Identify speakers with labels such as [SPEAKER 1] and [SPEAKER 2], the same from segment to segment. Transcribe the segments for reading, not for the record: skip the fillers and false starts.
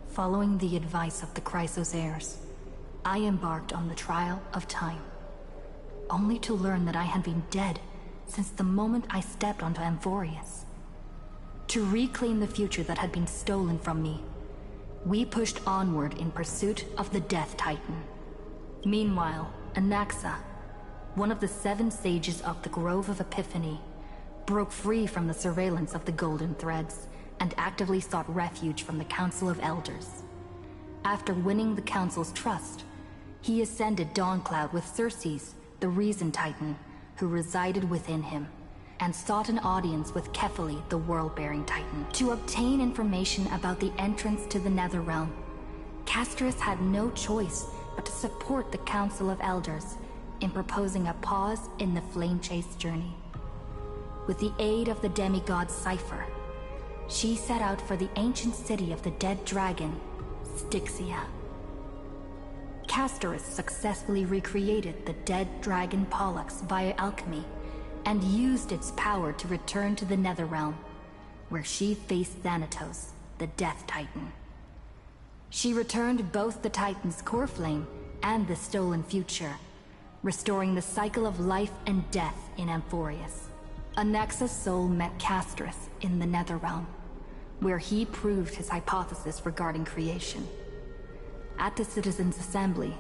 [SPEAKER 1] Following the advice of the Chrysos heirs, I embarked on the trial of time, only to learn that I had been dead since the moment I stepped onto Amphorius. To reclaim the future that had been stolen from me, we pushed onward in pursuit of the Death Titan. Meanwhile, Anaxa, one of the 7 sages of the Grove of Epiphany, broke free from the surveillance of the Golden Threads and actively sought refuge from the Council of Elders. After winning the Council's trust, he ascended Dawncloud with Circes, the Reason Titan, who resided within him, and sought an audience with Kefali, the World-Bearing Titan, to obtain information about the entrance to the Netherrealm. Castorus had no choice but to support the Council of Elders in proposing a pause in the Flame Chase journey. With the aid of the demigod Cypher, she set out for the ancient city of the dead dragon, Styxia. Castorus successfully recreated the dead dragon Pollux via alchemy and used its power to return to the Netherrealm, where she faced Thanatos, the Death Titan. She returned both the Titan's core flame and the stolen future, restoring the cycle of life and death in Amphorius. Anaxa's soul met Castorus in the Netherrealm, where he proved his hypothesis regarding creation. At the Citizens' Assembly,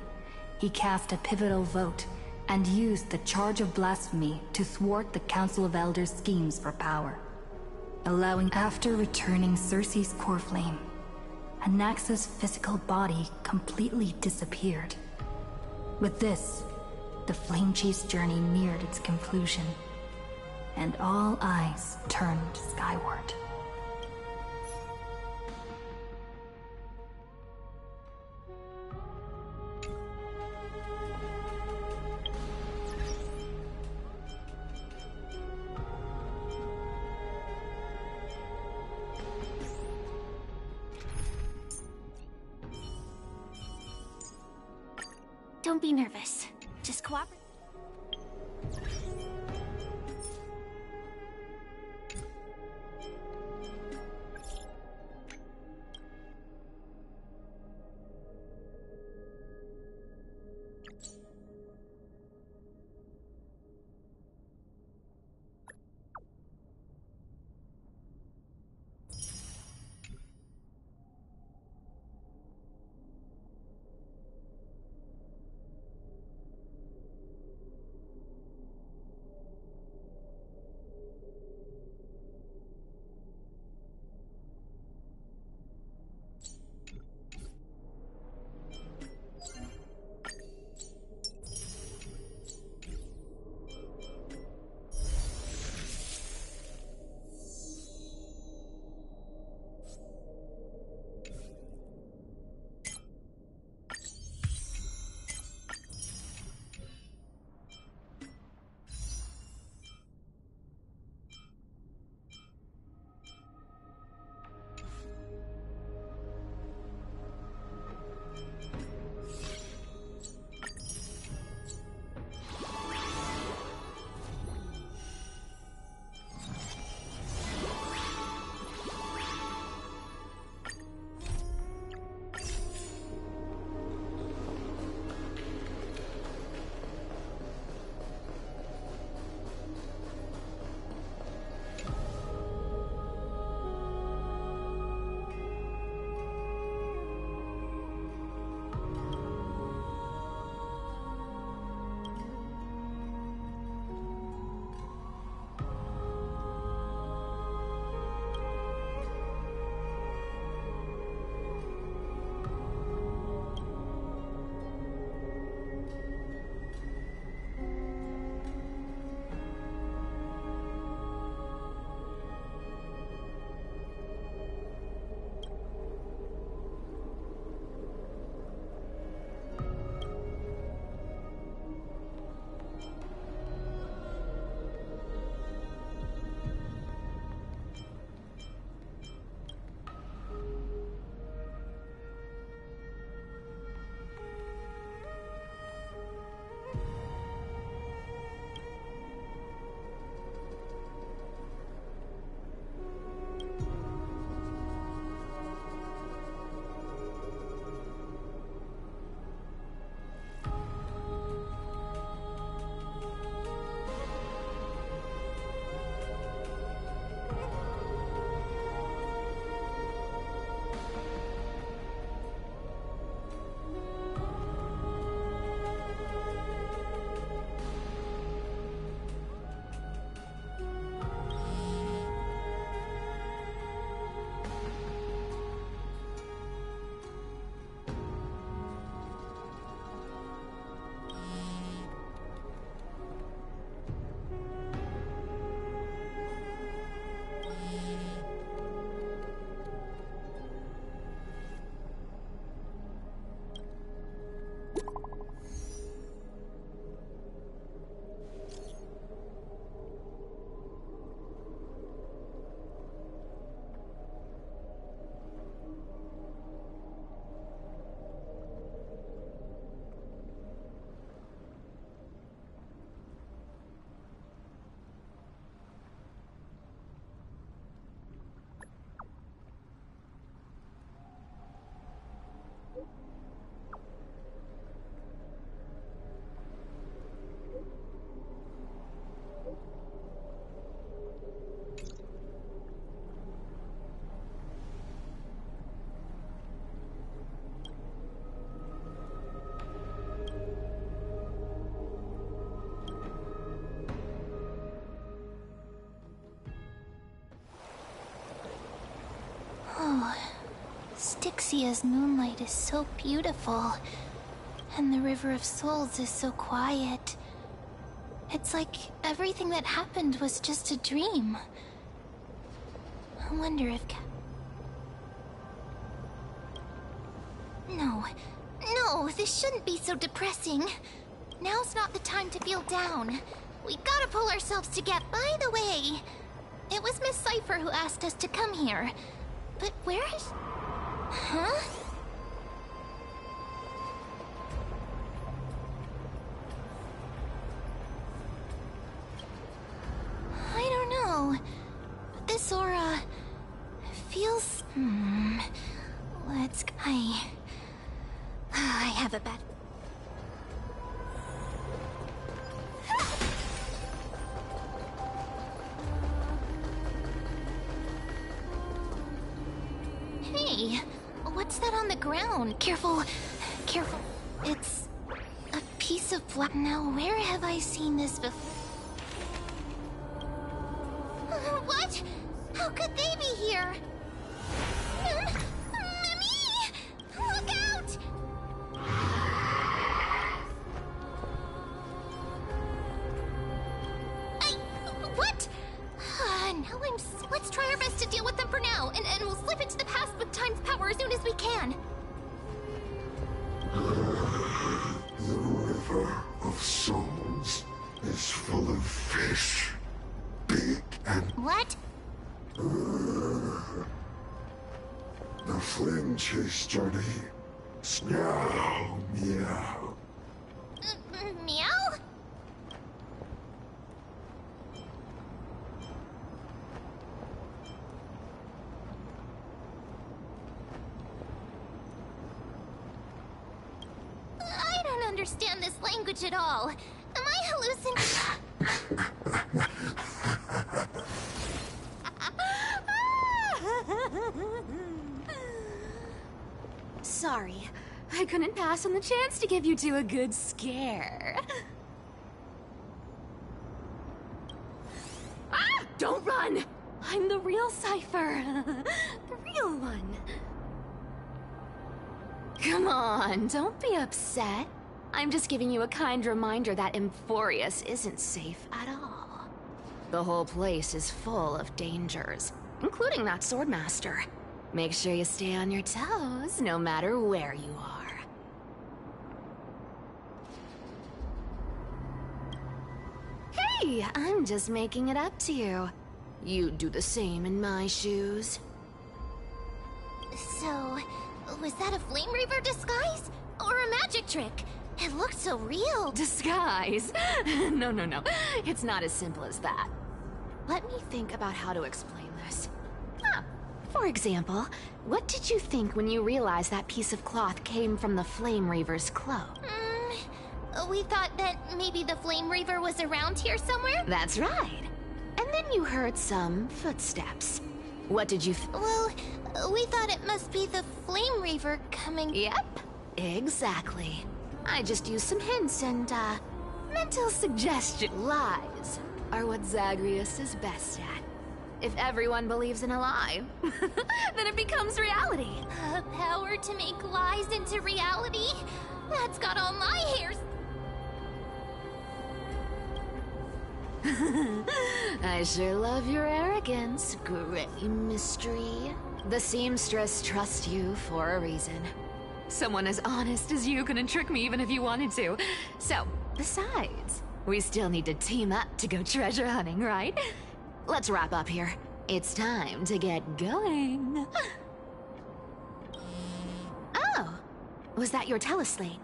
[SPEAKER 1] he cast a pivotal vote and used the charge of blasphemy to thwart the Council of Elders' schemes for power, allowing. After returning Circe's core flame, Anaxa's physical body completely disappeared. With this, the Flame Chase journey neared its conclusion, and all eyes turned skyward.
[SPEAKER 2] Don't be nervous. Just cooperate. Dixia's moonlight is so beautiful, and the River of Souls is so quiet. It's like everything that happened was just a dream. I wonder if No, this shouldn't be so depressing. Now's not the time to feel down. We gotta pull ourselves together. By the way, it was Miss Cypher who asked us to come here. But where is... Huh? I don't know. This aura... feels... Let's... I have a bad... Hey, what's that on the ground? Careful, careful. It's a piece of black. Now, where have I seen this before? What? How could they be here? Mimi! Look out! What? Now let's try our best to deal with them for now, and we'll slip into the past with time's power as soon as we can.
[SPEAKER 3] The River of Souls is full of fish. Big and...
[SPEAKER 2] What?
[SPEAKER 3] The flame chase journey. Meow, meow.
[SPEAKER 2] Meow? I don't understand this language at all. Am I hallucinating?
[SPEAKER 4] Sorry, I couldn't pass on the chance to give you two a good scare. Ah! Don't run! I'm the real Cypher. The real one. Come on, don't be upset. I'm just giving you a kind reminder that Emphorius isn't safe at all. The whole place is full of dangers, including that Swordmaster. Make sure you stay on your toes, no matter where you are. Hey, I'm just making it up to you. You'd do the same in my shoes.
[SPEAKER 2] So, was that a Flame Reaver disguise? Or a magic trick? It looked so real.
[SPEAKER 4] Disguise? No. It's not as simple as that. Let me think about how to explain this. For example, what did you think when you realized that piece of cloth came from the Flame Reaver's cloak?
[SPEAKER 2] We thought that maybe the Flame Reaver was around here somewhere?
[SPEAKER 4] That's right. And then you heard some footsteps. What did you
[SPEAKER 2] Well, we thought it must be the Flame Reaver coming...
[SPEAKER 4] Yep, exactly. I just used some hints and, mental suggestion. Lies are what Zagreus is best at. If everyone believes in a lie, then it becomes reality.
[SPEAKER 2] Power to make lies into reality? That's got all my hairs...
[SPEAKER 4] I sure love your arrogance, Grey Mystery. The seamstress trusts you for a reason. Someone as honest as you couldn't trick me even if you wanted to. So, besides, we still need to team up to go treasure hunting, right? Let's wrap up here. It's time to get going. Oh, was that your teleslate?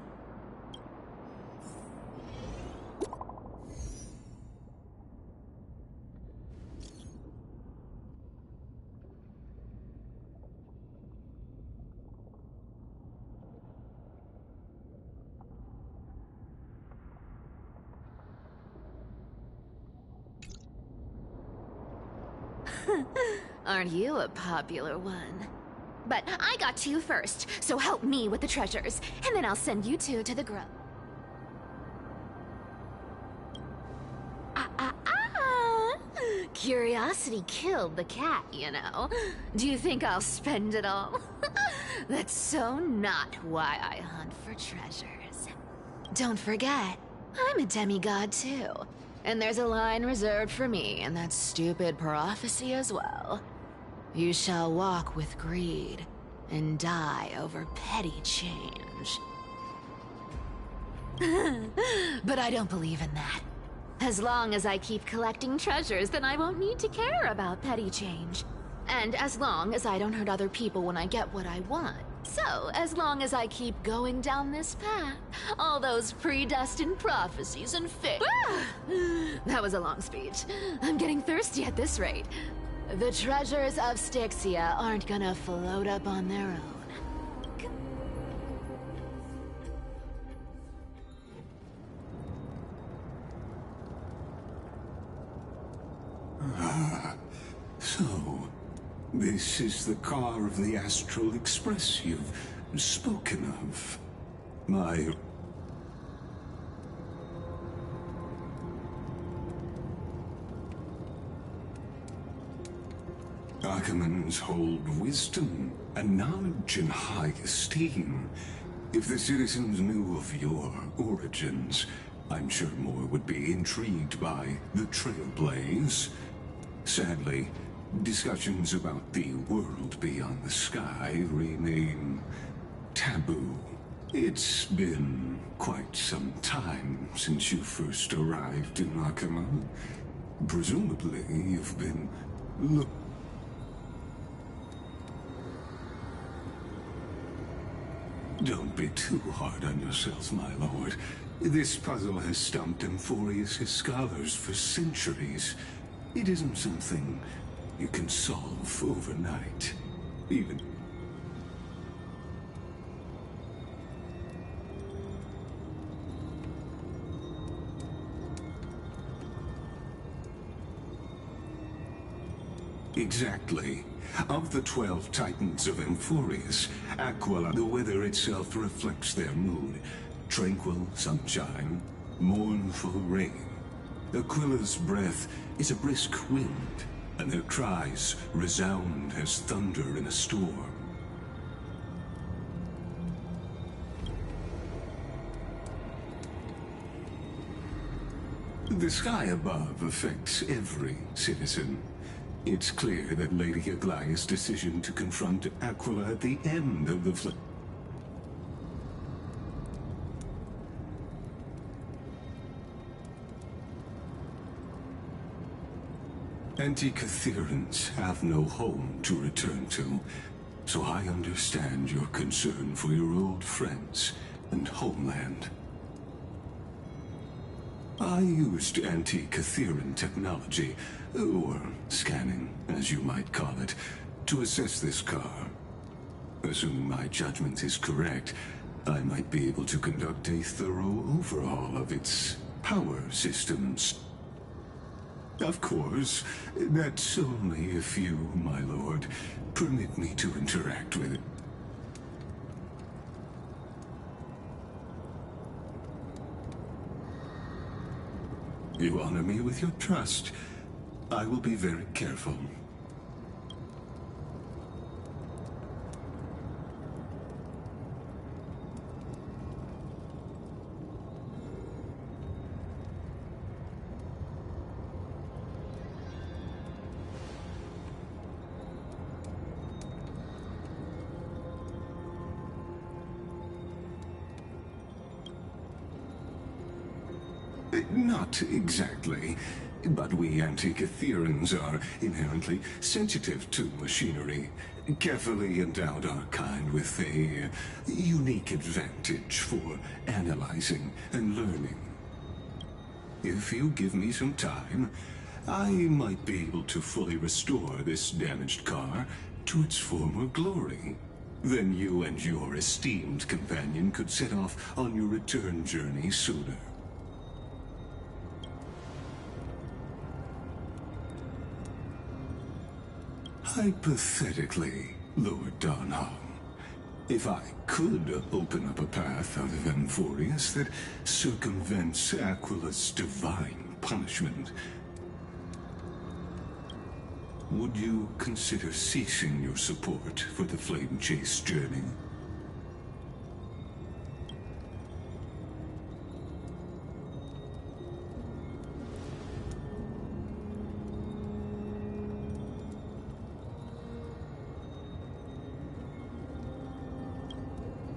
[SPEAKER 4] Aren't you a popular one? But I got two first, so help me with the treasures, and then I'll send you two to the grove. Curiosity killed the cat, you know. Do you think I'll spend it all? That's so not why I hunt for treasures. Don't forget, I'm a demigod too. And there's a line reserved for me in that stupid prophecy as well. You shall walk with greed and die over petty change. But I don't believe in that. As long as I keep collecting treasures, then I won't need to care about petty change. And as long as I don't hurt other people when I get what I want. So, as long as I keep going down this path, all those predestined prophecies and fate. That was a long speech. I'm getting thirsty at this rate. The treasures of Styxia aren't gonna float up on their own.
[SPEAKER 3] So, this is the car of the Astral Express you've spoken of. My... Archimans hold wisdom and knowledge in high esteem. If the citizens knew of your origins, I'm sure more would be intrigued by the Trailblaze. Sadly, discussions about the world beyond the sky remain taboo. It's been quite some time since you first arrived in Akama. Presumably, you've been Don't be too hard on yourself, my lord. This puzzle has stumped Amphorius' scholars for centuries. It isn't something you can solve overnight. Even... Exactly. Of the 12 titans of Amphorius, Aquila, the weather itself reflects their mood. Tranquil sunshine, mournful rain. Aquila's breath is a brisk wind, and their cries resound as thunder in a storm. The sky above affects every citizen. It's clear that Lady Aglaya's decision to confront Aquila at the end of the Antikytherans have no home to return to, so I understand your concern for your old friends and homeland. I used Antikytheran technology, or scanning, as you might call it, to assess this car. Assuming my judgment is correct, I might be able to conduct a thorough overhaul of its power systems. Of course, that's only if you, my lord, permit me to interact with it. You honor me with your trust. I will be very careful. Not exactly, but we Antikytherans are inherently sensitive to machinery. Carefully endowed our kind with a unique advantage for analyzing and learning. If you give me some time, I might be able to fully restore this damaged car to its former glory. Then you and your esteemed companion could set off on your return journey sooner. Hypothetically, Lord Donholm, if I could open up a path out of Amphorius that circumvents Aquila's divine punishment, would you consider ceasing your support for the Flame Chase journey?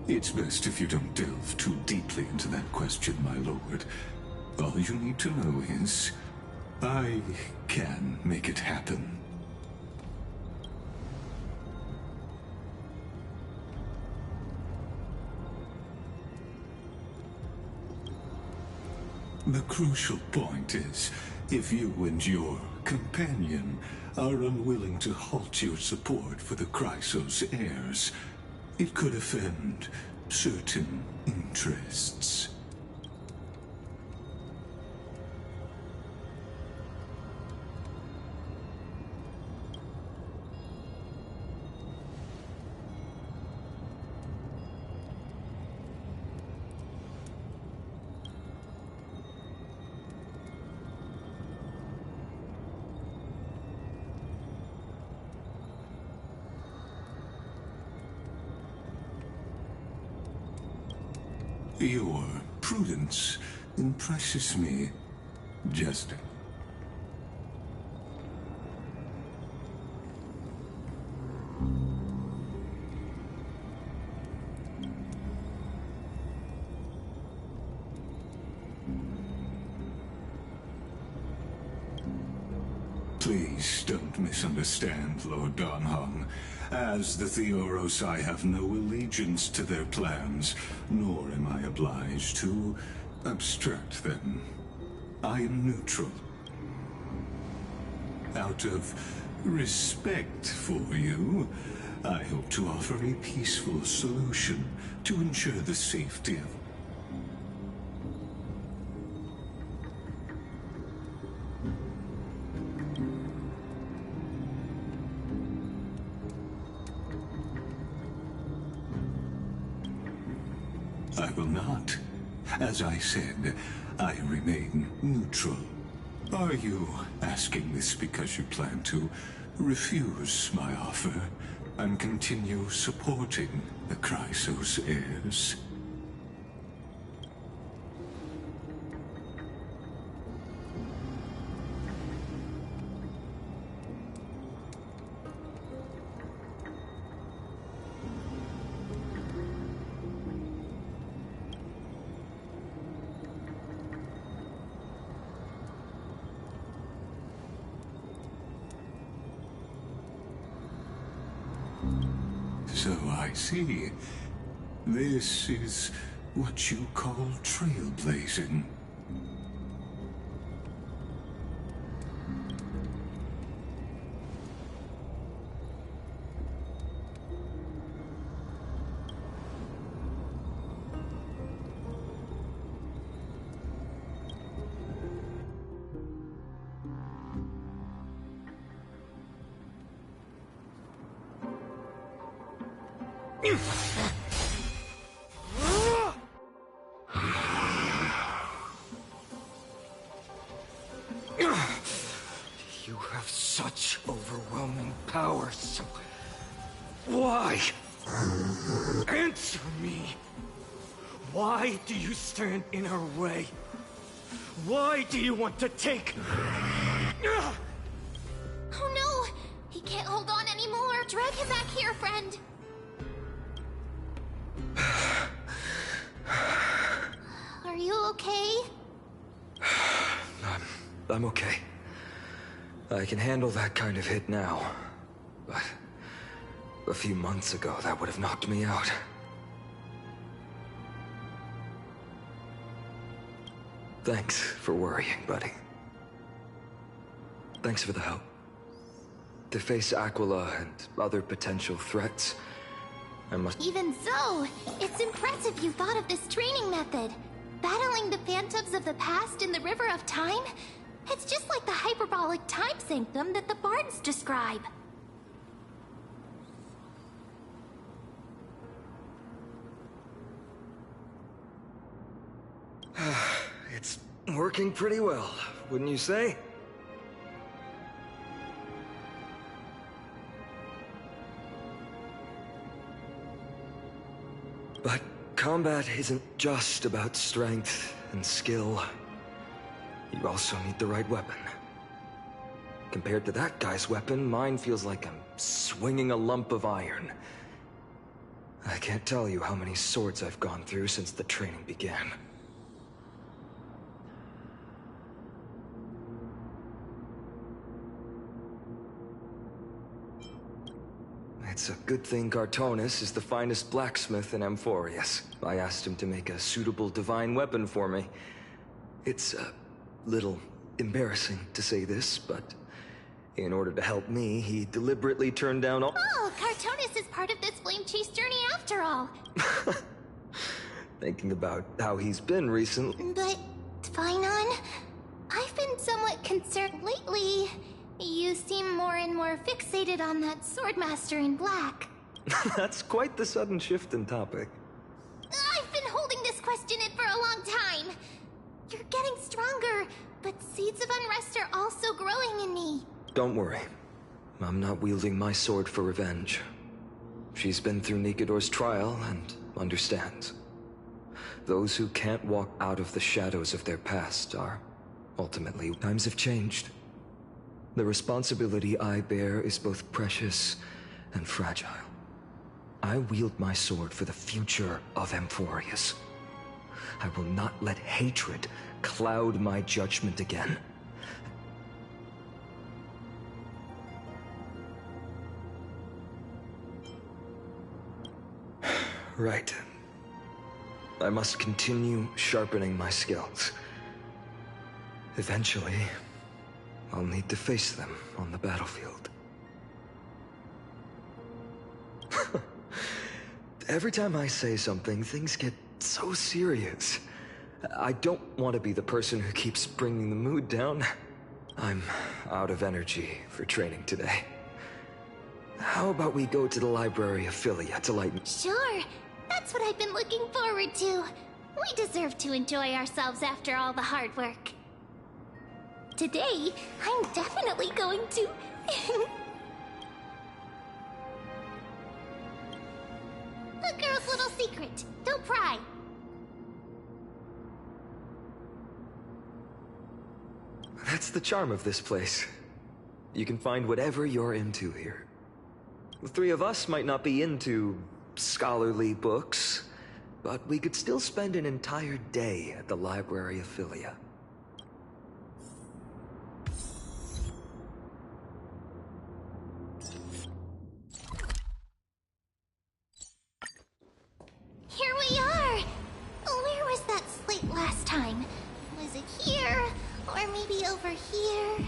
[SPEAKER 3] It's best if you don't delve too deeply into that question, my lord. All you need to know is, I can make it happen. The crucial point is, if you and your companion are unwilling to halt your support for the Chrysos heirs, it could offend certain interests. Your prudence impresses me, Jester. Please don't misunderstand, Lord Donhong. As the Theoros, I have no allegiance to their plans, nor am I obliged to obstruct them. I am neutral. Out of respect for you, I hope to offer a peaceful solution to ensure the safety of... I will not. As I said, I remain neutral. Are you asking this because you plan to refuse my offer and continue supporting the Chrysos heirs? So I see. This is what you call trailblazing.
[SPEAKER 5] You have such overwhelming powers. Why? Answer me. Why do you stand in our way? Why do you want to take...
[SPEAKER 2] Oh no! He can't hold on anymore! Drag him back here, friend! Are you okay?
[SPEAKER 5] I'm okay. I can handle that kind of hit now. But a few months ago, that would have knocked me out. Thanks for worrying, buddy. Thanks for the help. To face Aquila and other potential threats, I must...
[SPEAKER 2] Even so, it's impressive you thought of this training method. Battling the phantoms of the past in the River of Time? It's just like the hyperbolic time sanctum that the bards describe.
[SPEAKER 5] It's working pretty well, wouldn't you say? But combat isn't just about strength and skill. You also need the right weapon. Compared to that guy's weapon, mine feels like I'm swinging a lump of iron. I can't tell you how many swords I've gone through since the training began. It's a good thing Cartonis is the finest blacksmith in Amphorius. I asked him to make a suitable divine weapon for me. It's a little embarrassing to say this, but in order to help me, he deliberately turned down all—
[SPEAKER 2] Oh, Cartonis is part of this flame chase journey after all.
[SPEAKER 5] Thinking about how he's been recently.
[SPEAKER 2] But, Finon, I've been somewhat concerned lately. You seem more and more fixated on that Swordmaster in black.
[SPEAKER 5] That's quite the sudden shift in topic.
[SPEAKER 2] I've been holding this question in for a long time. You're getting stronger, but seeds of unrest are also growing in me.
[SPEAKER 5] Don't worry. I'm not wielding my sword for revenge. She's been through Nikodor's trial and understands. Those who can't walk out of the shadows of their past are ultimately— Times have changed. The responsibility I bear is both precious and fragile. I wield my sword for the future of Amphorius. I will not let hatred cloud my judgment again. Right. I must continue sharpening my skills. Eventually, I'll need to face them on the battlefield. Every time I say something, things get so serious. I don't want to be the person who keeps bringing the mood down. I'm out of energy for training today. How about we go to the library of Philia to lighten—
[SPEAKER 2] Sure, that's what I've been looking forward to. We deserve to enjoy ourselves after all the hard work. Today, I'm definitely going to... A girl's little secret. Don't pry.
[SPEAKER 5] That's the charm of this place. You can find whatever you're into here. The three of us might not be into scholarly books, but we could still spend an entire day at the library of Philia.
[SPEAKER 2] Here we are! Where was that slate last time? Was it here? Or maybe over here?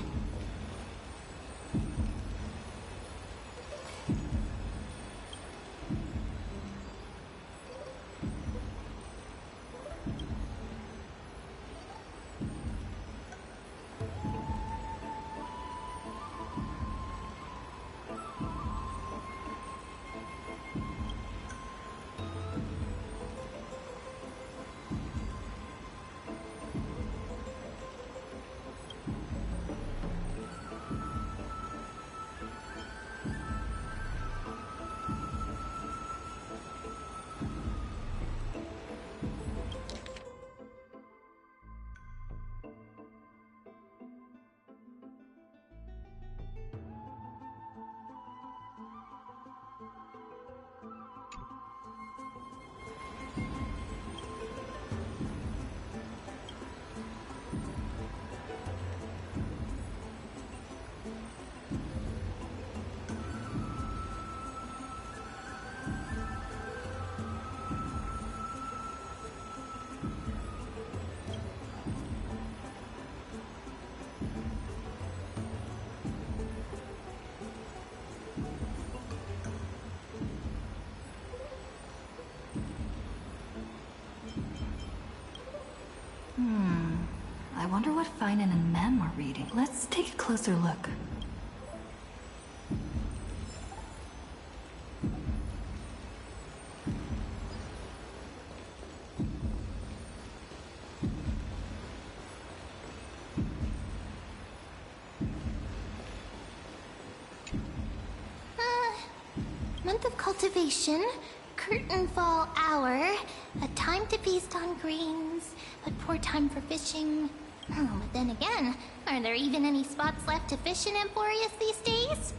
[SPEAKER 1] I wonder what Finan and Mem are reading. Let's take a closer look.
[SPEAKER 2] Month of cultivation, curtain fall hour, a time to feast on grains, but poor time for fishing. Oh, but then again, are there even any spots left to fish in Emporius these days?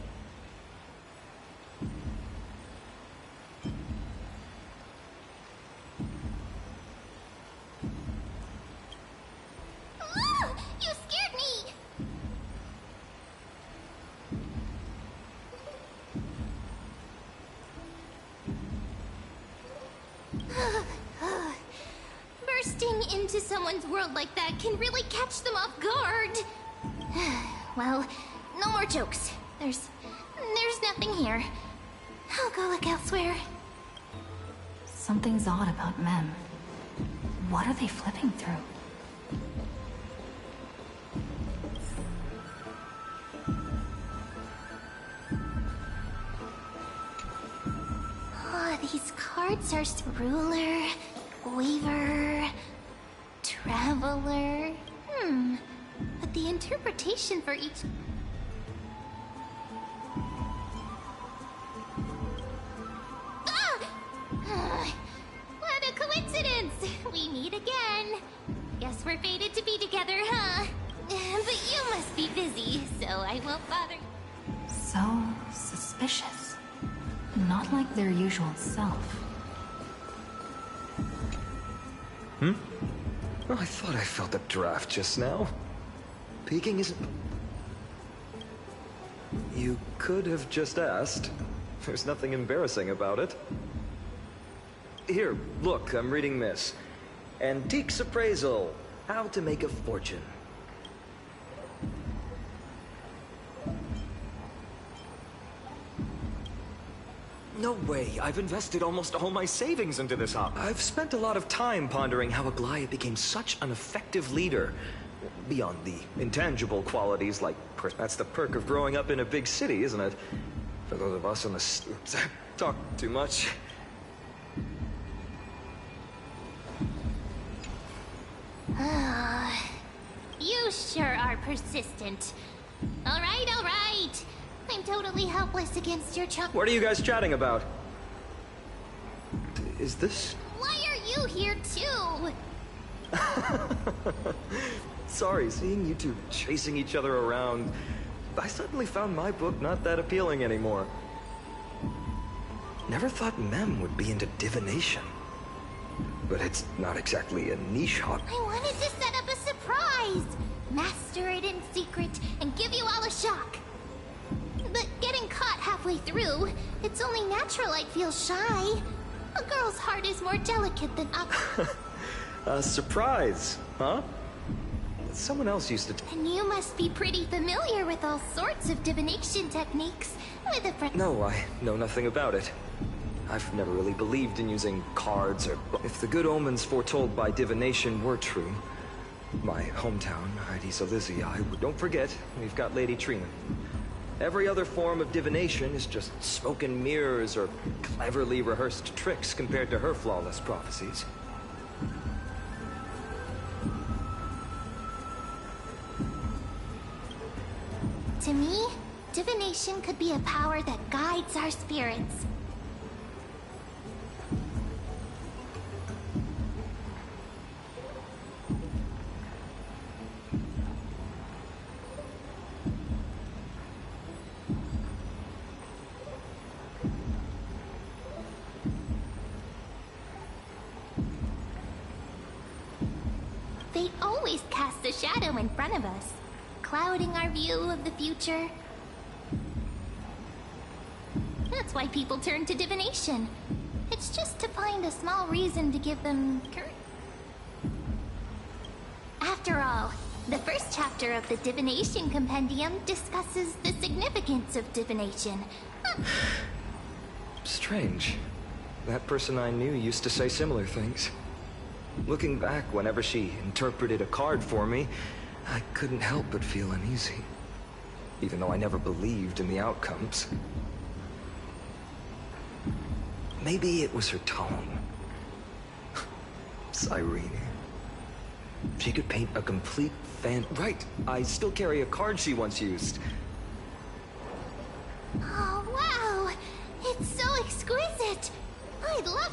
[SPEAKER 2] Ah! You scared me! Bursting into someone's world like that can really catch them off guard. Well, no more jokes. There's nothing here. I'll go look elsewhere.
[SPEAKER 1] Something's odd about Mem. What are they flipping through?
[SPEAKER 2] Oh, these cards are ruler, weaver, traveler. But the interpretation for each... What a coincidence! We meet again. Guess we're fated to be together, huh? But you must be busy, so I won't bother.
[SPEAKER 1] So suspicious. Not like their usual self.
[SPEAKER 5] Well, I thought I felt a draft just now. Peeking isn't... You could have just asked. There's nothing embarrassing about it. Here, look, I'm reading this. Antiques Appraisal. How to make a fortune. No way. I've invested almost all my savings into this hobby. I've spent a lot of time pondering how Aglaia became such an effective leader. Beyond the intangible qualities like... That's the perk of growing up in a big city, isn't it? For those of us on the... talk too much.
[SPEAKER 2] You sure are persistent. All right, all right. I'm totally helpless against your chump.
[SPEAKER 5] What are you guys chatting about? Is this...
[SPEAKER 2] Why are you here too?
[SPEAKER 5] Sorry, seeing you two chasing each other around, I suddenly found my book not that appealing anymore. Never thought Mem would be into divination. But it's not exactly a niche hobby.
[SPEAKER 2] I wanted to set up a surprise. Master it in secret and give you all a shock. But getting caught halfway through, it's only natural I'd feel shy. A girl's heart is more delicate than
[SPEAKER 5] A surprise, huh? Someone else used to...
[SPEAKER 2] And you must be pretty familiar with all sorts of divination techniques. With a friend...
[SPEAKER 5] No, I know nothing about it. I've never really believed in using cards or... If the good omens foretold by divination were true, my hometown, Heidi's Elysiae, don't forget, we've got Lady Trina. Every other form of divination is just smoke and mirrors or cleverly rehearsed tricks compared to her flawless prophecies.
[SPEAKER 2] To me, divination could be a power that guides our spirits. They always cast a shadow in front of us, clouding our view of the future. That's why people turn to divination. It's just to find a small reason to give them courage. After all, the first chapter of the Divination Compendium discusses the significance of divination.
[SPEAKER 5] Strange. That person I knew used to say similar things. Looking back, whenever she interpreted a card for me, I couldn't help but feel uneasy. Even though I never believed in the outcomes. Maybe it was her tone. Cyrene. She could paint a complete Right, I still carry a card she once used.
[SPEAKER 2] Oh, wow! It's so exquisite! I'd love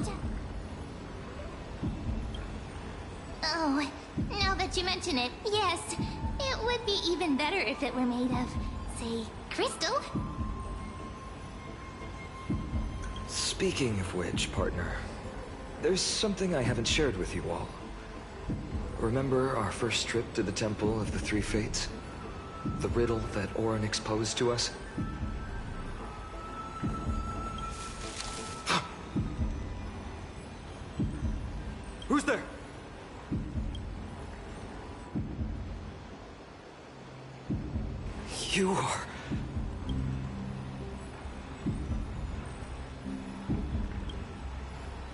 [SPEAKER 2] mention it, yes. It would be even better if it were made of, say, crystal.
[SPEAKER 5] Speaking of which, partner, there's something I haven't shared with you all. Remember our first trip to the Temple of the Three Fates? The riddle that Orynyx posed to us? Who's there? You are...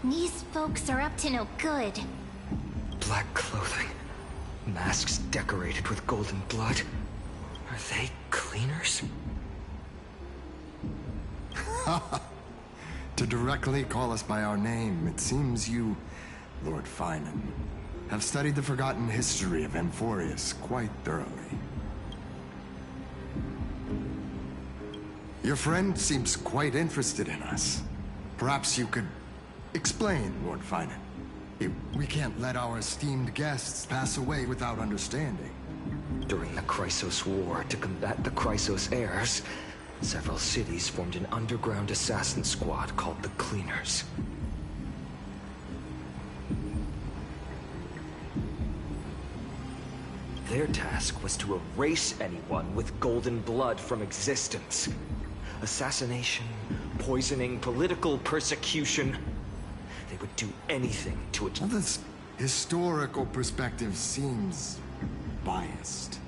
[SPEAKER 2] These folks are up to no good.
[SPEAKER 5] Black clothing. Masks decorated with golden blood. Are they cleaners?
[SPEAKER 6] To directly call us by our name, it seems you, Lord Finan, have studied the forgotten history of Amphorius quite thoroughly. Your friend seems quite interested in us. Perhaps you could explain, Lord Finan. We can't let our esteemed guests pass away without understanding.
[SPEAKER 5] During the Chrysos War, to combat the Chrysos heirs, several cities formed an underground assassin squad called the Cleaners. Their task was to erase anyone with golden blood from existence. Assassination, poisoning, political persecution. They would do anything to
[SPEAKER 6] Well, this historical perspective seems biased.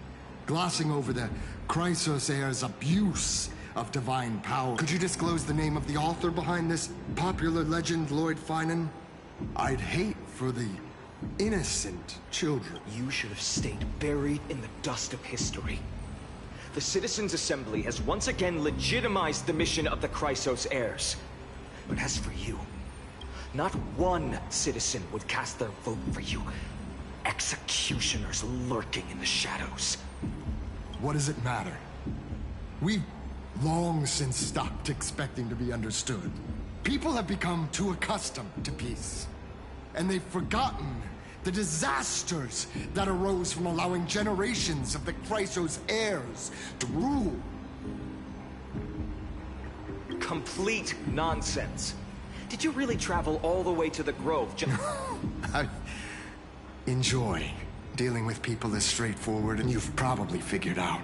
[SPEAKER 6] Glossing over the Chrysos heirs' abuse of divine power. Could you disclose the name of the author behind this popular legend, Lord Finan? I'd hate for the innocent children.
[SPEAKER 5] You should have stayed buried in the dust of history. The Citizens' Assembly has once again legitimized the mission of the Chrysos heirs. But as for you, not one citizen would cast their vote for you. Executioners lurking in the shadows.
[SPEAKER 6] What does it matter? We've long since stopped expecting to be understood. People have become too accustomed to peace. And they've forgotten the disasters that arose from allowing generations of the Chrysos heirs to rule.
[SPEAKER 5] Complete nonsense. Did you really travel all the way to the Grove
[SPEAKER 6] I enjoy dealing with people as straightforward, and you've probably figured out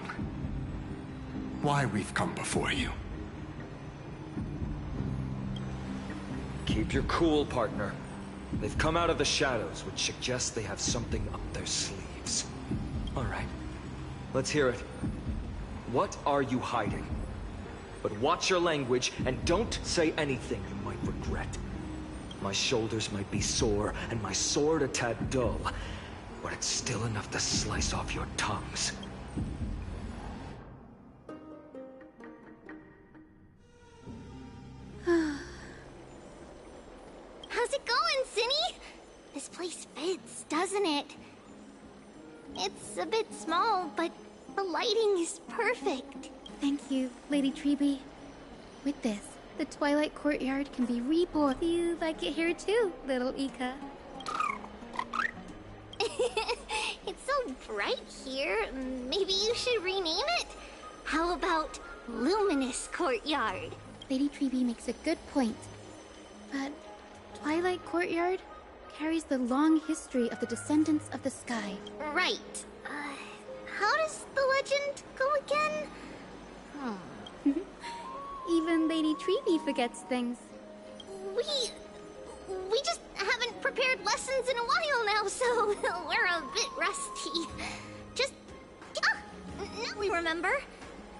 [SPEAKER 6] why we've come before you.
[SPEAKER 5] Keep your cool, partner. They've come out of the shadows, which suggests they have something up their sleeves. All right, let's hear it. What are you hiding? But watch your language, and don't say anything you might regret. My shoulders might be sore, and my sword a tad dull, but it's still enough to slice off your tongues.
[SPEAKER 2] How's it going, Cinny? This place fits, doesn't it? It's a bit small, but the lighting is perfect.
[SPEAKER 7] Thank you, Lady Treeby. With this, the Twilight Courtyard can be reborn. You like it here too, little Ika.
[SPEAKER 2] It's so bright here, maybe you should rename it? How about Luminous Courtyard?
[SPEAKER 7] Lady Treeby makes a good point. But Twilight Courtyard carries the long history of the descendants of the sky.
[SPEAKER 2] Right. How does the legend go again?
[SPEAKER 7] Even Lady Treeby forgets things.
[SPEAKER 2] We just haven't prepared lessons in a while now, so we're a bit rusty. Just... now we remember.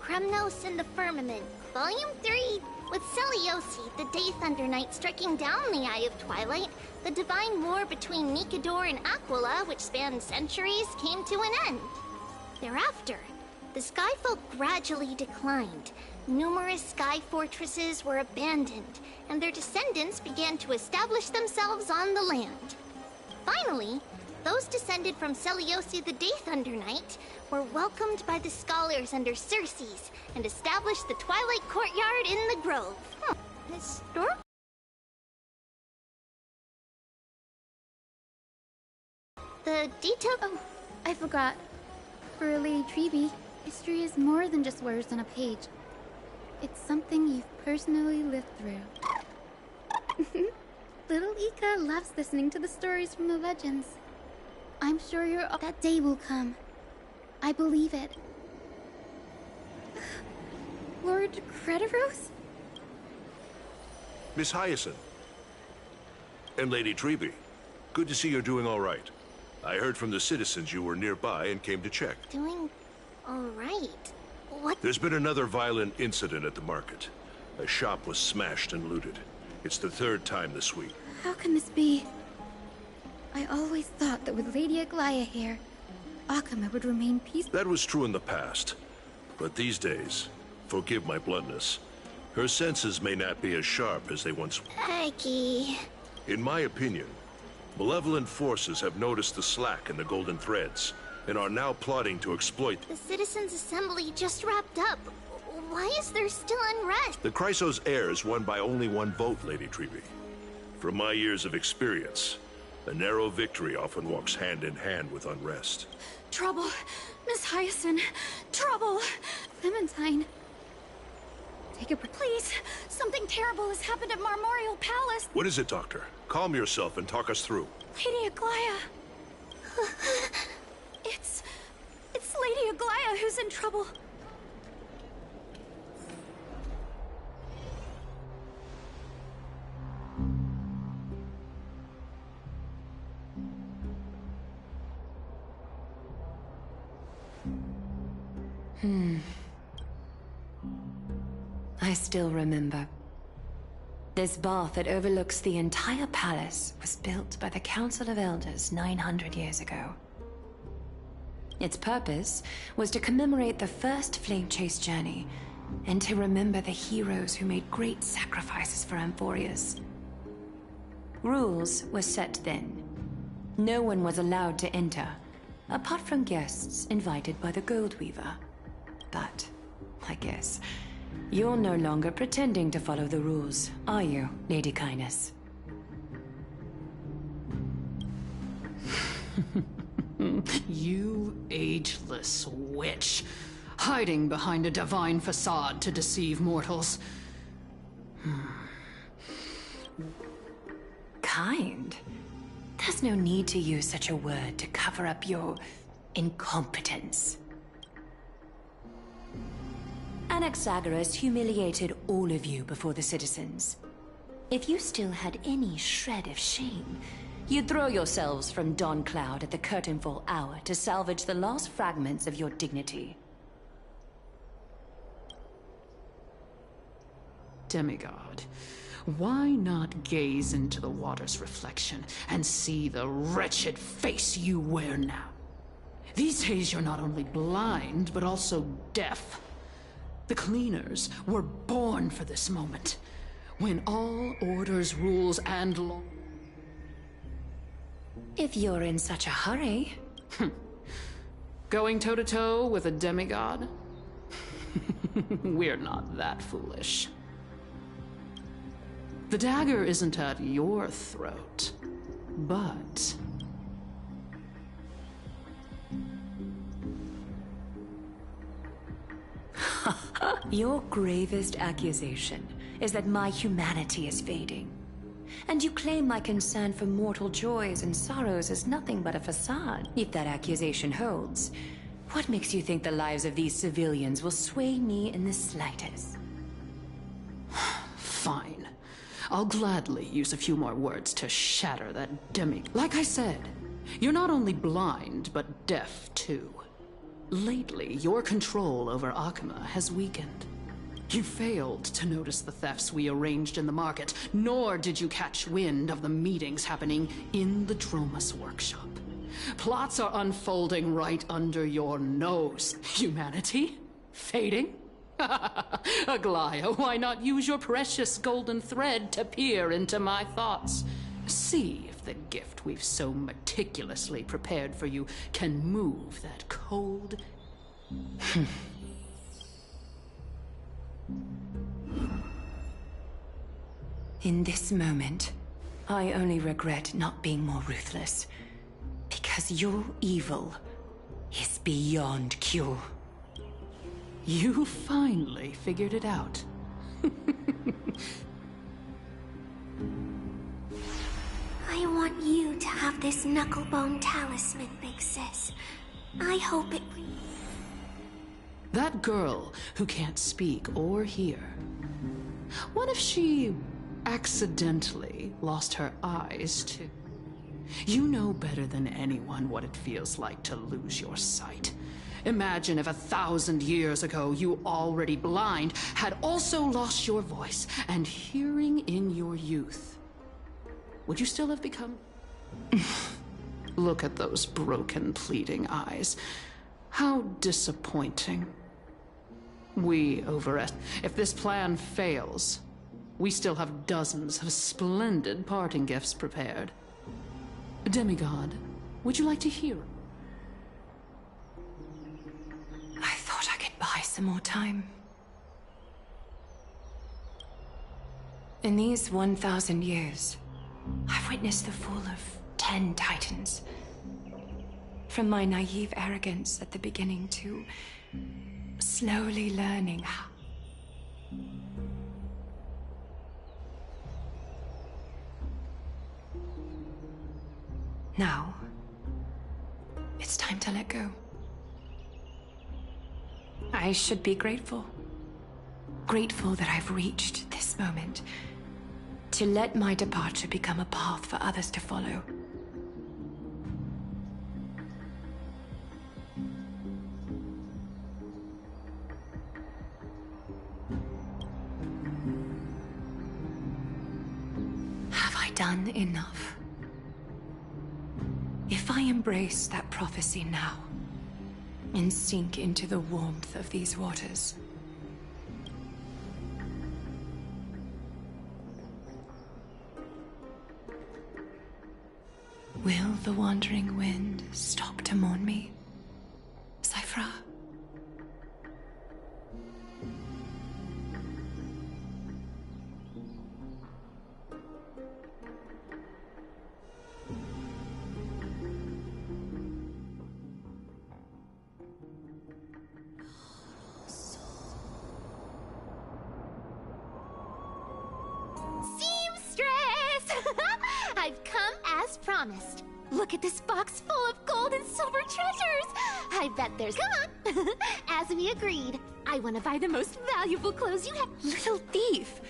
[SPEAKER 2] Kremnos and the Firmament, Volume 3, with Seliosi, the Day Thunder Knight, striking down the Eye of Twilight, the divine war between Nikador and Aquila, which spanned centuries, came to an end. Thereafter, the Skyfolk gradually declined. Numerous sky fortresses were abandoned, and their descendants began to establish themselves on the land. Finally, those descended from Seliosi the Day Thunder Knight were welcomed by the scholars under Circes and established the Twilight Courtyard in the Grove. Historical? The detail...
[SPEAKER 7] Oh, I forgot. For Lady Treby, history is more than just words on a page. It's something you've personally lived through. Little Ika loves listening to the stories from the legends. I'm sure that day will come. I believe it. Lord Crediros?
[SPEAKER 8] Miss Hyacinth. And Lady Treby. Good to see you're doing all right. I heard from the citizens you were nearby and came to check.
[SPEAKER 2] Doing all right? What?
[SPEAKER 8] There's been another violent incident at the market. A shop was smashed and looted. It's the third time this week.
[SPEAKER 7] How can this be? I always thought that with Lady Aglaya here, Akama would remain peaceful.
[SPEAKER 8] That was true in the past. But these days, forgive my bluntness, her senses may not be as sharp as they once were.
[SPEAKER 2] Aggie.
[SPEAKER 8] In my opinion, malevolent forces have noticed the slack in the golden threads and are now plotting to exploit.
[SPEAKER 2] The Citizens' Assembly just wrapped up. Why is there still unrest?
[SPEAKER 8] The Chrysos heirs won by only one vote, Lady Treby. From my years of experience, a narrow victory often walks hand in hand with unrest.
[SPEAKER 4] Trouble! Miss Hyacinth! Trouble!
[SPEAKER 7] Clementine. Take a breath.
[SPEAKER 4] Please! Something terrible has happened at Marmorial Palace!
[SPEAKER 8] What is it, Doctor? Calm yourself and talk us through.
[SPEAKER 4] Lady Aglaya! It's Lady Aglaya who's in trouble. I still remember. This bath that overlooks the entire palace was built by the Council of Elders 900 years ago. Its purpose was to commemorate the first flame chase journey and to remember the heroes who made great sacrifices for Amphorius. Rules were set then. No one was allowed to enter, apart from guests invited by the Goldweaver. But, I guess, you're no longer pretending to follow the rules, are you, Lady Kindness?
[SPEAKER 9] You ageless witch, hiding behind a divine facade to deceive mortals.
[SPEAKER 4] Kind? There's no need to use such a word to cover up your incompetence. Anaxagoras humiliated all of you before the citizens. If you still had any shred of shame, you'd throw yourselves from Dawn Cloud at the curtainfall hour to salvage the last fragments of your dignity.
[SPEAKER 9] Demigod, why not gaze into the water's reflection and see the wretched face you wear now? These days you're not only blind, but also deaf. The cleaners were born for this moment, when all orders, rules, and law...
[SPEAKER 4] If you're in such a hurry...
[SPEAKER 9] Going toe-to-toe with a demigod? We're not that foolish. The dagger isn't at your throat, but...
[SPEAKER 4] Your gravest accusation is that my humanity is fading. And you claim my concern for mortal joys and sorrows is nothing but a facade. If that accusation holds, what makes you think the lives of these civilians will sway me in the slightest?
[SPEAKER 9] Fine. I'll gladly use a few more words to shatter that Like I said, you're not only blind, but deaf too. Lately, your control over Akama has weakened. You failed to notice the thefts we arranged in the market, nor did you catch wind of the meetings happening in the Dromus workshop. Plots are unfolding right under your nose. Humanity? Fading? Aglaya, why not use your precious golden thread to peer into my thoughts? See if the gift we've so meticulously prepared for you can move that cold...
[SPEAKER 4] In this moment, I only regret not being more ruthless. Because your evil
[SPEAKER 10] is beyond cure.
[SPEAKER 9] You finally figured it out.
[SPEAKER 11] I want you to have this knucklebone talisman, Big Sis. I hope it...
[SPEAKER 9] That girl who can't speak or hear. What if she accidentally lost her eyes too? You know better than anyone what it feels like to lose your sight. Imagine if 1,000 years ago you, already blind, had also lost your voice and hearing in your youth. Would you still have become... Look at those broken, pleading eyes. How disappointing. We overestimate. If this plan fails, we still have dozens of splendid parting gifts prepared. Demigod, would you like to hear?
[SPEAKER 10] I thought I could buy some more time. In these 1,000 years, I've witnessed the fall of 10 titans. From my naive arrogance at the beginning to slowly learning how. Now, it's time to let go. I should be grateful. Grateful that I've reached this moment. To let my departure become a path for others to follow. Have I done enough? If I embrace that prophecy now, and sink into the warmth of these waters, will the wandering wind stop to mourn me, Cyphra?
[SPEAKER 2] I've come as promised. Look at this box full of gold and silver treasures. I bet there's... Come on. As we agreed, I want to buy the most valuable clothes you have.
[SPEAKER 10] Little thief!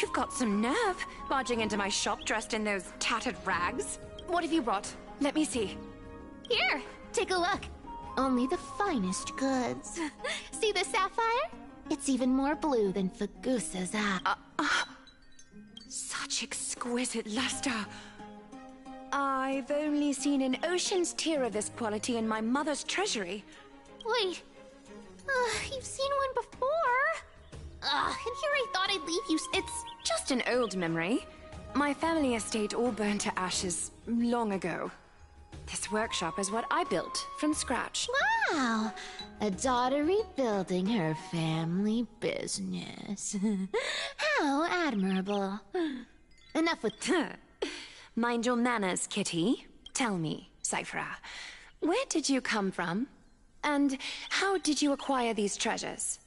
[SPEAKER 10] You've got some nerve, barging into my shop dressed in those tattered rags. What have you brought? Let me see.
[SPEAKER 2] Here, take a look. Only the finest goods. See the sapphire? It's even more blue than Fagusa's eye.
[SPEAKER 10] Such exquisite luster. I've only seen an ocean's tier of this quality in my mother's treasury.
[SPEAKER 2] Wait. You've seen one before. And here I thought I'd leave you.
[SPEAKER 10] It's just an old memory. My family estate all burned to ashes long ago. This workshop is what I built from scratch.
[SPEAKER 2] Wow. A daughter rebuilding her family business. How admirable. Enough with...
[SPEAKER 10] Mind your manners, Kitty. Tell me, Cyphra, where did you come from? And how did you acquire these treasures?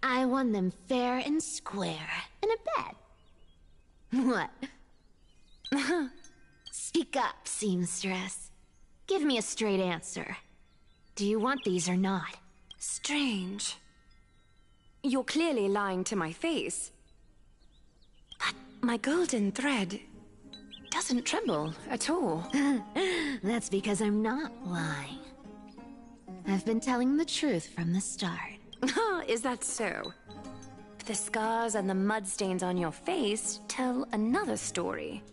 [SPEAKER 2] I won them fair and square in a bet. What? Speak up, seamstress. Give me a straight answer. Do you want these or not?
[SPEAKER 10] Strange. You're clearly lying to my face. But my golden thread doesn't tremble at all.
[SPEAKER 2] That's because I'm not lying. I've been telling the truth from the start.
[SPEAKER 10] Is that so? The scars and the mud stains on your face tell another story.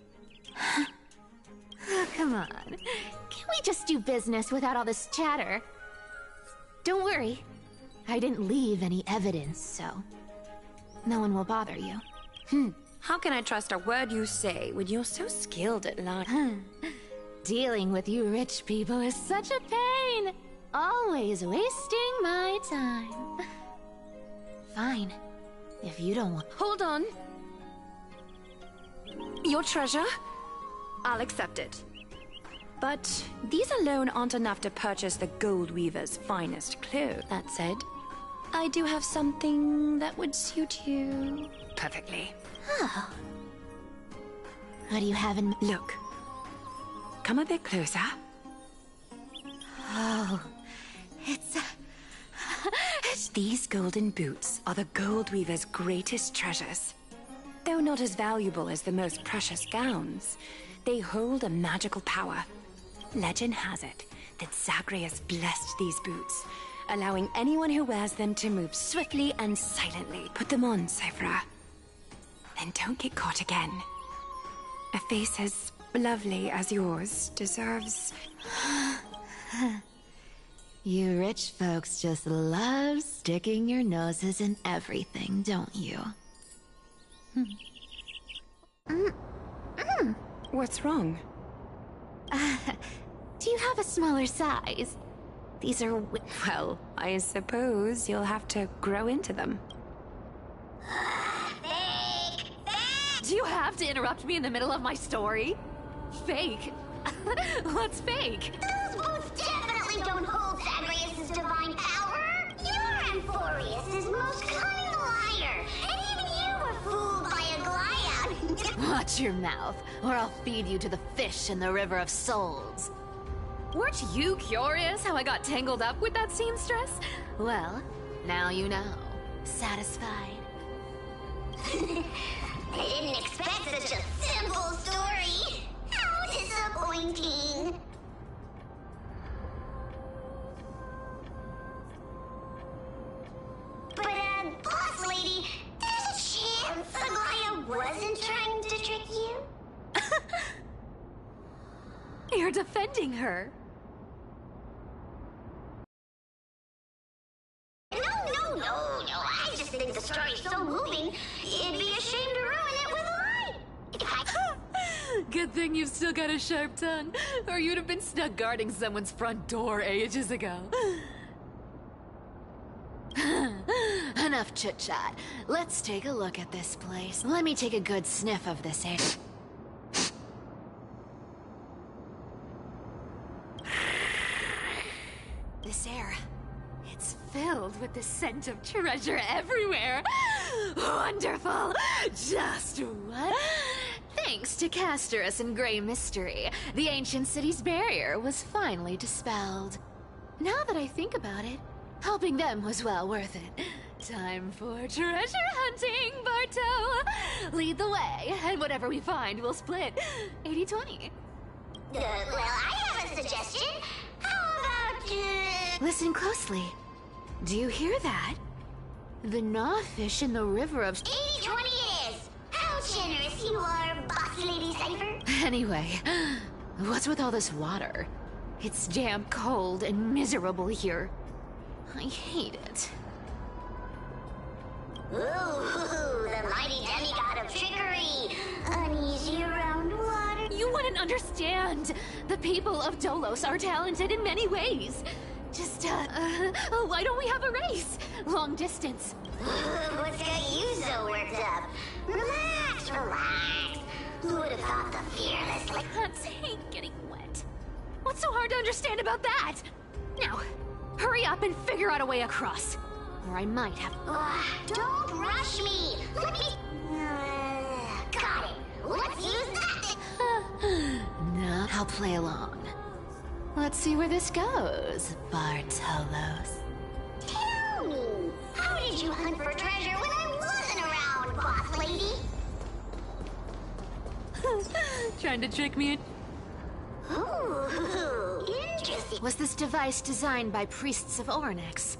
[SPEAKER 2] Oh, come on. Can we just do business without all this chatter? Don't worry. I didn't leave any evidence, so no one will bother you.
[SPEAKER 10] How can I trust a word you say when you're so skilled at lying?
[SPEAKER 2] Dealing with you rich people is such a pain. Always wasting my time. Fine. If you don't want...
[SPEAKER 10] Hold on. Your treasure? I'll accept it. But these alone aren't enough to purchase the Gold Weaver's finest clothes. That said, I do have something that would suit you perfectly.
[SPEAKER 11] Oh. What do you have in...
[SPEAKER 10] Look. Come a bit closer.
[SPEAKER 11] Oh, it's...
[SPEAKER 10] These golden boots are the Gold Weaver's greatest treasures. Though not as valuable as the most precious gowns, they hold a magical power. Legend has it that Zagreus blessed these boots, allowing anyone who wears them to move swiftly and silently. Put them on, Cyphra. Then don't get caught again. A face as lovely as yours deserves...
[SPEAKER 11] You rich folks just love sticking your noses in everything, don't you?
[SPEAKER 10] What's wrong?
[SPEAKER 11] Do you have a smaller size? These are...
[SPEAKER 10] Well, I suppose you'll have to grow into them.
[SPEAKER 2] Fake! Fake!
[SPEAKER 4] Do you have to interrupt me in the middle of my story? Fake? What's fake?
[SPEAKER 2] Those boots definitely don't hold Zagreus' divine power! You're Amphorius' most cunning liar! And even you were fooled by a Glyad!
[SPEAKER 4] Watch your mouth, or I'll feed you to the fish in the River of Souls. Weren't you curious how I got tangled up with that seamstress? Well, now you know. Satisfied?
[SPEAKER 2] I didn't expect such a simple story! How disappointing! But, boss lady, there's a chance Aglaya wasn't trying to trick you?
[SPEAKER 4] You're defending her.
[SPEAKER 2] No. I just think the story's so moving, it'd be a shame to ruin it with a lie.
[SPEAKER 4] Good thing you've still got a sharp tongue, or you'd have been stuck guarding someone's front door ages ago. Enough chit-chat. Let's take a look at this place. Let me take a good sniff of this air. This air, it's filled with the scent of treasure everywhere. Wonderful! Just what? Thanks to Castorus and Grey Mystery, the ancient city's barrier was finally dispelled. Now that I think about it, helping them was well worth it. Time for treasure hunting, Barto! Lead the way, and whatever we find, we'll split 80-20.
[SPEAKER 2] Well, I have a suggestion. How about,
[SPEAKER 4] Listen closely. Do you hear that? The gnawfish in the river of...
[SPEAKER 2] 80-20 is! How generous you are, boss lady Cypher.
[SPEAKER 4] Anyway, what's with all this water? It's damp, cold, and miserable here. I hate it.
[SPEAKER 2] Ooh, the mighty demigod of trickery. Uneasy around water.
[SPEAKER 4] You wouldn't understand. The people of Dolos are talented in many ways. Just, why don't we have a race? Long distance.
[SPEAKER 2] What's got you so worked up? Relax. Who would have thought the fearless like...
[SPEAKER 4] Pants hate getting wet. What's so hard to understand about that? Now, hurry up and figure out a way across. Or I might have...
[SPEAKER 2] Don't rush me. Let me... got it. Let's use that.
[SPEAKER 4] No, I'll play along. Let's see where this goes, Bartolos.
[SPEAKER 2] Tell me, how did you hunt for treasure when I wasn't around, boss lady?
[SPEAKER 4] Trying to trick me?
[SPEAKER 2] Ooh, interesting.
[SPEAKER 4] Was this device designed by priests of Ornyx?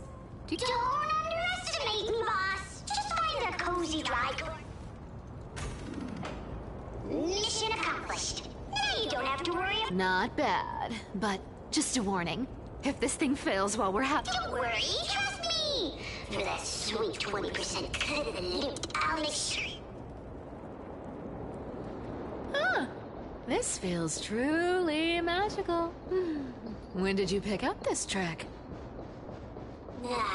[SPEAKER 2] Don't underestimate me, boss. Just find a cozy dry door. Mission accomplished. Now you don't have to worry about...
[SPEAKER 4] Not bad, but just a warning. If this thing fails while we're
[SPEAKER 2] Don't worry, trust me. For that sweet 20% cut of the loot, I'll make sure...
[SPEAKER 4] This feels truly magical. When did you pick up this trick?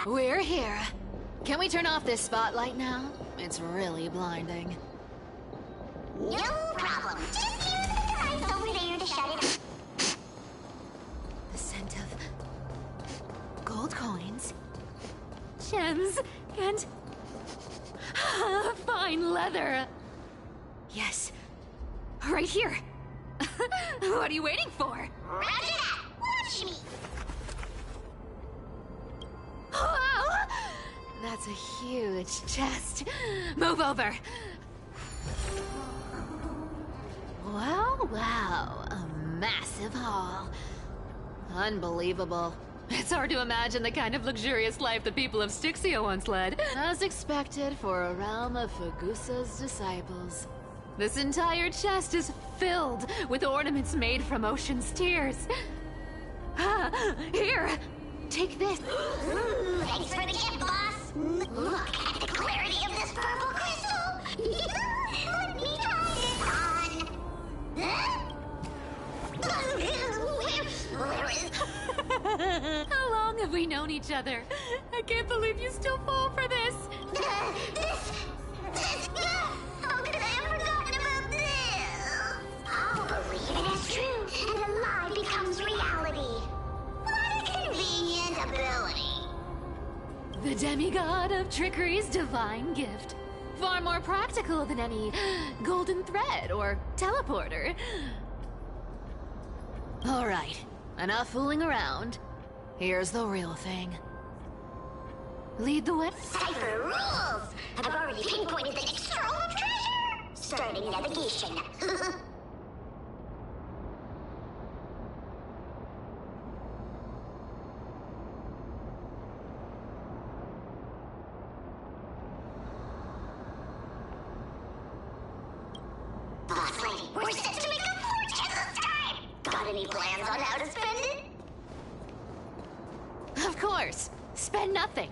[SPEAKER 4] We're here. Can we turn off this spotlight now? It's really blinding.
[SPEAKER 2] No problem. Just use the device over there to shut it off.
[SPEAKER 4] gems and fine leather. Yes, right here. What are you waiting for?
[SPEAKER 2] Round it up! Watch me!
[SPEAKER 4] Wow! That's a huge chest. Move over. Wow, a massive haul. Unbelievable. It's hard to imagine the kind of luxurious life the people of Styxia once led. As expected for a realm of Fagusa's disciples. This entire chest is filled with ornaments made from ocean's tears. Here, take this.
[SPEAKER 2] Thanks for the gift, boss. Look at the clarity of this purple crystal. Let me try it on. Huh? Where is...
[SPEAKER 4] How long have we known each other? I can't believe you still fall for this.
[SPEAKER 2] How could I have forgotten about this? I'll believe it is true, and a lie becomes reality. What a convenient ability.
[SPEAKER 4] The demigod of trickery's divine gift. Far more practical than any golden thread or teleporter. All right, enough fooling around. Here's the real thing. Lead the way.
[SPEAKER 2] Cipher rules! I've already pinpointed the next trove of treasure! Starting navigation. Boss lady, we're set to make a fortune this time! Got any plans on how to spend it?
[SPEAKER 4] Of course. Spend nothing.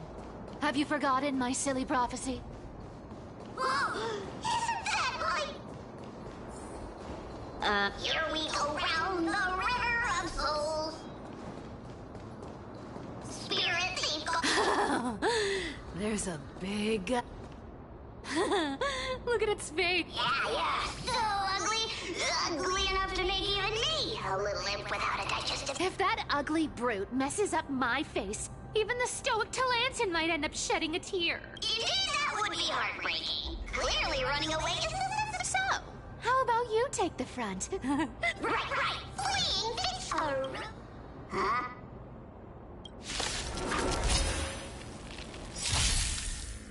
[SPEAKER 4] Have you forgotten my silly prophecy?
[SPEAKER 2] Whoa! Isn't that like... Here we go round the river of souls. Spirits ain't got...
[SPEAKER 4] There's a big... Look at its face.
[SPEAKER 2] Yeah. So ugly. Ugly enough to make even me a little imp without a digestive...
[SPEAKER 4] If that ugly brute messes up my face, even the stoic Talantin might end up shedding a tear.
[SPEAKER 2] Indeed, that would be heartbreaking. Clearly running away is the...
[SPEAKER 4] So, how about you take the front?
[SPEAKER 2] Right. Fleeing fits a... Huh?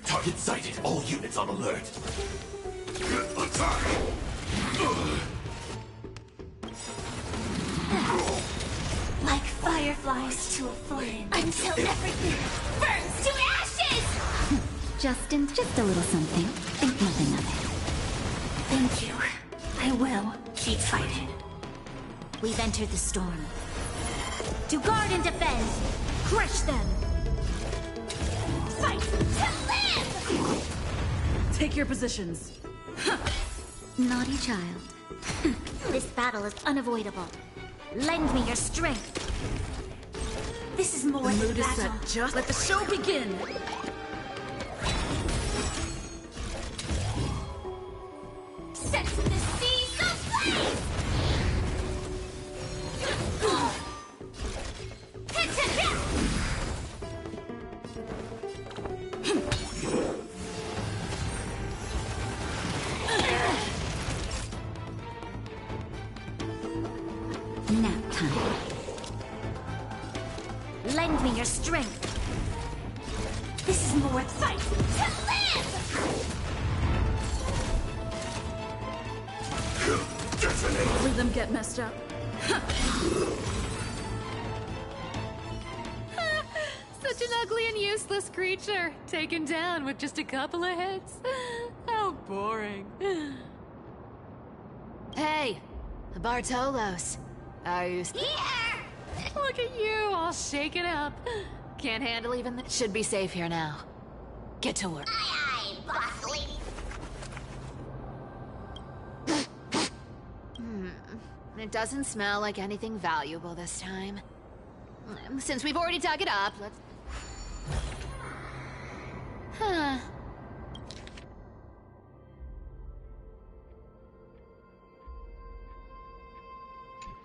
[SPEAKER 12] Target sighted. All units on alert.
[SPEAKER 3] Attack!
[SPEAKER 11] Like fireflies to a flame.
[SPEAKER 2] Until everything burns to ashes!
[SPEAKER 1] Just a little something. Think nothing of it.
[SPEAKER 11] Thank you. I will keep fighting.
[SPEAKER 1] We've entered the storm. To guard and defend! Crush them!
[SPEAKER 2] Fight to live!
[SPEAKER 1] Take your positions. Naughty child. This battle is unavoidable. Lend me your strength. This is more than battle.
[SPEAKER 9] Just let the show begin.
[SPEAKER 2] Set the seas aflame!
[SPEAKER 1] Nap time. Lend me your strength. This is more
[SPEAKER 2] Fight to live!
[SPEAKER 9] Leave them get messed up.
[SPEAKER 4] Such an ugly and useless creature, taken down with just a couple of hits. How boring. Hey, Bartolos. Are you...
[SPEAKER 2] Here!
[SPEAKER 4] Look at you, all shaken up. Can't handle even the... Should be safe here now. Get to work.
[SPEAKER 2] Aye, boss lady.
[SPEAKER 4] It doesn't smell like anything valuable this time. Since we've already dug it up, let's... Huh.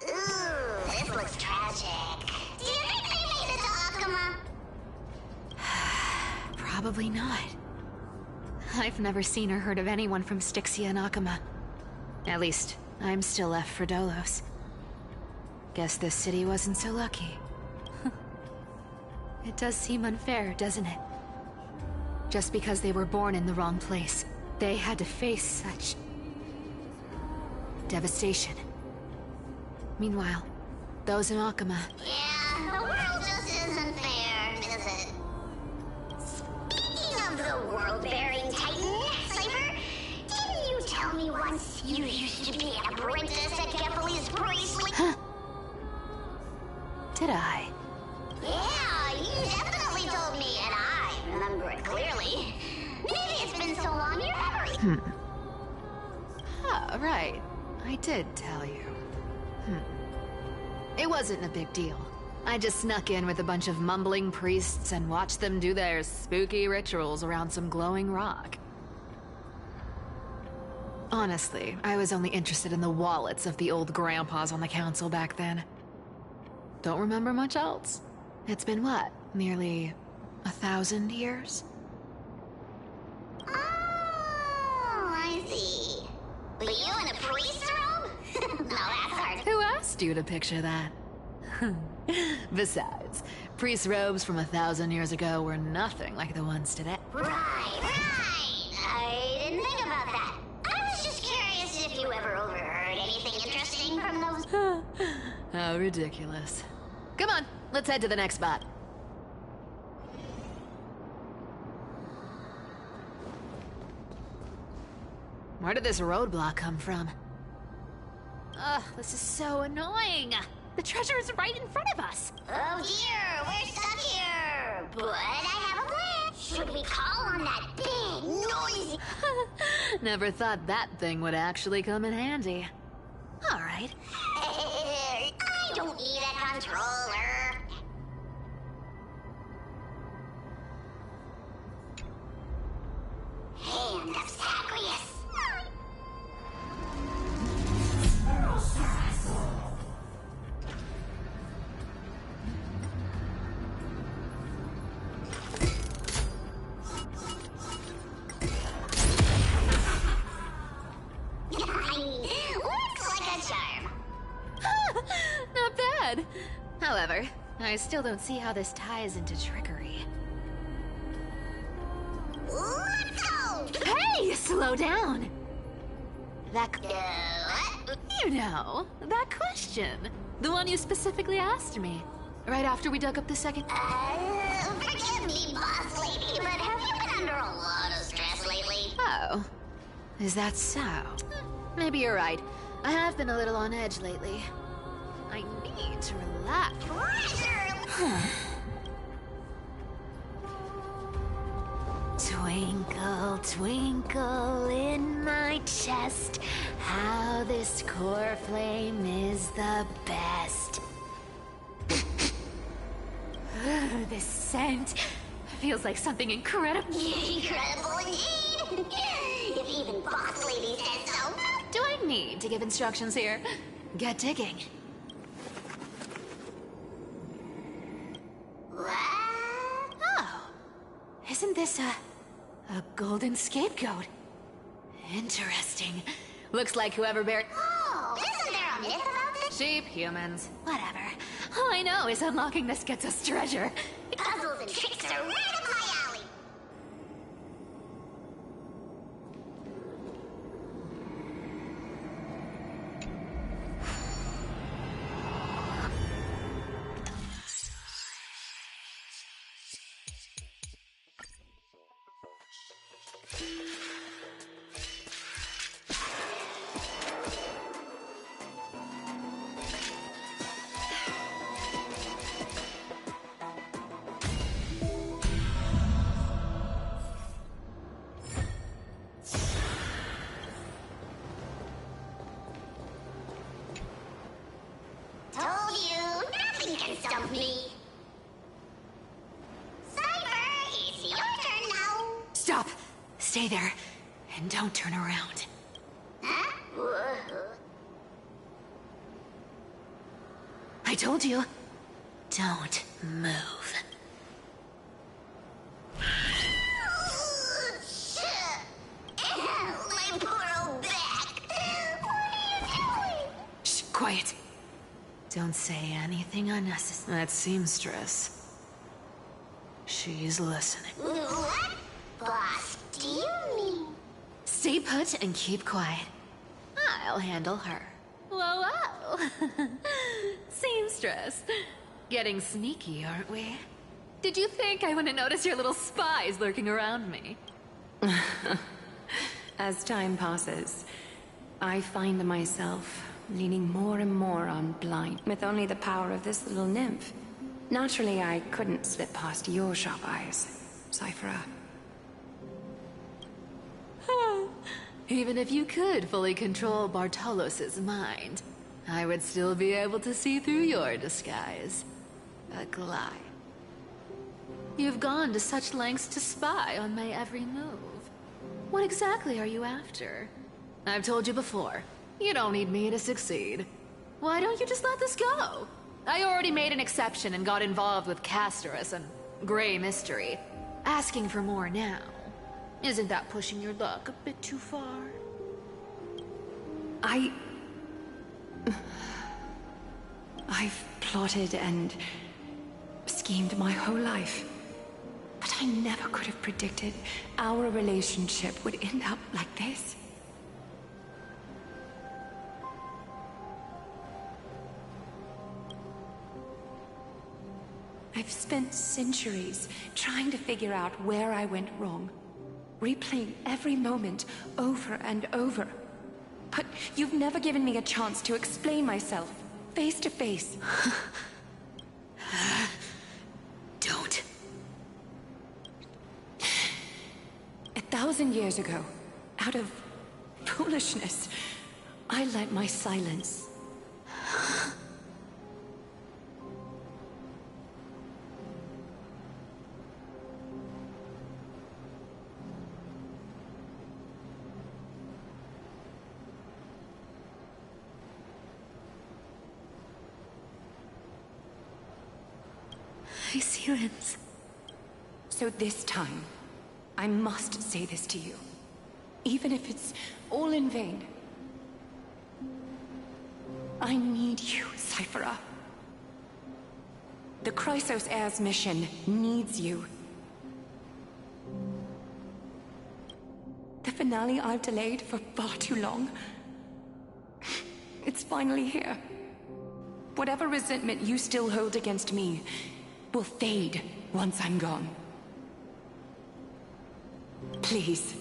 [SPEAKER 2] Ooh, this looks tragic. Do you think they made it to Akuma?
[SPEAKER 4] Probably not. I've never seen or heard of anyone from Styxia and Akama. At least, I'm still left for Dolos. Guess this city wasn't so lucky. It does seem unfair, doesn't it? Just because they were born in the wrong place, they had to face such devastation. Meanwhile, those in Akama...
[SPEAKER 13] Yeah, the world just isn't fair, is it? Speaking of the world-bearing titan, Cypher, didn't you tell me once you used to be an apprentice at Kefali's bracelet?
[SPEAKER 4] Huh? Did I?
[SPEAKER 13] Yeah, you definitely told me, and I remember it clearly. Maybe it's been so long your memory...
[SPEAKER 4] Ah, right. I did tell you. It wasn't a big deal. I just snuck in with a bunch of mumbling priests and watched them do their spooky rituals around some glowing rock. Honestly, I was only interested in the wallets of the old grandpas on the council back then. Don't remember much else. It's been what, nearly 1,000 years?
[SPEAKER 13] Oh, I see. But you in a priest robe? No, that's hard.
[SPEAKER 4] Who asked you to picture that? Besides, priest robes from 1,000 years ago were nothing like the ones today.
[SPEAKER 13] Right. I didn't think about that. I was just curious if you ever overheard anything interesting from those...
[SPEAKER 4] How ridiculous. Come on, let's head to the next spot. Where did this roadblock come from? Ugh, this is so annoying. The treasure is right in front of us.
[SPEAKER 13] Oh dear, we're stuck here. But I have a plan. Should we call on that big, noisy...
[SPEAKER 4] Never thought that thing would actually come in handy. All right.
[SPEAKER 13] I don't need a controller. Hand of Zagreus. Looks like a charm.
[SPEAKER 4] Not bad. However, I still don't see how this ties into trickery.
[SPEAKER 13] Let's go!
[SPEAKER 4] Hey, slow down! That...
[SPEAKER 13] What?
[SPEAKER 4] You know, that question. The one you specifically asked me. Right after we dug up the second...
[SPEAKER 13] Forgive me, boss lady, but have you been under a lot of stress lately?
[SPEAKER 4] Oh. Is that so? Maybe you're right. I have been a little on edge lately. I need to relax.
[SPEAKER 13] Pressure!
[SPEAKER 4] Twinkle, twinkle in my chest, how this core flame is the best. This scent feels like something incredible.
[SPEAKER 13] Incredible indeed! If even boss lady says so.
[SPEAKER 4] Do I need to give instructions here? Get digging.
[SPEAKER 13] What?
[SPEAKER 4] Oh, isn't this a golden scapegoat? Interesting. Looks like whoever buried...
[SPEAKER 13] Oh, isn't there a myth about this?
[SPEAKER 4] Sheep, humans, whatever. All I know is unlocking this gets us treasure.
[SPEAKER 13] Puzzles and tricks are right up my alley. Told you, nothing can stump me. Cypher, it's your turn now.
[SPEAKER 4] Stop! Stay there, and don't turn around.
[SPEAKER 13] Huh?
[SPEAKER 4] I told you, don't move. Quiet. Don't say anything unnecessary. That seamstress. She's listening.
[SPEAKER 13] What? Boss, do you mean?
[SPEAKER 4] Stay put and keep quiet. I'll handle her. Whoa, whoa. Seamstress. Getting sneaky, aren't we? Did you think I wouldn't notice your little spies lurking around me?
[SPEAKER 10] As time passes, I find myself leaning more and more on blind, with only the power of this little nymph. Naturally, I couldn't slip past your sharp eyes, Cyphera.
[SPEAKER 4] Even if you could fully control Bartolos's mind, I would still be able to see through your disguise. Aglai. You've gone to such lengths to spy on my every move. What exactly are you after? I've told you before, you don't need me to succeed. Why don't you just let this go? I already made an exception and got involved with Castorus and Grey Mystery. Asking for more now. Isn't that pushing your luck a bit too far?
[SPEAKER 10] I've plotted and schemed my whole life. But I never could have predicted our relationship would end up like this. I've spent centuries trying to figure out where I went wrong, replaying every moment over and over. But you've never given me a chance to explain myself, face to face.
[SPEAKER 4] Don't.
[SPEAKER 10] 1,000 years ago, out of foolishness, I let my silence.
[SPEAKER 4] My silence.
[SPEAKER 10] So this time, I must say this to you, even if it's all in vain. I need you, Cyphera. The Chrysos Heir's mission needs you. The finale I've delayed for far too long. It's finally here. Whatever resentment you still hold against me will fade once I'm gone. Please,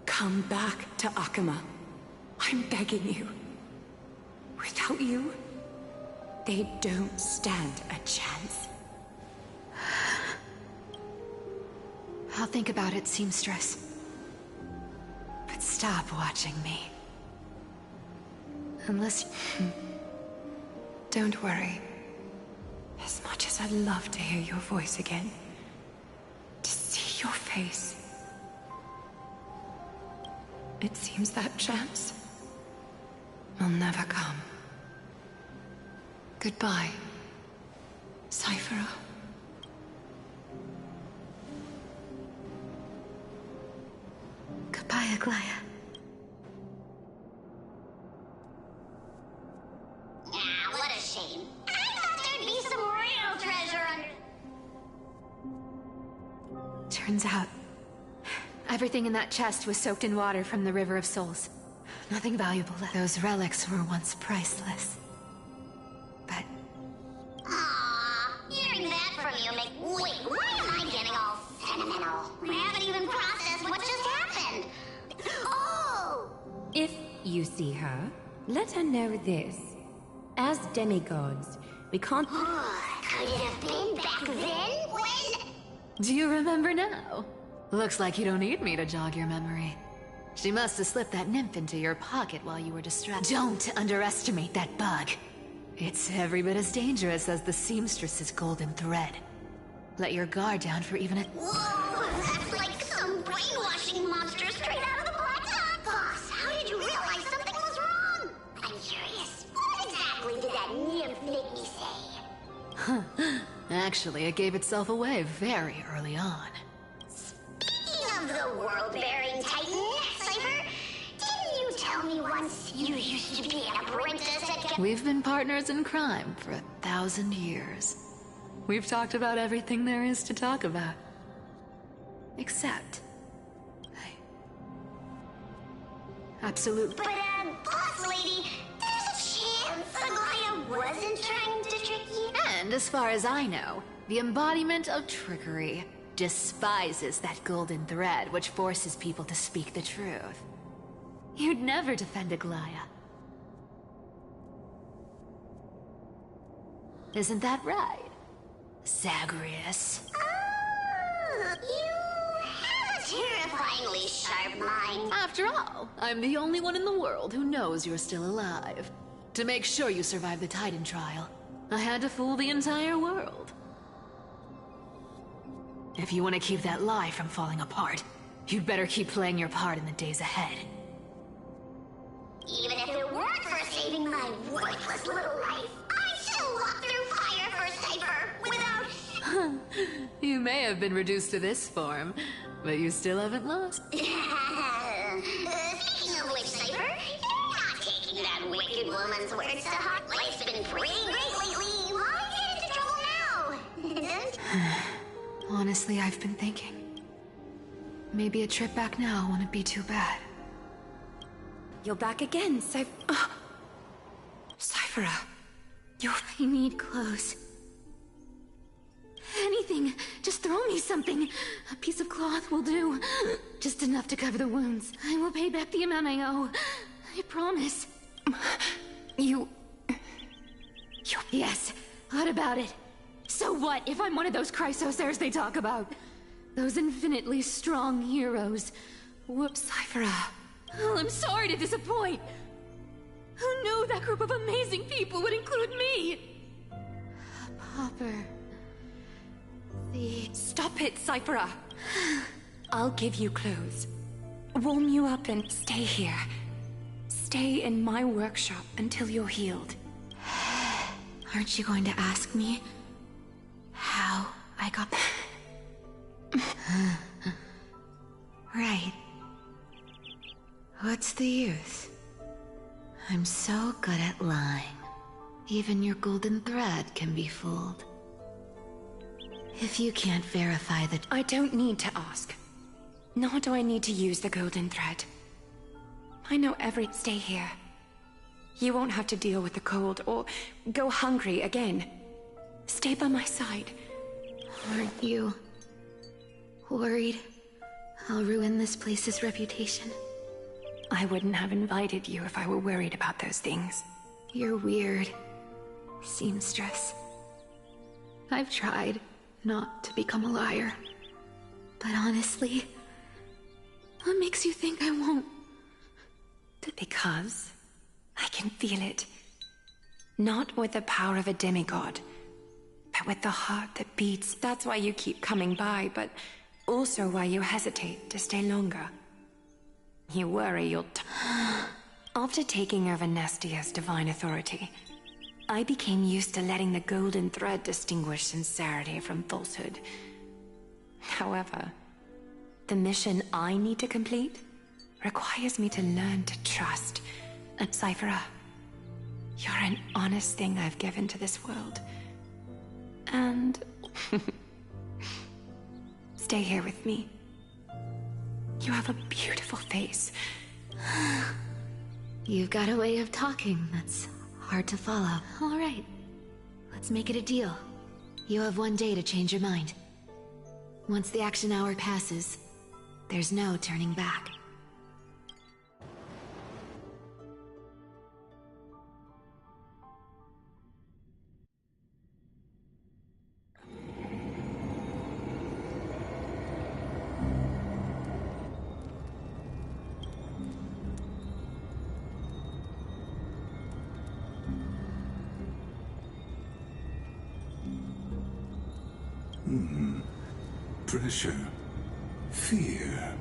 [SPEAKER 10] come back to Akama. I'm begging you. Without you, they don't stand a chance.
[SPEAKER 4] I'll think about it, seamstress. But stop watching me. Unless...
[SPEAKER 10] Don't worry. As much as I'd love to hear your voice again, to see your face, it seems that chance will never come. Goodbye, Cyphera.
[SPEAKER 4] Goodbye, Aglaya.
[SPEAKER 13] What a shame. I thought there'd be some real treasure under...
[SPEAKER 4] Turns out, everything in that chest was soaked in water from the River of Souls. Nothing valuable left. Those relics were once priceless. But...
[SPEAKER 13] Aww, hearing that from you make... Wait, why am I getting all sentimental? I haven't even processed what just happened. Oh!
[SPEAKER 14] If you see her, let her know this. As demigods, we can't...
[SPEAKER 13] Could it have been back then when...
[SPEAKER 4] Do you remember now? Looks like you don't need me to jog your memory. She must have slipped that nymph into your pocket while you were distracted. Don't underestimate that bug. It's every bit as dangerous as the seamstress's golden thread. Let your guard down for even a...
[SPEAKER 13] Whoa, that's like some brainwashing monster straight out of the Black Dot. Boss, how did you realize something was wrong? I'm curious. What exactly did that nymph make me say?
[SPEAKER 4] Huh. Actually, it gave itself away very early on.
[SPEAKER 13] Speaking of the world-bearing titan, Cypher, didn't you tell me once you used to be an apprentice at get...
[SPEAKER 4] We've been partners in crime for 1,000 years. We've talked about everything there is to talk about. Except... Absolutely.
[SPEAKER 13] But, boss lady, there's a chance Aglaya wasn't trying to trick you.
[SPEAKER 4] And as far as I know, the embodiment of trickery despises that golden thread which forces people to speak the truth. You'd never defend Aglaya. Isn't that right, Zagreus?
[SPEAKER 13] You have a terrifyingly sharp mind.
[SPEAKER 4] After all, I'm the only one in the world who knows you're still alive. To make sure you survive the Titan trial, I had to fool the entire world. If you want to keep that lie from falling apart, you'd better keep playing your part in the days ahead.
[SPEAKER 13] Even if it weren't for saving my worthless little life, I still walk through fire for Cypher without...
[SPEAKER 4] You may have been reduced to this form, but you still haven't lost.
[SPEAKER 13] Speaking of which, Cypher, you're not taking that wicked woman's words to heart. Life's been pretty great lately. Why get into trouble now?
[SPEAKER 10] Honestly, I've been thinking. Maybe a trip back now wouldn't be too bad. You're back again, Cyphera.
[SPEAKER 1] I need clothes. Anything. Just throw me something. A piece of cloth will do. Just enough to cover the wounds. I will pay back the amount I owe. I promise. Yes. What about it? So what if I'm one of those Chrysosairs they talk about? Those infinitely strong heroes. Whoops, Cyphera. Oh, I'm sorry to disappoint. Who knew that group of amazing people would include me? Popper.
[SPEAKER 10] Stop it, Cyphera. I'll give you clothes. Warm you up and stay here. Stay in my workshop until you're healed.
[SPEAKER 1] Aren't you going to ask me how I got...
[SPEAKER 4] Right. What's the use? I'm so good at lying. Even your golden thread can be fooled. If you can't verify that...
[SPEAKER 10] I don't need to ask. Nor do I need to use the golden thread. I know every... Stay here. You won't have to deal with the cold or go hungry again. Stay by my side.
[SPEAKER 1] Aren't you worried I'll ruin this place's reputation?
[SPEAKER 10] I wouldn't have invited you if I were worried about those things.
[SPEAKER 1] You're weird, seamstress. I've tried not to become a liar. But honestly, what makes you think I won't?
[SPEAKER 10] Because I can feel it. Not with the power of a demigod, but with the heart that beats. That's why you keep coming by, but also why you hesitate to stay longer. You worry you'll After taking over Nestia's divine authority, I became used to letting the golden thread distinguish sincerity from falsehood. However, the mission I need to complete requires me to learn to trust. And Cyphera, you're an honest thing I've given to this world. And... stay here with me. You have a beautiful face.
[SPEAKER 1] You've got a way of talking that's hard to follow. All right, let's make it a deal. You have 1 day to change your mind. Once the action hour passes, there's no turning back.
[SPEAKER 3] Pressure. Fear.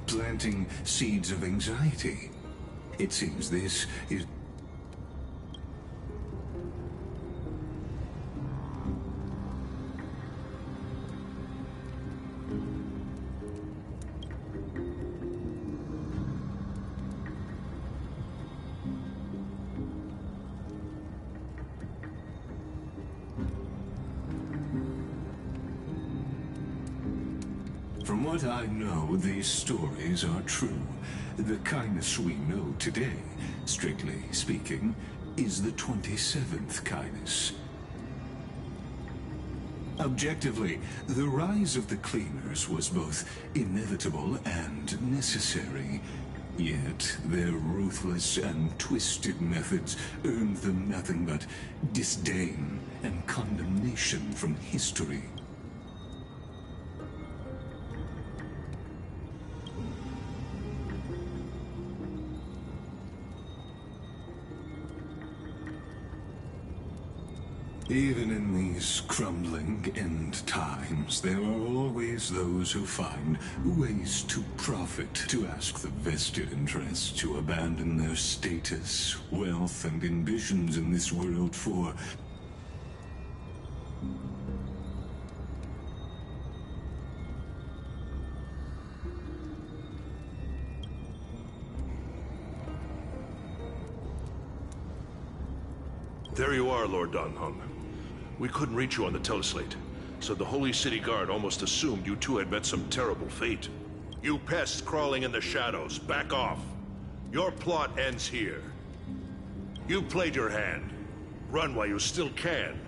[SPEAKER 3] Planting seeds of anxiety. It seems this is... what I know, these stories are true. The kindness we know today, strictly speaking, is the 27th kindness. Objectively, the rise of the Cleaners was both inevitable and necessary. Yet, their ruthless and twisted methods earned them nothing but disdain and condemnation from history. Even in these crumbling end times, there are always those who find ways to profit, to ask the vested interests to abandon their status, wealth, and ambitions in this world for...
[SPEAKER 8] There you are, Lord Donghung. We couldn't reach you on the teleslate, so the Holy City Guard almost assumed you two had met some terrible fate. You pests crawling in the shadows, back off. Your plot ends here. You played your hand. Run while you still can.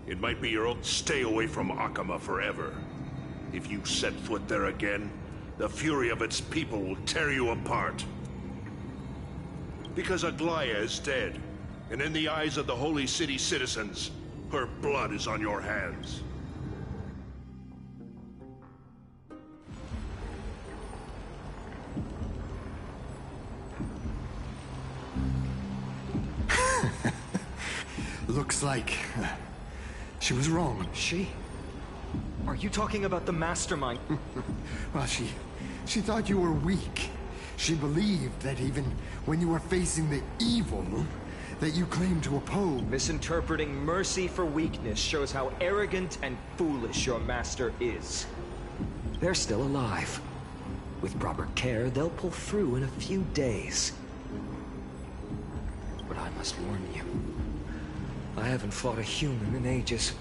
[SPEAKER 8] It might be your own. Stay away from Akama forever. If you set foot there again, the fury of its people will tear you apart. Because Aglaya is dead, and in the eyes of the Holy City citizens, her blood is on your hands.
[SPEAKER 6] Looks like she was wrong.
[SPEAKER 5] She? Are you talking about the mastermind?
[SPEAKER 6] Well, she thought you were weak. She believed that even when you were facing the evil that you claim to oppose.
[SPEAKER 5] Misinterpreting mercy for weakness shows how arrogant and foolish your master is. They're still alive. With proper care, they'll pull through in a few days. But I must warn you, I haven't fought a human in ages.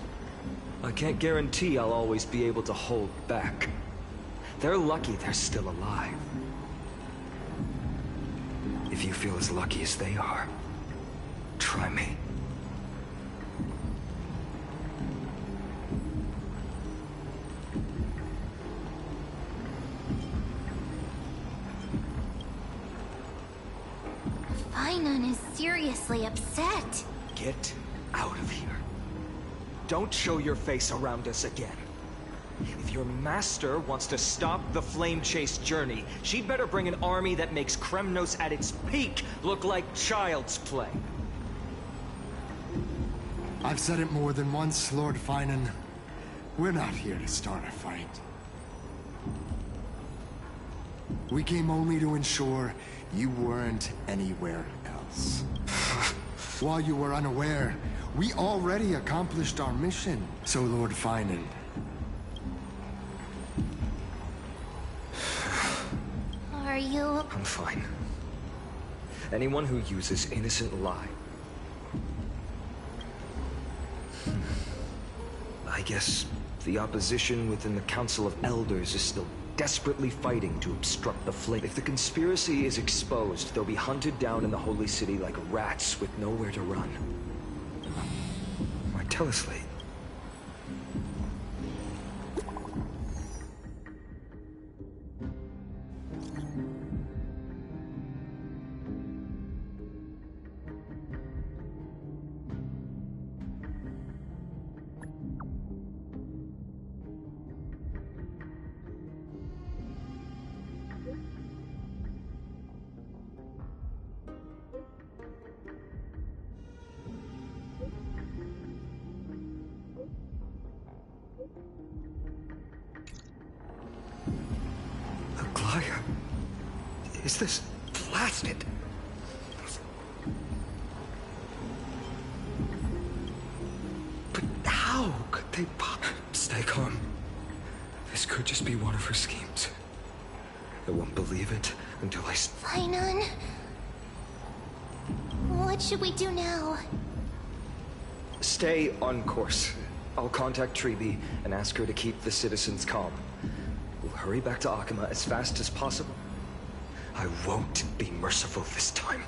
[SPEAKER 5] I can't guarantee I'll always be able to hold back. They're lucky they're still alive. If you feel as lucky as they are, try me.
[SPEAKER 2] Finon is seriously upset.
[SPEAKER 5] Get out of here. Don't show your face around us again. If your master wants to stop the Flame Chase journey, she'd better bring an army that makes Kremnos at its peak look like child's play.
[SPEAKER 6] I've said it more than once, Lord Finan. We're not here to start a fight. We came only to ensure you weren't anywhere else. While you were unaware, we already accomplished our mission. So, Lord Finan.
[SPEAKER 2] Are you...
[SPEAKER 5] I'm fine. Anyone who uses innocent lie. I guess the opposition within the Council of Elders is still desperately fighting to obstruct the flame. If the conspiracy is exposed, they'll be hunted down in the Holy City like rats with nowhere to run. My teleslate. Aglaya? Is this blasted? But how could they pop? Stay calm. This could just be one of her schemes. I won't believe it until I...
[SPEAKER 2] Finon? What should we do now?
[SPEAKER 5] Stay on course. I'll contact Treeby and ask her to keep the citizens calm. We'll hurry back to Akama as fast as possible. I won't be merciful this time.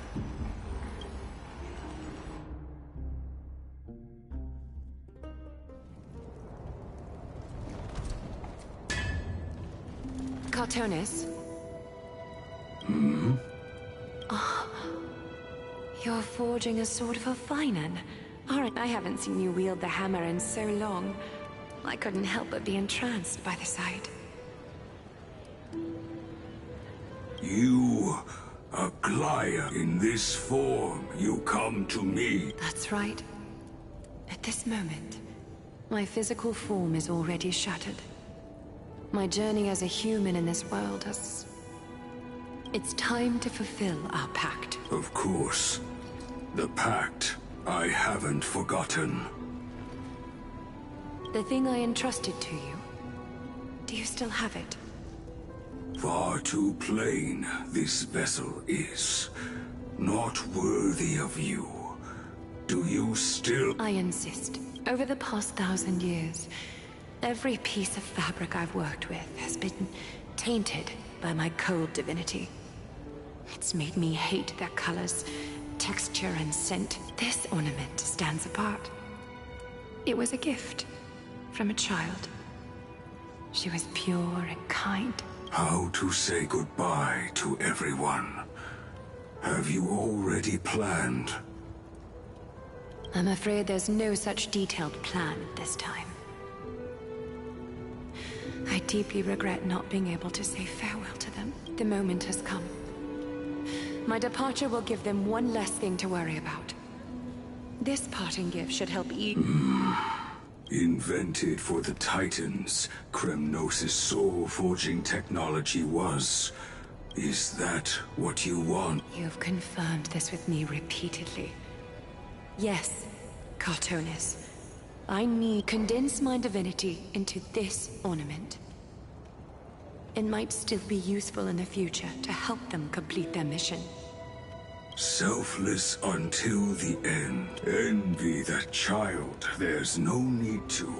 [SPEAKER 10] Cartonis? Oh, you're forging a sword for Finan. Alright, I haven't seen you wield the hammer in so long. I couldn't help but be entranced by the sight.
[SPEAKER 3] You, Aglaya, in this form, you come to me.
[SPEAKER 10] That's right. At this moment, my physical form is already shattered. My journey as a human in this world has... It's time to fulfill our pact.
[SPEAKER 3] Of course. The pact I haven't forgotten.
[SPEAKER 10] The thing I entrusted to you, do you still have it?
[SPEAKER 3] Far too plain this vessel is. Not worthy of you. Do you still...
[SPEAKER 10] I insist. Over the past 1,000 years, every piece of fabric I've worked with has been tainted by my cold divinity. It's made me hate their colors, texture, and scent. This ornament stands apart. It was a gift from a child. She was pure and kind.
[SPEAKER 3] How to say goodbye to everyone? Have you already planned?
[SPEAKER 10] I'm afraid there's no such detailed plan this time. I deeply regret not being able to say farewell to them. The moment has come. My departure will give them one less thing to worry about. This parting gift should help ease...
[SPEAKER 3] Invented for the Titans, Kremnos' soul-forging technology was. Is that what you want?
[SPEAKER 10] You've confirmed this with me repeatedly. Yes, Cartonis. I need condense my divinity into this ornament. It might still be useful in the future to help them complete their mission.
[SPEAKER 3] Selfless until the end. Envy that child. There's no need to.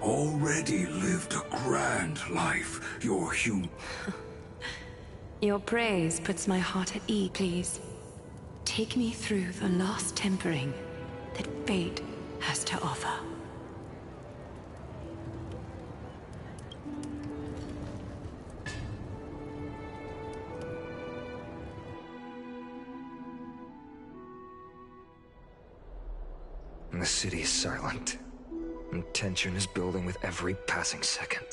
[SPEAKER 3] Already lived a grand life. You're human.
[SPEAKER 10] Your praise puts my heart at ease. Please, take me through the last tempering that fate has to offer.
[SPEAKER 5] The city is silent, and tension is building with every passing second.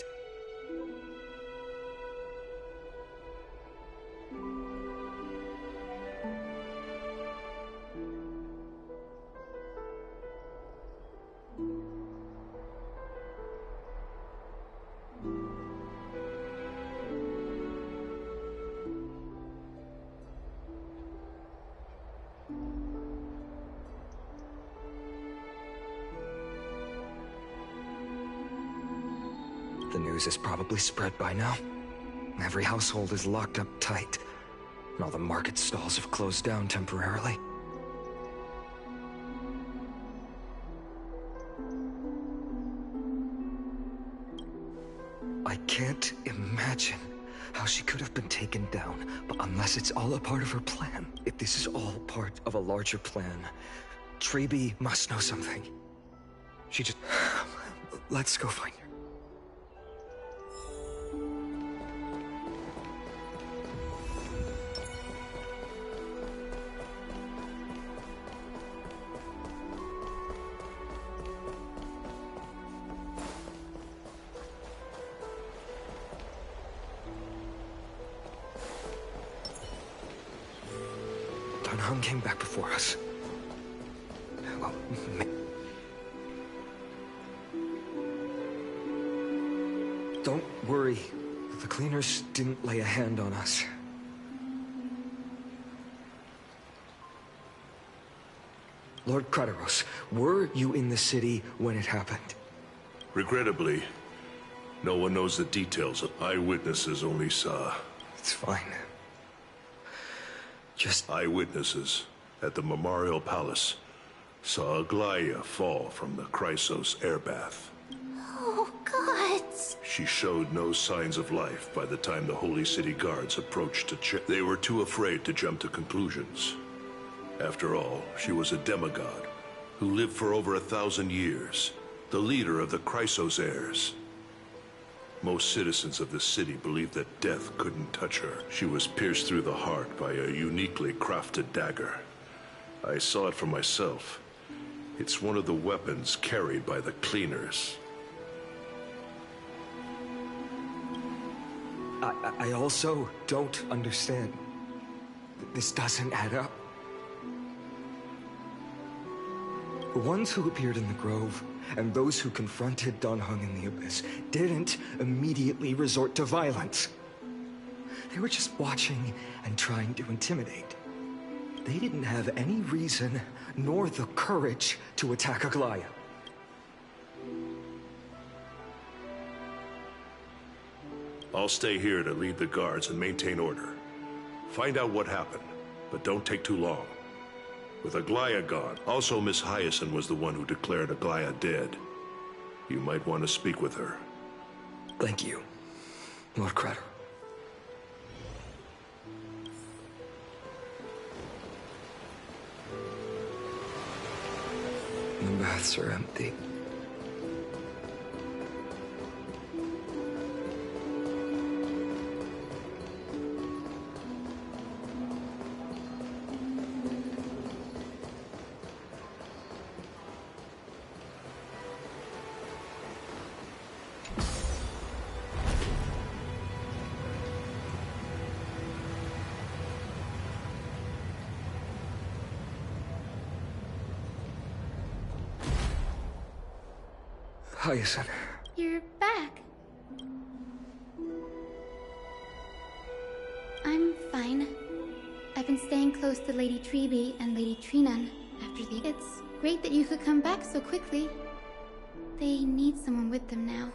[SPEAKER 5] The news is probably spread by now. Every household is locked up tight, and all the market stalls have closed down temporarily. I can't imagine how she could have been taken down, but unless it's all a part of her plan, if this is all part of a larger plan, Treeby must know something. She just... Let's go find her. Dunham came back before us. Well, don't worry. The cleaners didn't lay a hand on us. Lord Krateros, were you in the city when it happened?
[SPEAKER 8] Regrettably, no one knows the details. Eyewitnesses only saw...
[SPEAKER 5] It's fine. Just...
[SPEAKER 8] Eyewitnesses at the Memorial Palace saw Aglaya fall from the Chrysos air bath.
[SPEAKER 2] Oh, God.
[SPEAKER 6] violence.
[SPEAKER 8] She showed no signs of life by the time the Holy City Guards approached to check. They were too afraid to jump to conclusions. After all, she was a demigod who lived for over 1,000 years, the leader of the Chrysos heirs. Most citizens of the city believed that death couldn't touch her. She was pierced through the heart by a uniquely crafted dagger. I saw it for myself. It's one of the weapons carried by the cleaners.
[SPEAKER 5] I also don't understand. This doesn't add up. The ones who appeared in the Grove and those who confronted Dan Heng in the Abyss didn't immediately resort to violence. They were just watching and trying to intimidate. They didn't have any reason nor the courage to attack Aglaya.
[SPEAKER 8] I'll stay here to lead the guards and maintain order. Find out what happened, but don't take too long. With Aglaya gone, also Miss Hyacinth was the one who declared Aglaya dead. You might want to speak with her.
[SPEAKER 5] Thank you, Lord Crater. The baths are empty. Hyacinth.
[SPEAKER 7] You're back. I'm fine. I've been staying close to Lady Treeby and Lady Trinan after the... It's great that you could come back so quickly. They need someone with them now.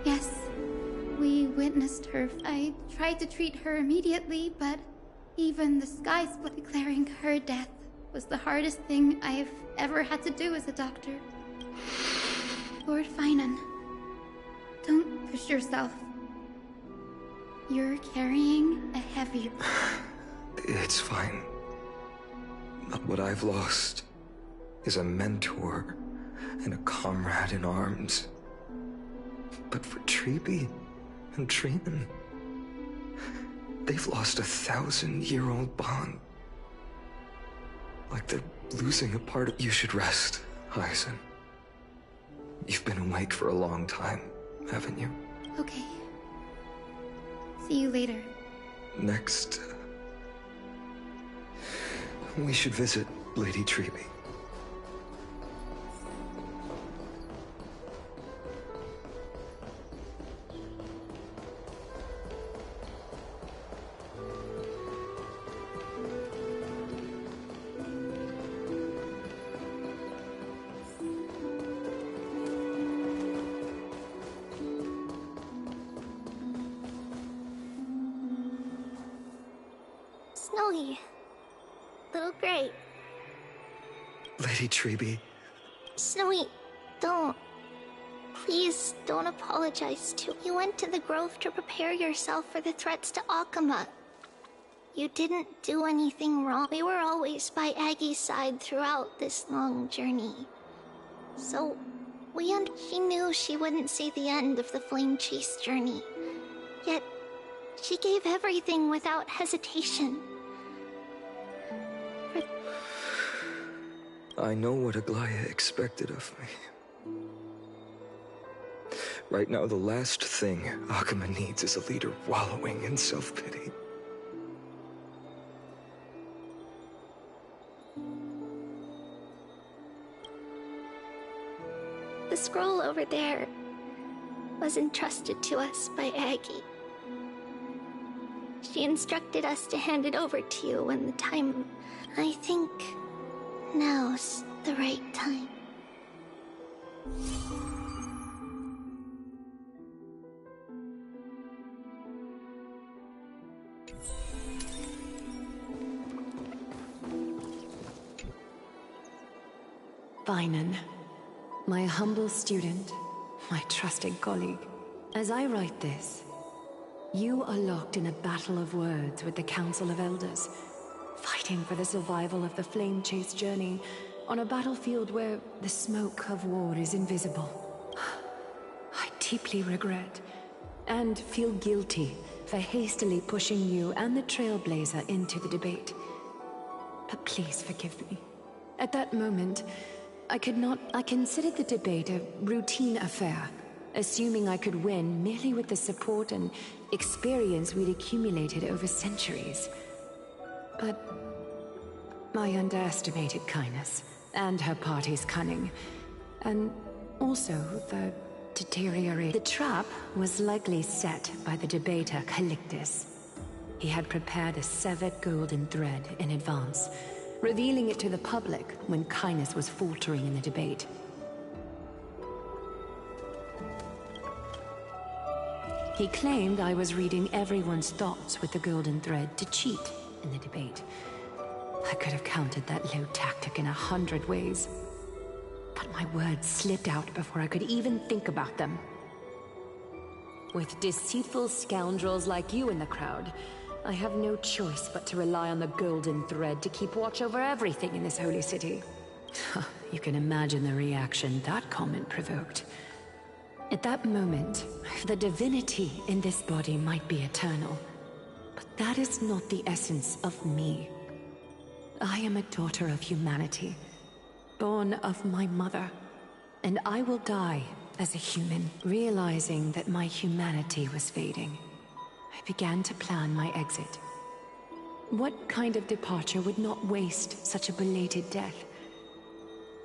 [SPEAKER 7] Yes, we witnessed her. I tried to treat her immediately, but even the sky split. Declaring her death was the hardest thing I've ever had to do as a doctor. Lord Finan, don't push yourself. You're carrying a heavy...
[SPEAKER 5] It's fine. What I've lost is a mentor and a comrade in arms. But for Treeby and Trinan, they've lost a 1,000-year-old bond. Like they're losing a part of... You should rest, Hyacinth. You've been awake for a long time, haven't you?
[SPEAKER 7] Okay. See you later.
[SPEAKER 5] Next, we should visit Lady Treeby.
[SPEAKER 2] Snowy. Little Gray.
[SPEAKER 5] Lady Treeby.
[SPEAKER 2] Snowy, don't. Please don't apologize to... You went to the Grove to prepare yourself for the threats to Akama. You didn't do anything wrong. We were always by Aggie's side throughout this long journey. So, she knew she wouldn't see the end of the Flame Chase journey. Yet, she gave everything without hesitation.
[SPEAKER 5] I know what Aglaya expected of me. Right now, the last thing Akama needs is a leader wallowing in self-pity.
[SPEAKER 2] The scroll over there was entrusted to us by Aggie. She instructed us to hand it over to you when the time... I think now's the right time.
[SPEAKER 14] Finan, my humble student, my trusted colleague. As I write this, you are locked in a battle of words with the Council of Elders, fighting for the survival of the Flame Chase journey on a battlefield where the smoke of war is invisible. I deeply regret and feel guilty for hastily pushing you and the Trailblazer into the debate. But please forgive me. At that moment, I considered the debate a routine affair, assuming I could win merely with the support and experience we'd accumulated over centuries. But I underestimated Kindness and her party's cunning, and also the deterioration. The trap was likely set by the debater Calictus. He had prepared a severed golden thread in advance, revealing it to the public when Kindness was faltering in the debate. He claimed I was reading everyone's thoughts with the golden thread to cheat in the debate. I could have countered that low tactic in 100 ways, but my words slipped out before I could even think about them. With deceitful scoundrels like you in the crowd, I have no choice but to rely on the golden thread to keep watch over everything in this holy city. You can imagine the reaction that comment provoked. At that moment, the divinity in this body might be eternal, but that is not the essence of me. I am a daughter of humanity, born of my mother, and I will die as a human. Realizing that my humanity was fading, I began to plan my exit. What kind of departure would not waste such a belated death?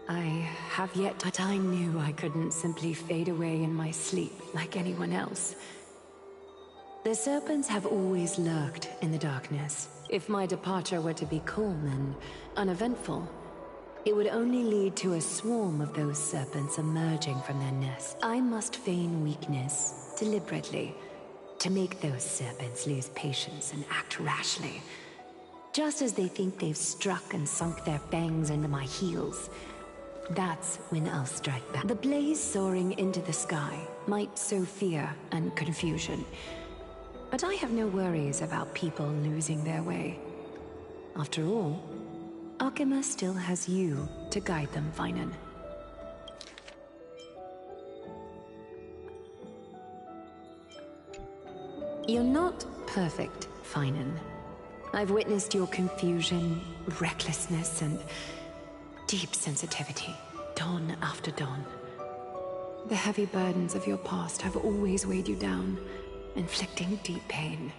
[SPEAKER 14] I have yet, but I knew I couldn't simply fade away in my sleep like anyone else. The serpents have always lurked in the darkness. If my departure were to be calm and uneventful, it would only lead to a swarm of those serpents emerging from their nests. I must feign weakness deliberately to make those serpents lose patience and act rashly. Just as they think they've struck and sunk their fangs into my heels, that's when I'll strike back. The blaze soaring into the sky might sow fear and confusion, but I have no worries about people losing their way. After all, Alchema still has you to guide them, Finan. You're not perfect, Finan. I've witnessed your confusion, recklessness, and deep sensitivity, dawn after dawn. The heavy burdens of your past have always weighed you down, inflicting deep pain.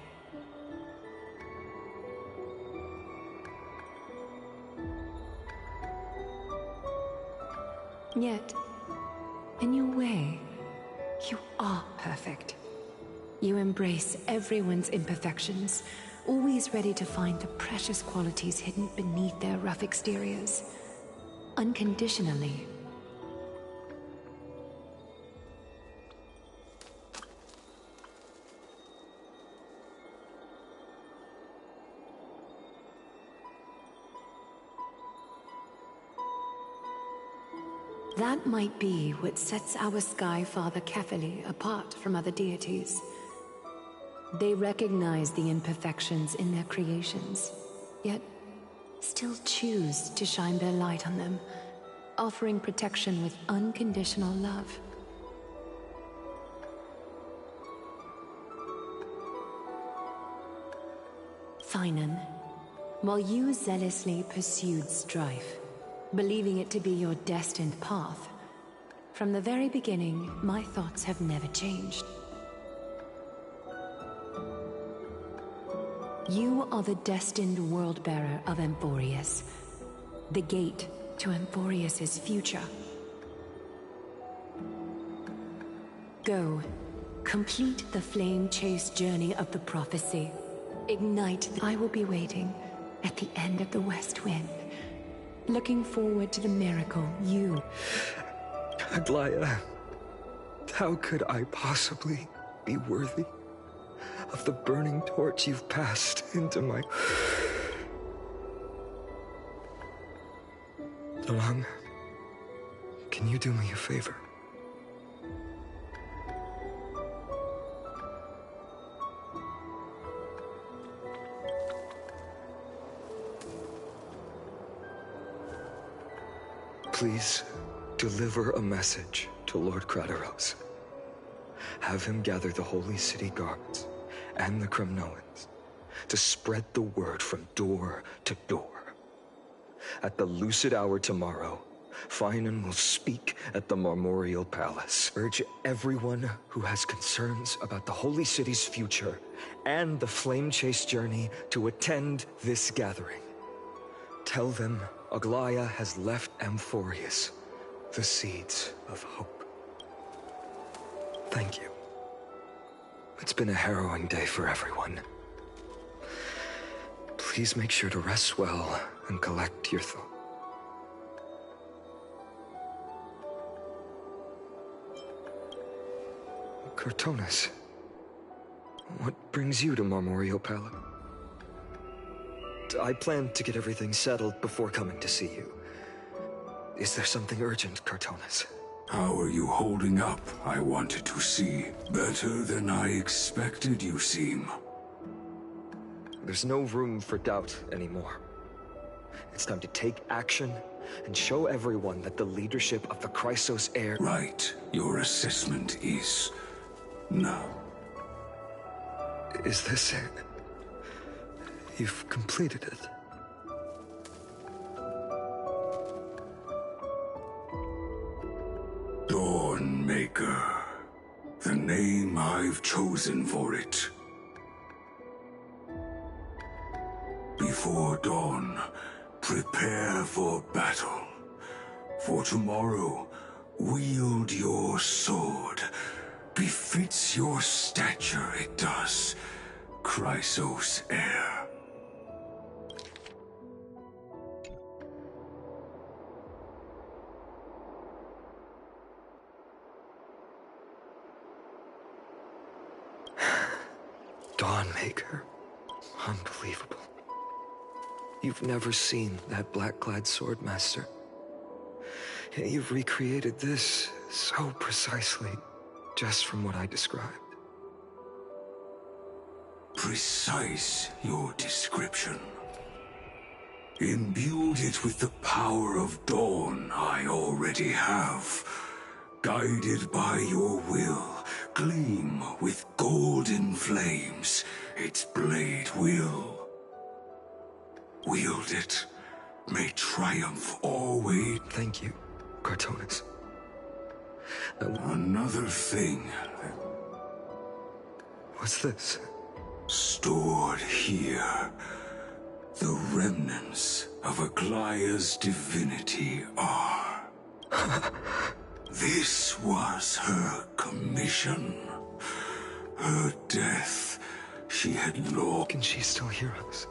[SPEAKER 14] Yet, in your way, you are perfect. You embrace everyone's imperfections, always ready to find the precious qualities hidden beneath their rough exteriors. Unconditionally. That might be what sets our Sky Father Kefili apart from other deities. They recognize the imperfections in their creations, yet still choose to shine their light on them, offering protection with unconditional love. Finan, while you zealously pursued strife, believing it to be your destined path, from the very beginning, my thoughts have never changed. You are the destined world-bearer of Amphorius, the gate to Amphorius's future. Go, complete the flame chase journey of the prophecy. Ignite. I will be waiting at the end of the West Wind, looking forward to the miracle you...
[SPEAKER 5] Aglaya, how could I possibly be worthy of the burning torch you've passed into my... Dalang, Can you do me a favor? Please deliver a message to Lord Krateros. Have him gather the Holy City guards and the Kremnoans to spread the word from door to door. At the lucid hour tomorrow, Finan will speak at the Marmorial Palace. Urge everyone who has concerns about the Holy City's future and the Flame Chase journey to attend this gathering. Tell them Aglaya has left Amphorius the seeds of hope. Thank you. It's been a harrowing day for everyone. Please make sure to rest well and collect your thoughts. Cartonis, what brings you to Marmorial Palace? I planned to get everything settled before coming to see you. Is there something urgent, Cartonis?
[SPEAKER 3] How are you holding up, I wanted to see. Better than I expected you seem.
[SPEAKER 5] There's no room for doubt anymore. It's time to take action and show everyone that the leadership of the Chrysos heir...
[SPEAKER 3] Right. Your assessment is... no.
[SPEAKER 5] Is this it? You've completed it.
[SPEAKER 3] Dawnmaker. The name I've chosen for it. Before dawn, prepare for battle. For tomorrow, wield your sword. Befits your stature, it does. Chrysos heir.
[SPEAKER 5] Dawnmaker. Unbelievable. You've never seen that black-clad swordmaster. Yet you've recreated this so precisely, just from what I described.
[SPEAKER 3] Precise, your description. Imbued it with the power of dawn I already have. Guided by your will, gleam with golden flames, its blade will. Wield it, may triumph always.
[SPEAKER 5] Thank you, Cartonis.
[SPEAKER 3] Another thing.
[SPEAKER 5] What's this?
[SPEAKER 3] Stored here, the remnants of Aglaya's divinity are. This was her commission. Her death, she had long...
[SPEAKER 5] Can she still hear us?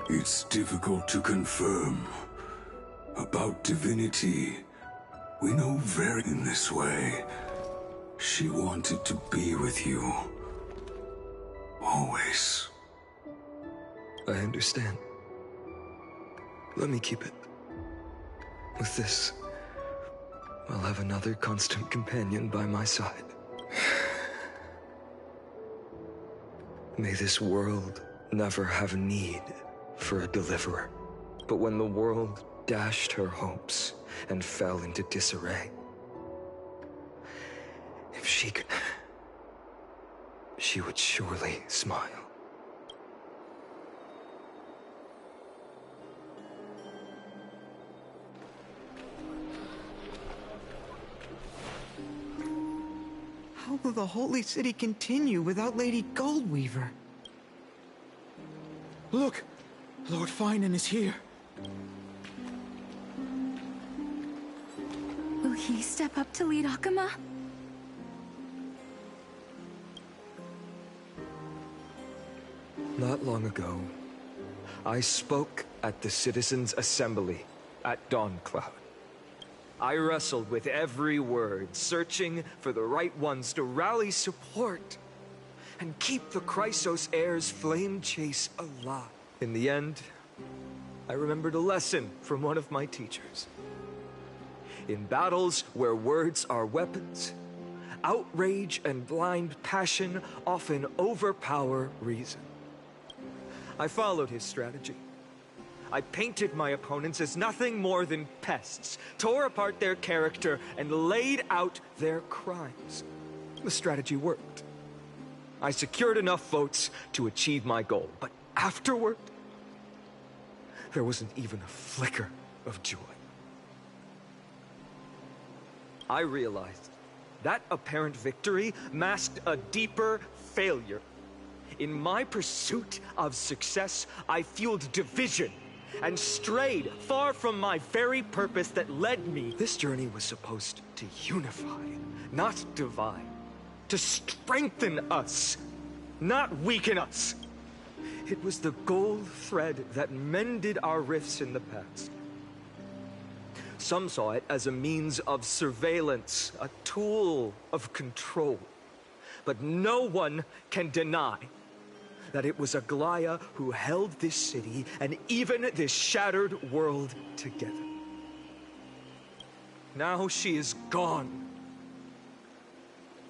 [SPEAKER 3] It's difficult to confirm. About divinity, we know very in this way. She wanted to be with you. Always.
[SPEAKER 5] I understand. Let me keep it. With this, I'll have another constant companion by my side. May this world never have need for a deliverer. But when the world dashed her hopes and fell into disarray, if she could... she would surely smile.
[SPEAKER 15] How will the Holy City continue without Lady Goldweaver? Look! Lord Finan is here.
[SPEAKER 7] Will he step up to lead Akama?
[SPEAKER 5] Not long ago, I spoke at the Citizens' Assembly at Dawncloud. I wrestled with every word, searching for the right ones to rally support and keep the Chrysos heir's flame chase alive. In the end, I remembered a lesson from one of my teachers. In battles where words are weapons, outrage and blind passion often overpower reason. I followed his strategy. I painted my opponents as nothing more than pests, tore apart their character, and laid out their crimes. The strategy worked. I secured enough votes to achieve my goal, but afterward, there wasn't even a flicker of joy. I realized that apparent victory masked a deeper failure. In my pursuit of success, I fueled division and strayed far from my very purpose that led me. This journey was supposed to unify, not divide. To strengthen us, not weaken us. It was the gold thread that mended our rifts in the past. Some saw it as a means of surveillance, a tool of control. But no one can deny that it was Aglaya who held this city and even this shattered world together. Now she is gone.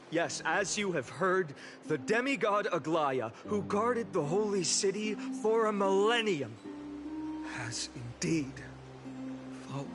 [SPEAKER 5] Yes, as you have heard, the demigod Aglaya, who guarded the holy city for a millennium, has indeed fallen.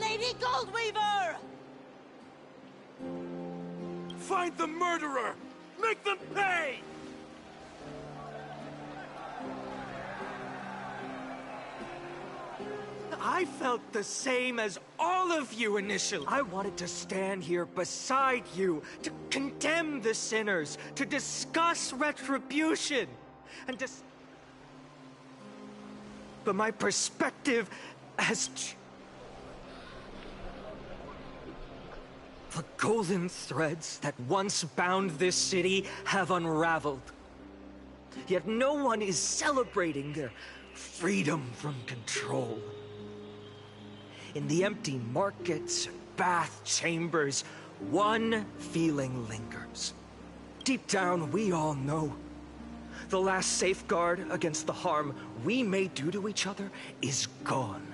[SPEAKER 16] Lady Goldweaver!
[SPEAKER 8] Find the murderer! Make them pay!
[SPEAKER 5] I felt the same as all of you initially. I wanted to stand here beside you, to condemn the sinners, to discuss retribution, and to... But my perspective has changed. The golden threads that once bound this city have unraveled. Yet no one is celebrating their freedom from control. In the empty markets and bath chambers, one feeling lingers. Deep down, we all know the last safeguard against the harm we may do to each other is gone.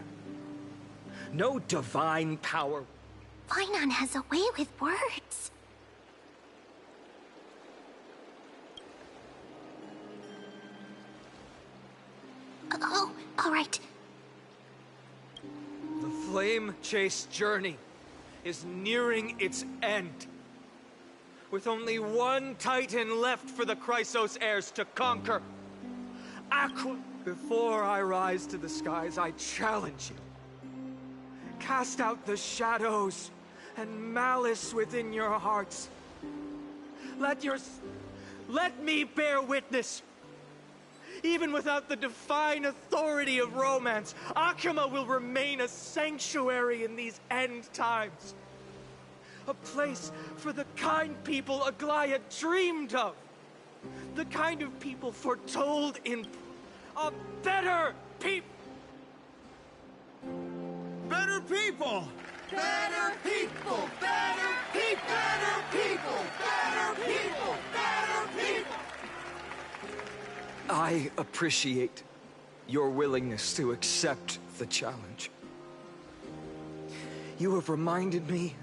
[SPEAKER 5] No divine power.
[SPEAKER 2] Weinon has a way with words. Oh, all right.
[SPEAKER 5] The flame-chased journey is nearing its end. With only one Titan left for the Chrysos heirs to conquer. Aqua! Before I rise to the skies, I challenge you. Cast out the shadows and malice within your hearts. Let me bear witness. Even without the divine authority of romance, Akuma will remain a sanctuary in these end times. A place for the kind people Aglaya dreamed of. The kind of people foretold in a better people.
[SPEAKER 16] Better people! Better people! Better people! Better people! Better people! Better people!
[SPEAKER 5] I appreciate your willingness to accept the challenge. You have reminded me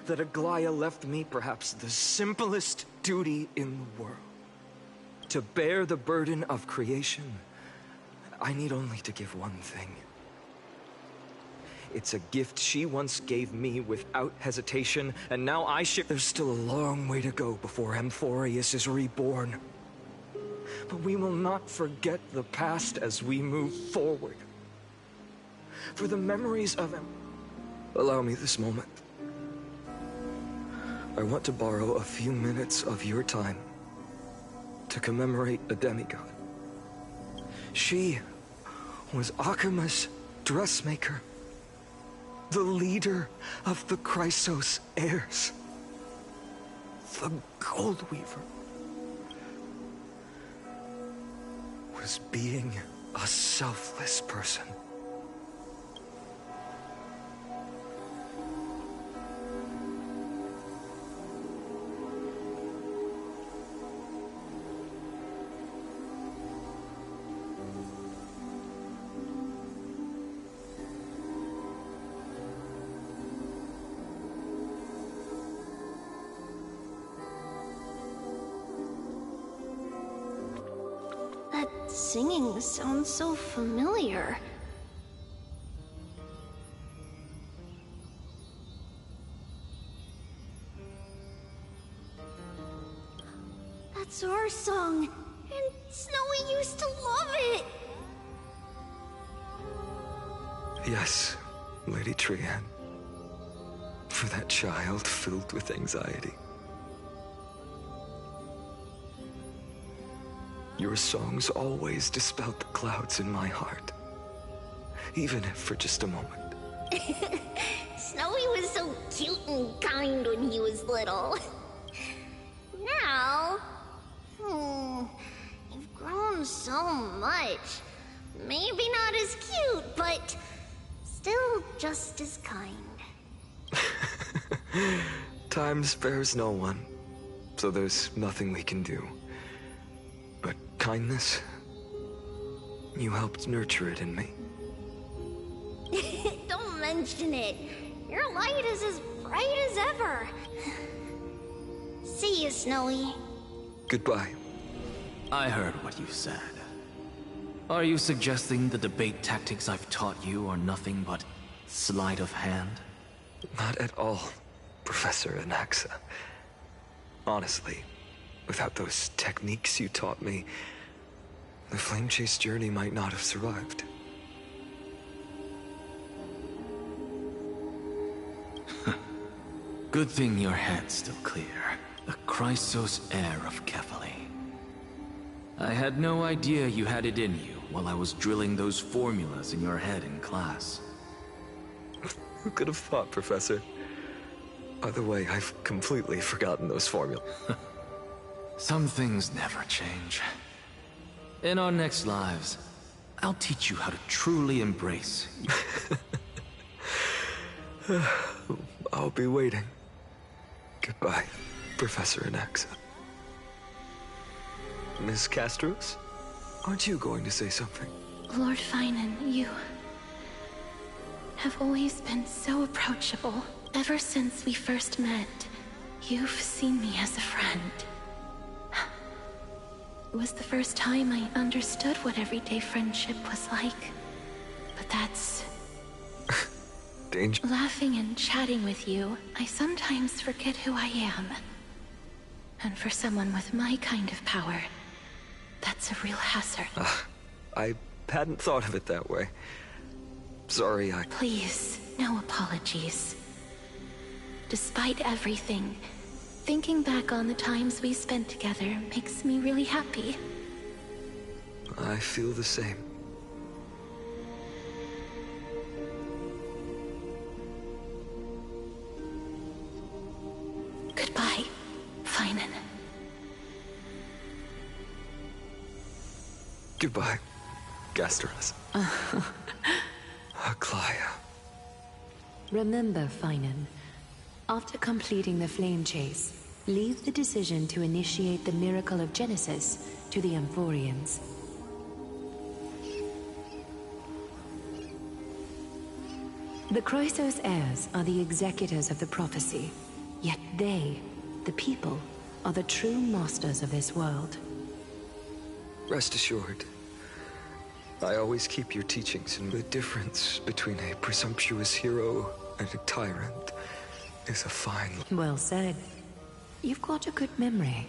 [SPEAKER 5] that Aglaya left me perhaps the simplest duty in the world. To bear the burden of creation, I need only to give one thing. It's a gift she once gave me without hesitation, and now I share. There's still a long way to go before Amphorius is reborn. But we will not forget the past as we move forward. For the memories of him. Allow me this moment. I want to borrow a few minutes of your time to commemorate a demigod. She was Akuma's dressmaker, the leader of the Chrysos heirs, the Gold Weaver. was being a selfless person.
[SPEAKER 11] That singing sounds so familiar. That's our song, and Snowy used to love it!
[SPEAKER 5] Yes, Lady Trian. For that child filled with anxiety. Your songs always dispelled the clouds in my heart. Even if for just a moment.
[SPEAKER 13] Snowy was so cute and kind when he was little. Now, you've grown so much. Maybe not as cute, but still just as kind.
[SPEAKER 5] Time spares no one, so there's nothing we can do. But kindness, you helped nurture it in me.
[SPEAKER 13] Don't mention it. Your light is as bright as ever. See you, Snowy.
[SPEAKER 5] Goodbye.
[SPEAKER 17] I heard what you said. Are you suggesting the debate tactics I've taught you are nothing but sleight of hand?
[SPEAKER 5] Not at all, Professor Anaxa. Honestly, without those techniques you taught me, the Flame Chase journey might not have survived.
[SPEAKER 17] Good thing your head's still clear. The Chrysos heir of Kefali. I had no idea you had it in you while I was drilling those formulas in your head in class.
[SPEAKER 5] Who could have thought, Professor? By the way, I've completely forgotten those formulas.
[SPEAKER 17] Some things never change. In our next lives, I'll teach you how to truly embrace.
[SPEAKER 5] I'll be waiting. Goodbye, Professor Anaxa. Miss Castros, aren't you going to say something?
[SPEAKER 7] Lord Finan, you have always been so approachable. Ever since we first met, you've seen me as a friend. It was the first time I understood what everyday friendship was like. But that's...
[SPEAKER 5] Danger.
[SPEAKER 7] Laughing and chatting with you, I sometimes forget who I am. And for someone with my kind of power, that's a real hazard.
[SPEAKER 5] I hadn't thought of it that way. Sorry,
[SPEAKER 7] Please, no apologies. Despite everything, thinking back on the times we spent together makes me really happy.
[SPEAKER 5] I feel the same.
[SPEAKER 7] Goodbye, Finan.
[SPEAKER 5] Goodbye, Gasteros. Aglaya.
[SPEAKER 14] Remember, Finan, after completing the Flame Chase, leave the decision to initiate the Miracle of Genesis to the Amphorians. The Chrysos heirs are the executors of the prophecy, yet they, the people, are the true masters of this world.
[SPEAKER 5] Rest assured, I always keep your teachings, and the difference between a presumptuous hero and a tyrant is a fine...
[SPEAKER 14] Well said. You've got a good memory.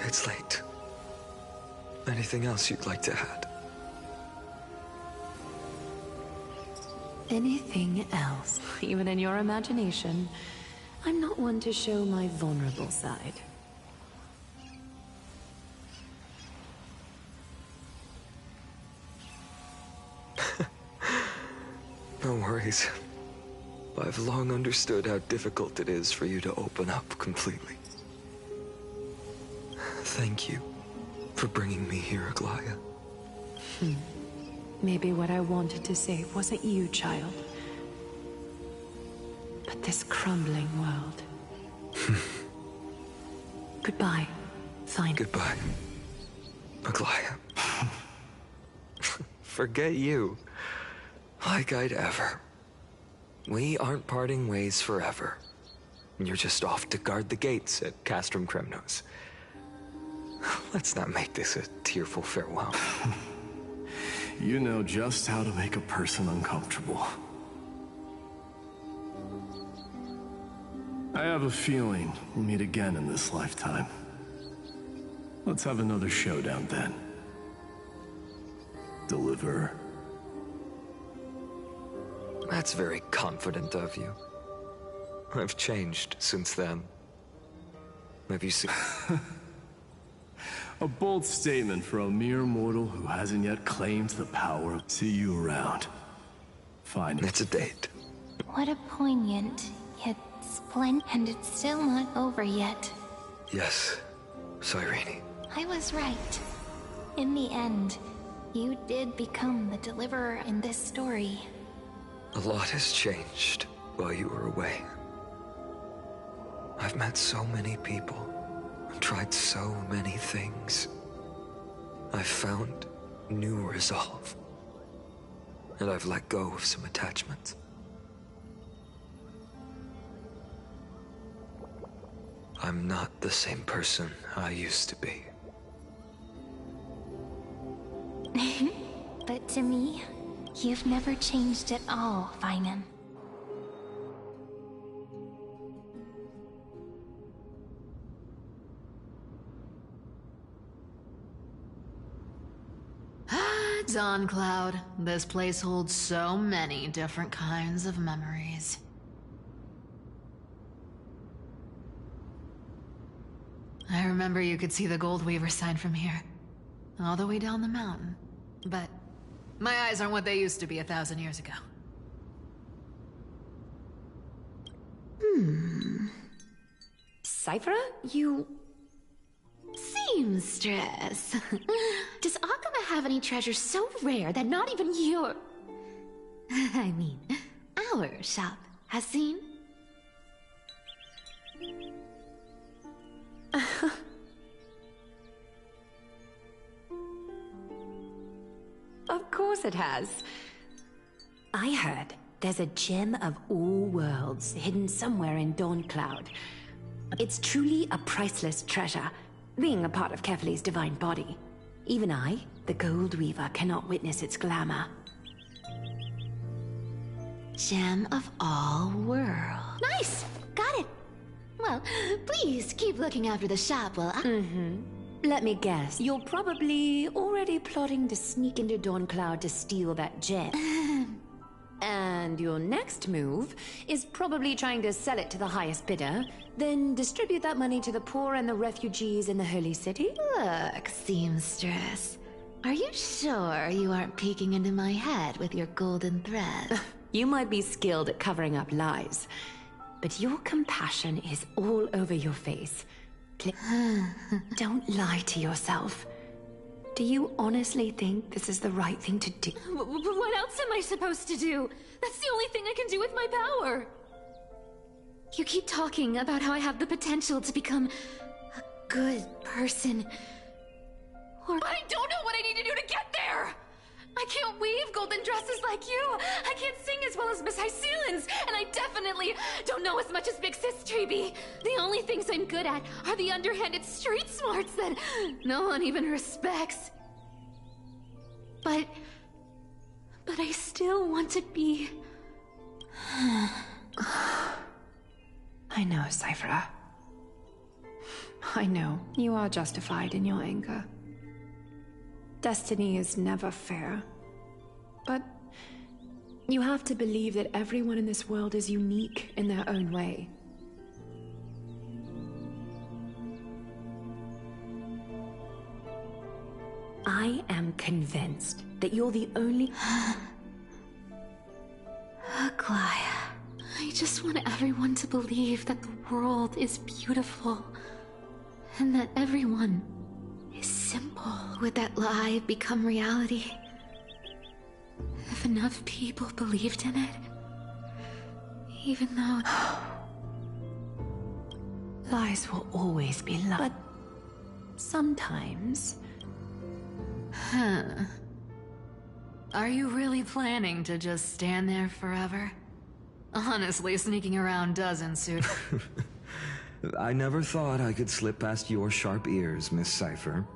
[SPEAKER 5] It's late. Anything else you'd like to add?
[SPEAKER 14] anything else, even in your imagination. I'm not one to show my vulnerable side.
[SPEAKER 18] No worries. I've long understood how difficult it is for you to open up completely. Thank you for bringing me here, Aglaya.
[SPEAKER 14] Maybe what I wanted to say wasn't you, child, but this crumbling world. Goodbye. Fine.
[SPEAKER 18] Goodbye, Aglaya. Forget you. Like I'd ever. We aren't parting ways forever. You're just off to guard the gates at Castrum Kremnos. Let's not make this a tearful farewell.
[SPEAKER 6] You know just how to make a person uncomfortable. I have a feeling we'll meet again in this lifetime. Let's have another showdown then. Deliver.
[SPEAKER 18] That's very confident of you. I've changed since then. Have you seen...
[SPEAKER 6] A bold statement for a mere mortal who hasn't yet claimed the power. See you around. Fine.
[SPEAKER 18] It's a date.
[SPEAKER 2] What a poignant, yet splendid, and it's still not over yet.
[SPEAKER 18] Yes, Cyrene.
[SPEAKER 2] I was right. In the end, you did become the deliverer in this story.
[SPEAKER 18] A lot has changed while you were away. I've met so many people, tried so many things. I've found new resolve, and I've let go of some attachments. I'm not the same person I used to be.
[SPEAKER 2] But to me, you've never changed at all, Finan.
[SPEAKER 4] Dawn Cloud. This place holds so many different kinds of memories. I remember you could see the Gold Weaver sign from here, all the way down the mountain. But my eyes aren't what they used to be 1,000 years ago.
[SPEAKER 14] Cyphera, you...
[SPEAKER 11] Seamstress. Does Akama have any treasures so rare that not even your... I mean, our shop has seen?
[SPEAKER 14] Of course it has. I heard there's a gem of all worlds hidden somewhere in Dawncloud. It's truly a priceless treasure, being a part of Kefali's divine body. Even I, the Gold Weaver, cannot witness its glamour.
[SPEAKER 11] Gem of all worlds. Nice! Got it! Well, please keep looking after the shop while I...
[SPEAKER 14] Let me guess, you're probably already plotting to sneak into Dawncloud to steal that gem. And your next move is probably trying to sell it to the highest bidder, then distribute that money to the poor and the refugees in the Holy City?
[SPEAKER 11] Look, Seamstress. Are you sure you aren't peeking into my head with your golden thread?
[SPEAKER 14] You might be skilled at covering up lies, but your compassion is all over your face. Don't lie to yourself. Do you honestly think this is the right thing to do?
[SPEAKER 10] What else am I supposed to do? That's the only thing I can do with my power. You keep talking about how I have the potential to become a good person. Or I don't know what I need to do to get there! I can't weave golden dresses like you! I can't sing as well as Miss Hyceelins! And I definitely don't know as much as Big Sis Treeby! The only things I'm good at are the underhanded street smarts that no one even respects. But I still want to be...
[SPEAKER 14] I know, Cyphera. I know, you are justified in your anger. Destiny is never fair. But
[SPEAKER 10] You have to believe that everyone in this world is unique in their own way. I am convinced that you're the only...
[SPEAKER 11] Aglaya, I just want everyone to believe that the world is beautiful and that everyone is simple. Would that lie become reality? If enough people believed in it, even though...
[SPEAKER 14] Lies will always be lies. But sometimes...
[SPEAKER 4] Huh. Are you really planning to just stand there forever? Honestly, sneaking around doesn't suit...
[SPEAKER 18] I never thought I could slip past your sharp ears, Miss Cypher.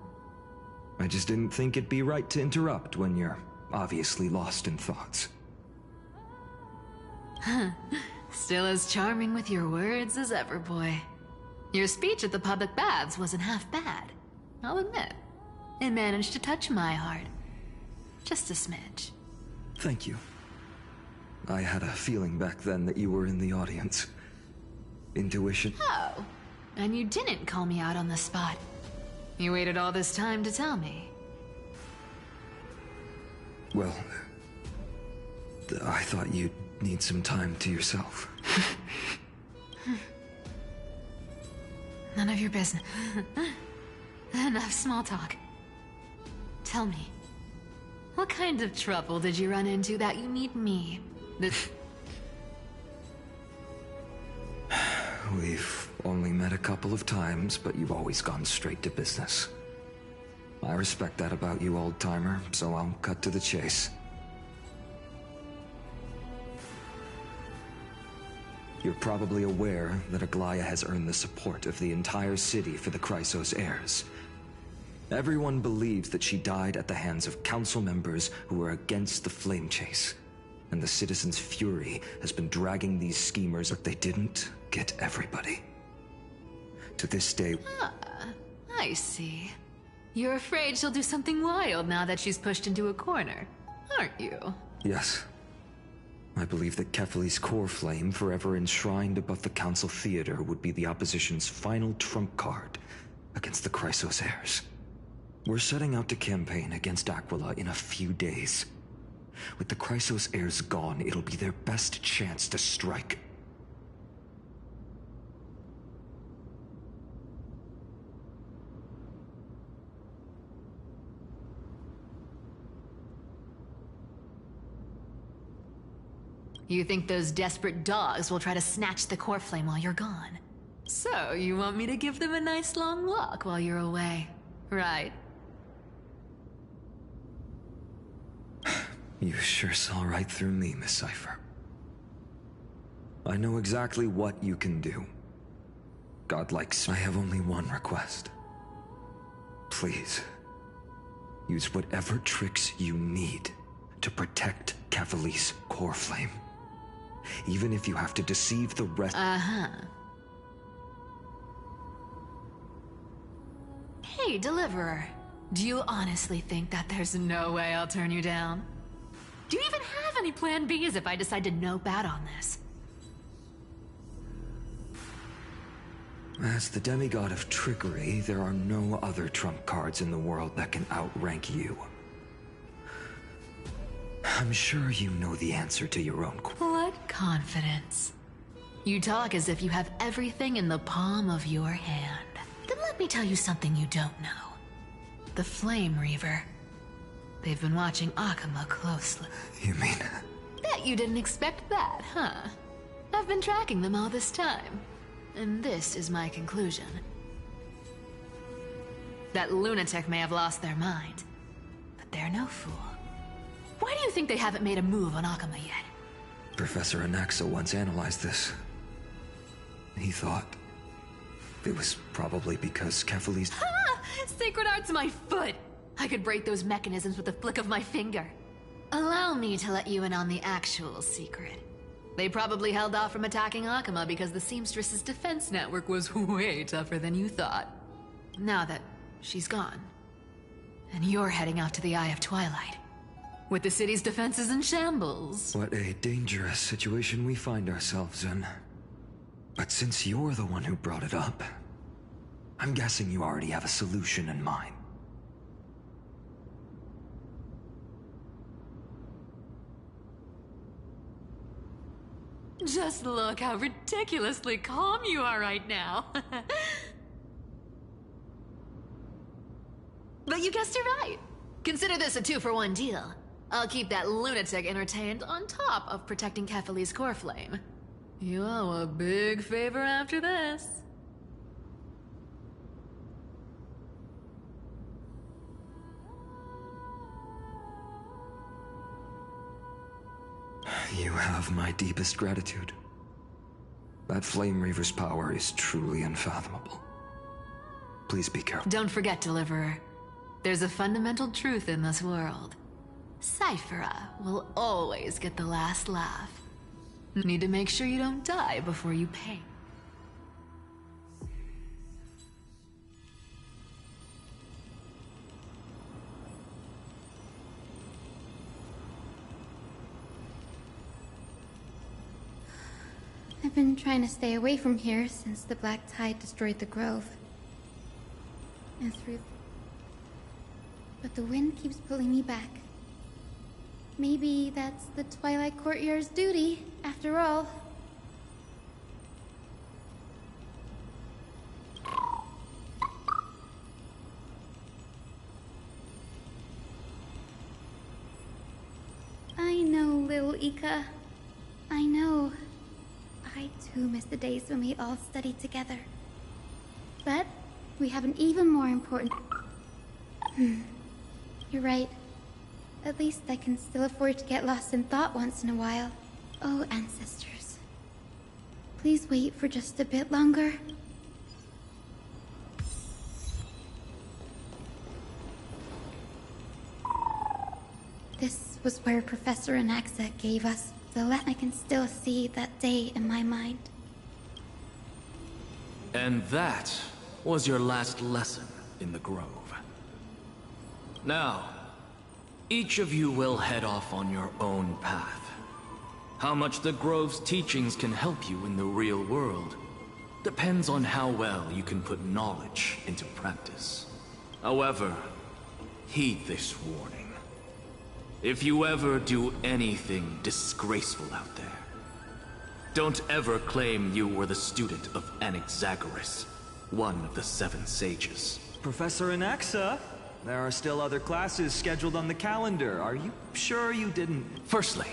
[SPEAKER 18] I just didn't think it'd be right to interrupt when you're obviously lost in thoughts.
[SPEAKER 4] Still as charming with your words as ever, boy. Your speech at the public baths wasn't half bad, I'll admit. It managed to touch my heart. Just a smidge.
[SPEAKER 18] Thank you. I had a feeling back then that you were in the audience. Intuition.
[SPEAKER 4] Oh, and you didn't call me out on the spot. You waited all this time to tell me.
[SPEAKER 18] Well, I thought you'd need some time to yourself.
[SPEAKER 4] None of your business. Enough small talk. Tell me, what kind of trouble did you run into that you need me?
[SPEAKER 18] We've only met a couple of times, but you've always gone straight to business. I respect that about you, old-timer, so I'll cut to the chase. You're probably aware that Aglaya has earned the support of the entire city for the Chrysos heirs. Everyone believes that she died at the hands of council members who were against the flame chase. And the citizens' fury has been dragging these schemers, but they didn't get everybody. To this day...
[SPEAKER 4] Ah, I see. You're afraid she'll do something wild now that she's pushed into a corner, aren't you?
[SPEAKER 18] Yes. I believe that Kefali's core flame, forever enshrined above the council theater, would be the opposition's final trump card against the Chrysos heirs. We're setting out to campaign against Aquila in a few days. With the Chrysos heirs gone, it'll be their best chance to strike.
[SPEAKER 4] You think those desperate dogs will try to snatch the core flame while you're gone? So, you want me to give them a nice long walk while you're away, right?
[SPEAKER 18] You sure saw right through me, Miss Cypher. I know exactly what you can do. Godlike, I have only one request. Please, use whatever tricks you need to protect Kefali's core flame. Even if you have to deceive the rest...
[SPEAKER 4] Hey, Deliverer. Do you honestly think that there's no way I'll turn you down? Do you even have any plan Bs if I decide to nope out on this?
[SPEAKER 18] As the demigod of trickery, there are no other trump cards in the world that can outrank you. I'm sure you know the answer to your own question.
[SPEAKER 4] What confidence. You talk as if you have everything in the palm of your hand. Then let me tell you something you don't know. The Flame Reaver. They've been watching Akama closely.
[SPEAKER 18] You mean...
[SPEAKER 4] Bet you didn't expect that, huh? I've been tracking them all this time. And this is my conclusion. That lunatic may have lost their mind, but they're no fool. Why do you think they haven't made a move on Akama yet?
[SPEAKER 18] Professor Anaxa once analyzed this. He thought it was probably because Kefali's...
[SPEAKER 4] Ha! Sacred Art's my foot! I could break those mechanisms with a flick of my finger. Allow me to let you in on the actual secret. They probably held off from attacking Akama because the Seamstress's defense network was way tougher than you thought. Now that she's gone, and you're heading out to the Eye of Twilight, with the city's defenses in shambles.
[SPEAKER 18] What a dangerous situation we find ourselves in. But since you're the one who brought it up, I'm guessing you already have a solution in mind.
[SPEAKER 4] Just look how ridiculously calm you are right now. But you guessed it right. Consider this a 2-for-1 deal. I'll keep that lunatic entertained on top of protecting Kefali's core flame. You owe a big favor after this.
[SPEAKER 18] You have my deepest gratitude. That Flame Reaver's power is truly unfathomable. Please be careful.
[SPEAKER 4] Don't forget, Deliverer. There's a fundamental truth in this world. Cyphera will always get the last laugh. Need to make sure you don't die before you pay.
[SPEAKER 7] I've been trying to stay away from here since the Black Tide destroyed the grove. And through... But the wind keeps pulling me back. Maybe that's the Twilight Courtyard's duty, after all. I know, little Ika. I know. I too miss the days when we all studied together. But we have an even more important... You're right. At least I can still afford to get lost in thought once in a while. Oh, ancestors. Please wait for just a bit longer. This was where Professor Anaxa gave us the I can still see that day in my mind.
[SPEAKER 17] And that was your last lesson in the Grove. Now, each of you will head off on your own path. How much the Grove's teachings can help you in the real world depends on how well you can put knowledge into practice. However, heed this warning. If you ever do anything disgraceful out there, don't ever claim you were the student of Anaxagoras, one of the 7 sages.
[SPEAKER 19] Professor Anaxa, there are still other classes scheduled on the calendar. Are you sure you didn't...
[SPEAKER 17] Firstly,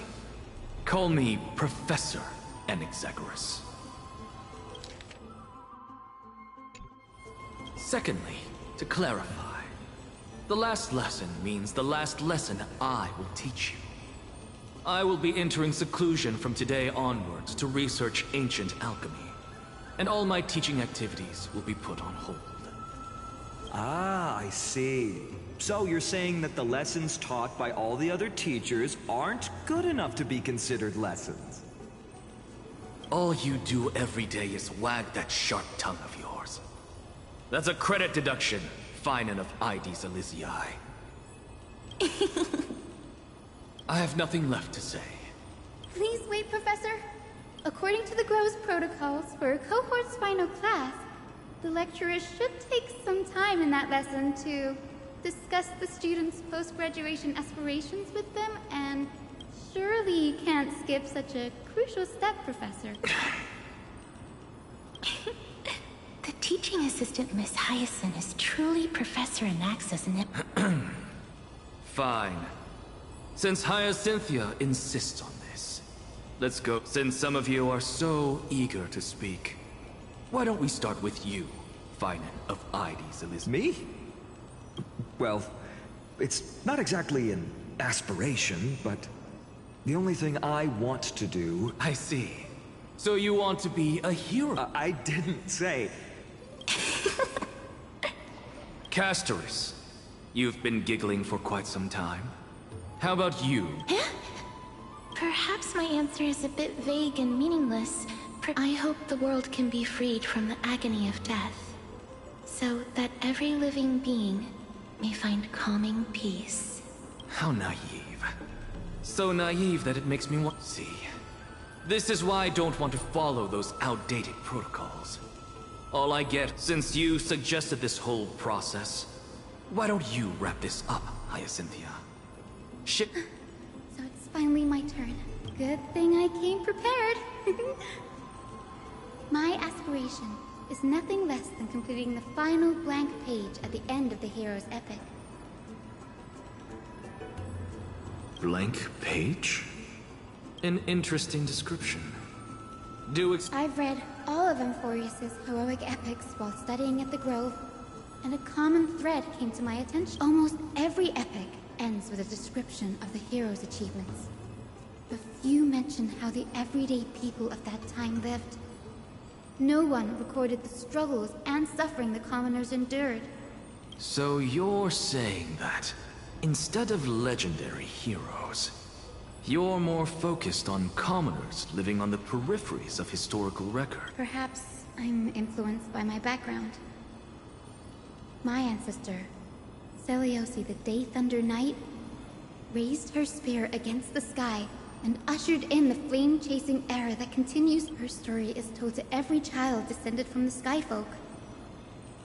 [SPEAKER 17] call me Professor Anaxagoras. Secondly, to clarify, the last lesson means the last lesson I will teach you. I will be entering seclusion from today onwards to research ancient alchemy, and all my teaching activities will be put on hold.
[SPEAKER 19] Ah, I see. So you're saying that the lessons taught by all the other teachers aren't good enough to be considered lessons?
[SPEAKER 17] All you do every day is wag that sharp tongue of yours. That's a credit deduction, fine enough IDs Elysii. I have nothing left to say.
[SPEAKER 7] Please wait, Professor. According to the Grove's protocols for a cohort's final class, the lecturer should take some time in that lesson to discuss the students' post-graduation aspirations with them, and surely you can't skip such a crucial step, Professor.
[SPEAKER 13] The teaching assistant, Miss Hyacinth, is truly Professor Anaxa's
[SPEAKER 17] Fine. Since Hyacinthia insists on this, let's go. Since some of you are so eager to speak, why don't we start with you, Finan of IDs Elysii?
[SPEAKER 19] Me? Well, it's not exactly an aspiration, but the only thing I want to do...
[SPEAKER 17] I see. So you want to be a hero?
[SPEAKER 19] I didn't say...
[SPEAKER 17] Castoris, you've been giggling for quite some time. How about you?
[SPEAKER 13] Perhaps my answer is a bit vague and meaningless. I hope the world can be freed from the agony of death, so that every living being may find calming peace.
[SPEAKER 17] How naive. So naive that it makes me want... See, this is why I don't want to follow those outdated protocols. All I get, since you suggested this whole process, why don't you wrap this up, Hyacinthia? Shit.
[SPEAKER 7] So it's finally my turn. Good thing I came prepared. My aspiration is nothing less than completing the final blank page at the end of the hero's epic.
[SPEAKER 17] Blank page? An interesting description.
[SPEAKER 7] I've read all of Amphorius's heroic epics while studying at the Grove, and a common thread came to my attention. Almost every epic ends with a description of the hero's achievements. But few mention how the everyday people of that time lived. No one recorded the struggles and suffering the commoners endured.
[SPEAKER 17] So you're saying that, instead of legendary heroes, you're more focused on commoners living on the peripheries of historical record.
[SPEAKER 7] Perhaps I'm influenced by my background. My ancestor, Seliosi the Day Thunder Knight, raised her spear against the sky and ushered in the flame-chasing era that continues. Her story is told to every child descended from the Skyfolk.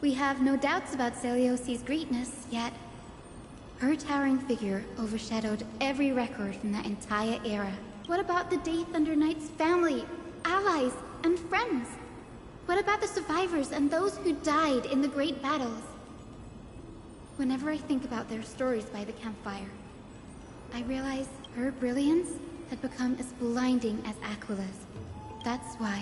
[SPEAKER 7] We have no doubts about Celiosi's greatness, yet her towering figure overshadowed every record from that entire era. What about the Day Thunder Knight's family, allies, and friends? What about the survivors and those who died in the great battles? Whenever I think about their stories by the campfire, I realize her brilliance had become as blinding as Aquila's. That's why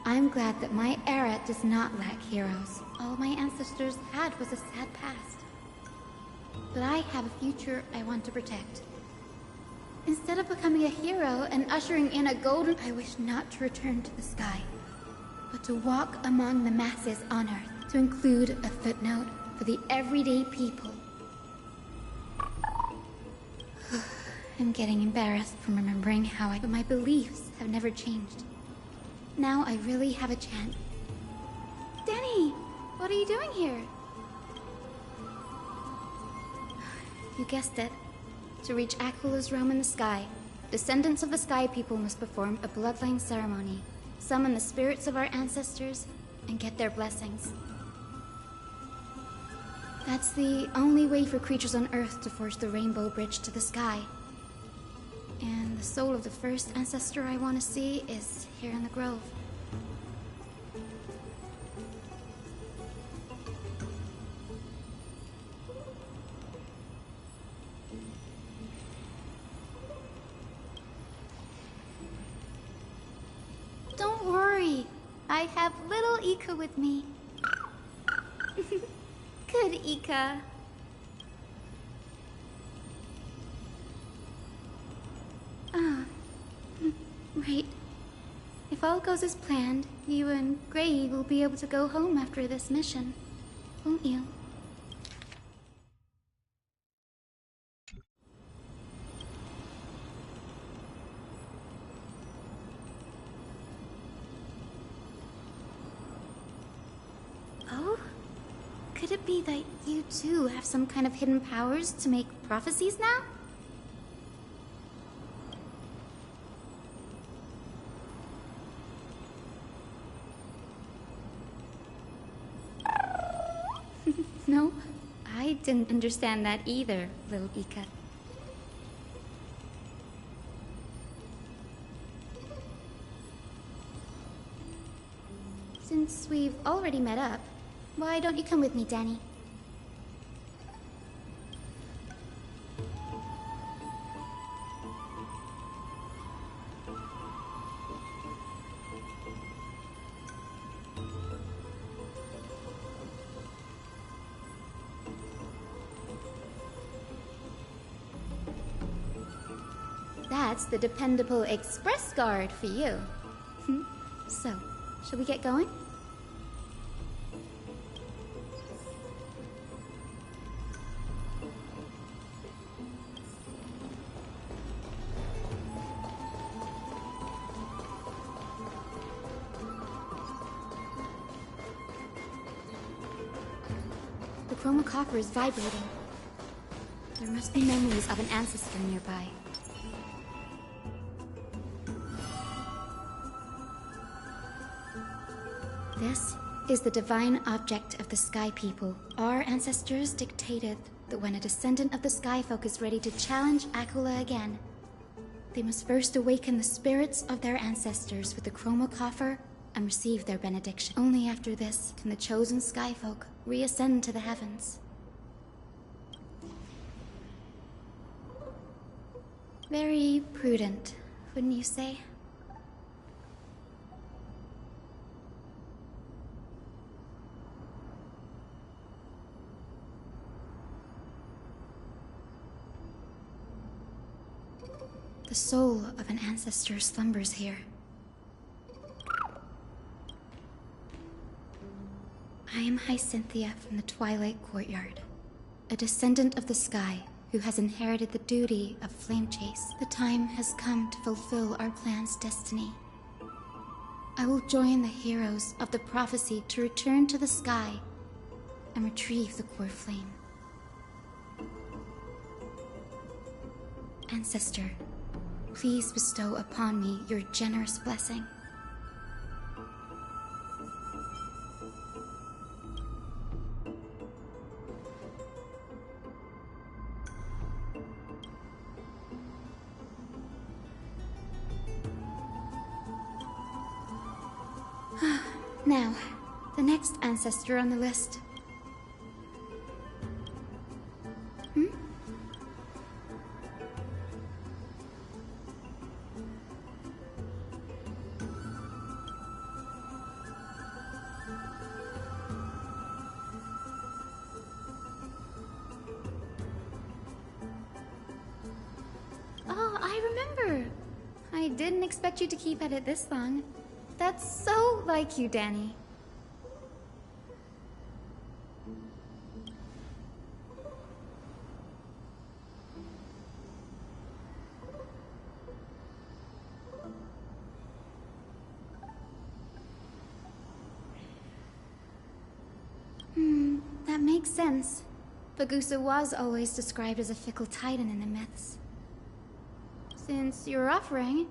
[SPEAKER 7] I'm glad that my era does not lack heroes. All my ancestors had was a sad past. But I have a future I want to protect. Instead of becoming a hero and ushering in a golden... I wish not to return to the sky, but to walk among the masses on Earth, to include a footnote for the everyday people. I'm getting embarrassed from remembering but my beliefs have never changed. Now I really have a chance. Danny, what are you doing here? You guessed it. To reach Aquila's realm in the sky, descendants of the Sky People must perform a bloodline ceremony, summon the spirits of our ancestors, and get their blessings. That's the only way for creatures on Earth to forge the Rainbow Bridge to the sky. And the soul of the first ancestor I want to see is here in the Grove. Don't worry, I have little Ika with me. Good, Ika. Ah, right. If all goes as planned, you and Gray will be able to go home after this mission, won't you? Oh? Could it be that you too have some kind of hidden powers to make prophecies now? No, I didn't understand that either, little Ika. Since we've already met up, why don't you come with me, Danny? That's the dependable express guard for you. So, shall we get going? The chromocopter is vibrating. There must be memories of an ancestor nearby. This is the divine object of the Sky People. Our ancestors dictated that when a descendant of the Sky Folk is ready to challenge Akula again, they must first awaken the spirits of their ancestors with the Chroma Coffer and receive their benediction. Only after this can the chosen Sky Folk reascend to the heavens. Very prudent, wouldn't you say? The soul of an ancestor slumbers here. I am Hyacinthia from the Twilight Courtyard, a descendant of the sky who has inherited the duty of Flame Chase. The time has come to fulfill our plan's destiny. I will join the heroes of the prophecy to return to the sky and retrieve the core flame. Ancestor, please bestow upon me your generous blessing. Now, the next ancestor on the list. Oh, I remember. I didn't expect you to keep at it this long. That's so like you, Danny. That makes sense. Bagusa was always described as a fickle titan in the myths. Since you're offering,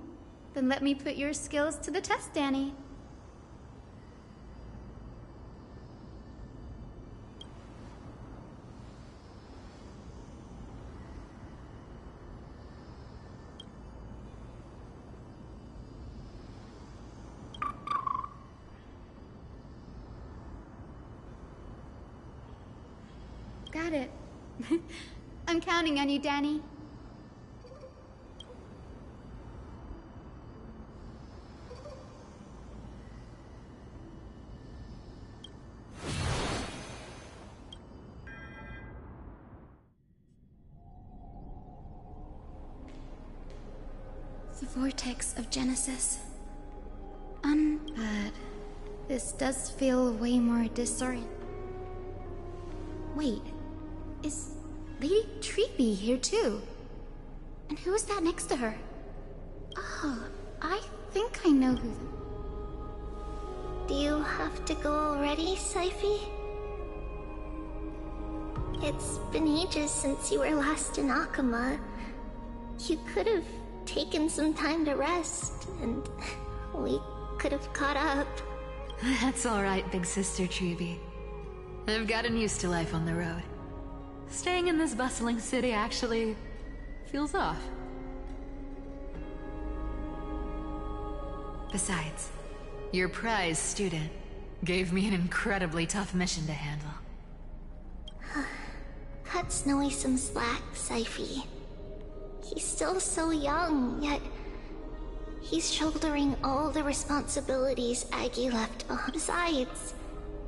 [SPEAKER 7] then let me put your skills to the test, Danny. Got it. I'm counting on you, Danny. The vortex of Genesis. But this does feel way more disorienting. Wait, is Lady Treepy here too? And who is that next to her? Oh, I think I know who.
[SPEAKER 13] Do you have to go already, Syphi? It's been ages since you were last in Akama. You could have taken some time to rest, and we could have caught up.
[SPEAKER 4] That's alright, big sister Treeby. I've gotten used to life on the road. Staying in this bustling city actually feels off. Besides, your prize student gave me an incredibly tough mission to handle.
[SPEAKER 13] Cut Snowy some slack, Syphi. He's still so young, yet he's shouldering all the responsibilities Aggie left behind. Besides,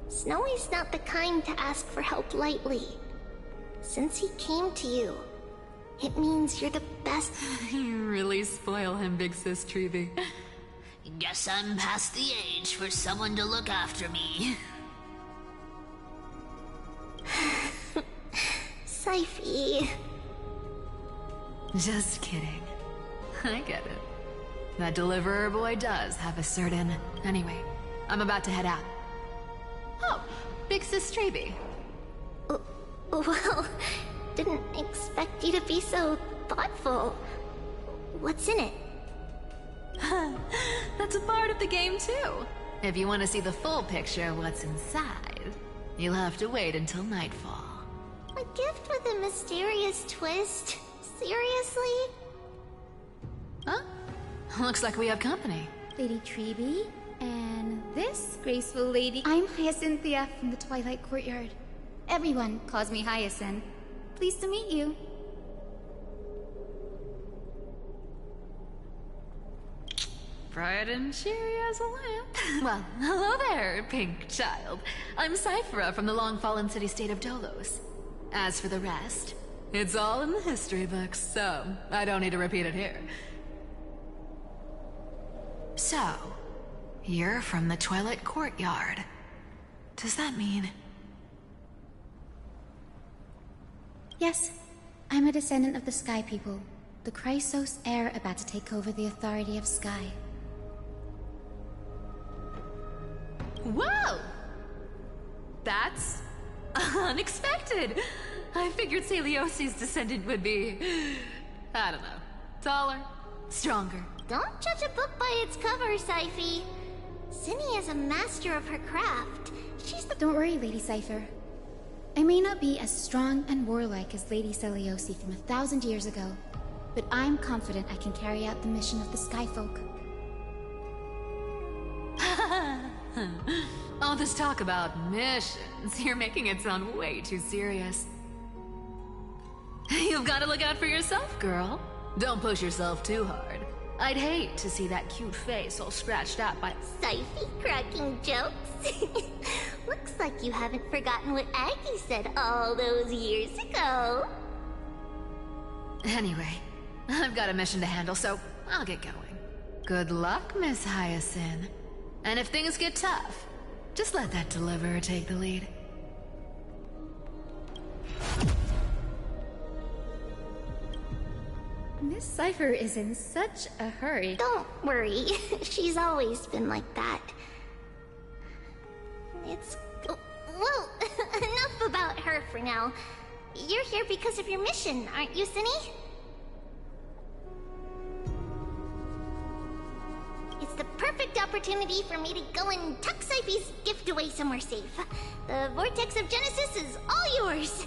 [SPEAKER 13] Snowy's not the kind to ask for help lightly. Since he came to you, it means you're the best.
[SPEAKER 4] You really spoil him, big sis Treeby.
[SPEAKER 20] Guess I'm past the age for someone to look after me.
[SPEAKER 13] Syphi.
[SPEAKER 4] Just kidding. I get it. That deliverer boy does have a certain... Anyway, I'm about to head out. Oh, big sis Treeby.
[SPEAKER 13] Well, didn't expect you to be so thoughtful. What's in it?
[SPEAKER 4] That's a part of the game too. If you want to see the full picture of what's inside, you'll have to wait until nightfall.
[SPEAKER 13] A gift with a mysterious twist? Seriously?
[SPEAKER 4] Huh? Looks like we have company.
[SPEAKER 7] Lady Treby, and this graceful lady. I'm Hyacinthia from the Twilight Courtyard. Everyone calls me Hyacinth. Pleased to meet you.
[SPEAKER 4] Bright and cheery as a lamp. Well, hello there, pink child. I'm Cyphera from the long-fallen city-state of Dolos. As for the rest, it's all in the history books, so I don't need to repeat it here. So, you're from the Twilight Courtyard. Does that mean...
[SPEAKER 7] Yes, I'm a descendant of the Sky People, the Chrysos heir about to take over the authority of Sky.
[SPEAKER 4] Whoa! That's unexpected. I figured Celiosi's descendant would be, I don't know, taller, stronger.
[SPEAKER 13] Don't judge a book by its cover, Syphi. Cinny is a master of her craft. She's the—
[SPEAKER 7] Don't worry, Lady Cypher. I may not be as strong and warlike as Lady Celiosi from 1,000 years ago, but I'm confident I can carry out the mission of the Skyfolk.
[SPEAKER 4] All this talk about missions, you're making it sound way too serious. You've got to look out for yourself, girl. Don't push yourself too hard. I'd hate to see that cute face all scratched out by—
[SPEAKER 13] Syphi cracking jokes? Looks like you haven't forgotten what Aggie said all those years ago.
[SPEAKER 4] Anyway, I've got a mission to handle, so I'll get going. Good luck, Miss Hyacinth. And if things get tough, just let that deliverer take the lead.
[SPEAKER 7] Miss Cypher is in such a hurry.
[SPEAKER 13] Don't worry. She's always been like that. It's... Well, enough about her for now. You're here because of your mission, aren't you, Cinny? It's the perfect opportunity for me to go and tuck Syphi's gift away somewhere safe. The Vortex of Genesis is all yours.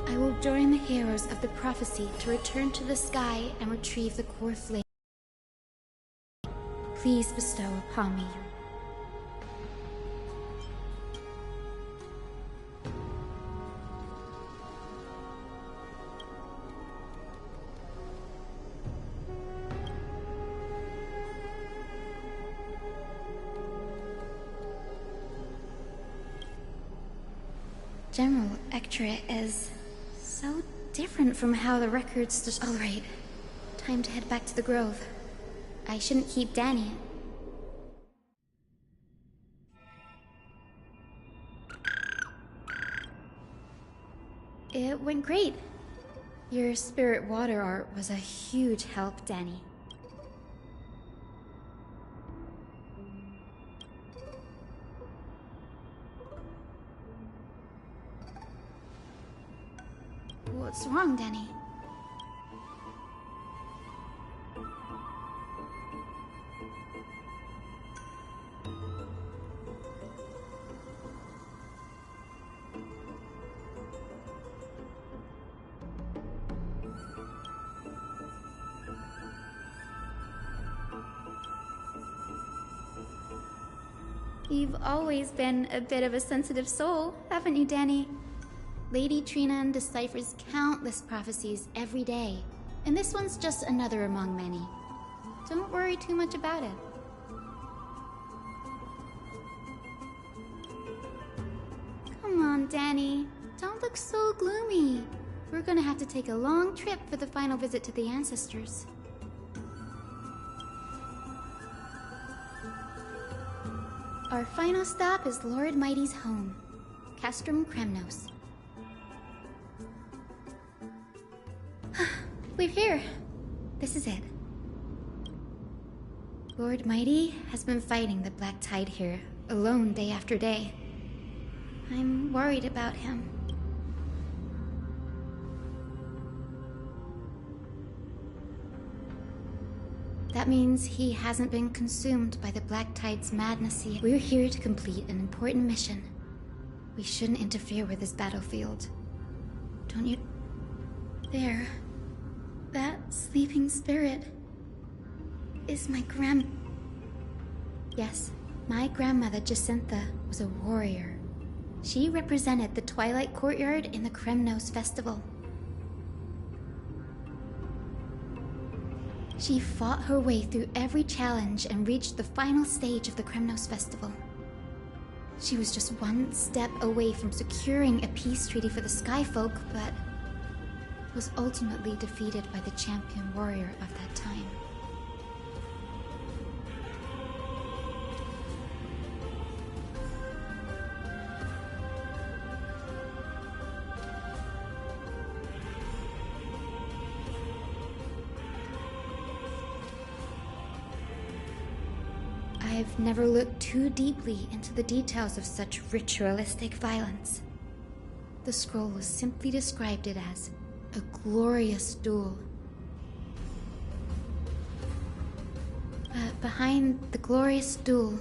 [SPEAKER 7] I will join the heroes of the prophecy to return to the sky and retrieve the core flame. Please bestow upon me. General Ectra is so different from how the records just... All right, time to head back to the Grove. I shouldn't keep Danny. It went great. Your spirit water art was a huge help, Danny. What's wrong, Danny? You've always been a bit of a sensitive soul, haven't you, Danny? Lady Trina deciphers countless prophecies every day, and this one's just another among many. Don't worry too much about it. Come on, Danny. Don't look so gloomy. We're gonna have to take a long trip for the final visit to the ancestors. Our final stop is Lord Mighty's home, Castrum Kremnos. We're here. This is it. Lord Mighty has been fighting the Black Tide here, alone day after day. I'm worried about him. That means he hasn't been consumed by the Black Tide's madness yet. We're here to complete an important mission. We shouldn't interfere with his battlefield. Don't you... There. That sleeping spirit is my Yes, my grandmother Jacintha was a warrior. She represented the Twilight Courtyard in the Kremnos Festival. She fought her way through every challenge and reached the final stage of the Kremnos Festival. She was just one step away from securing a peace treaty for the Skyfolk, but was ultimately defeated by the champion warrior of that time. I've never looked too deeply into the details of such ritualistic violence. The scroll simply described it as a glorious duel. But behind the glorious duel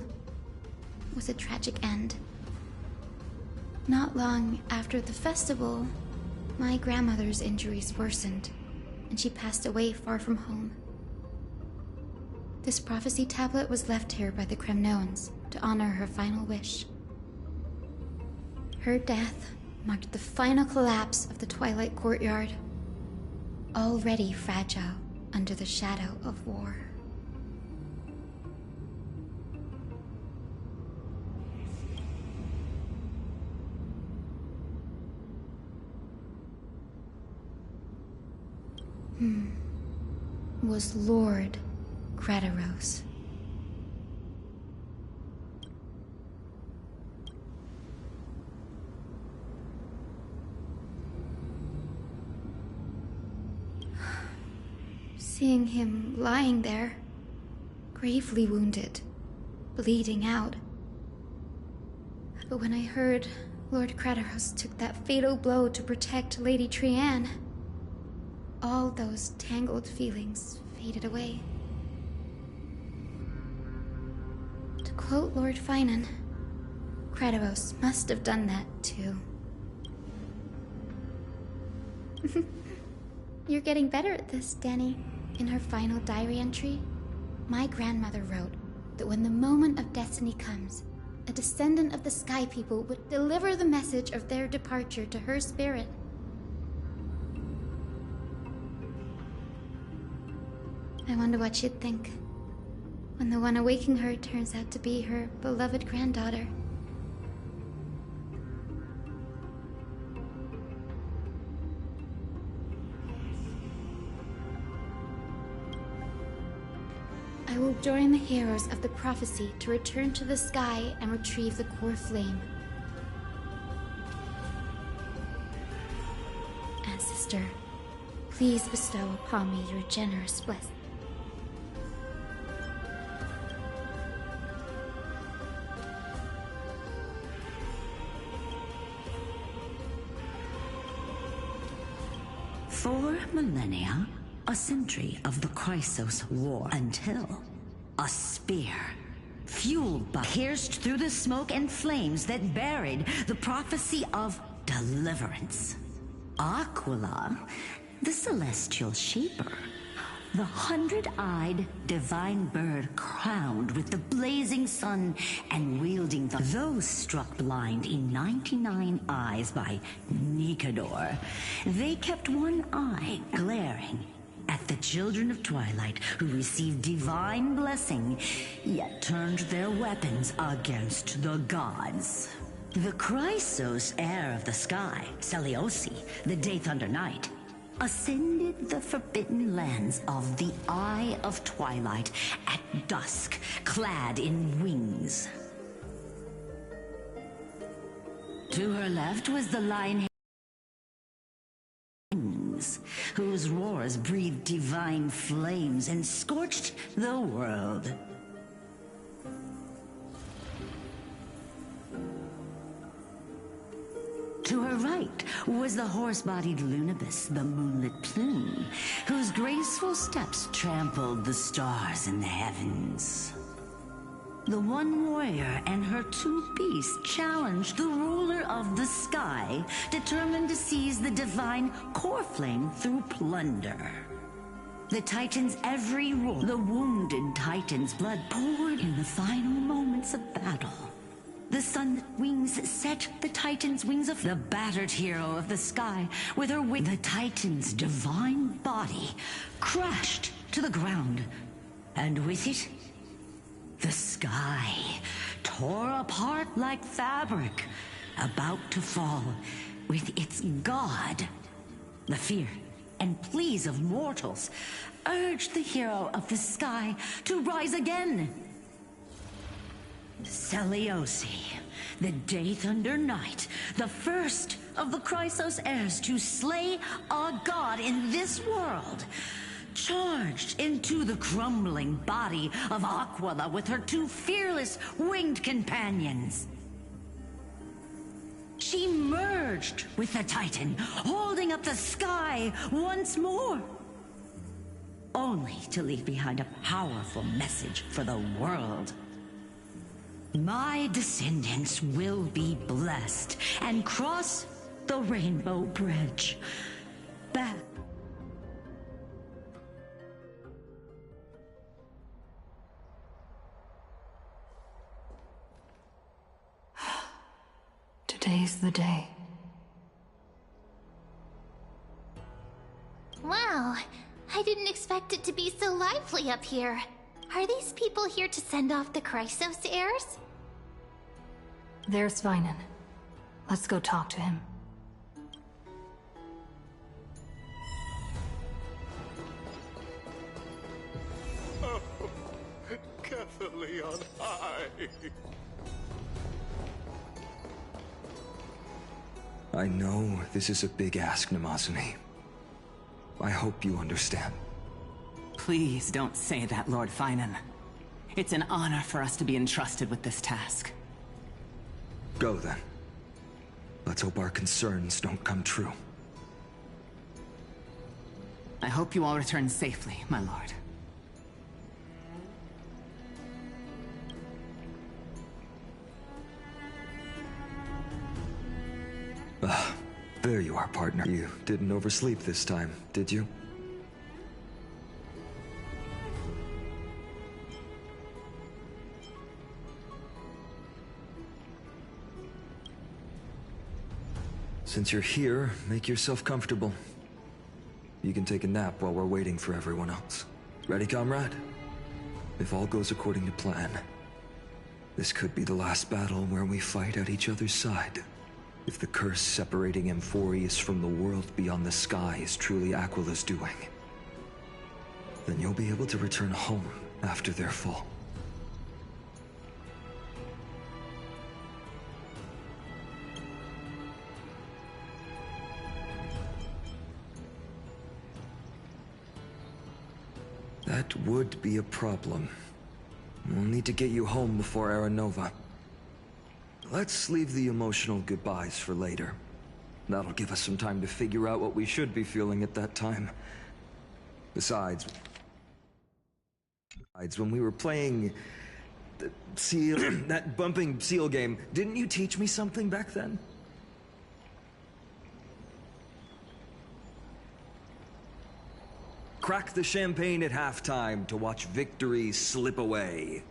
[SPEAKER 7] was a tragic end. Not long after the festival, my grandmother's injuries worsened, and she passed away far from home. This prophecy tablet was left here by the Kremnoans to honor her final wish. Her death marked the final collapse of the Twilight Courtyard, already fragile under the shadow of war. Was Lord Grataros. Seeing him lying there, gravely wounded, bleeding out. But when I heard Lord Grataros took that fatal blow to protect Lady Trianne, all those tangled feelings faded away. To quote Lord Finan, Grataros must have done that too. You're getting better at this, Danny. In her final diary entry, my grandmother wrote that when the moment of destiny comes, a descendant of the Sky People would deliver the message of their departure to her spirit. I wonder what she'd think when the one awaking her turns out to be her beloved granddaughter. I will join the heroes of the prophecy to return to the sky and retrieve the core flame. Ancestor, please bestow upon me your generous blessing.
[SPEAKER 21] For millennia, a century of the Chrysos War, until a spear, fueled by, pierced through the smoke and flames that buried the prophecy of deliverance. Aquila, the celestial shaper, the 100-eyed divine bird crowned with the blazing sun and wielding those struck blind in 99 eyes by Nikador. They kept one eye glaring at the children of Twilight who received divine blessing, yet turned their weapons against the gods. The Chrysos heir of the sky, Celiosi, the Day Thunder Knight, ascended the forbidden lands of the Eye of Twilight at dusk, clad in wings. To her left was the lion whose roars breathed divine flames and scorched the world. To her right was the horse-bodied Lunibus, the moonlit plume, whose graceful steps trampled the stars in the heavens. The one warrior and her two beasts challenged the ruler of the sky, determined to seize the divine core flame through plunder. The Titan's every roar, the wounded Titan's blood poured in the final moments of battle. The sun that wings set the Titan's wings of the battered hero of the sky with her wing. The Titan's divine body crashed to the ground, and with it, the sky tore apart like fabric, about to fall with its god. The fear and pleas of mortals urged the hero of the sky to rise again. Celiosi, the Day Thunder Knight, the first of the Chrysos heirs to slay a god in this world, charged into the crumbling body of Aquila with her two fearless winged companions. She merged with the Titan, holding up the sky once more, only to leave behind a powerful message for the world. My descendants will be blessed and cross the Rainbow Bridge back.
[SPEAKER 1] Today's the day.
[SPEAKER 2] Wow, I didn't expect it to be so lively up here. Are these people here to send off the Chrysos heirs?
[SPEAKER 1] There's Sveinen. Let's go talk to him.
[SPEAKER 8] Oh, Kefali on high.
[SPEAKER 18] I know this is a big ask, Namazuni. I hope you understand.
[SPEAKER 12] Please don't say that, Lord Finan. It's an honor for us to be entrusted with this task.
[SPEAKER 18] Go then. Let's hope our concerns don't come true.
[SPEAKER 12] I hope you all return safely, my lord.
[SPEAKER 18] Ah, there you are, partner. You didn't oversleep this time, did you? Since you're here, make yourself comfortable. You can take a nap while we're waiting for everyone else. Ready, comrade? If all goes according to plan, this could be the last battle where we fight at each other's side. If the curse separating Amphorius from the world beyond the sky is truly Aquila's doing, then you'll be able to return home after their fall. That would be a problem. We'll need to get you home before Aranova. Let's leave the emotional goodbyes for later. That'll give us some time to figure out what we should be feeling at that time. Besides, when we were playing the seal, that bumping seal game, didn't you teach me something back then? Crack the champagne at halftime to watch victory slip away.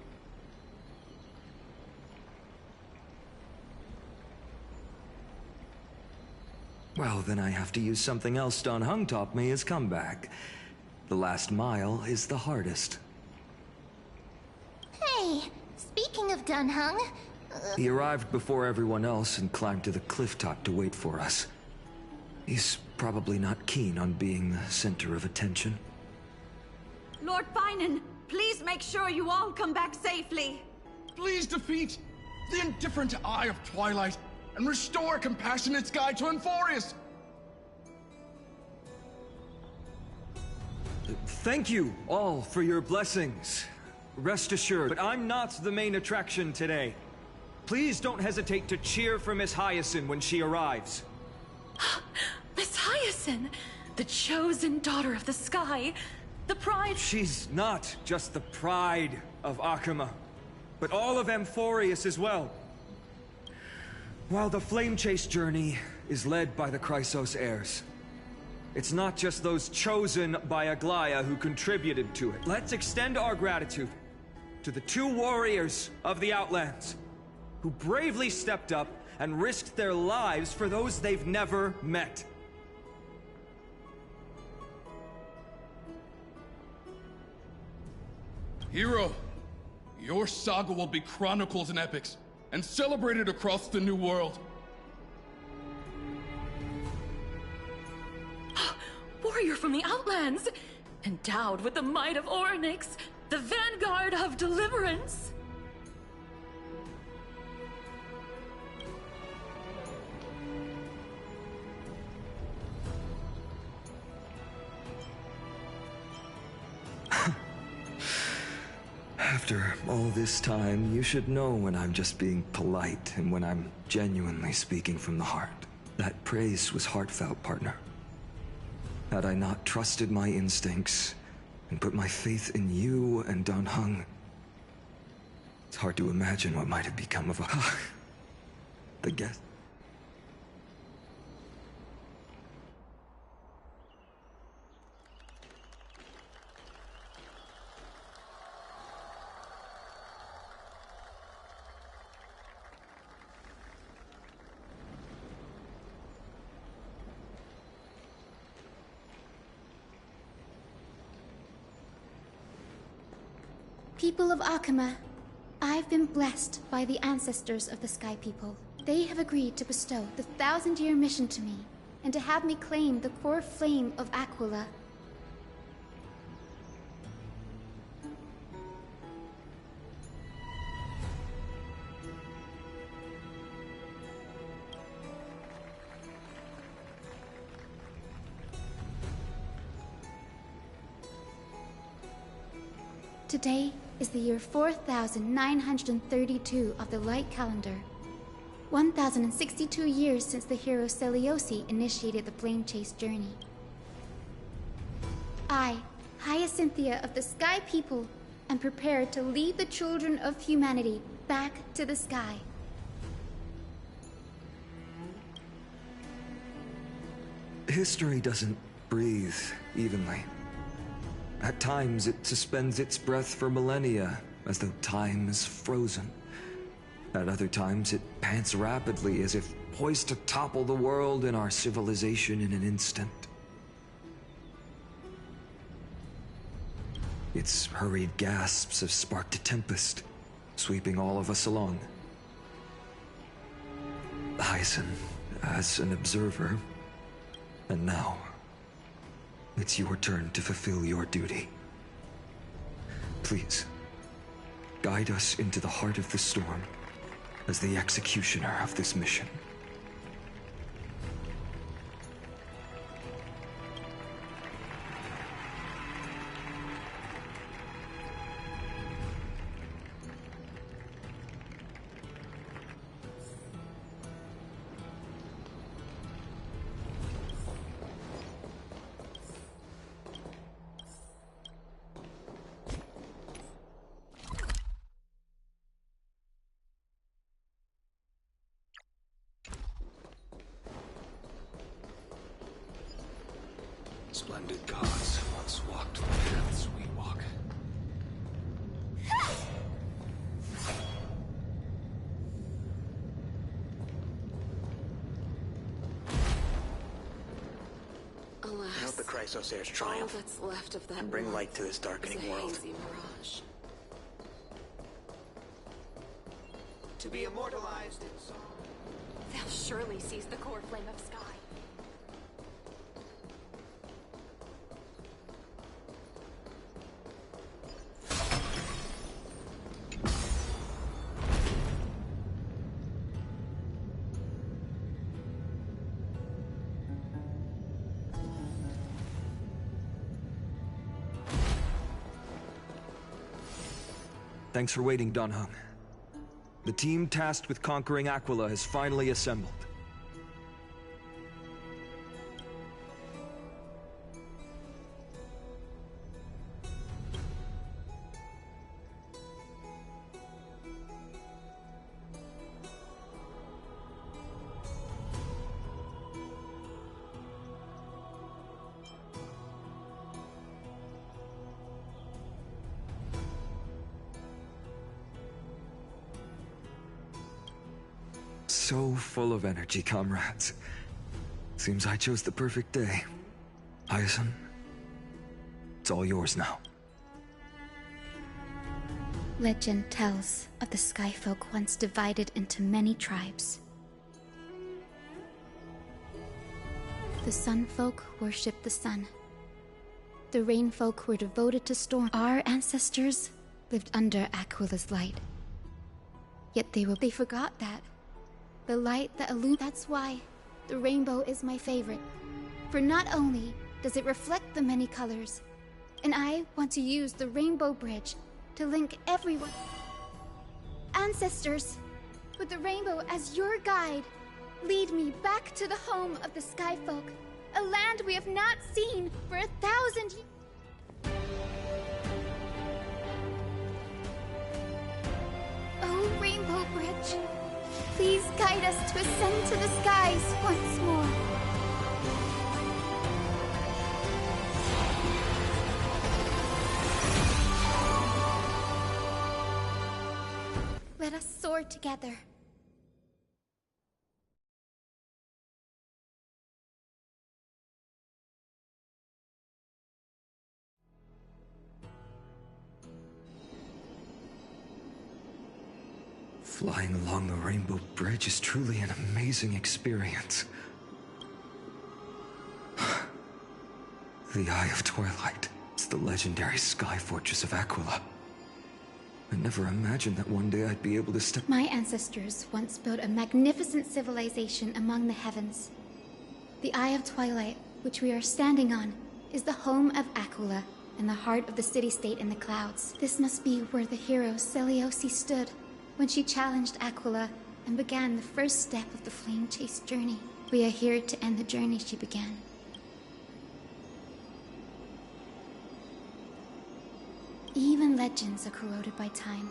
[SPEAKER 18] Well, then I have to use something else Don Hung taught me as comeback. The last mile is the hardest.
[SPEAKER 2] Hey, speaking of Dunhung...
[SPEAKER 18] He arrived before everyone else and climbed to the cliff top to wait for us. He's probably not keen on being the center of attention.
[SPEAKER 22] Lord Finan, please make sure you all come back safely.
[SPEAKER 23] Please defeat the indifferent Eye of Twilight and restore a compassionate sky to Amphorius!
[SPEAKER 18] Thank you all for your blessings. Rest assured, but I'm not the main attraction today.
[SPEAKER 19] Please don't hesitate to cheer for Miss Hyacinth when she arrives.
[SPEAKER 10] Miss Hyacinth, the chosen daughter of the sky, the pride...
[SPEAKER 19] She's not just the pride of Akama, but all of Amphorius as well. While the Flame Chase journey is led by the Chrysos heirs, it's not just those chosen by Aglaya who contributed to it. Let's extend our gratitude to the 2 warriors of the Outlands who bravely stepped up and risked their lives for those they've never met.
[SPEAKER 23] Hero, your saga will be chronicled in epics and celebrated across the New World.
[SPEAKER 10] Warrior from the Outlands, endowed with the might of Orynyx, the vanguard of deliverance.
[SPEAKER 18] After all this time, you should know when I'm just being polite and when I'm genuinely speaking from the heart. That praise was heartfelt, partner. Had I not trusted my instincts and put my faith in you and Dan Heng, it's hard to imagine what might have become of the guest.
[SPEAKER 7] People of Akama, I've been blessed by the ancestors of the Sky People. They have agreed to bestow the 1,000-year mission to me, and to have me claim the core flame of Aquila. Today is the year 4932 of the Light Calendar. 1062 years since the hero Seliosi initiated the Flame Chase journey. I, Hyacinthia of the Sky People, am prepared to lead the children of humanity back to the sky.
[SPEAKER 18] History doesn't breathe evenly. At times, it suspends its breath for millennia, as though time is frozen. At other times, it pants rapidly, as if poised to topple the world and our civilization in an instant. Its hurried gasps have sparked a tempest, sweeping all of us along. Hyacinth, as an observer, and now, it's your turn to fulfill your duty. Please, guide us into the heart of the storm as the executioner of this mission.
[SPEAKER 5] Splendid gods once walked the paths we walk.
[SPEAKER 3] Alas,
[SPEAKER 9] I hope the Chrysos heirs
[SPEAKER 3] all
[SPEAKER 9] triumph
[SPEAKER 3] that's left of that
[SPEAKER 9] and bring
[SPEAKER 3] world
[SPEAKER 9] light to this
[SPEAKER 3] is
[SPEAKER 9] darkening
[SPEAKER 3] a
[SPEAKER 9] world.
[SPEAKER 3] hazy mirage.
[SPEAKER 9] To be immortalized in song.
[SPEAKER 10] They'll surely seize the core flame of sky.
[SPEAKER 18] Thanks for waiting, Dan Heng.
[SPEAKER 19] The team tasked with conquering Aquila has finally assembled. So full of energy, comrades. Seems I chose the perfect day. Hyacin, it's all yours now.
[SPEAKER 7] Legend tells of the Skyfolk once divided into many tribes. The Sunfolk worshipped the sun. The Rainfolk were devoted to storm. Our ancestors lived under Aquila's light. Yet they forgot that. The light that illuminates. That's why the rainbow is my favorite. For not only does it reflect the many colors, and I want to use the rainbow bridge to link everyone. Ancestors, with the rainbow as your guide, lead me back to the home of the Skyfolk, a land we have not seen for 1,000 years. Oh, Rainbow Bridge, please guide us to ascend to the skies once more. Let us soar together.
[SPEAKER 18] Flying along the Rainbow Bridge is truly an amazing experience. The Eye of Twilight. It's the legendary sky fortress of Aquila. I never imagined that one day I'd be able to step—
[SPEAKER 7] My ancestors once built a magnificent civilization among the heavens. The Eye of Twilight, which we are standing on, is the home of Aquila and the heart of the city-state in the clouds. This must be where the hero Seliosi stood when she challenged Aquila and began the first step of the Flame Chase journey. We are here to end the journey she began. Even legends are corroded by time,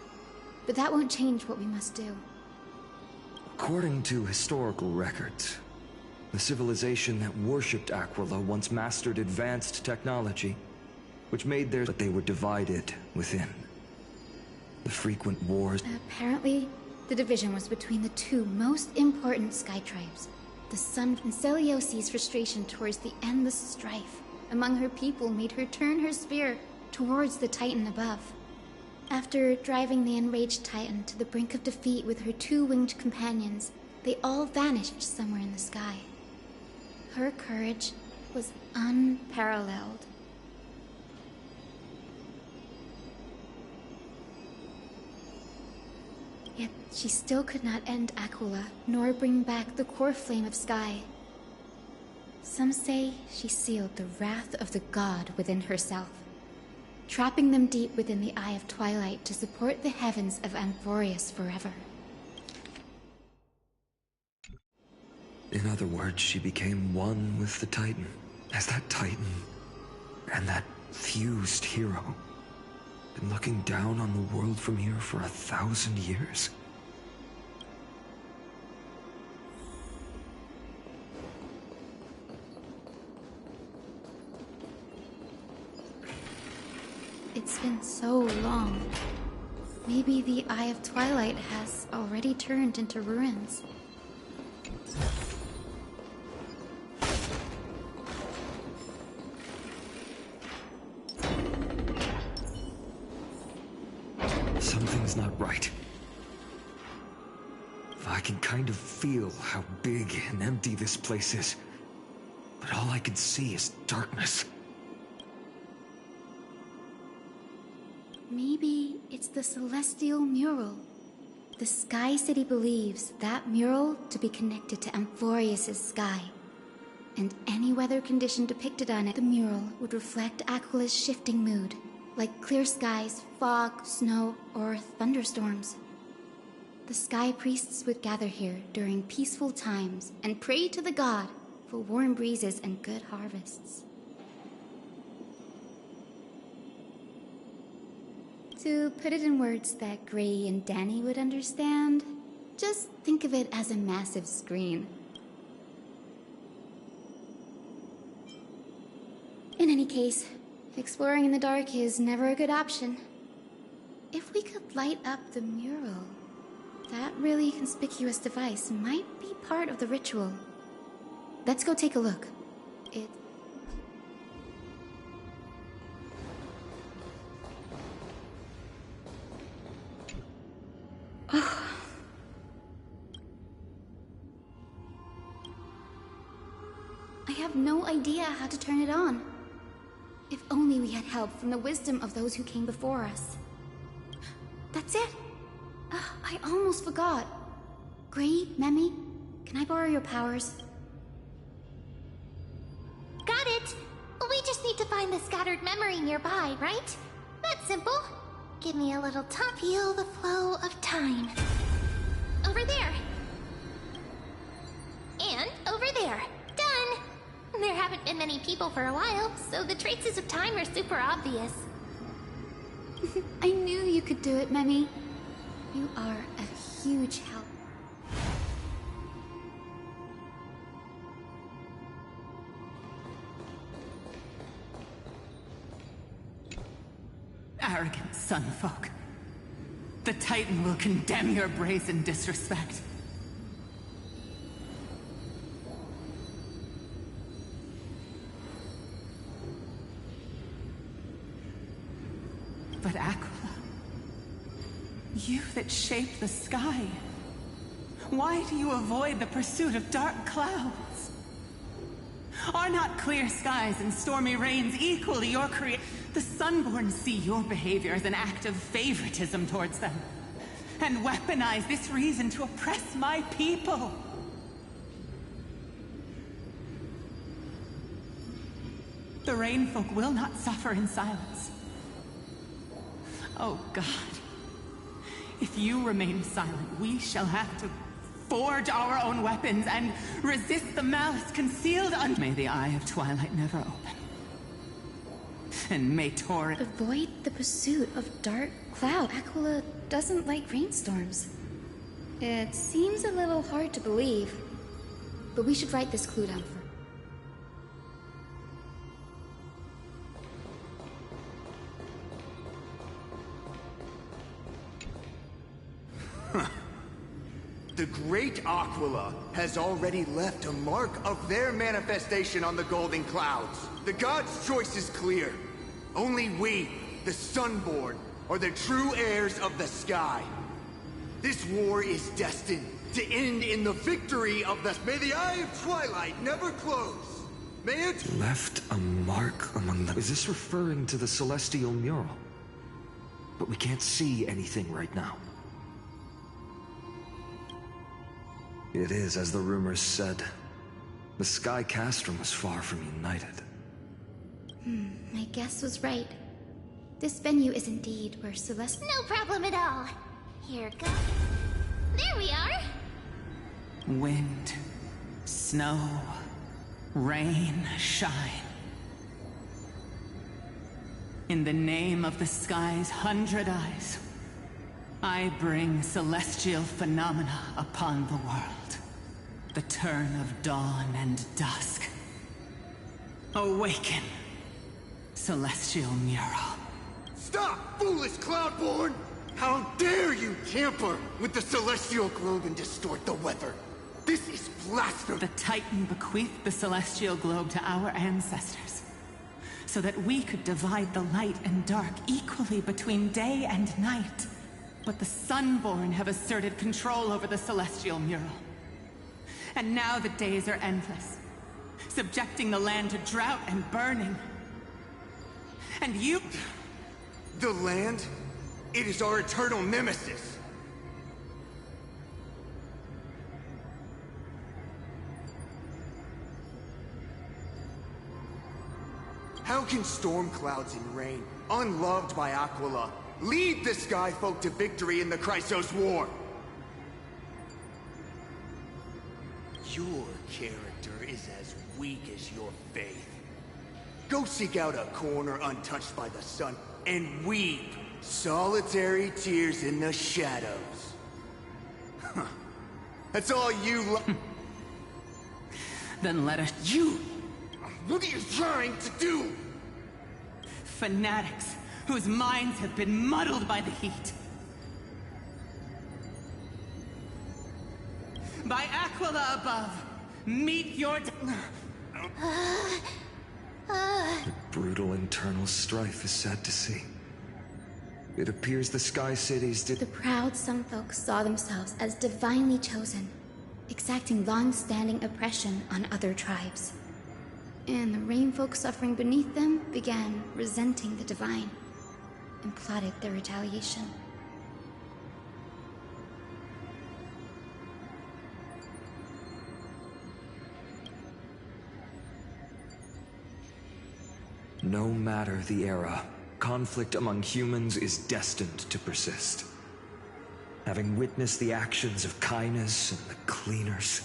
[SPEAKER 7] but that won't change what we must do.
[SPEAKER 18] According to historical records, the civilization that worshipped Aquila once mastered advanced technology, which made their— but they were divided within. The frequent wars—
[SPEAKER 7] Apparently, the division was between the two most important sky tribes. The Sun and Seliosi's frustration towards the endless strife among her people made her turn her spear towards the Titan above. After driving the enraged Titan to the brink of defeat with her two winged companions, they all vanished somewhere in the sky. Her courage was unparalleled. Yet she still could not end Aquila, nor bring back the core flame of sky. Some say she sealed the wrath of the god within herself, trapping them deep within the Eye of Twilight to support the heavens of Amphorius forever.
[SPEAKER 18] In other words, she became one with the Titan. Has that Titan and that fused hero been looking down on the world from here for 1,000 years?
[SPEAKER 7] It's been so long. Maybe the Eye of Twilight has already turned into ruins.
[SPEAKER 18] Something's not right. I can kind of feel how big and empty this place is, but all I can see is darkness.
[SPEAKER 7] Maybe it's the Celestial Mural. The Sky City believes that mural to be connected to Amphorius' sky. And any weather condition depicted on it, the mural would reflect Aquila's shifting mood, like clear skies, fog, snow, or thunderstorms. the Sky Priests would gather here during peaceful times and pray to the god for warm breezes and good harvests. To put it in words that Gray and Danny would understand, just think of it as a massive screen. In any case, exploring in the dark is never a good option. If we could light up the mural, that really conspicuous device might be part of the ritual. Let's go take a look. I have no idea how to turn it on. If only we had help from the wisdom of those who came before us. That's it! I almost forgot. Gray, Memi, can I borrow your powers?
[SPEAKER 2] Got it! We just need to find the scattered memory nearby, right? That's simple. Give me a little top, feel the flow of time. Over there. And over there. Done! There haven't been many people for a while, so the traces of time are super obvious.
[SPEAKER 7] I knew you could do it, Memi. You are a huge help.
[SPEAKER 12] Arrogant sunfolk. The Titan will condemn your brazen disrespect. But Aquila, you that shaped the sky, why do you avoid the pursuit of dark clouds? Are not clear skies and stormy rains equally your The Sunborn see your behavior as an act of favoritism towards them, and weaponize this reason to oppress my people. The Rainfolk will not suffer in silence. Oh God, if you remain silent, we shall have to forge our own weapons and resist the malice concealed under— May the Eye of Twilight never open. And may Tor—
[SPEAKER 7] Avoid the pursuit of dark cloud. Aquila doesn't like rainstorms. It seems a little hard to believe, but we should write this clue down first.
[SPEAKER 9] The great Aquila has already left a mark of their manifestation on the golden clouds. The god's choice is clear. Only we, the Sunborn, are the true heirs of the sky. This war is destined to end in the victory of the— May the Eye of Twilight never close. May it—
[SPEAKER 18] Left a mark among them. Is this referring to the celestial mural? But we can't see anything right now. It is, as the rumors said. The Sky Castrum was far from united.
[SPEAKER 7] My guess was right. This venue is indeed where Celeste—
[SPEAKER 2] No problem at all. Here goes. There we are!
[SPEAKER 12] Wind, snow, rain, shine. In the name of the sky's 100 eyes, I bring celestial phenomena upon the world. The turn of dawn and dusk. Awaken, celestial mural.
[SPEAKER 9] Stop, foolish Cloudborn! How dare you tamper with the celestial globe and distort the weather? This is blasphemy!
[SPEAKER 12] The Titan bequeathed the celestial globe to our ancestors, so that we could divide the light and dark equally between day and night. But the Sunborn have asserted control over the celestial mural. And now the days are endless, subjecting the land to drought and burning. And you—
[SPEAKER 9] The land? It is our eternal nemesis. How can storm clouds and rain, unloved by Aquila, lead the Skyfolk to victory in the Chrysos War? Your character is as weak as your faith. Go seek out a corner untouched by the sun and weep solitary tears in the shadows. Huh. That's all you
[SPEAKER 12] Then let us...
[SPEAKER 9] You! What are you trying to do?
[SPEAKER 12] Fanatics whose minds have been muddled by the heat. By Aquila above, meet your...
[SPEAKER 18] The brutal internal strife is sad to see. It appears the Sky Cities did...
[SPEAKER 7] The proud Sun Folk saw themselves as divinely chosen, exacting long-standing oppression on other tribes. And the Rain Folk suffering beneath them began resenting the divine, and plotted their retaliation.
[SPEAKER 18] No matter the era, conflict among humans is destined to persist. Having witnessed the actions of Kindness and the Cleaners,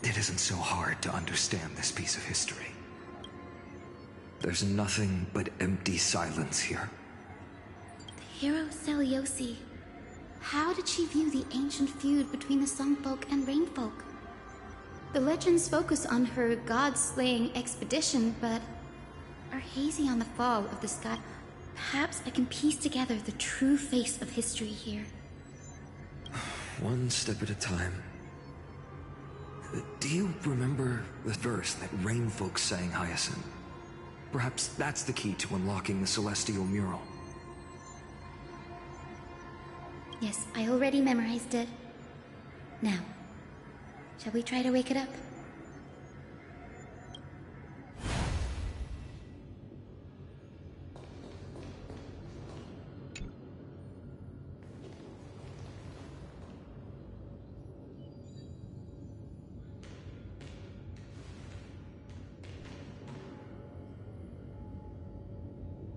[SPEAKER 18] it isn't so hard to understand this piece of history. There's nothing but empty silence here.
[SPEAKER 7] The hero Seliosi. How did she view the ancient feud between the Sun Folk and Rain Folk? The legends focus on her god-slaying expedition, but are hazy on the fall of the sky. Perhaps I can piece together the true face of history here.
[SPEAKER 18] One step at a time. Do you remember the verse that Rain Folk sang, Hyacinth? Perhaps that's the key to unlocking the Celestial Mural.
[SPEAKER 7] Yes, I already memorized it. Now, shall we try to wake it up?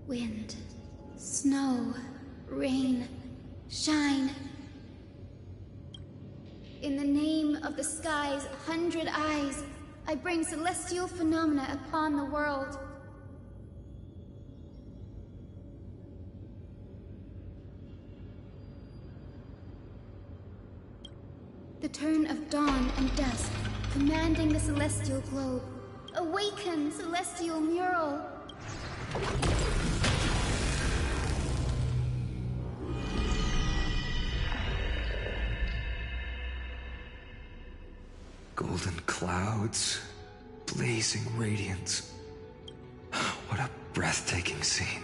[SPEAKER 7] Wind, snow, rain, shine. In the name of the sky's 100 eyes, I bring celestial phenomena upon the world. The turn of dawn and dusk, commanding the celestial globe. Awaken, celestial mural!
[SPEAKER 18] Golden clouds, blazing radiance. What a breathtaking scene.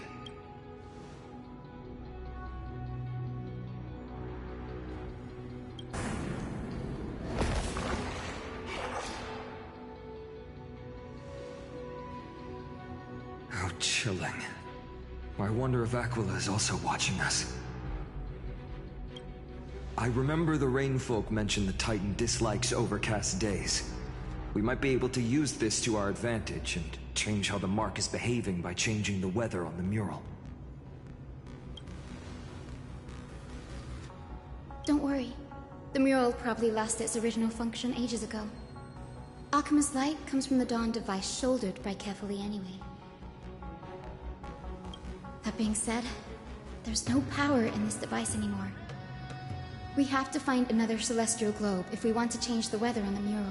[SPEAKER 18] How chilling. I wonder if Aquila is also watching us. I remember the Rain Folk mentioned the Titan dislikes overcast days. We might be able to use this to our advantage and change how the mark is behaving by changing the weather on the mural.
[SPEAKER 7] Don't worry. The mural probably lost its original function ages ago. Akima's light comes from the Dawn device shouldered by Kefali anyway. That being said, there's no power in this device anymore. We have to find another celestial globe if we want to change the weather on the mural.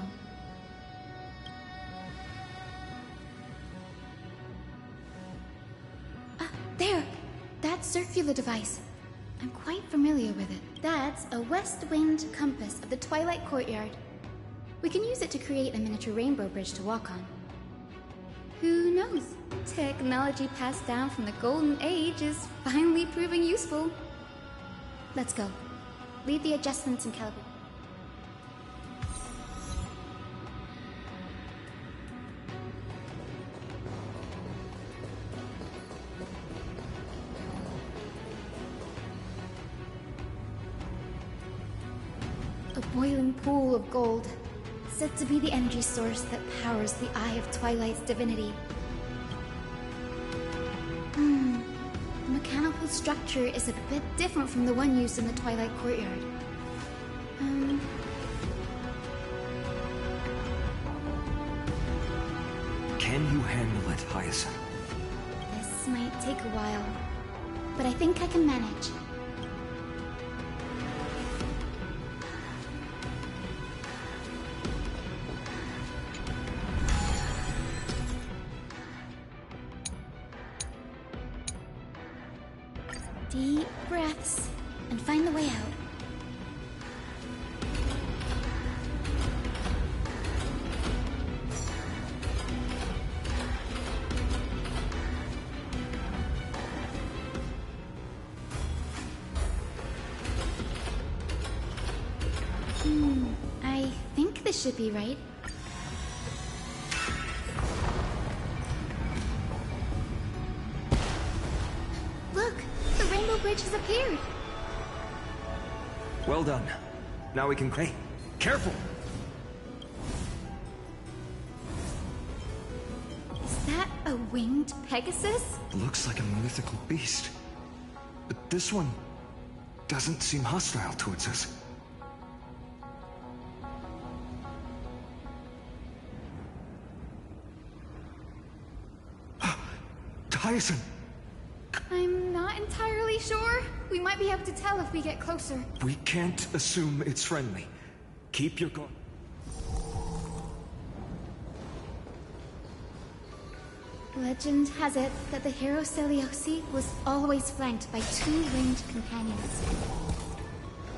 [SPEAKER 7] Ah, there! That circular device. I'm quite familiar with it. That's a west wind compass of the Twilight Courtyard. We can use it to create a miniature rainbow bridge to walk on. Who knows? Technology passed down from the Golden Age is finally proving useful. Let's go. Leave the adjustments in Calibre. A boiling pool of gold, said to be the energy source that powers the Eye of Twilight's divinity. The mechanical structure is a bit different from the one used in the Twilight Courtyard.
[SPEAKER 5] Can you handle it, Hyacinth?
[SPEAKER 7] This might take a while, but I think I can manage. Deep breaths, and find the way out. I think this should be right. Look, the rainbow bridge has appeared.
[SPEAKER 5] Well done. Now we can... Hey, careful!
[SPEAKER 7] Is that a winged Pegasus?
[SPEAKER 5] Looks like a mythical beast. But this one doesn't seem hostile towards us. Tyson!
[SPEAKER 7] I'm not entirely sure. We might be able to tell if we get closer.
[SPEAKER 5] We can't assume it's friendly. Keep your guard.
[SPEAKER 7] Legend has it that the hero Celiosi was always flanked by two winged companions.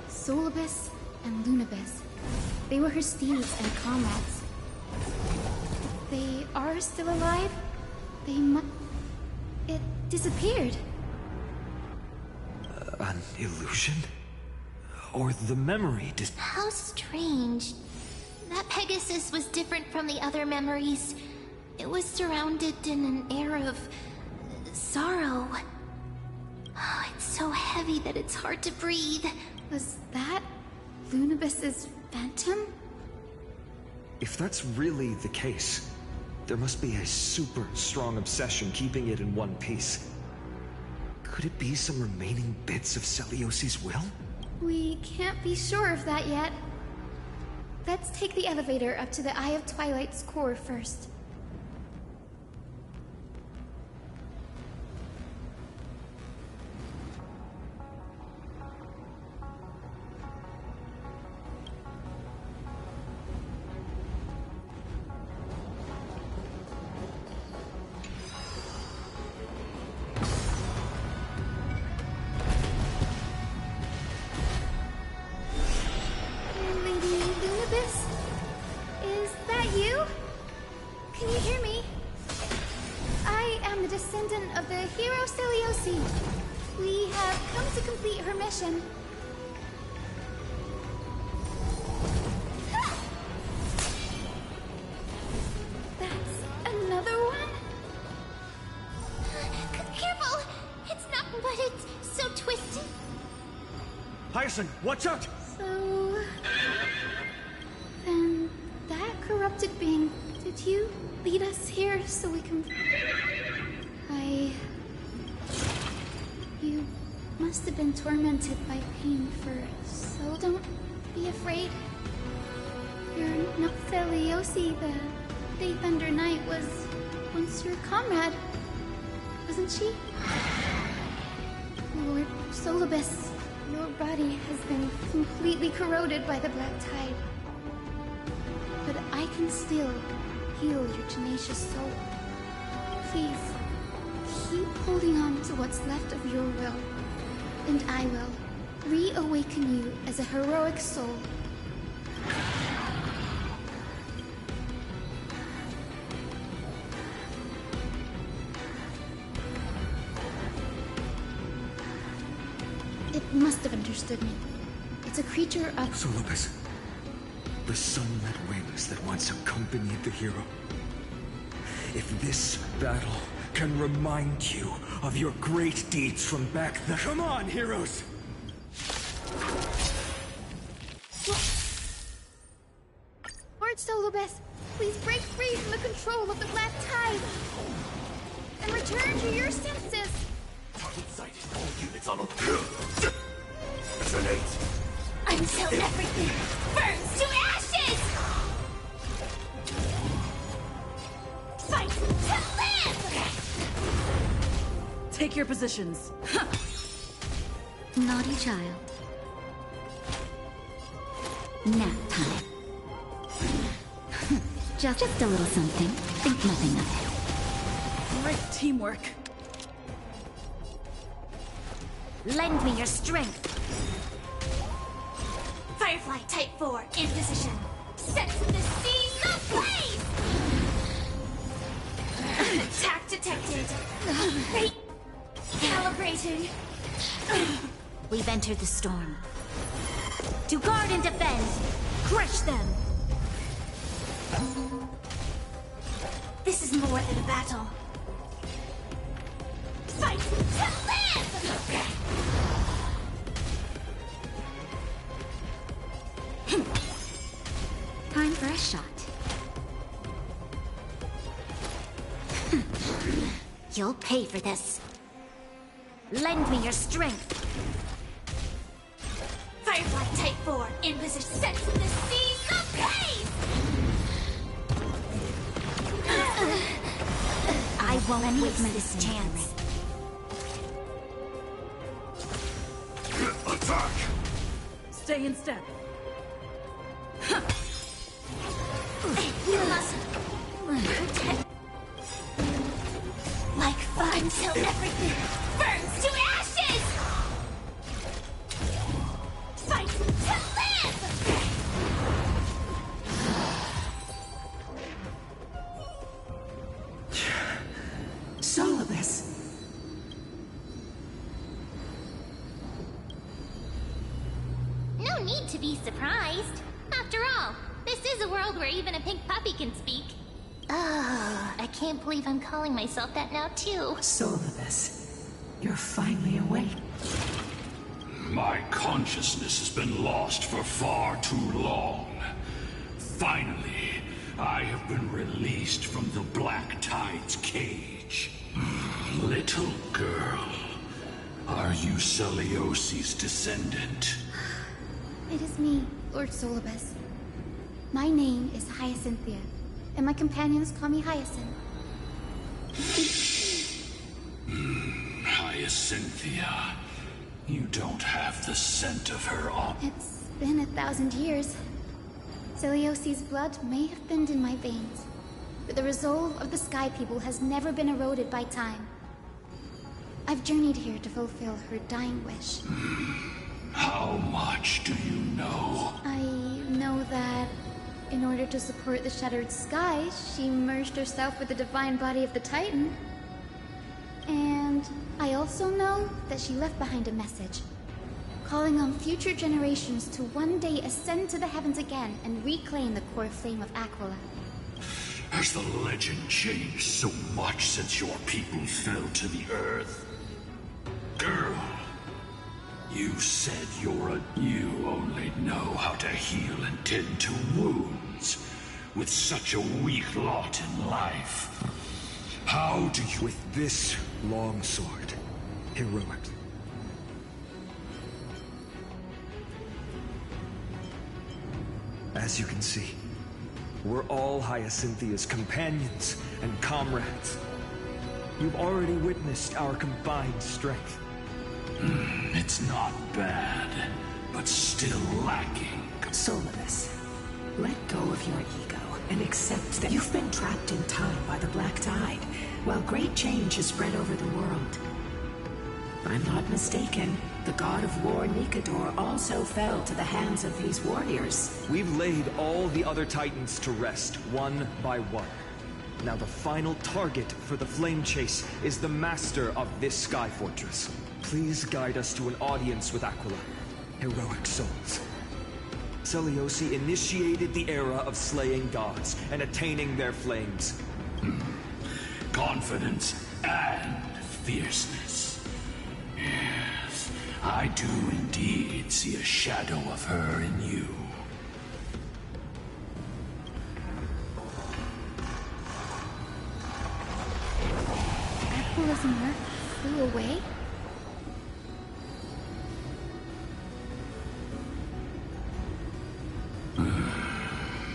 [SPEAKER 7] Solibus and Lunibus. They were her steeds and comrades. If they are still alive, they must... It disappeared.
[SPEAKER 5] An illusion? Or the memory
[SPEAKER 2] How strange. That Pegasus was different from the other memories. It was surrounded in an air of... sorrow. Oh, it's so heavy that it's hard to breathe.
[SPEAKER 7] Was that Lunibus's phantom?
[SPEAKER 5] If that's really the case, there must be a super strong obsession keeping it in one piece. Could it be some remaining bits of Celiosi's will?
[SPEAKER 7] We can't be sure of that yet. Let's take the elevator up to the Eye of Twilight's core first. Of the hero Celiosi. We have come to complete her mission. That's another one?
[SPEAKER 2] Careful! It's not, but it's so twisted.
[SPEAKER 5] Hyacinth, watch out!
[SPEAKER 7] So... then that corrupted being, did you lead us here so we can... You must have been tormented by pain first, so don't be afraid. Your Celiosi, the Day Thunder Knight, was once your comrade, wasn't she? Lord Solibus, your body has been completely corroded by the Black Tide. But I can still heal your tenacious soul. Please, keep holding on to what's left of your will, and I will reawaken you as a heroic soul. It must have understood me. It's a creature of...
[SPEAKER 5] Solibus, the sunlit wings that once accompanied the hero. If this battle can remind you of your great deeds from back then. Come on, heroes!
[SPEAKER 7] Lord Solibus, please break free from the control of the Black Tide and return to your senses.
[SPEAKER 6] Target sighted. All units on alert. Detonate.
[SPEAKER 2] Until everything burns to ashes! Fight!
[SPEAKER 22] Take your positions.
[SPEAKER 7] Naughty child. Nap time. Just a little something. Think nothing of it.
[SPEAKER 22] Great teamwork.
[SPEAKER 7] Lend me your strength.
[SPEAKER 2] Firefly Type 4 in position. Sense the seas ablaze! Attack detected. Calibrating.
[SPEAKER 7] We've entered the storm. To guard and defend. Crush them.
[SPEAKER 2] This is more than a battle. Fight to live!
[SPEAKER 7] Time for a shot. You'll pay for this. Lend me your strength.
[SPEAKER 2] Firefly Type 4 in position. Sense the seas ablaze!
[SPEAKER 7] I won't waste this chance.
[SPEAKER 6] Attack!
[SPEAKER 22] Stay in step.
[SPEAKER 2] You must protect. Like fire until everything burns to ashes! Fight to live!
[SPEAKER 22] Solibus.
[SPEAKER 2] No need to be surprised. After all, this is a world where even a pink puppy can speak. Oh, I can't believe I'm calling myself that now, too.
[SPEAKER 11] Solibus, you're finally awake.
[SPEAKER 6] My consciousness has been lost for far too long. Finally, I have been released from the Black Tide's cage. Little girl, are you Celiosi's descendant?
[SPEAKER 7] It is me, Lord Solibus. My name is Hyacinthia, and my companions call me Hyacinth.
[SPEAKER 6] Hyacinthia, you don't have the scent of her on.
[SPEAKER 7] It's been 1,000 years. Celiosi's blood may have thinned in my veins, but the resolve of the Sky People has never been eroded by time. I've journeyed here to fulfill her dying wish.
[SPEAKER 6] How much do you know?
[SPEAKER 7] I know that in order to support the shattered sky, she merged herself with the divine body of the Titan. And I also know that she left behind a message, calling on future generations to one day ascend to the heavens again and reclaim the core flame of Aquila.
[SPEAKER 6] Has the legend changed so much since your people fell to the earth? Girl, you said you only know how to heal and tend to wounds with such a weak lot in life. How do you...
[SPEAKER 5] With this long sword, heroic. As you can see, we're all Hyacinthia's companions and comrades. You've already witnessed our combined strength.
[SPEAKER 6] It's not bad, but still lacking.
[SPEAKER 11] Solibus, let go of your ego and accept that you've been trapped in time by the Black Tide, while great change has spread over the world. I'm not mistaken. The god of war Nikador also fell to the hands of these warriors.
[SPEAKER 5] We've laid all the other Titans to rest, one by one. Now the final target for the flame chase is the master of this sky fortress. Please guide us to an audience with Aquila. Heroic souls. Celiosi initiated the era of slaying gods and attaining their flames.
[SPEAKER 6] Confidence and fierceness. Yes, I do indeed see a shadow of her in you.
[SPEAKER 7] Aquila's mark flew away?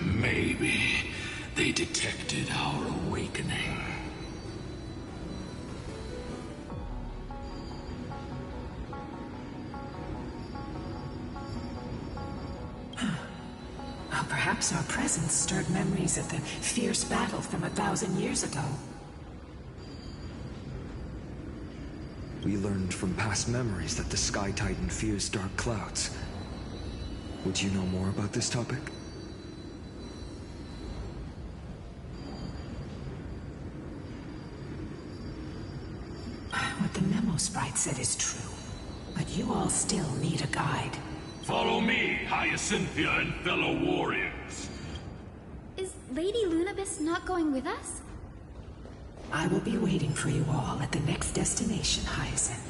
[SPEAKER 6] Maybe they detected our awakening.
[SPEAKER 11] Perhaps our presence stirred memories of the fierce battle from 1,000 years ago.
[SPEAKER 18] We learned from past memories that the Sky Titan fears dark clouds. Would you know more about this topic?
[SPEAKER 11] What the memo sprite said is true, but you all still need a guide.
[SPEAKER 6] Follow me, Hyacinthia and fellow warriors.
[SPEAKER 7] Is Lady Lunabis not going with us?
[SPEAKER 11] I will be waiting for you all at the next destination, Hyacinth.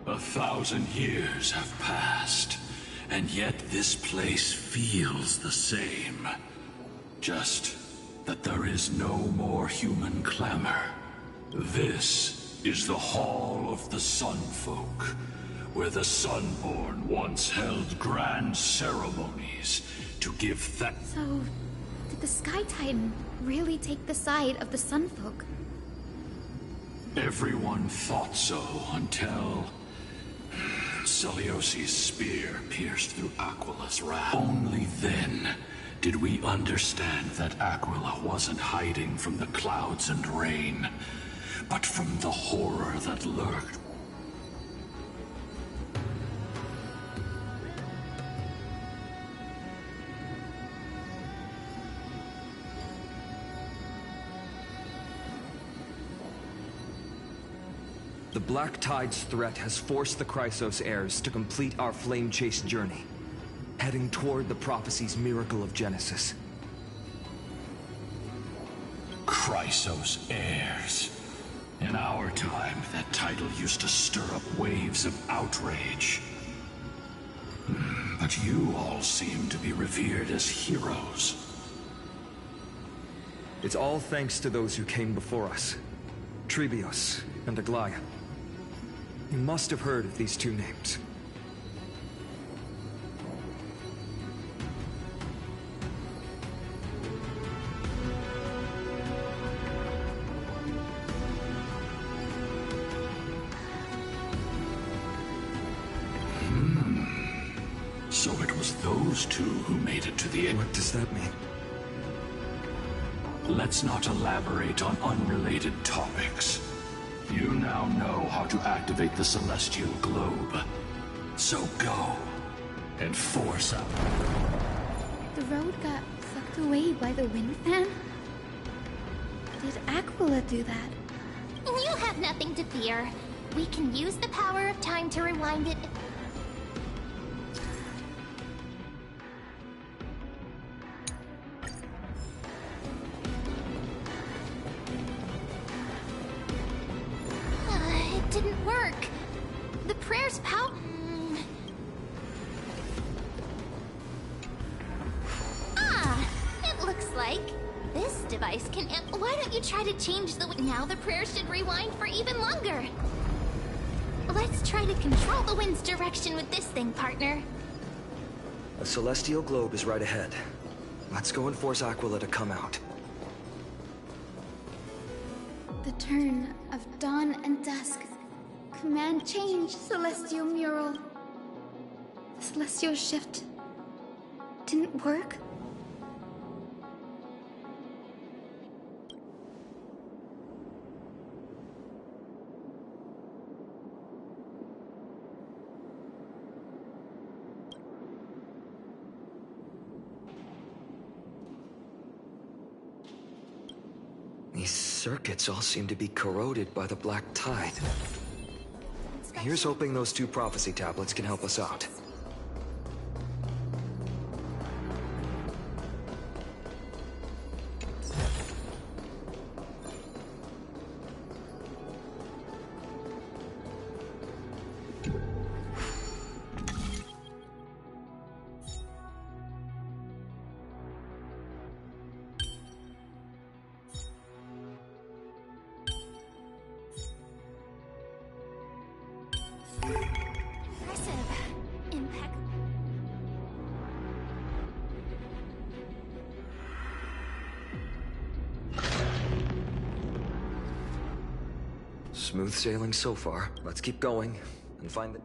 [SPEAKER 6] A 1,000 years have passed, and yet this place feels the same. Just that there is no more human clamor. This is the Hall of the Sunfolk, where the Sunborn once held grand ceremonies to give thanks.
[SPEAKER 7] So, did the Sky Titan really take the side of the Sunfolk?
[SPEAKER 6] Everyone thought so until Celiosi's spear pierced through Aquila's wrath. Only then did we understand that Aquila wasn't hiding from the clouds and rain, but from the horror that lurked.
[SPEAKER 18] The Black Tide's threat has forced the Chrysos heirs to complete our flame chase journey, heading toward the prophecy's miracle of Genesis.
[SPEAKER 6] Chrysos heirs. In our time, that title used to stir up waves of outrage. But you all seem to be revered as heroes.
[SPEAKER 18] It's all thanks to those who came before us. Trebios and Aglaya. You must have heard of these two names.
[SPEAKER 6] So it was those two who made it to the end.
[SPEAKER 18] What does that mean?
[SPEAKER 6] Let's not elaborate on unrelated topics. You now know how to activate the celestial globe. So go and force up.
[SPEAKER 7] The road got sucked away by the wind fan? Did Aquila do that?
[SPEAKER 2] You have nothing to fear. We can use the power of time to rewind it. It didn't work. The prayer's power. It looks like this device can. Why don't you try to change the. Now the prayer should rewind for even longer. Let's try to control the wind's direction with this thing, partner.
[SPEAKER 18] A celestial globe is right ahead. Let's go and force Aquila to come out.
[SPEAKER 7] The turn of dawn and dusk. Command change, celestial mural. The celestial shift didn't work?
[SPEAKER 18] These circuits all seem to be corroded by the Black Tide. Here's hoping those two prophecy tablets can help us out. Smooth sailing so far. Let's keep going and find the...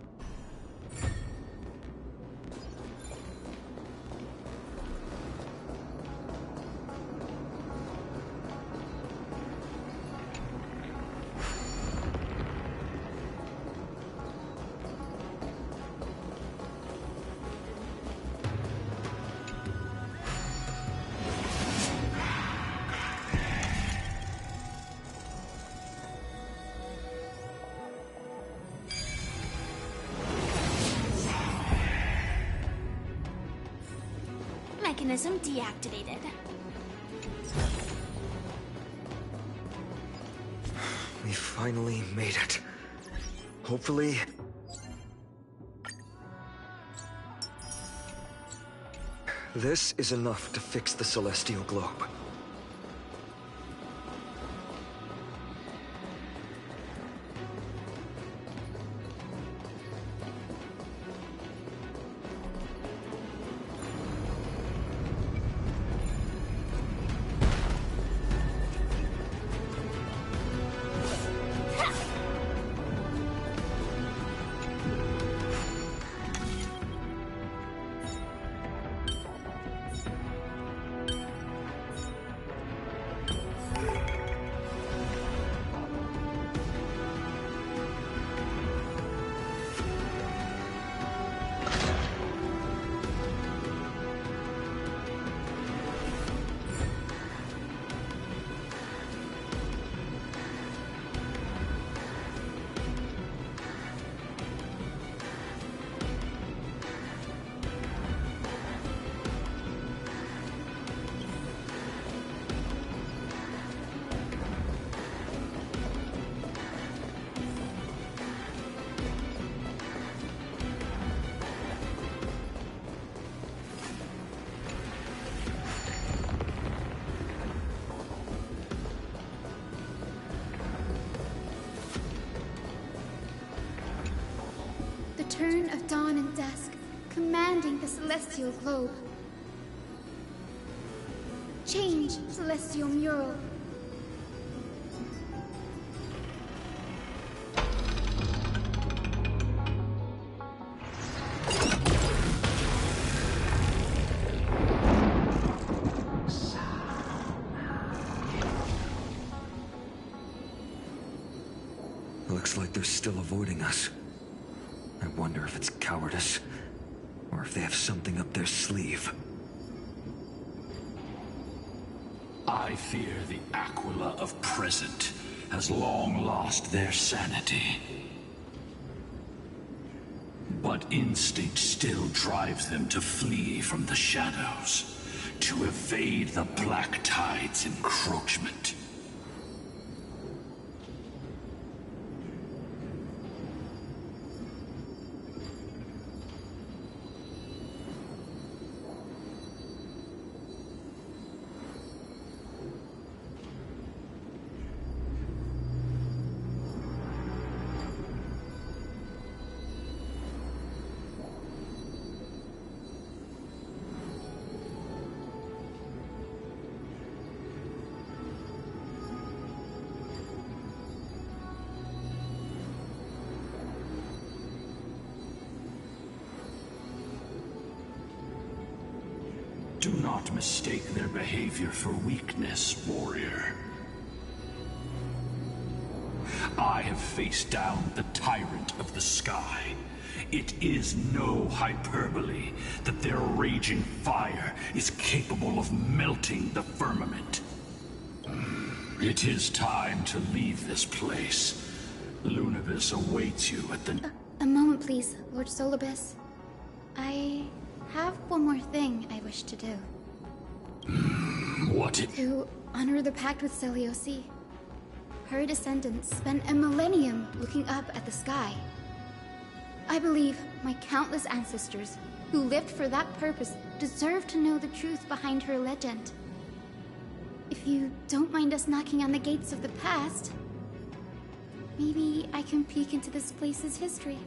[SPEAKER 2] Mechanism deactivated.
[SPEAKER 18] We finally made it. Hopefully... this is enough to fix the Celestial Globe.
[SPEAKER 7] Turn of dawn and dusk, commanding the celestial globe. Change, celestial mural.
[SPEAKER 18] Looks like they're still avoiding us. I wonder if it's cowardice, or if they have something up their sleeve.
[SPEAKER 6] I fear the Aquila of present has long lost their sanity. But instinct still drives them to flee from the shadows, to evade the Black Tide's encroachment. Do not mistake their behavior for weakness, warrior. I have faced down the tyrant of the sky. It is no hyperbole that their raging fire is capable of melting the firmament. It is time to leave this place. Lunavis awaits you at the...
[SPEAKER 7] A moment, please, Lord Solibus. I have one more thing I wish to do.
[SPEAKER 6] What
[SPEAKER 7] To honor the pact with Celiosi. Her descendants spent a millennium looking up at the sky. I believe my countless ancestors who lived for that purpose deserve to know the truth behind her legend. If you don't mind us knocking on the gates of the past, maybe I can peek into this place's history.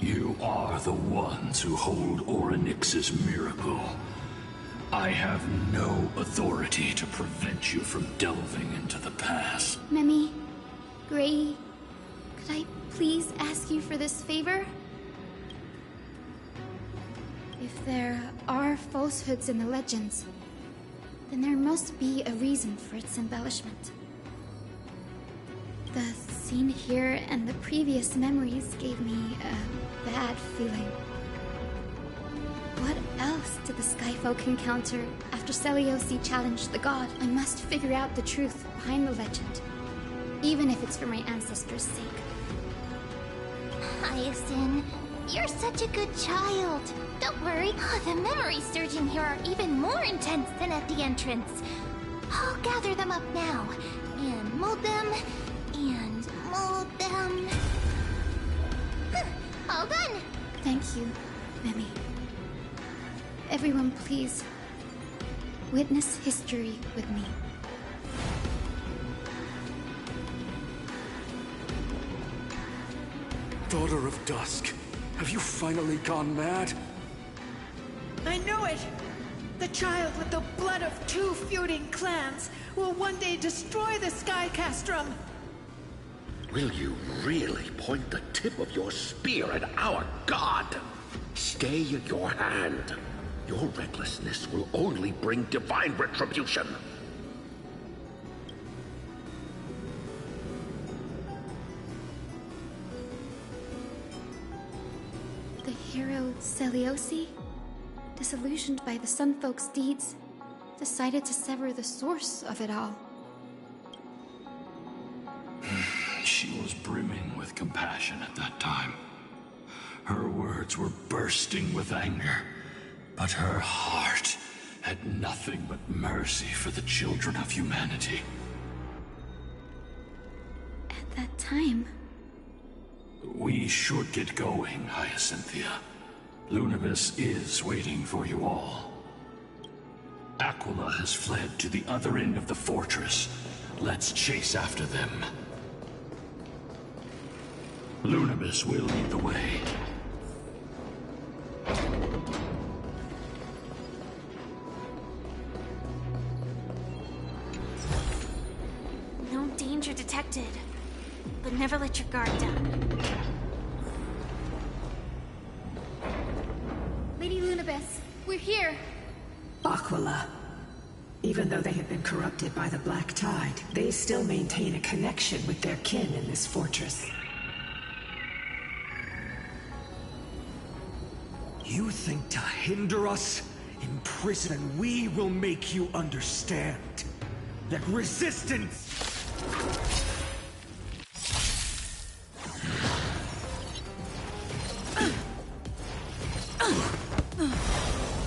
[SPEAKER 6] You are the ones who hold Orynyx's miracle. I have no authority to prevent you from delving into the past.
[SPEAKER 7] Memi, Gray, could I please ask you for this favor? If there are falsehoods in the legends, then there must be a reason for its embellishment. The scene here and the previous memories gave me a bad feeling. What else did the Skyfolk encounter after Seliosi challenged the god? I must figure out the truth behind the legend, even if it's for my ancestors' sake.
[SPEAKER 2] Hyacinth, you're such a good child. Don't worry, the memories surging here are even more intense than at the entrance. I'll gather them up now, and mold them, and mold them. All done!
[SPEAKER 7] Thank you, Memi. Everyone, please, witness history with me.
[SPEAKER 5] Daughter of Dusk, have you finally gone mad?
[SPEAKER 11] I know it! The child with the blood of 2 feuding clans will one day destroy the Sky Castrum!
[SPEAKER 6] Will you really point the tip of your spear at our god? Stay your hand. Your recklessness will only bring divine retribution.
[SPEAKER 7] The hero Seliosi, disillusioned by the Sunfolk's deeds, decided to sever the source of it all.
[SPEAKER 6] She was brimming with compassion at that time. Her words were bursting with anger, but her heart had nothing but mercy for the children of humanity.
[SPEAKER 7] At that time...
[SPEAKER 6] We should get going, Hyacinthia. Lunibus is waiting for you all. Aquila has fled to the other end of the fortress. Let's chase after them. Lunibus will lead the way.
[SPEAKER 2] No danger detected, but never let your guard down.
[SPEAKER 7] Lady Lunibus, we're here!
[SPEAKER 11] Aquila. Even though they have been corrupted by the Black Tide, they still maintain a connection with their kin in this fortress.
[SPEAKER 5] You think to hinder us? In prison, we will make you understand that resistance...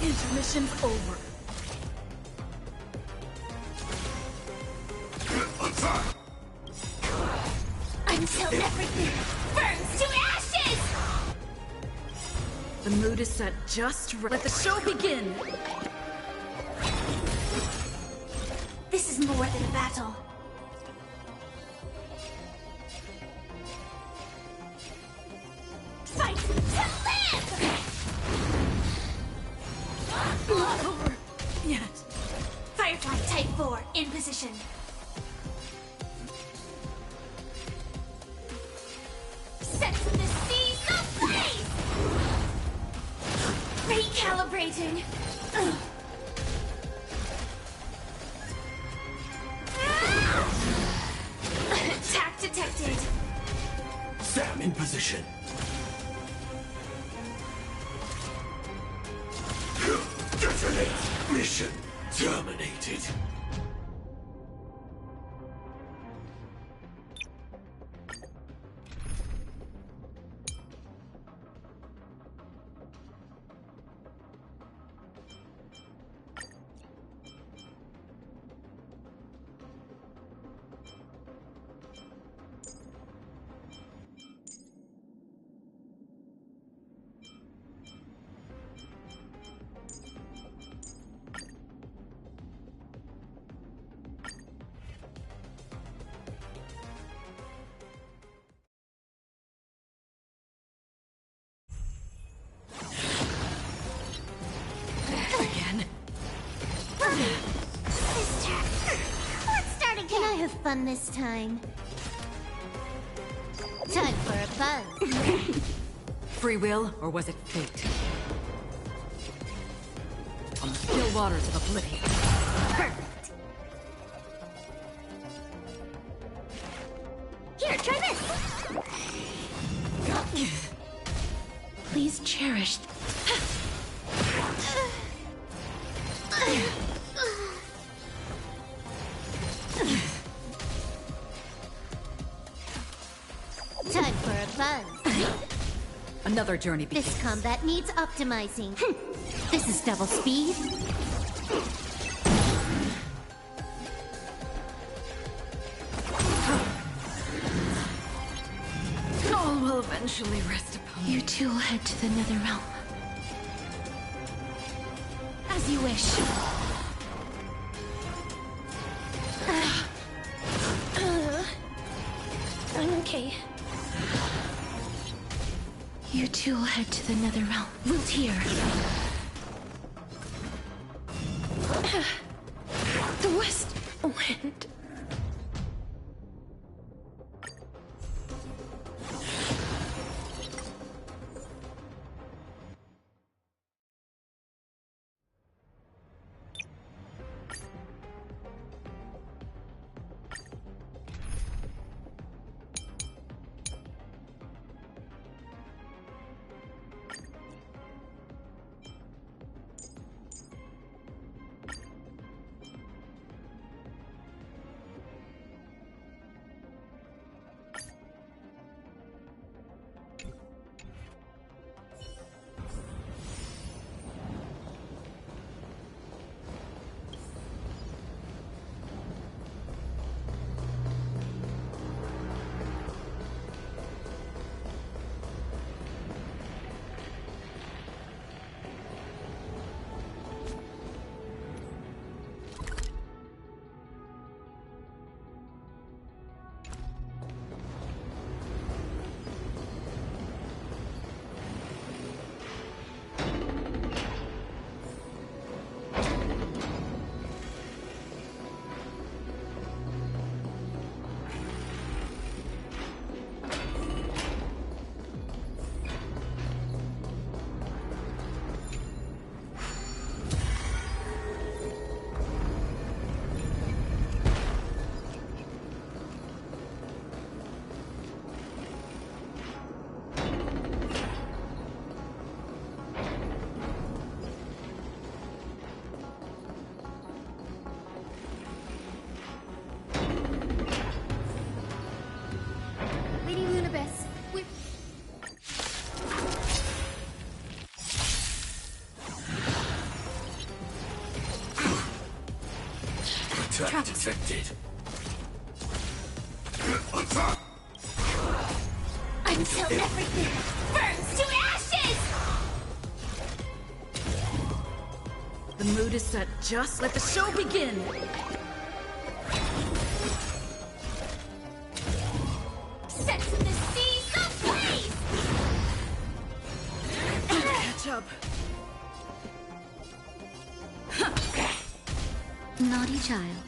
[SPEAKER 22] Intermission's over.
[SPEAKER 2] Until everything burns to ashes!
[SPEAKER 22] The mood is set just right. Let the show begin!
[SPEAKER 2] This is more than a battle. Fight to live!
[SPEAKER 22] Not over yet.
[SPEAKER 2] Firefly Type 4 in position. Set the seas ablaze! Recalibrating. Attack detected.
[SPEAKER 6] Sam in position. Detonate! Mission terminated.
[SPEAKER 2] Can I have fun this time? Time for a buzz.
[SPEAKER 22] Free will, or was it fate? On the still waters of oblivion.
[SPEAKER 2] Perfect. Here, try this.
[SPEAKER 22] Please cherish.
[SPEAKER 2] Time for a buzz.
[SPEAKER 22] Another journey begins.
[SPEAKER 2] This combat needs optimizing. This is double speed.
[SPEAKER 22] All will eventually rest upon
[SPEAKER 2] You two will head to the nether realm. As you wish. I'm okay. You two will head to the nether realm. Root here.
[SPEAKER 22] the west wind.
[SPEAKER 2] Lady Lunabis, we...
[SPEAKER 6] Attack detected.
[SPEAKER 2] Until everything burns to ashes!
[SPEAKER 22] The mood is set. Just let the show begin.
[SPEAKER 2] Sets in the seas of blaze!
[SPEAKER 22] Catch up.
[SPEAKER 2] Naughty child.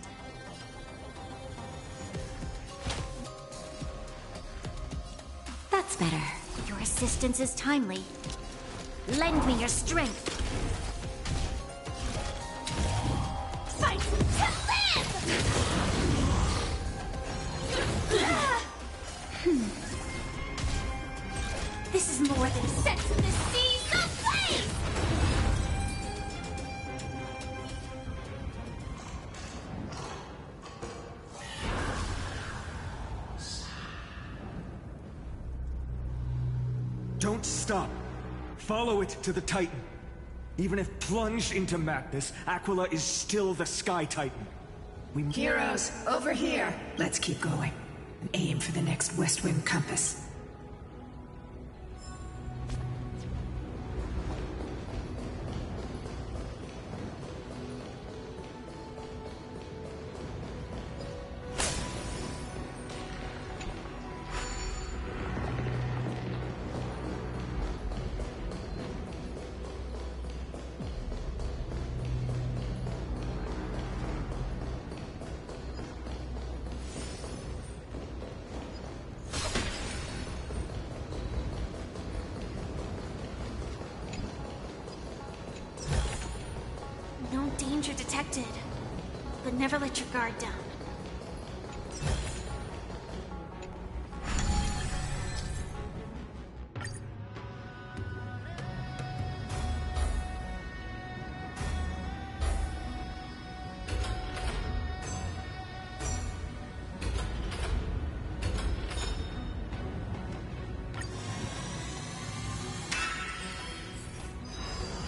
[SPEAKER 2] That's better. Your assistance is timely. Lend me your strength. Fight to live! This is more than sets in the seas of blaze!
[SPEAKER 19] Don't stop. Follow it to the Titan. Even if plunged into madness, Aquila is still the Sky Titan. We...
[SPEAKER 11] Heroes, over here! Let's keep going. And aim for the next west wind compass.
[SPEAKER 2] expected. But never let your guard down.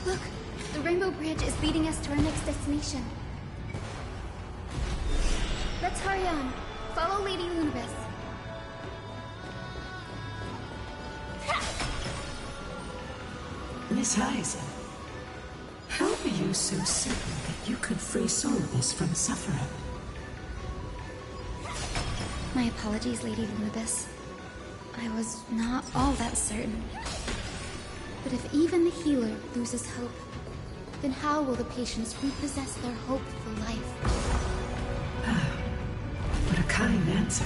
[SPEAKER 7] Look, the Rainbow Bridge is leading us to our next destination. Let's hurry on. Follow Lady Lunibus.
[SPEAKER 11] Miss Hyzen, how are you so certain that you could free Solibus from suffering?
[SPEAKER 7] My apologies, Lady Lunibus. I was not all that certain. But if even the healer loses hope, then how will the patients repossess their hope for life?
[SPEAKER 11] What a kind answer.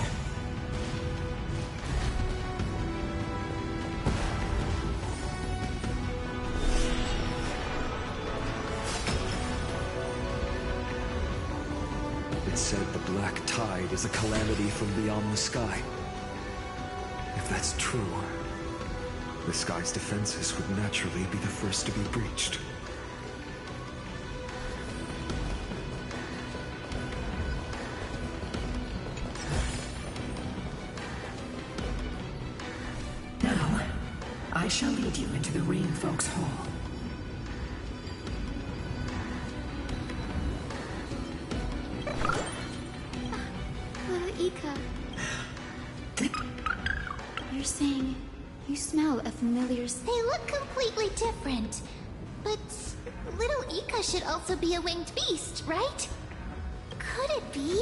[SPEAKER 18] It said the black tide is a calamity from beyond the sky. If that's true, the sky's defenses would naturally be the first to be breached.
[SPEAKER 11] Now, I shall lead you into the Rain Folks Hall.
[SPEAKER 7] Little Ika. You're saying you smell a familiar
[SPEAKER 2] They look completely different. But little Ika should also be a winged beast, right? Could it be?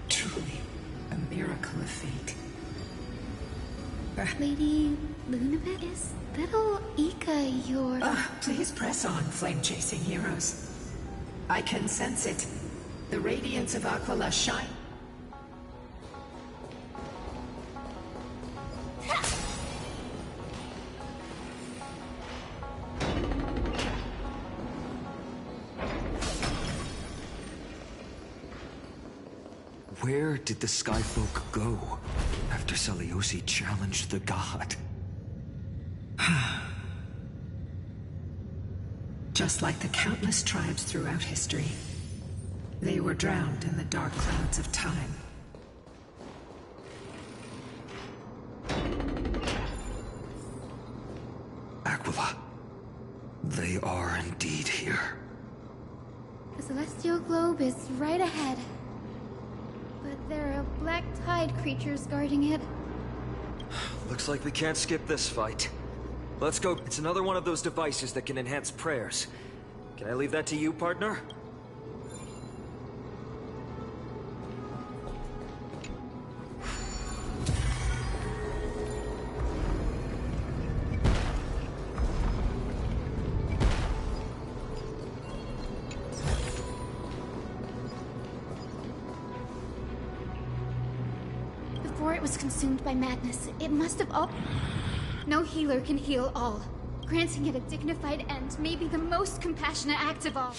[SPEAKER 11] Truly, a miracle of fate.
[SPEAKER 7] Lady Lunibus? Is little Ika your...
[SPEAKER 11] Please press on, flame-chasing heroes. I can sense it. The radiance of Aquila shine.
[SPEAKER 18] Where did the Skyfolk go after Seliosi challenged the god?
[SPEAKER 11] Just like the countless tribes throughout history, they were drowned in the dark clouds of time.
[SPEAKER 18] Aquila, they are indeed here.
[SPEAKER 7] The celestial globe is right ahead. But there are black tide creatures guarding it.
[SPEAKER 18] Looks like we can't skip this fight. Let's go. It's another one of those devices that can enhance prayers. Can I leave that to you, partner?
[SPEAKER 7] Before it was consumed by madness, it must have all... No healer can heal all. Granting it a dignified end may be the most compassionate act of all.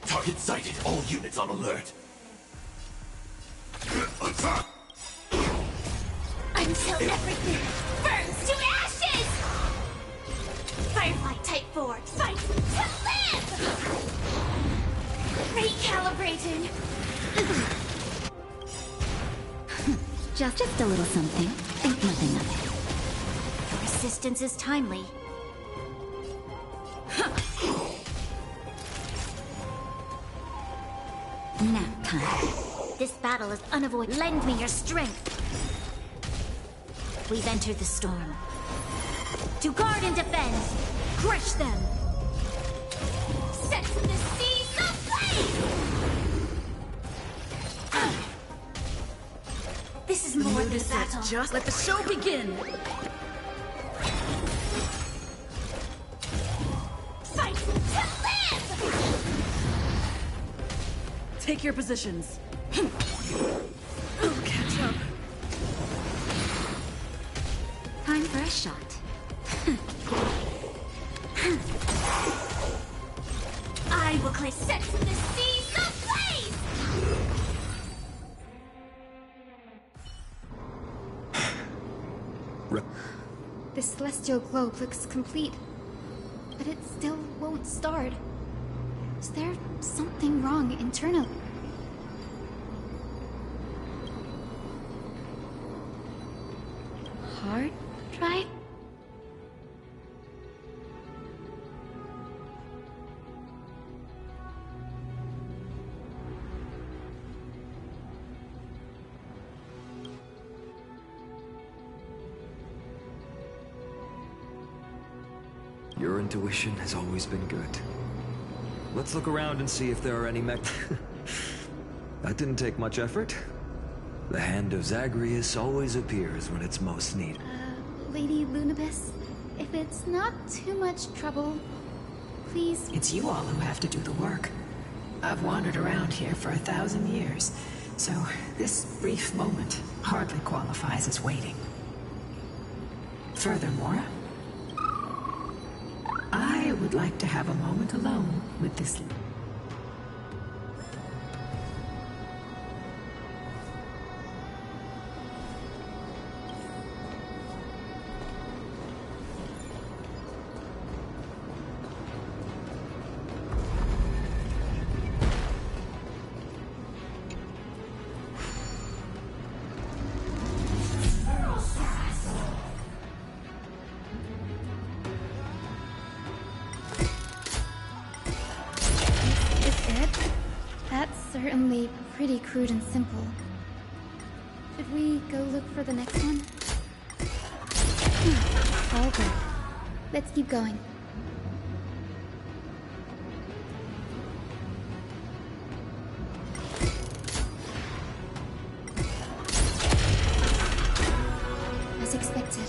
[SPEAKER 6] Target sighted. All units on alert.
[SPEAKER 2] Until everything burns to ashes! Firefly Type 4, fight to live! Recalibrating.
[SPEAKER 1] Just a little something. Think nothing of it.
[SPEAKER 2] The resistance is timely.
[SPEAKER 1] Nap time.
[SPEAKER 2] This battle is unavoidable. Lend me your strength. We've entered the storm. To guard and defend. Crush them. Set the seas aflame! This is more than a battle.
[SPEAKER 22] Just let the show begin.
[SPEAKER 2] Fight to live!
[SPEAKER 22] Take your positions. I'll catch up. I will place sets in the seas ablaze!
[SPEAKER 7] The celestial globe looks complete, but it still won't start. Is there something wrong internally? Hard drive?
[SPEAKER 18] Your intuition has always been good. Let's look around and see if there are any mech... That didn't take much effort. The hand of Zagreus always appears when it's most needed.
[SPEAKER 7] Lady Lunabis, if it's not too much trouble, please...
[SPEAKER 11] It's you all who have to do the work. I've wandered around here for 1,000 years, so this brief moment hardly qualifies as waiting. Furthermore, I would like to have a moment alone with this...
[SPEAKER 7] Certainly pretty crude and simple. Should we go look for the next one? All good. Let's keep going. As expected,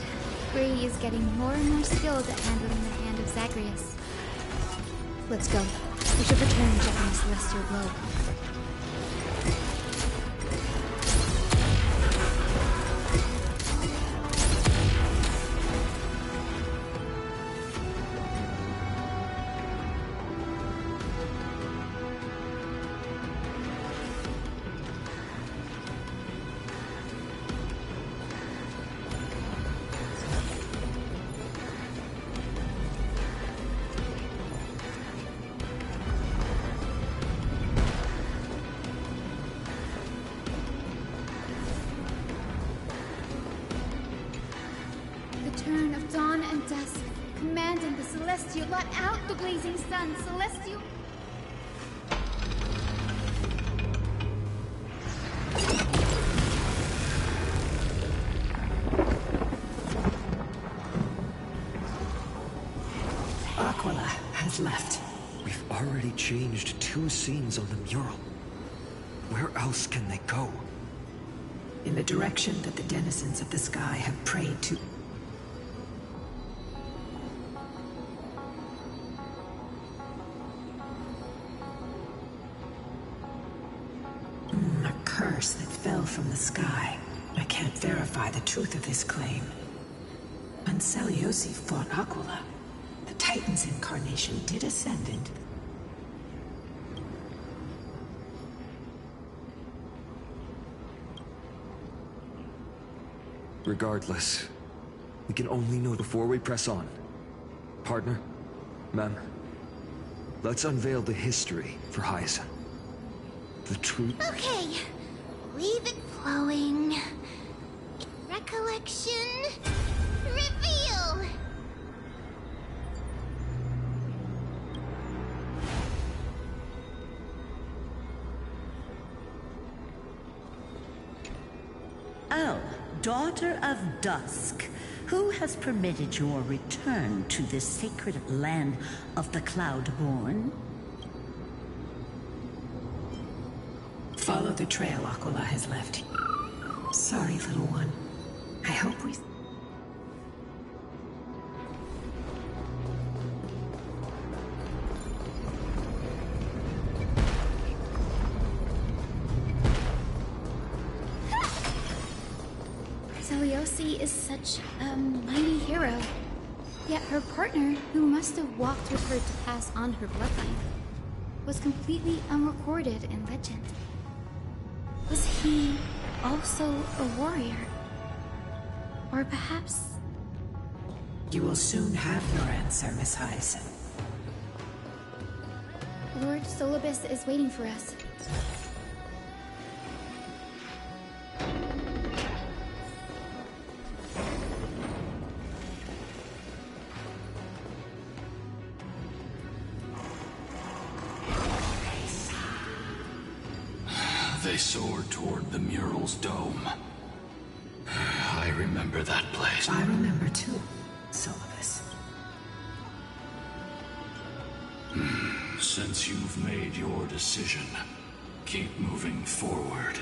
[SPEAKER 7] Gray is getting more and more skilled at handling the hand of Zagreus. Let's go. We should return and check on the celestial globe. Turn of dawn and dusk, commanding the celestial, let out the blazing sun, celestial.
[SPEAKER 11] Aquila has left.
[SPEAKER 18] We've already changed 2 scenes on the mural. Where else can they go?
[SPEAKER 11] In the direction that the denizens of the sky have prayed to. A curse that fell from the sky. I can't verify the truth of this claim. When Seliosi fought Aquila, the Titan's incarnation did ascend into...
[SPEAKER 18] Regardless, we can only know before we press on. Partner, ma'am, let's unveil the history for Hyacinth. The truth...
[SPEAKER 2] Okay, leave it flowing. Recollection... reveal!
[SPEAKER 21] Oh, daughter of dusk, who has permitted your return to this sacred land of the Cloudborn?
[SPEAKER 11] Follow the trail Aquila has left. Sorry, little one. I hope we...
[SPEAKER 7] Seliosi is such a mighty hero. Yet her partner, who must have walked with her to pass on her bloodline, was completely unrecorded in legend. Was he also a warrior? Or perhaps...
[SPEAKER 11] You will soon have your answer, Miss Hyacinth.
[SPEAKER 7] Lord Solibus is waiting for us.
[SPEAKER 6] They soared toward the mural's dome. I remember that place.
[SPEAKER 11] I remember too, Solibus.
[SPEAKER 6] Since you've made your decision, keep moving forward.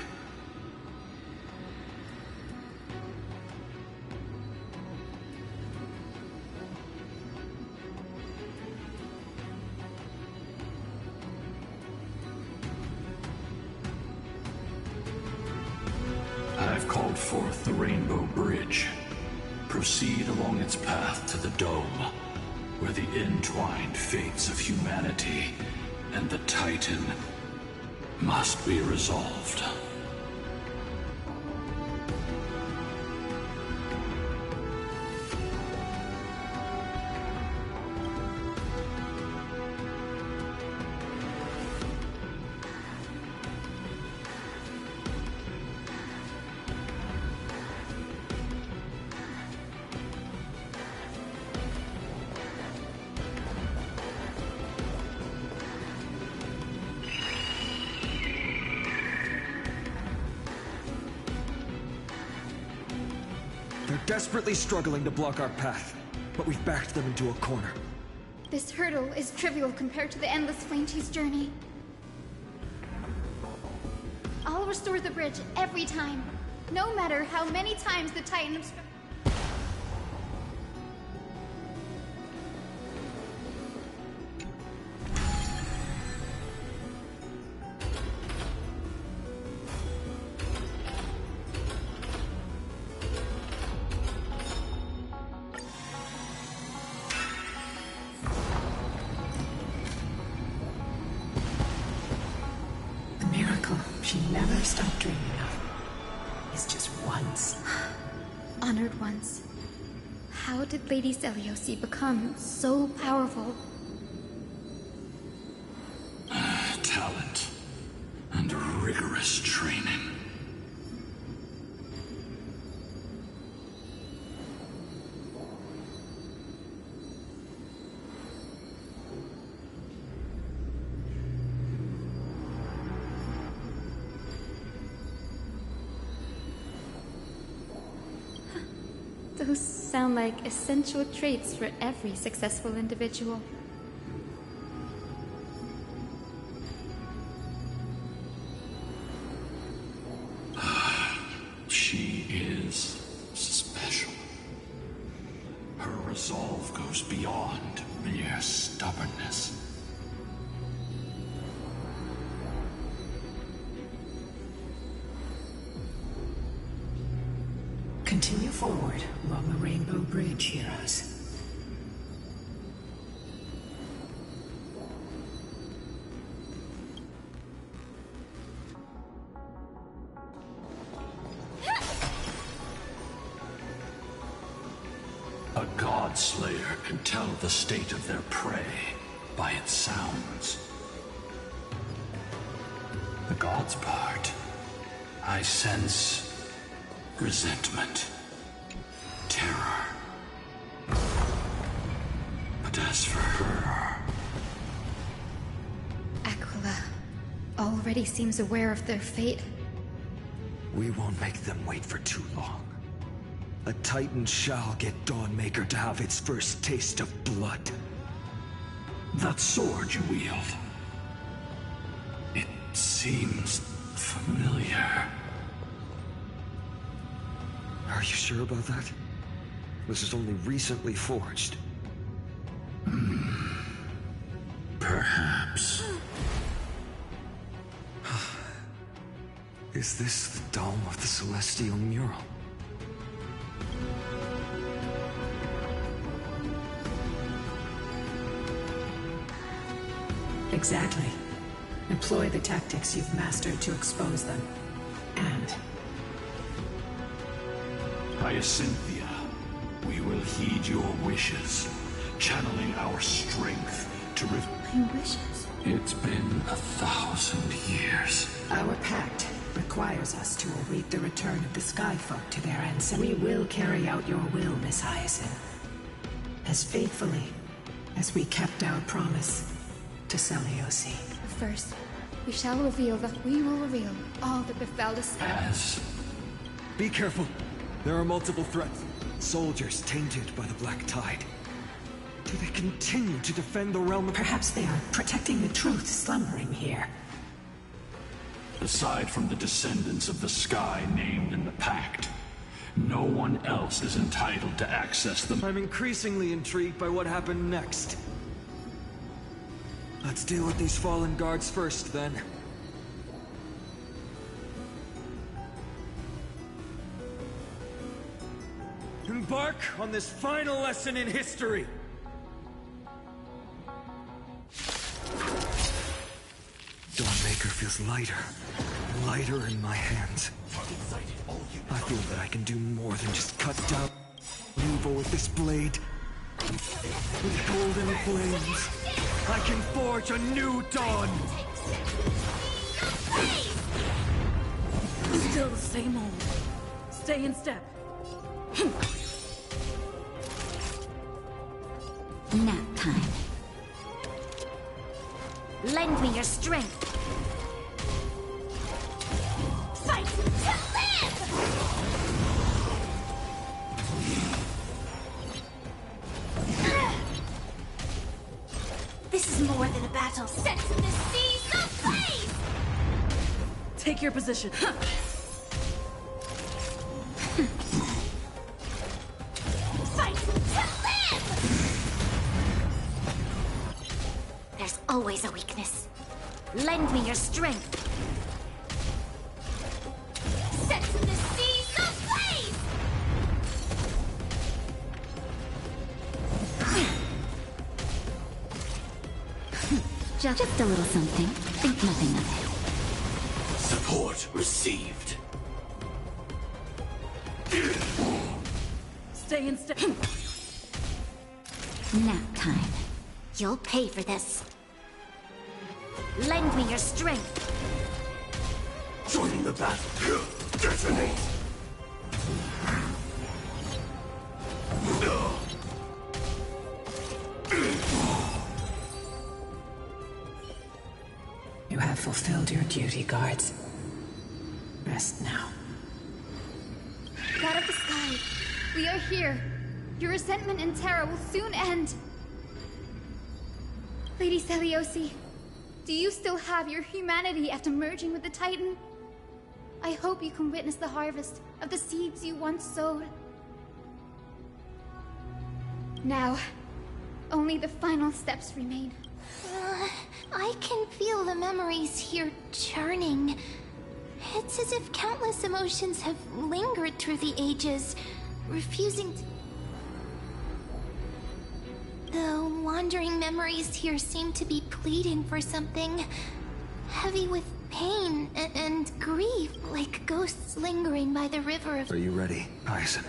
[SPEAKER 6] I've called forth the Rainbow Bridge. Proceed along its path to the dome, where the entwined fates of humanity and the Titan must be resolved.
[SPEAKER 19] They're desperately struggling to block our path, but we've backed them into a corner.
[SPEAKER 7] This hurdle is trivial compared to the endless flame chase journey. I'll restore the bridge every time, no matter how many times the Titan obstructs.
[SPEAKER 11] She never stopped dreaming of. It's just once.
[SPEAKER 7] Honored ones. How did Lady Seliosi become so powerful?
[SPEAKER 6] Talent and rigorous training.
[SPEAKER 7] Those sound like essential traits for every successful individual.
[SPEAKER 6] She is special. Her resolve goes beyond mere stubbornness.
[SPEAKER 11] Continue forward along the Rainbow Bridge, heroes.
[SPEAKER 6] A god slayer can tell the state of their prey by its sounds. The god's part, I sense resentment, terror. But as for her...
[SPEAKER 7] Aquila already seems aware of their fate.
[SPEAKER 19] We won't make them wait for too long. A Titan shall get Dawnmaker to have its first taste of blood.
[SPEAKER 6] That sword you wield, it seems familiar.
[SPEAKER 19] Are you sure about that? This is only recently forged.
[SPEAKER 6] Perhaps.
[SPEAKER 19] Is this the dome of the Celestial Mural?
[SPEAKER 11] Exactly. Employ the tactics you've mastered to expose them. And
[SPEAKER 6] Hyacinthia, we will heed your wishes, channeling our strength to
[SPEAKER 7] My wishes?
[SPEAKER 6] It's been 1,000 years.
[SPEAKER 11] our pact requires us to await the return of the Sky Folk to their ancestors. We will carry out your will, Miss Hyacinth. As faithfully as we kept our promise to Seliosi.
[SPEAKER 7] First, we shall reveal all that befell us.
[SPEAKER 19] Be careful. There are multiple threats. Soldiers tainted by the Black Tide. Do they continue to defend the realm of...
[SPEAKER 11] Perhaps they are protecting the truth slumbering here.
[SPEAKER 6] Aside from the descendants of the sky named in the pact, no one else is entitled to access them.
[SPEAKER 19] I'm increasingly intrigued by what happened next. Let's deal with these fallen guards first, then. Embark on this final lesson in history! Dawnmaker feels lighter and lighter in my hands. I feel that I can do more than just cut down evil with this blade. With golden flames, I can forge a new dawn!
[SPEAKER 22] Still the same old. Stay in step.
[SPEAKER 21] Nap time. Lend me your strength.
[SPEAKER 2] Fight to live!
[SPEAKER 22] This is more than a battle.
[SPEAKER 2] Set to the seas of blaze!
[SPEAKER 22] Take your position.
[SPEAKER 2] Fight to live!
[SPEAKER 21] There's always a weakness. Lend me your strength.
[SPEAKER 2] Set to the seas of blaze!
[SPEAKER 21] Just a little something. Think nothing of it.
[SPEAKER 6] Support received.
[SPEAKER 22] Stay in step.
[SPEAKER 21] Nap time. You'll pay for this. Lend me your strength.
[SPEAKER 6] Join the battle. Detonate.
[SPEAKER 11] You have fulfilled your duty, guards. Rest now.
[SPEAKER 7] God of the sky, we are here. Your resentment and terror will soon end. Lady Seliosi, do you still have your humanity after merging with the Titan? I hope you can witness the harvest of the seeds you once sowed. Now, only the final steps remain.
[SPEAKER 2] I can feel the memories here churning. It's as if countless emotions have lingered through the ages, refusing to... The wandering memories here seem to be pleading for something, heavy with pain and grief, like ghosts lingering by the river of...
[SPEAKER 19] Are you ready, Hyacinth?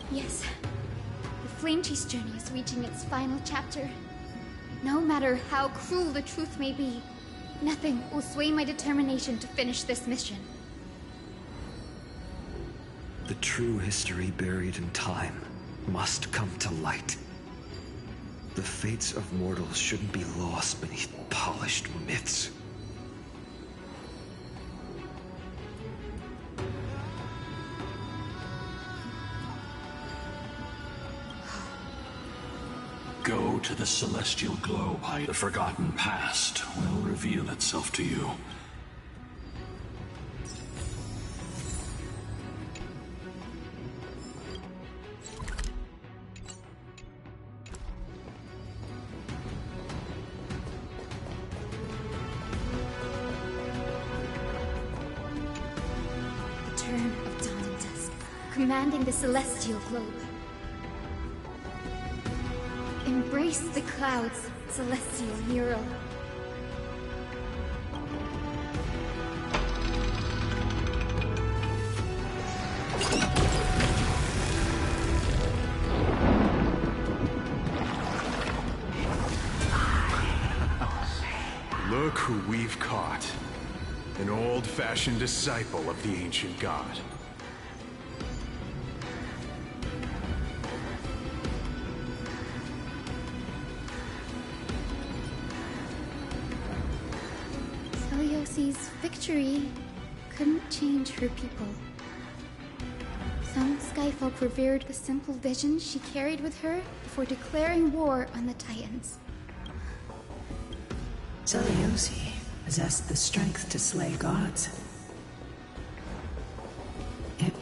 [SPEAKER 7] Yes. The Flame Chase journey is reaching its final chapter. No matter how cruel the truth may be, nothing will sway my determination to finish this mission.
[SPEAKER 19] The true history buried in time must come to light. The fates of mortals shouldn't be lost beneath polished myths.
[SPEAKER 6] Go to the celestial globe. The forgotten past will reveal itself to you.
[SPEAKER 7] commanding the celestial globe. Embrace the clouds, celestial mural.
[SPEAKER 14] Look who we've caught. An old-fashioned disciple of the ancient god.
[SPEAKER 7] Celiosi's victory couldn't change her people. Some skyfolk revered the simple vision she carried with her before declaring war on the Titans.
[SPEAKER 11] Celiosi possessed the strength to slay gods. Yet,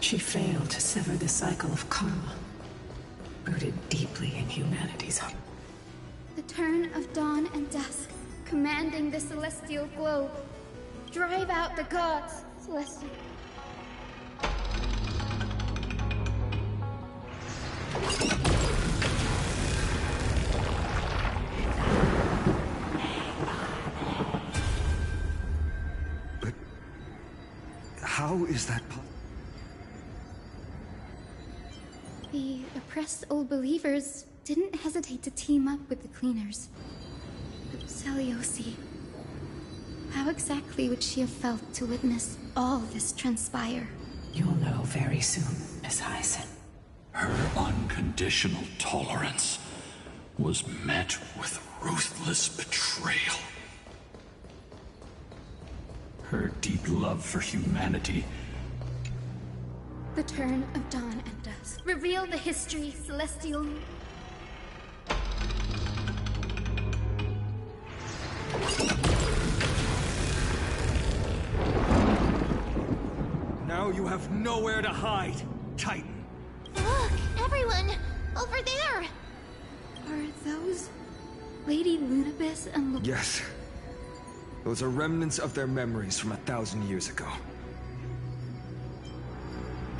[SPEAKER 11] she failed to sever the cycle of karma, rooted deeply in humanity's heart.
[SPEAKER 7] The turn of dawn and dusk, commanding the celestial globe. Drive out the gods, celestial.
[SPEAKER 19] How is that possible?
[SPEAKER 7] The oppressed old believers didn't hesitate to team up with the cleaners. But Celiosi, how exactly would she have felt to witness all this transpire?
[SPEAKER 11] You'll know very soon, Miss Hyson.
[SPEAKER 6] Her unconditional tolerance was met with ruthless betrayal. Her deep love for humanity.
[SPEAKER 7] The turn of dawn and dusk. Reveal the history, celestial.
[SPEAKER 19] Now you have nowhere to hide, Titan.
[SPEAKER 2] Look, everyone! Over there!
[SPEAKER 7] Are those Lady Lunabis and
[SPEAKER 19] Yes. Those are remnants of their memories from 1,000 years ago.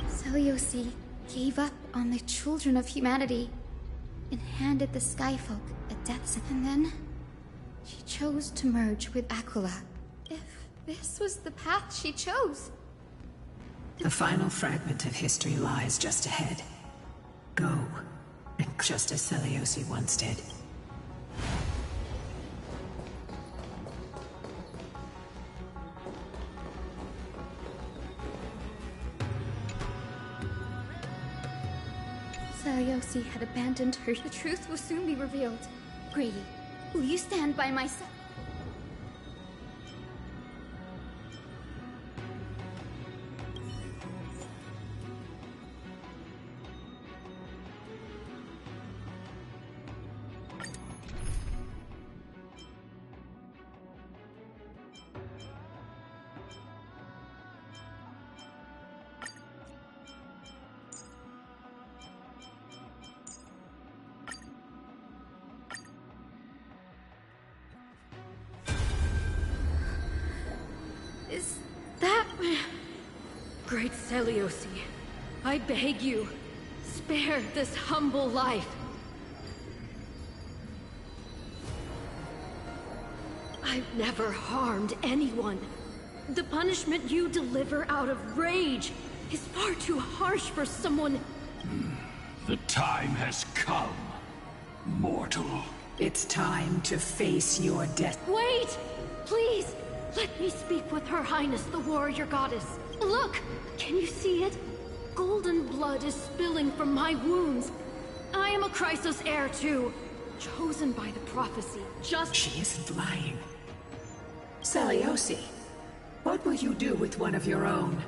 [SPEAKER 7] Celiosi gave up on the children of humanity and handed the Skyfolk a death sentence. And then she chose to merge with Aquila. If this was the path she chose.
[SPEAKER 11] The final fragment of history lies just ahead. Go, and just as Celiosi once did.
[SPEAKER 7] Celiosi had abandoned her. The truth will soon be revealed. Grady, will you stand by my side? Is that...
[SPEAKER 15] Great Celiosi, I beg you, spare this humble life. I've never harmed anyone. The punishment you deliver out of rage is far too harsh for someone...
[SPEAKER 6] The time has come, mortal.
[SPEAKER 11] It's time to face your death.
[SPEAKER 15] Wait! Please! Let me speak with Her Highness, the warrior goddess. Look! Can you see it? Golden blood is spilling from my wounds. I am a Chrysos heir too, chosen by the prophecy.
[SPEAKER 11] She isn't lying. Celiosi, what will you do with one of your own?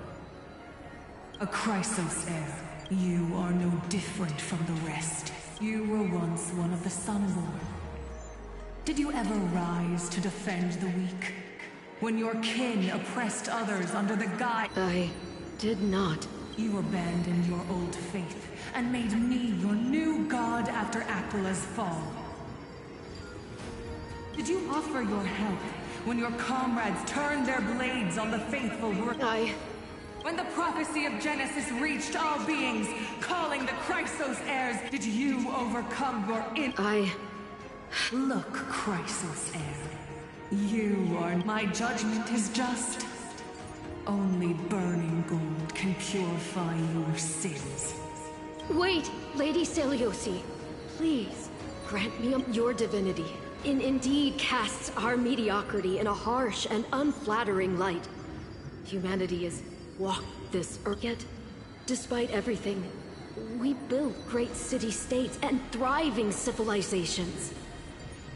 [SPEAKER 12] A Chrysos heir. You are no different from the rest. You were once one of the Sunborn. Did you ever rise to defend the weak? When your kin oppressed others under the guise...
[SPEAKER 15] I did not.
[SPEAKER 12] You abandoned your old faith and made me your new god after Aquila's fall. Did you offer your help when your comrades turned their blades on the faithful who were...
[SPEAKER 15] I
[SPEAKER 12] When the prophecy of Genesis reached all beings, calling the Chrysos heirs, did you overcome your Look, Chrysos heir. You are... My judgment is just. Only burning gold can purify your sins.
[SPEAKER 15] Wait, Lady Seliosi. Please, grant me your divinity. Indeed casts our mediocrity in a harsh and unflattering light. Humanity has walked this earth, yet, despite everything, we built great city-states and thriving civilizations.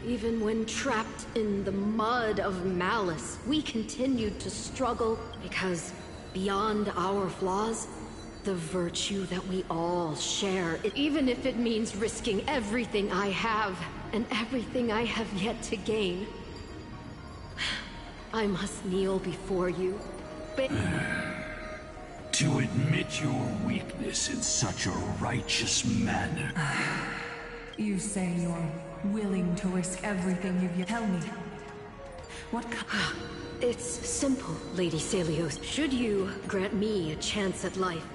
[SPEAKER 15] Even when trapped in the mud of malice, we continued to struggle because beyond our flaws, the virtue that we all share, even if it means risking everything I have and everything I have yet to gain. I must kneel before you.
[SPEAKER 6] To admit your weakness in such a righteous manner.
[SPEAKER 12] You say you're willing to risk everything you've... Tell me. What
[SPEAKER 15] It's simple, Lady Celios. Should you grant me a chance at life,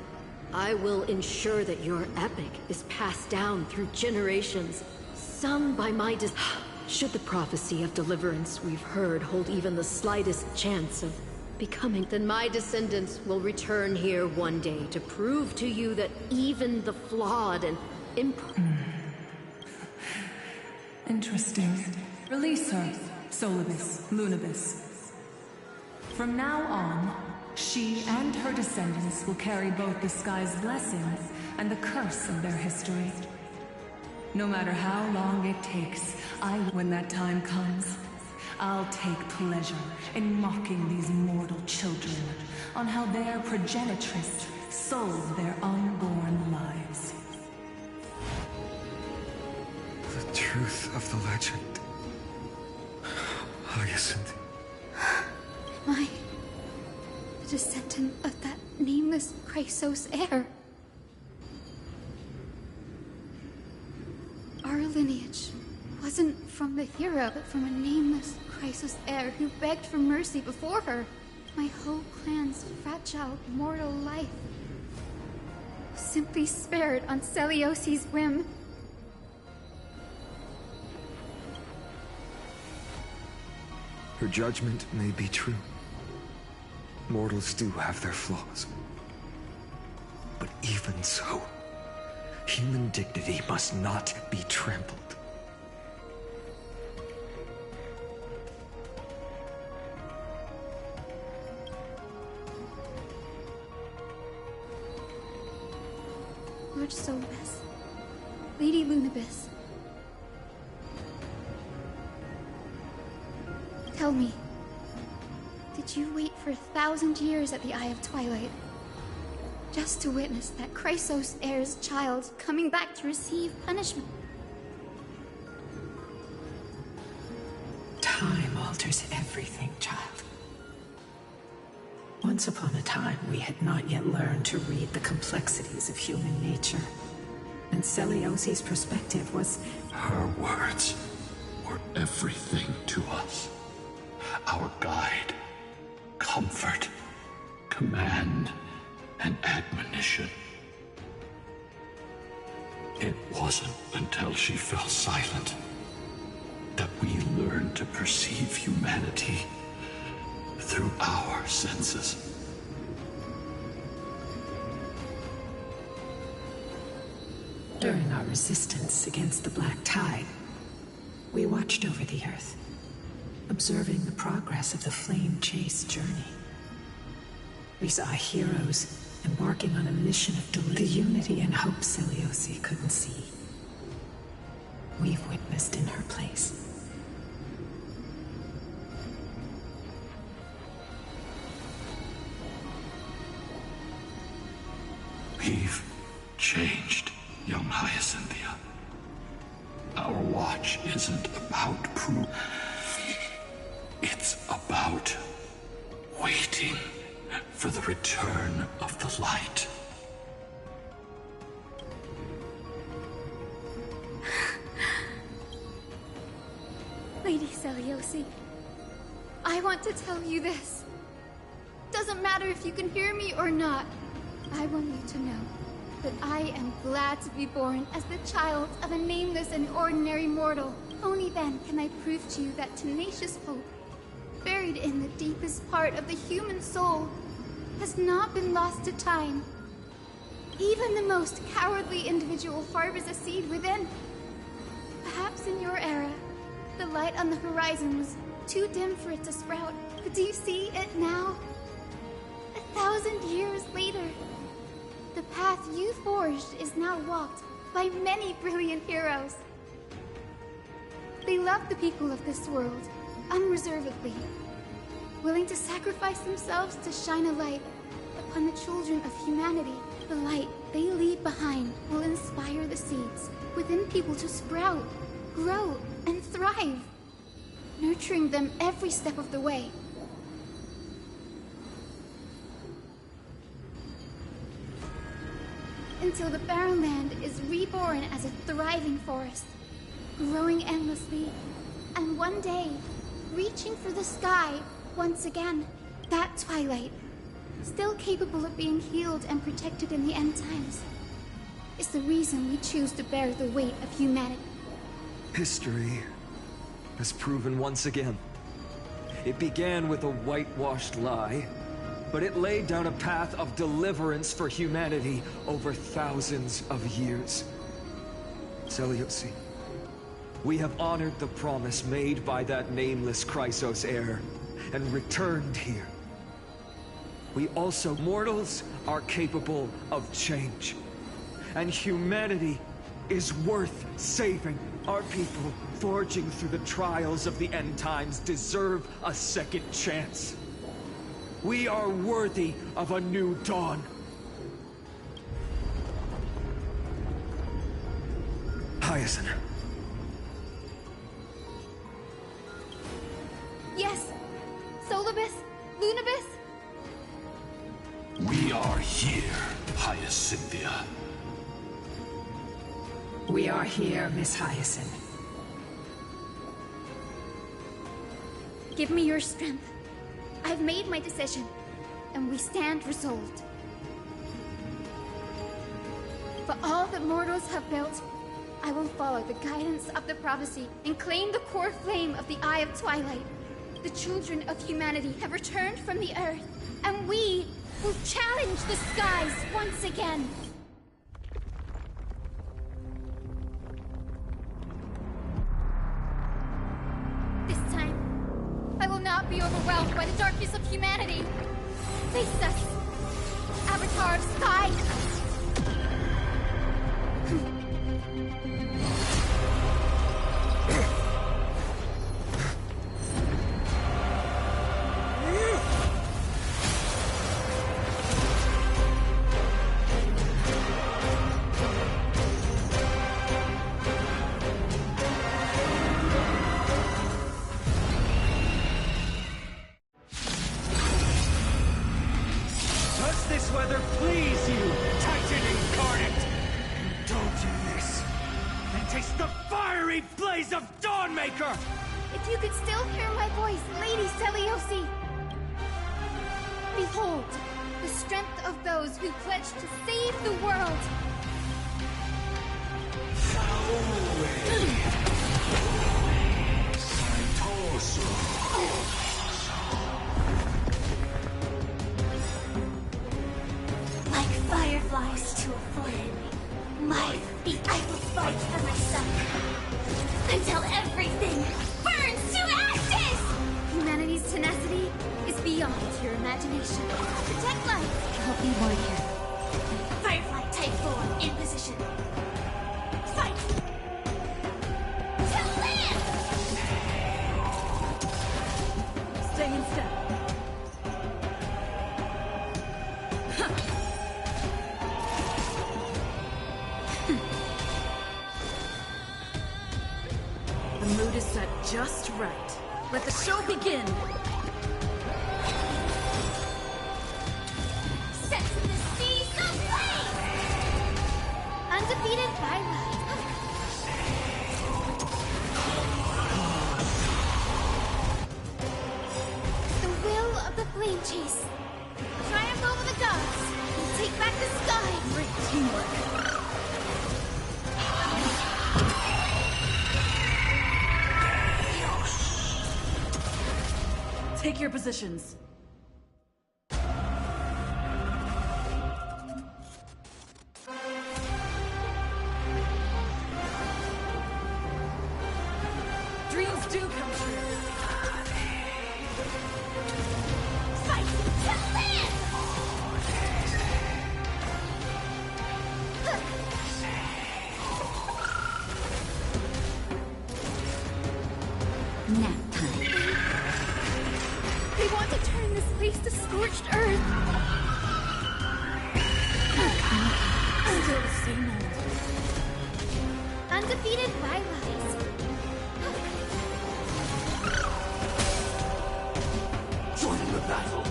[SPEAKER 15] I will ensure that your epic is passed down through generations, sung by my Should the prophecy of deliverance we've heard hold even the slightest chance of becoming, then my descendants will return here one day to prove to you that even the flawed and
[SPEAKER 12] Interesting. Release her, Solibus, Lunibus. From now on, she and her descendants will carry both the sky's blessings and the curse of their history. No matter how long it takes, when that time comes, I'll take pleasure in mocking these mortal children on how their progenitress sold their unborn lives.
[SPEAKER 18] The truth of the legend. Hyacinth.
[SPEAKER 7] Am I the descendant of that nameless Chrysos heir? Our lineage wasn't from the hero, but from a nameless Chrysos heir who begged for mercy before her. My whole clan's fragile, mortal life was simply spared on Celiosi's whim.
[SPEAKER 18] Her judgment may be true. Mortals do have their flaws. But even so, human dignity must not be trampled.
[SPEAKER 7] Lord Solibus, Lady Lunibus, tell me, did you wait for 1,000 years at the Eye of Twilight just to witness that Chrysos heir's child coming back to receive punishment?
[SPEAKER 11] Time alters everything, child. Once upon a time, we had not yet learned to read the complexities of human nature. And Celiosi's perspective was...
[SPEAKER 6] Her words were everything to us. Our guide, comfort, command, and admonition. It wasn't until she fell silent that we learned to perceive humanity through our senses.
[SPEAKER 11] During our resistance against the Black Tide, we watched over the Earth, observing the progress of the Flame Chase journey. We saw heroes embarking on a mission of the unity and hope Celiosi couldn't see. We've witnessed in her place.
[SPEAKER 6] We've changed, young Hyacinthia. Our watch isn't about proof. It's about waiting for the return of the light.
[SPEAKER 7] Lady Celiosi, I want to tell you this. Doesn't matter if you can hear me or not. I want you to know that I am glad to be born as the child of a nameless and ordinary mortal. Only then can I prove to you that tenacious hope, buried in the deepest part of the human soul, has not been lost to time. Even the most cowardly individual harbors a seed within. Perhaps in your era, the light on the horizon was too dim for it to sprout. But do you see it now? 1,000 years later, the path you forged is now walked by many brilliant heroes. They love the people of this world, unreservedly, willing to sacrifice themselves to shine a light upon the children of humanity. The light they leave behind will inspire the seeds within people to sprout, grow, and thrive, nurturing them every step of the way. Until the barren land is reborn as a thriving forest, growing endlessly, and one day, reaching for the sky once again. That twilight, still capable of being healed and protected in the end times, is the reason we choose to bear the weight of humanity.
[SPEAKER 18] History has proven once again. It began with a whitewashed lie, but it laid down a path of deliverance for humanity over thousands of years. Seleuci, we have honored the promise made by that nameless Chrysos heir, and returned here. We also, mortals, are capable of change. And humanity is worth saving. Our people, forging through the trials of the end times, deserve a second chance. We are worthy of a new dawn. Hyacinth.
[SPEAKER 7] Yes! Solibus? Lunibus?
[SPEAKER 6] We are here, Hyacinthia.
[SPEAKER 11] We are here, Miss Hyacinth.
[SPEAKER 7] Give me your strength. I've made my decision, and we stand resolved. For all that mortals have built, I will follow the guidance of the prophecy and claim the core flame of the Eye of Twilight. The children of humanity have returned from the earth, and we will challenge the skies once again. This time, I will not be overwhelmed by the darkness of humanity. Face us, Avatar of Sky!
[SPEAKER 5] Does this weather please you, Titan incarnate? Indulge in this, and taste the fiery blaze of Dawnmaker!
[SPEAKER 7] If you could still hear my voice, Lady Seleuci! Behold, the strength of those who pledged to save the world!
[SPEAKER 13] Like fireflies to a flame, my feet I will fight for my son until everything burns to ashes!
[SPEAKER 7] Humanity's tenacity is beyond your imagination. Protect life! Help me, warrior.
[SPEAKER 13] Firefly type form in position. Fight! To live!
[SPEAKER 22] Stay in step. The mood is set just right. Let the show begin!
[SPEAKER 13] Set to the seas of flame!
[SPEAKER 7] Undefeated by love. The will of the flame chase
[SPEAKER 22] Take your positions. Dreams do come true.
[SPEAKER 2] Fight to live!
[SPEAKER 21] Nap time.
[SPEAKER 15] They want to turn this place to scorched earth. Still the same old.
[SPEAKER 7] Undefeated bylies.
[SPEAKER 6] Join the battle.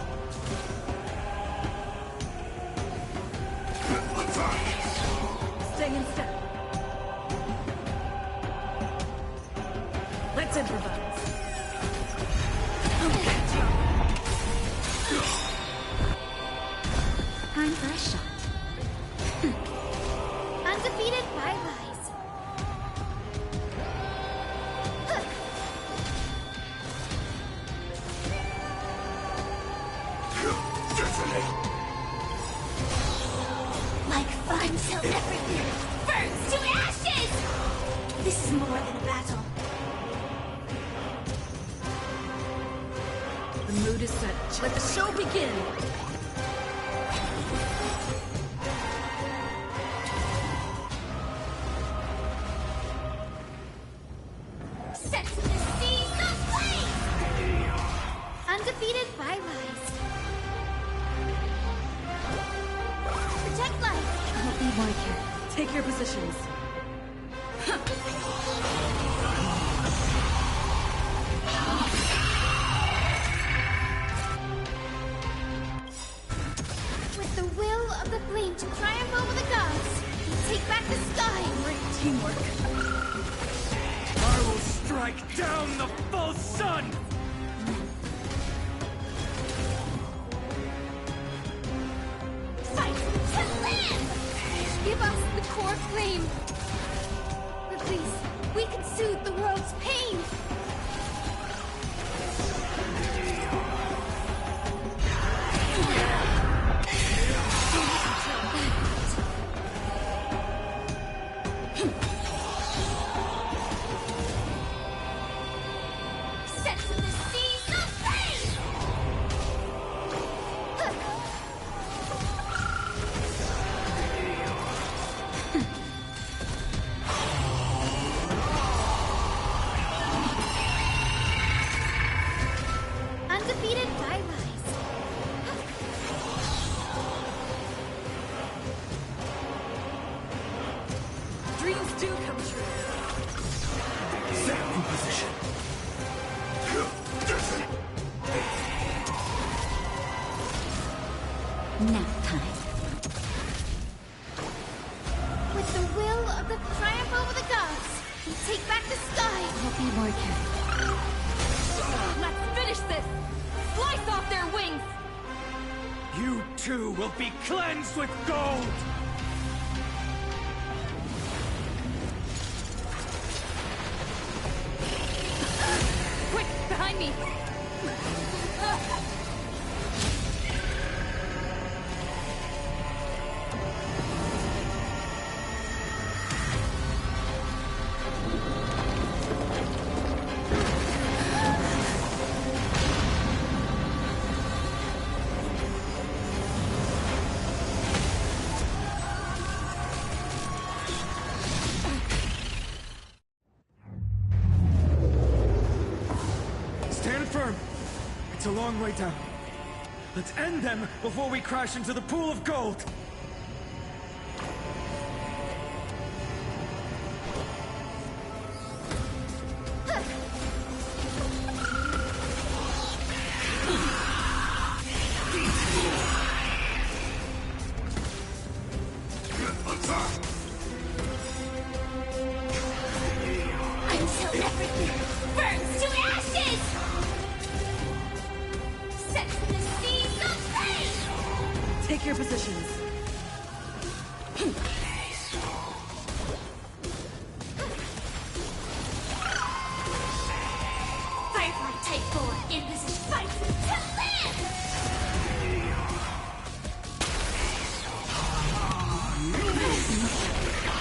[SPEAKER 22] Stay in step. Let's improvise.
[SPEAKER 7] Time for a shot. Undefeated bylies.
[SPEAKER 2] Like fun till everything burns to ashes! This is more than a battle.
[SPEAKER 22] The mood is set. Let the show begin.
[SPEAKER 2] Set to the seas of flame!
[SPEAKER 7] Undefeated bylies. Protect life.
[SPEAKER 22] I'll be right here. Take your positions.
[SPEAKER 7] With the will of the flame to triumph over the gods, we take back the sky.
[SPEAKER 22] Great teamwork.
[SPEAKER 5] I will strike down the full sun!
[SPEAKER 2] Fight to live!
[SPEAKER 7] Give us the core flame. At least we can soothe the world's pain.
[SPEAKER 2] Set to the seas of flame!
[SPEAKER 7] Undefeated bylies.
[SPEAKER 22] Dreams do come true.
[SPEAKER 6] Set in position.
[SPEAKER 21] Nap time.
[SPEAKER 7] With the will of the triumph over the gods, we take back the sky.
[SPEAKER 21] I'll be right here.
[SPEAKER 22] Let's finish this. Slice off their wings.
[SPEAKER 5] You too will be cleansed with gold!
[SPEAKER 22] Quick, behind me.
[SPEAKER 5] Stand firm! It's a long way down. Let's end them before we crash into the pool of gold!
[SPEAKER 2] Until everything burns to ashes! Set to the seas of flame!
[SPEAKER 22] Take your positions.
[SPEAKER 2] Firefly Type 4 in position. Fight!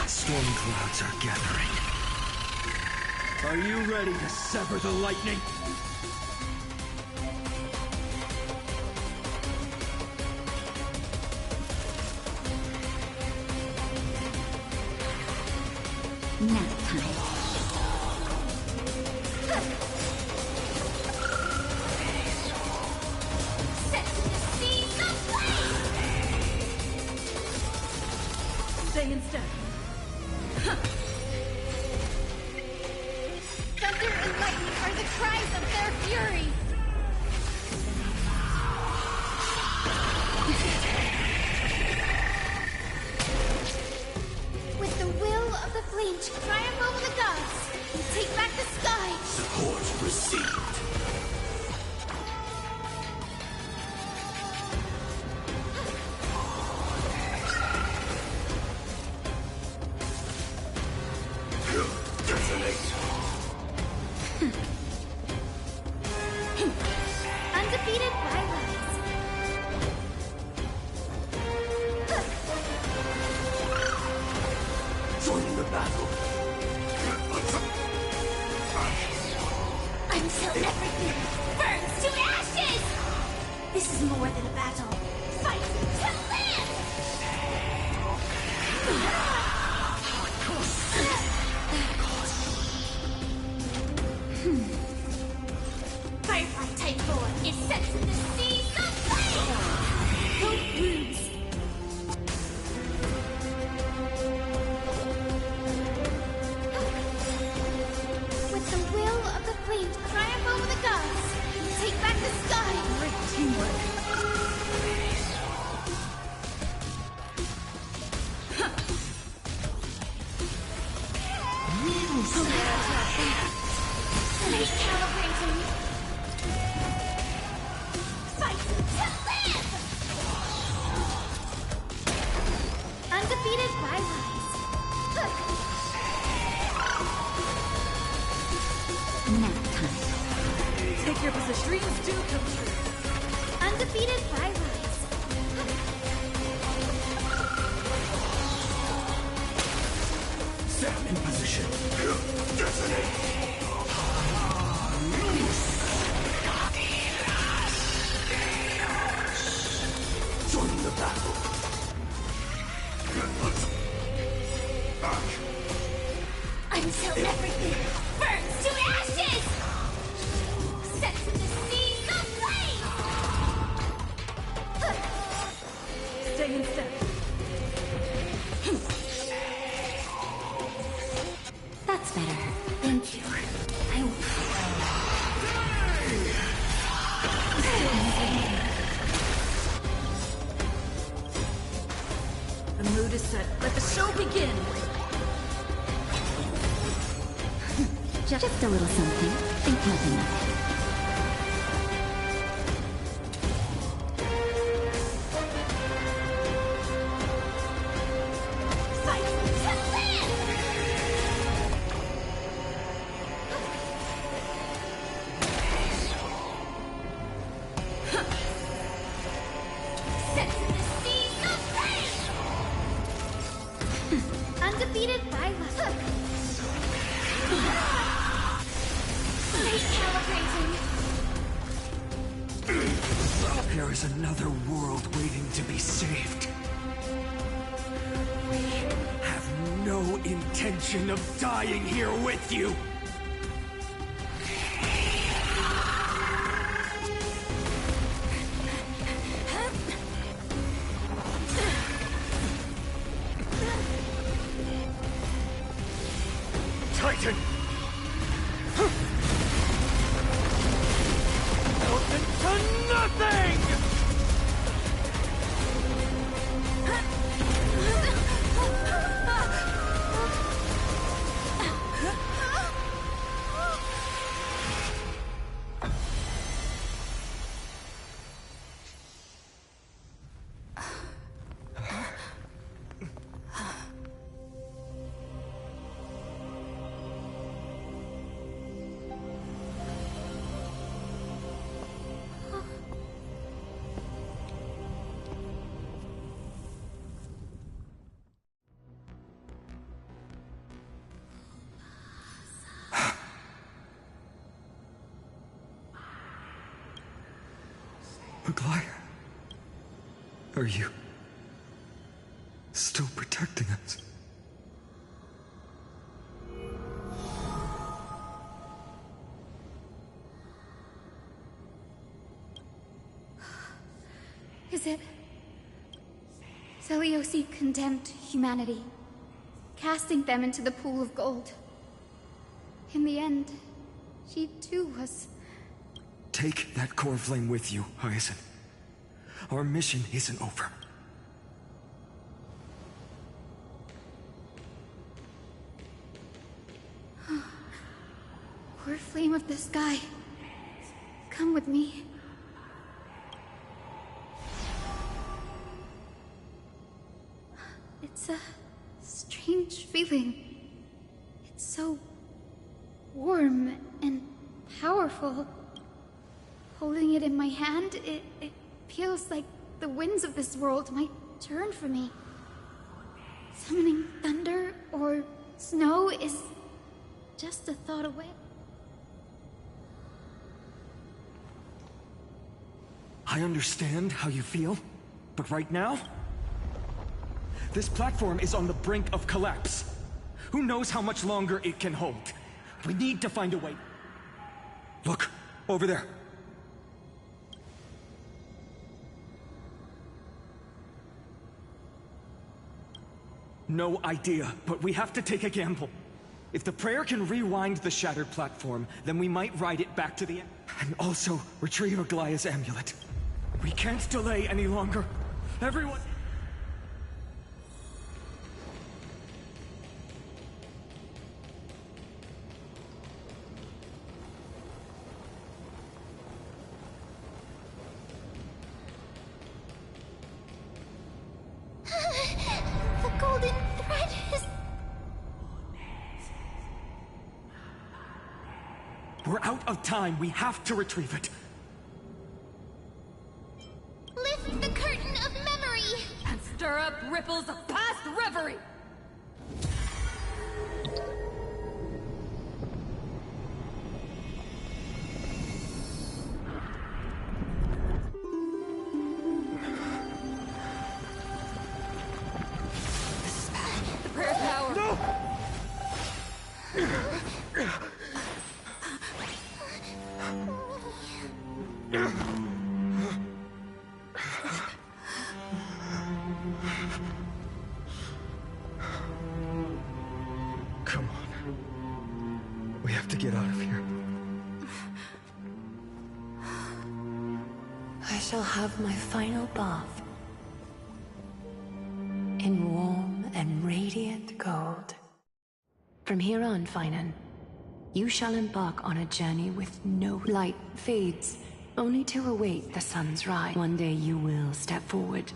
[SPEAKER 5] Storm clouds are gathering. Are you ready to sever the lightning?
[SPEAKER 13] Nap time.
[SPEAKER 15] Stay in step.
[SPEAKER 2] Thunder and lightning are the cries of their fury. With the will of the flame to triumph over the gods and take back the sky.
[SPEAKER 6] Support received.
[SPEAKER 2] Undefeated bylaws.
[SPEAKER 6] Join the battle.
[SPEAKER 2] Until everything burns to ashes! This is more than a battle. Fight to live! Firefly Type 4 is set in the seas of flame! Hope roots. With the will of the flame to triumph over the gods and take back the sky! Great teamwork. Recalibrating. Fight to live! Undefeated bylaws.
[SPEAKER 13] Nap time.
[SPEAKER 15] Take your position. Dreams do come true.
[SPEAKER 2] Undefeated bylaws.
[SPEAKER 6] Step in position. Detonate. Join the battle.
[SPEAKER 2] Until everything burns to ashes! Set to the seas of flame!
[SPEAKER 15] Stay in step.
[SPEAKER 13] That's better. Thank you.
[SPEAKER 15] The mood is set. Let the show begin.
[SPEAKER 13] Just a little something. Think nothing of it.
[SPEAKER 2] Fight to live! Set to the seas of flame! Undefeated bylaws. Recalibrating.
[SPEAKER 5] There is another world waiting to be saved. We have no intention of dying here with you. Titan! Out into nothing!
[SPEAKER 18] Aglaia, are you still protecting us?
[SPEAKER 7] Is it? Seliosi condemned humanity, casting them into the pool of gold. In the end, she too was...
[SPEAKER 18] Take that core flame with you, Hyacinth. Our mission isn't over.
[SPEAKER 7] Core flame of the sky, come with me. It's a strange feeling. It's so warm and powerful. Holding it in my hand, it feels like the winds of this world might turn for me. Summoning thunder or snow is just a thought away.
[SPEAKER 19] I understand how you feel, but right now, this platform is on the brink of collapse. Who knows how much longer it can hold? We need to find a way. Look, over there. No idea, but we have to take a gamble. If the prayer can rewind the shattered platform, then we might ride it back to the end. And also retrieve Aglaia's amulet. We can't delay any longer. Everyone...
[SPEAKER 2] The golden thread is...
[SPEAKER 19] We're out of time. We have to retrieve it.
[SPEAKER 2] Lift the curtain of memory!
[SPEAKER 15] And stir up ripples of past reverie!
[SPEAKER 2] The prayer's power!
[SPEAKER 19] No!
[SPEAKER 18] Come on. We have to get out of here.
[SPEAKER 10] I shall have my final bath in warm and radiant gold. From here on, Finan, you shall embark on a journey with no light fades, only to await the sun's rise. One day you will step forward,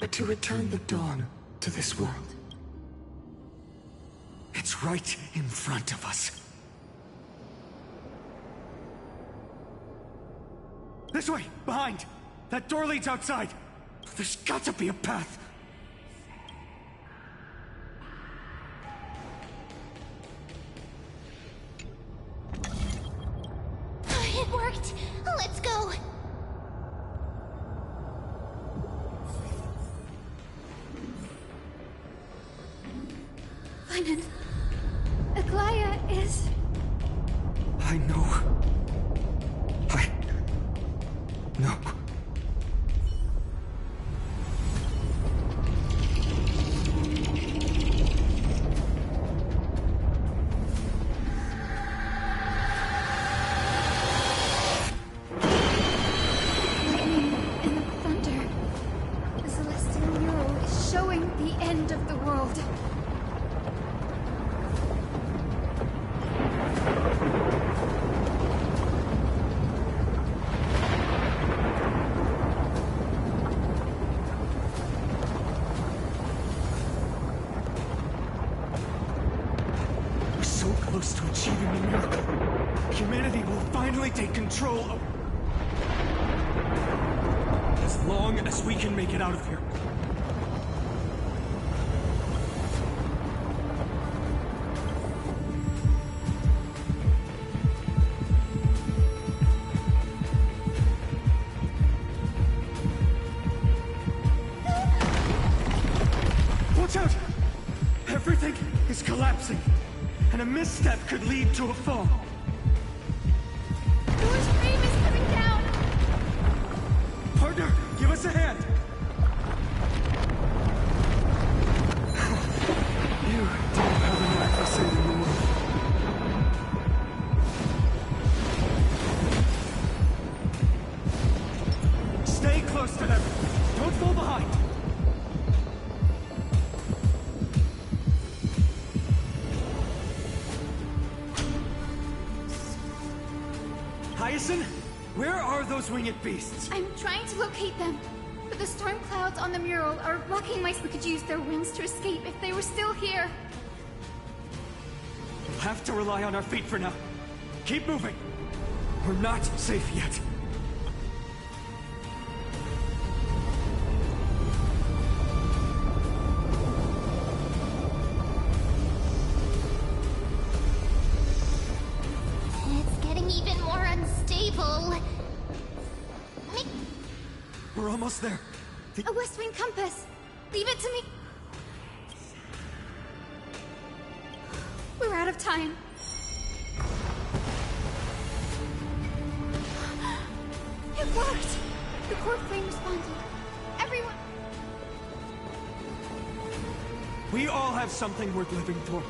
[SPEAKER 10] but to return the dawn to this world.
[SPEAKER 19] It's right in front of us. This way! Behind! That door leads outside! There's got to be a path!
[SPEAKER 2] It worked! Let's go!
[SPEAKER 7] Finan, Aglaia is...
[SPEAKER 18] I know. No.
[SPEAKER 7] And the thunder. The celestial mural is showing the end of the world.
[SPEAKER 19] We're so close to achieving the miracle. Humanity will finally take control of... As long as we can make it out of here. collapsing, and a misstep could lead to a fall.
[SPEAKER 22] Thor's frame is coming down!
[SPEAKER 19] Partner, give us a hand! You don't have an knife for saving the world. Stay close to them. Don't fall behind. Hyacinth, where are those winged beasts?
[SPEAKER 7] I'm trying to locate them, but the storm clouds on the mural are blocking my... We could use their wings to escape if they were still here.
[SPEAKER 19] We'll have to rely on our feet for now. Keep moving. We're not safe yet.
[SPEAKER 2] It's getting even more unstable.
[SPEAKER 19] We're almost there.
[SPEAKER 7] A West Wing compass. Leave it to me. We're out of time. It worked! The core flame responded. Everyone...
[SPEAKER 19] We all have something worth living for.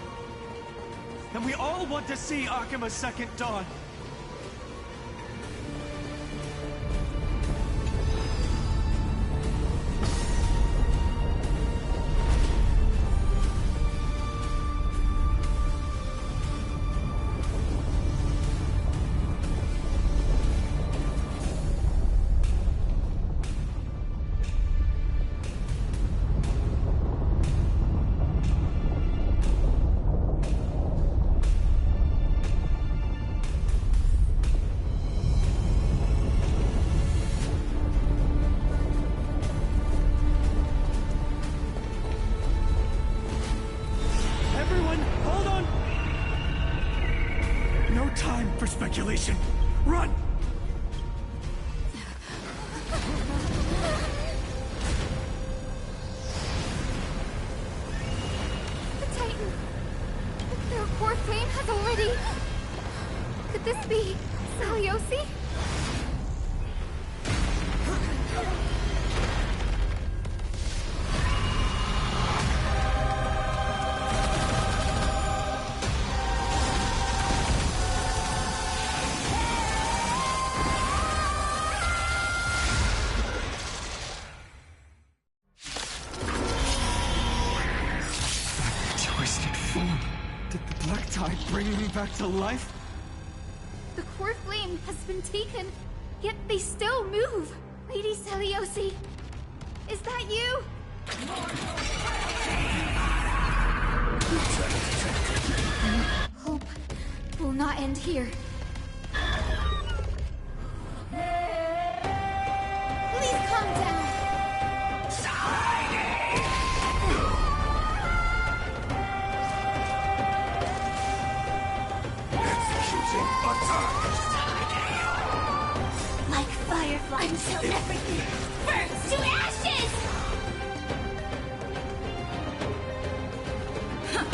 [SPEAKER 19] And we all want to see Akima's second dawn. Speculation. Run!
[SPEAKER 7] The Titan. Their core flame has already... Could this be Saliosi?
[SPEAKER 19] Back to life?
[SPEAKER 7] The core flame has been taken, yet they still move. Lady Celiosi, is that you? Hope will not end here. Please calm down.
[SPEAKER 2] Like firefly until everything burns to ashes! Huh.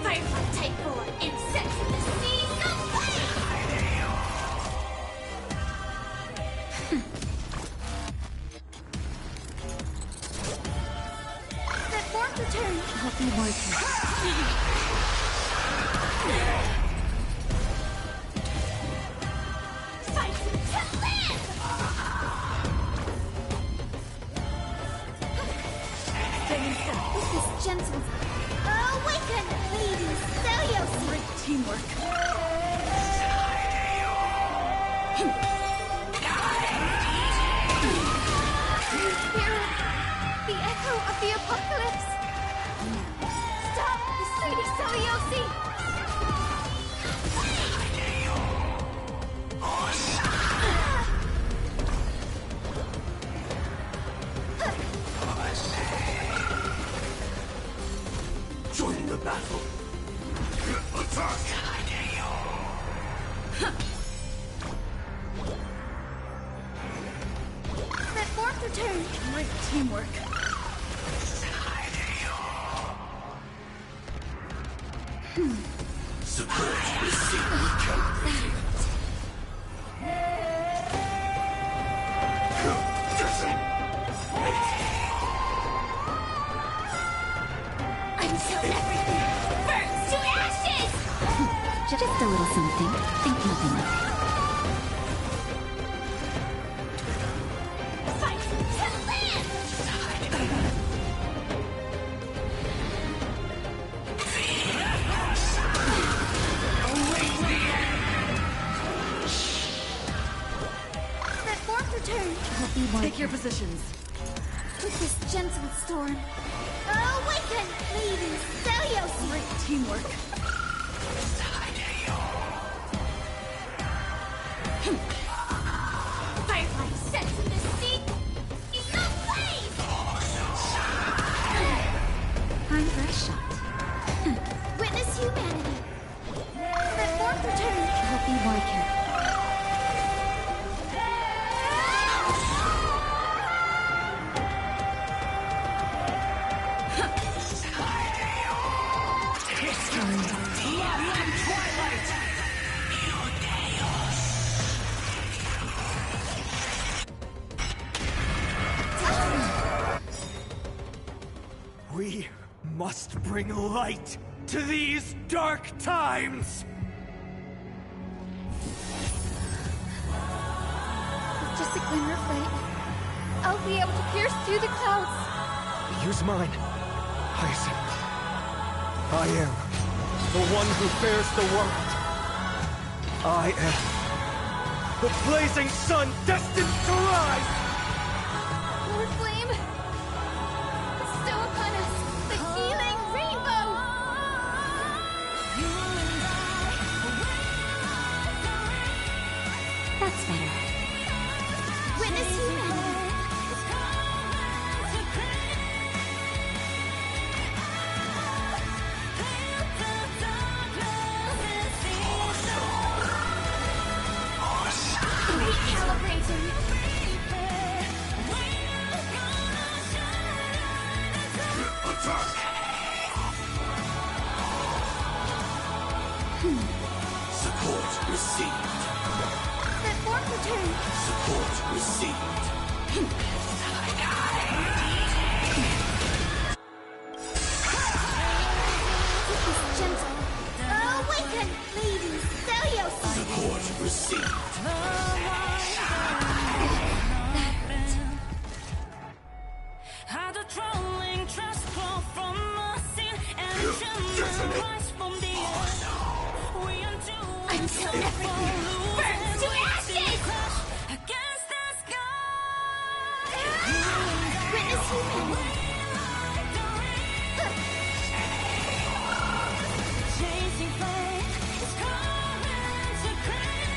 [SPEAKER 2] Firefly Type 4 insect in the seas of
[SPEAKER 7] flame! That form return!
[SPEAKER 10] I'll be working.
[SPEAKER 7] Gentle. Awaken, Lady Celiosi!
[SPEAKER 22] Great teamwork.
[SPEAKER 7] The echo of the apocalypse! Stop, Lady Celiosi!
[SPEAKER 6] Join the battle. Attack!
[SPEAKER 7] That form return!
[SPEAKER 22] Great teamwork.
[SPEAKER 15] Take your positions.
[SPEAKER 7] With this gentle storm. Awaken, ladies! Celios!
[SPEAKER 15] Great teamwork.
[SPEAKER 7] Firefly sets in the sea! No place!
[SPEAKER 15] Time for a shot.
[SPEAKER 7] Witness humanity! Let forth return!
[SPEAKER 15] Healthy working.
[SPEAKER 5] We must bring light to these dark times!
[SPEAKER 7] It's just a glimmer of light. I'll be able to pierce through the clouds.
[SPEAKER 5] Use mine, Hyacinth. I am the one who bears the world. I am the blazing sun destined to rise!
[SPEAKER 7] Lord Flame! Bestow upon us the healing rainbow!
[SPEAKER 15] That's better.
[SPEAKER 7] Witness humanity! Recalibrating!
[SPEAKER 6] Support received.
[SPEAKER 7] Let forth return!
[SPEAKER 6] Support received.
[SPEAKER 7] This gentle. Awaken, ladies! Celios!
[SPEAKER 6] Support received.
[SPEAKER 16] How the trolling trust flow from the sin and tremor rise from the earth. We undo
[SPEAKER 7] Until everything burns to ashes!
[SPEAKER 16] against the sky.
[SPEAKER 7] Witness humanity!
[SPEAKER 16] Chasing flame is coming to claim.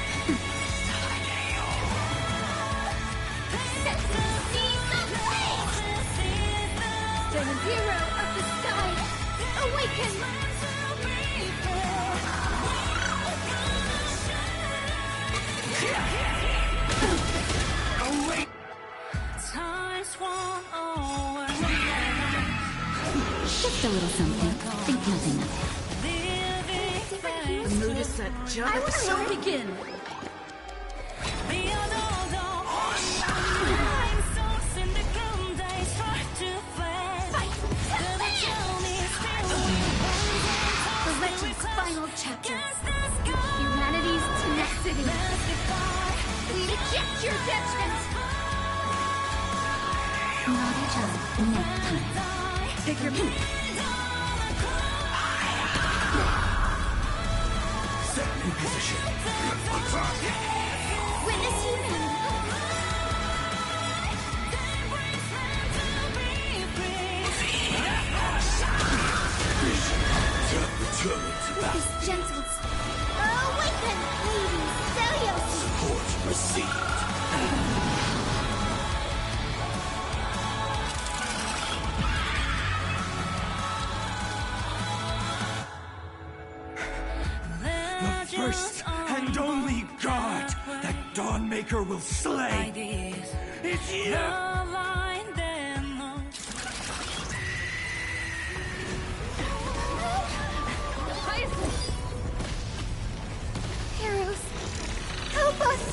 [SPEAKER 7] Set the seas ablaze! The hero of the sky! Awaken!
[SPEAKER 16] Time's won over.
[SPEAKER 15] Just a little something. Think nothing of it.
[SPEAKER 16] The mood is set just
[SPEAKER 15] I wanna
[SPEAKER 16] so
[SPEAKER 15] learn.
[SPEAKER 16] begin.
[SPEAKER 7] The legend's final chapter. Humanity's tenacity. We reject your judgment!
[SPEAKER 15] Not each other next time.
[SPEAKER 16] Take your pick.
[SPEAKER 6] Set in position. Attack.
[SPEAKER 7] Witness humanity!
[SPEAKER 6] Returning to battle.
[SPEAKER 7] This gentle. Awaken, ladies! Celios!
[SPEAKER 6] Support received.
[SPEAKER 5] The first and only god that Dawnmaker will slay is you!
[SPEAKER 7] Heroes, help us!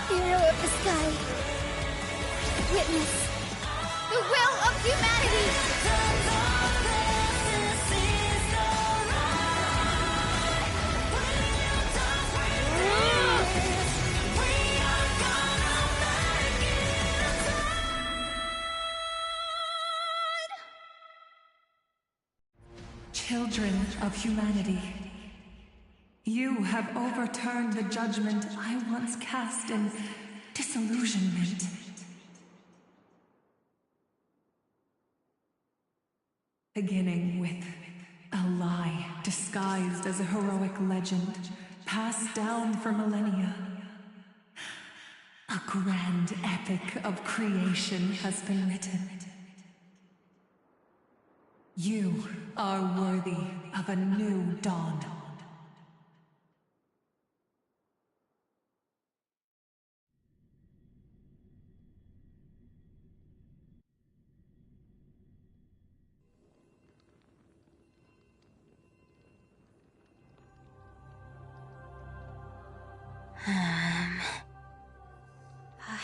[SPEAKER 7] Hero of the sky, witness the will of humanity!
[SPEAKER 4] Children of humanity, you have overturned the judgment I once cast in disillusionment. Beginning with a lie disguised as a heroic legend, passed down for millennia. A grand epic of creation has been written. You are worthy of a new dawn.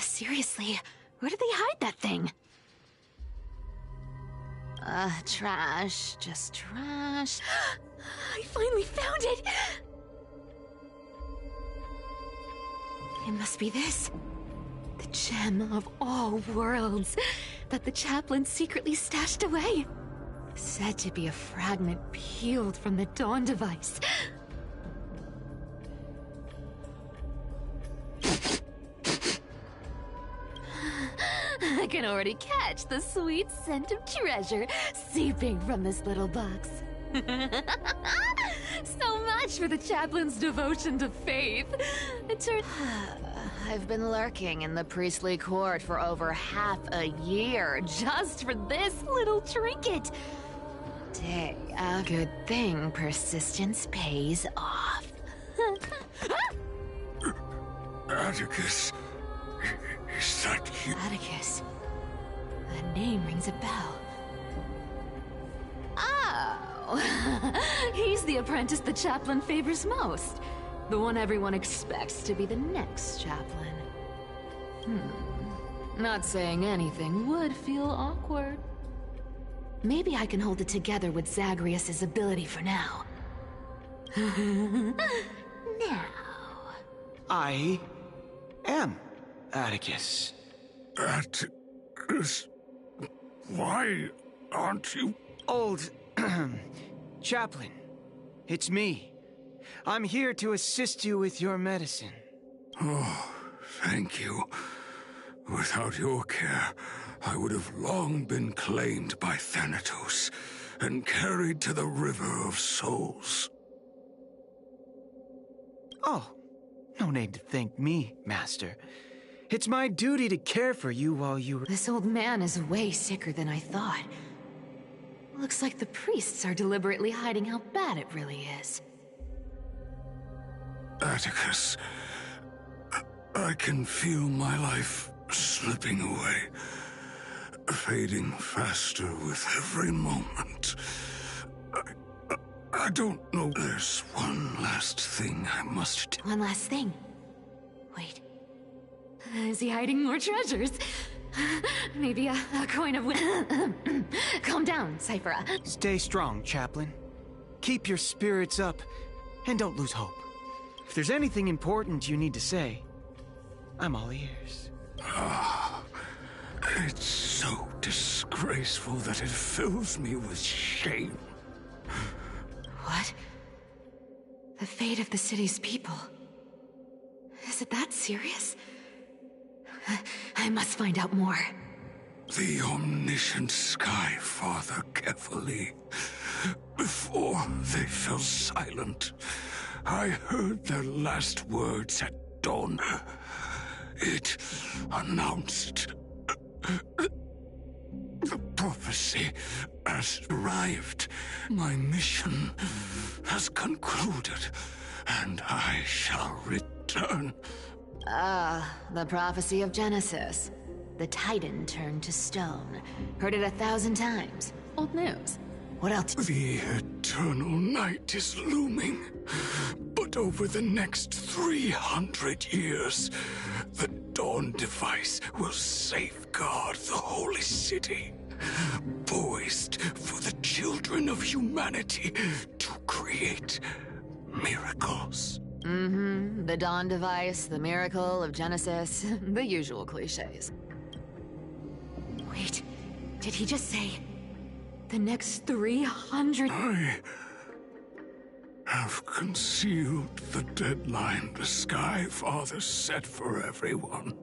[SPEAKER 17] Seriously, where did they hide that thing? Trash. Just trash. I finally found it! It must be this. The gem of all worlds that the chaplain secretly stashed away. Said to be a fragment peeled from the Dawn device. I can already catch the sweet scent of treasure seeping from this little box. So much for the chaplain's devotion to faith. I've been lurking in the priestly court for over half a year just for this little trinket. A good thing persistence pays off.
[SPEAKER 6] Atticus. Is that you?
[SPEAKER 17] Atticus. That name rings a bell. Oh! He's the apprentice the chaplain favors most. The one everyone expects to be the next chaplain. Not saying anything would feel awkward. Maybe I can hold it together with Zagreus' ability for now. Now.
[SPEAKER 20] I am Atticus.
[SPEAKER 6] Atticus? Why aren't you...
[SPEAKER 20] Old... Chaplain. It's me. I'm here to assist you with your medicine.
[SPEAKER 6] Oh, thank you. Without your care, I would have long been claimed by Thanatos and carried to the River of Souls.
[SPEAKER 20] Oh, no need to thank me, Master. It's my duty to care for you while you...
[SPEAKER 17] This old man is way sicker than I thought. Looks like the priests are deliberately hiding how bad it really is.
[SPEAKER 6] Atticus, I can feel my life slipping away, fading faster with every moment. I don't know. There's one last thing I must do.
[SPEAKER 17] One last thing? Wait. Is he hiding more treasures? Maybe a coin of Calm down, Cyphera.
[SPEAKER 20] Stay strong, Chaplain. Keep your spirits up, and don't lose hope. If there's anything important you need to say, I'm all ears.
[SPEAKER 6] It's so disgraceful that it fills me with shame.
[SPEAKER 17] What? The fate of the city's people? Is it that serious? I must find out more.
[SPEAKER 6] The omniscient Sky Father carefully. Before they fell silent, I heard their last words at dawn. It announced the prophecy has arrived. My mission has concluded, and I shall return.
[SPEAKER 17] The prophecy of Genesis. The Titan turned to stone. Heard it 1,000 times. Old news. What else?
[SPEAKER 6] The eternal night is looming. But over the next 300 years, the Dawn device will safeguard the holy city, poised for the children of humanity to create miracles.
[SPEAKER 17] The Dawn device, the miracle of Genesis, the usual cliches. Wait, did he just say The next 300...
[SPEAKER 6] I have concealed the deadline the Sky Father set for everyone.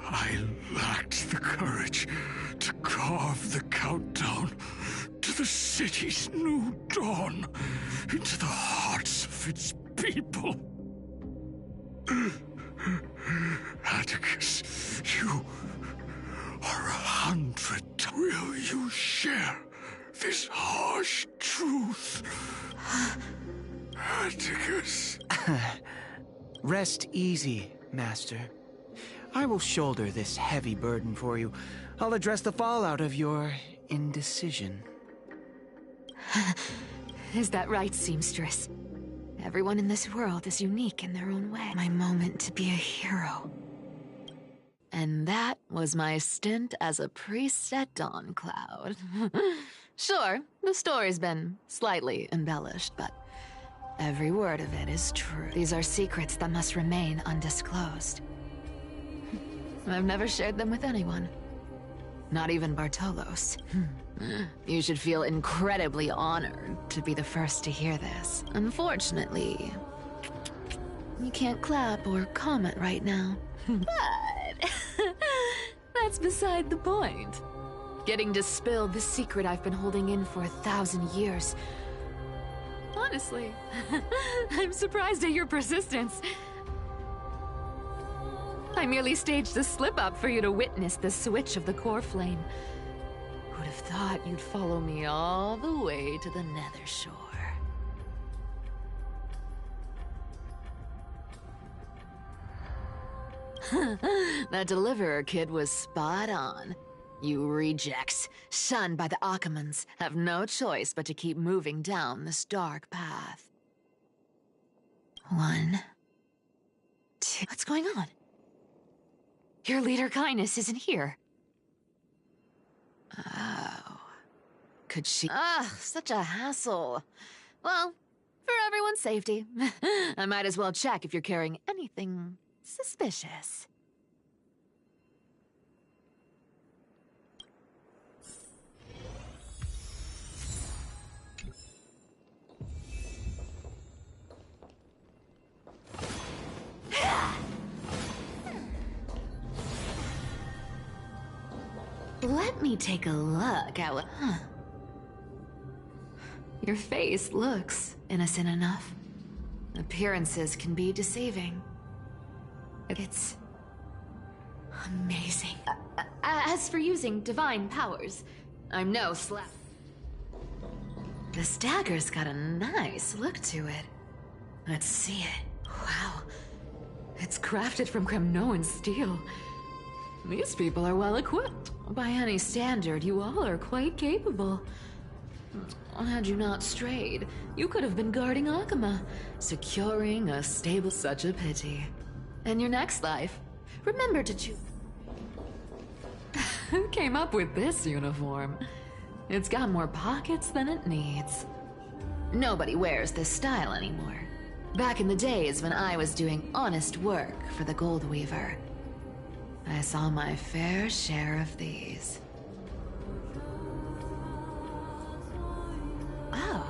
[SPEAKER 6] I lacked the courage to carve the countdown to the city's new dawn into the hearts of its people. Atticus, you are 100. Will you share this harsh truth? Atticus.
[SPEAKER 20] Rest easy, Master. I will shoulder this heavy burden for you. I'll address the fallout of your indecision.
[SPEAKER 17] Is that right, seamstress? Everyone in this world is unique in their own way. My moment to be a hero. And that was my stint as a priest at Dawncloud. Sure, the story's been slightly embellished, but every word of it is true. These are secrets that must remain undisclosed. I've never shared them with anyone. Not even Bartolos. You should feel incredibly honored to be the first to hear this. Unfortunately, you can't clap or comment right now. But that's beside the point. Getting to spill the secret I've been holding in for 1,000 years. Honestly, I'm surprised at your persistence. I merely staged a slip-up for you to witness the switch of the core flame. Who'd have thought you'd follow me all the way to the Nether Shore? That Deliverer kid was spot on. You rejects, shunned by the Akamans, have no choice but to keep moving down this dark path. 1, 2... What's going on? Your leader Kindness isn't here. Oh. Could she... such a hassle. Well, for everyone's safety, I might as well check if you're carrying anything suspicious. Let me take a look at what... Your face looks innocent enough. Appearances can be deceiving. It's... amazing. As for using divine powers, I'm no slap. This dagger's got a nice look to it. Let's see it. Wow. It's crafted from Kremnoan steel. These people are well equipped. By any standard, you all are quite capable. Had you not strayed, you could have been guarding Akama, securing a stable. Such a pity. In your next life, remember to choose. Who came up with this uniform? It's got more pockets than it needs. Nobody wears this style anymore. Back in the days when I was doing honest work for the Gold Weaver, I saw my fair share of these. Oh.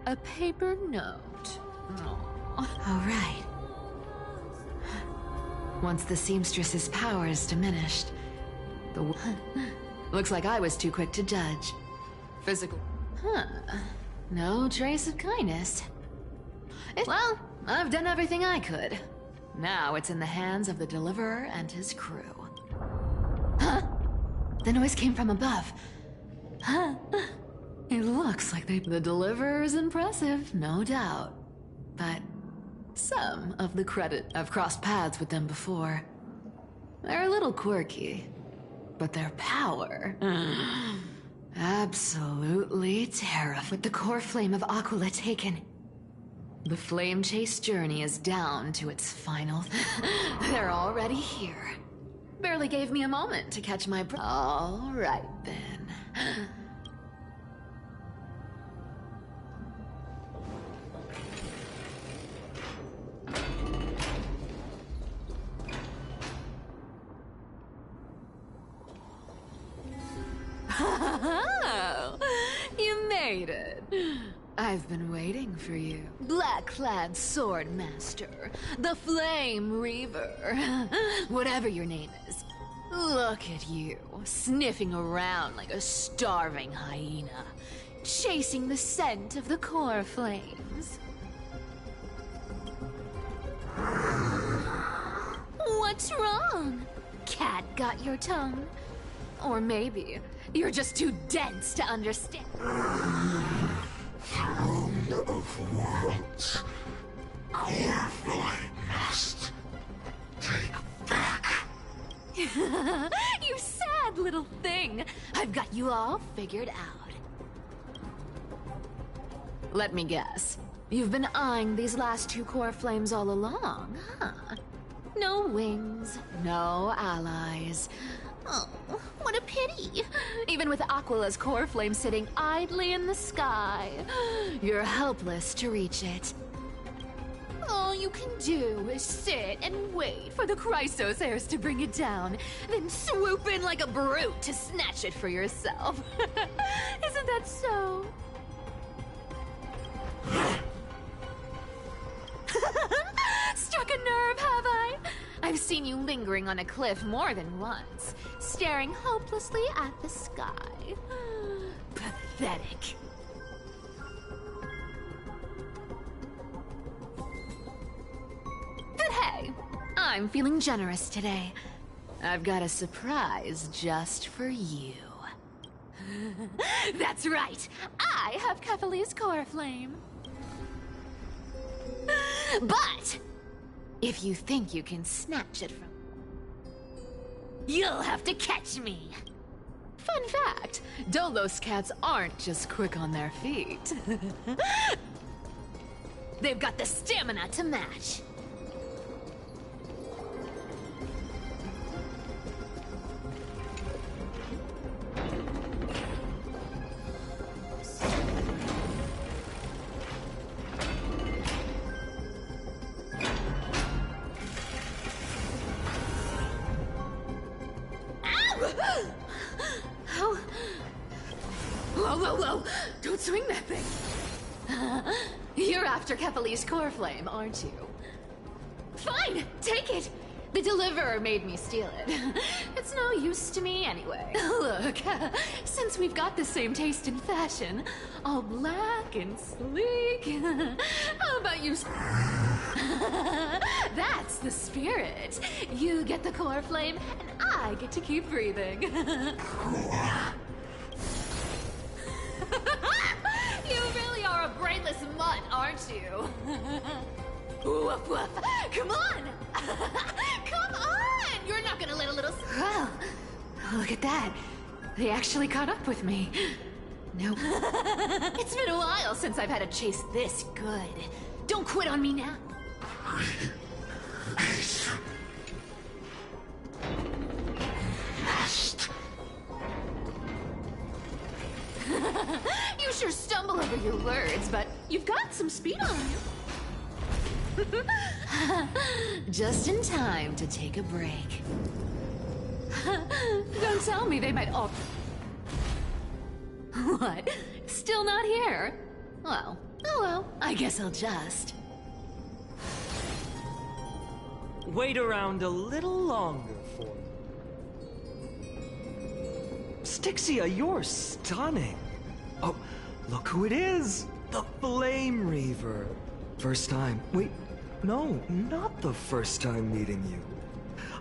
[SPEAKER 17] A paper note. All right. Once the seamstress's power is diminished, looks like I was too quick to judge. Physical. No trace of kindness. Well, I've done everything I could. Now it's in the hands of the Deliverer and his crew. Huh? The noise came from above. Huh? It looks like the Deliverer is impressive, no doubt. But some of the credit, I've crossed paths with them before. They're a little quirky, but their power... absolutely terrifying. With the core flame of Aquila taken, the flame chase journey is down to its final... They're already here. Barely gave me a moment to catch my breath. All right, then. You made it. I've been waiting for you. Black-clad sword master, the Flame Reaver, whatever your name is. Look at you, sniffing around like a starving hyena, chasing the scent of the core flames. What's wrong? Cat got your tongue? Or maybe you're just too dense to understand.
[SPEAKER 6] Throne of worlds, core flame must take back.
[SPEAKER 17] You sad little thing. I've got you all figured out. Let me guess. You've been eyeing these last two core flames all along, huh? No wings, no allies. Oh, what a pity. Even with Aquila's core flame sitting idly in the sky, you're helpless to reach it. All you can do is sit and wait for the Chrysos heirs to bring it down, then swoop in like a brute to snatch it for yourself. Isn't that so? Struck a nerve, have I? I've seen you lingering on a cliff more than once, staring hopelessly at the sky. Pathetic. But hey, I'm feeling generous today. I've got a surprise just for you. That's right, I have Kefali's core flame. But if you think you can snatch it from... you'll have to catch me! Fun fact, Dolos cats aren't just quick on their feet. They've got the stamina to match. Whoa! Don't swing that thing! You're after Kefali's core flame, aren't you? Fine! Take it! The Deliverer made me steal it. It's no use to me anyway. Look, since we've got the same taste in fashion, all black and sleek, how about you... That's the spirit. You get the core flame, and I get to keep breathing. You really are a brainless mutt, aren't you? Woof woof! Come on! Come on! You're not gonna let a little... Well, look at that. They actually caught up with me. Nope. It's been a while since I've had a chase this good. Don't quit on me now. You sure stumble over your words, but you've got some speed on you. Just in time to take a break. Don't tell me they might all... What? Still not here? Well, Oh well, I guess I'll just.
[SPEAKER 19] Wait around a little longer for me. Styxia, you're stunning. Oh, look who it is. The Flame Reaver. First time. Wait, no, not the first time meeting you.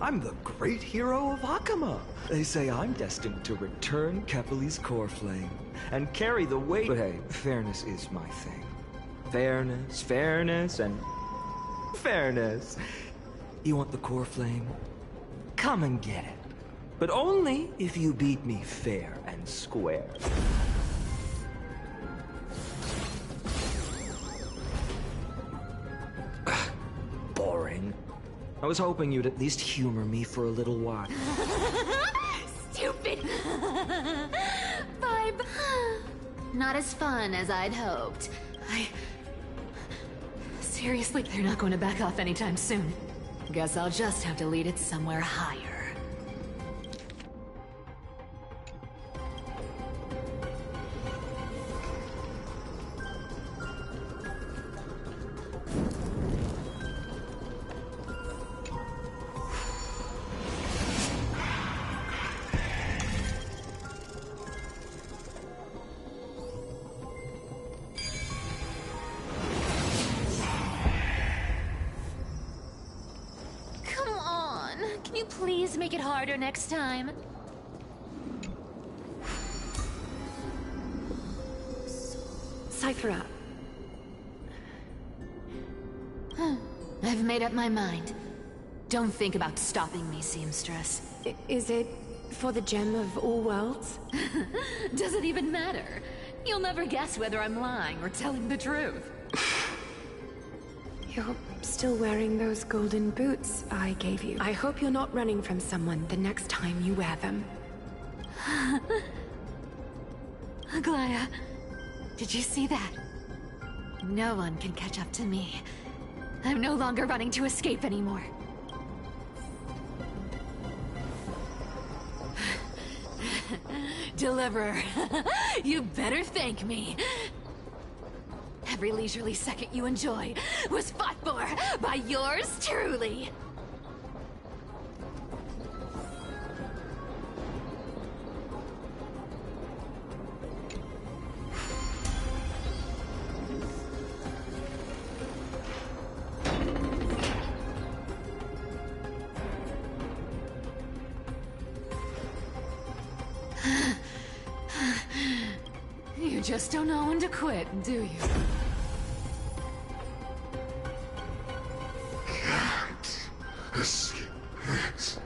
[SPEAKER 19] I'm the great hero of Akama. They say I'm destined to return Kepali's core flame and carry the weight. But hey, fairness is my thing. Fairness, and fairness. You want the core flame? Come and get it. But only if you beat me fair and square. Boring. I was hoping you'd at least humor me for a little while.
[SPEAKER 17] Stupid! Vibe. Not as fun as I'd hoped. Seriously, they're not going to back off anytime soon. Guess I'll just have to lead it somewhere higher.
[SPEAKER 2] Can you please make it harder next time?
[SPEAKER 17] Cythera. I've made up my mind. Don't think about stopping me, seamstress.
[SPEAKER 10] Is it for the gem of all worlds?
[SPEAKER 17] Does it even matter? You'll never guess whether I'm lying or telling the truth.
[SPEAKER 10] You're still wearing those golden boots I gave you. I hope you're not running from someone the next time you wear them.
[SPEAKER 17] Aglaya, did you see that? No one can catch up to me. I'm no longer running to escape anymore. Deliverer, you better thank me. Every leisurely second you enjoy was fought for by yours truly. You just don't know when to quit, do you?
[SPEAKER 6] Can't escape it.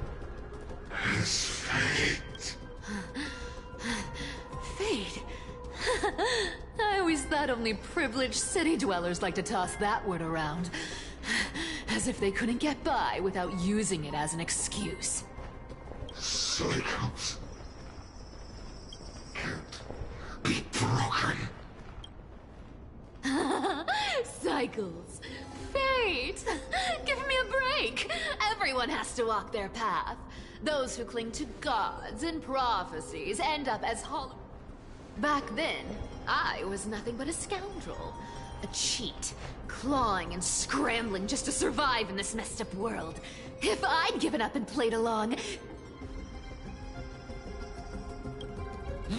[SPEAKER 6] It's fate.
[SPEAKER 17] Fate? I always thought only privileged city dwellers like to toss that word around. As if they couldn't get by without using it as an excuse.
[SPEAKER 6] Cycles be broken.
[SPEAKER 17] Cycles. Fate! Give me a break! Everyone has to walk their path. Those who cling to gods and prophecies end up as hollow. Back then, I was nothing but a scoundrel. A cheat, clawing and scrambling just to survive in this messed up world. If I'd given up and played along,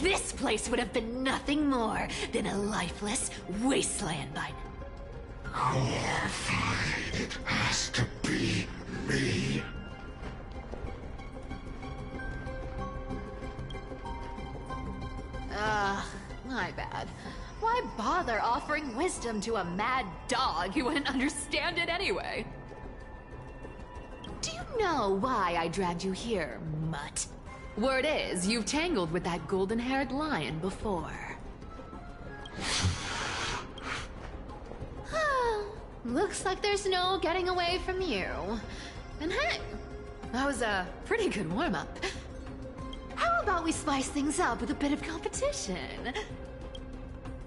[SPEAKER 17] this place would have been nothing more than a lifeless wasteland by now.
[SPEAKER 6] Glorified, it has to be me.
[SPEAKER 17] My bad. Why bother offering wisdom to a mad dog who wouldn't understand it anyway? Do you know why I dragged you here, mutt? Word is, you've tangled with that golden-haired lion before. Looks like there's no getting away from you. And hey, that was a pretty good warm-up. How about we spice things up with a bit of competition?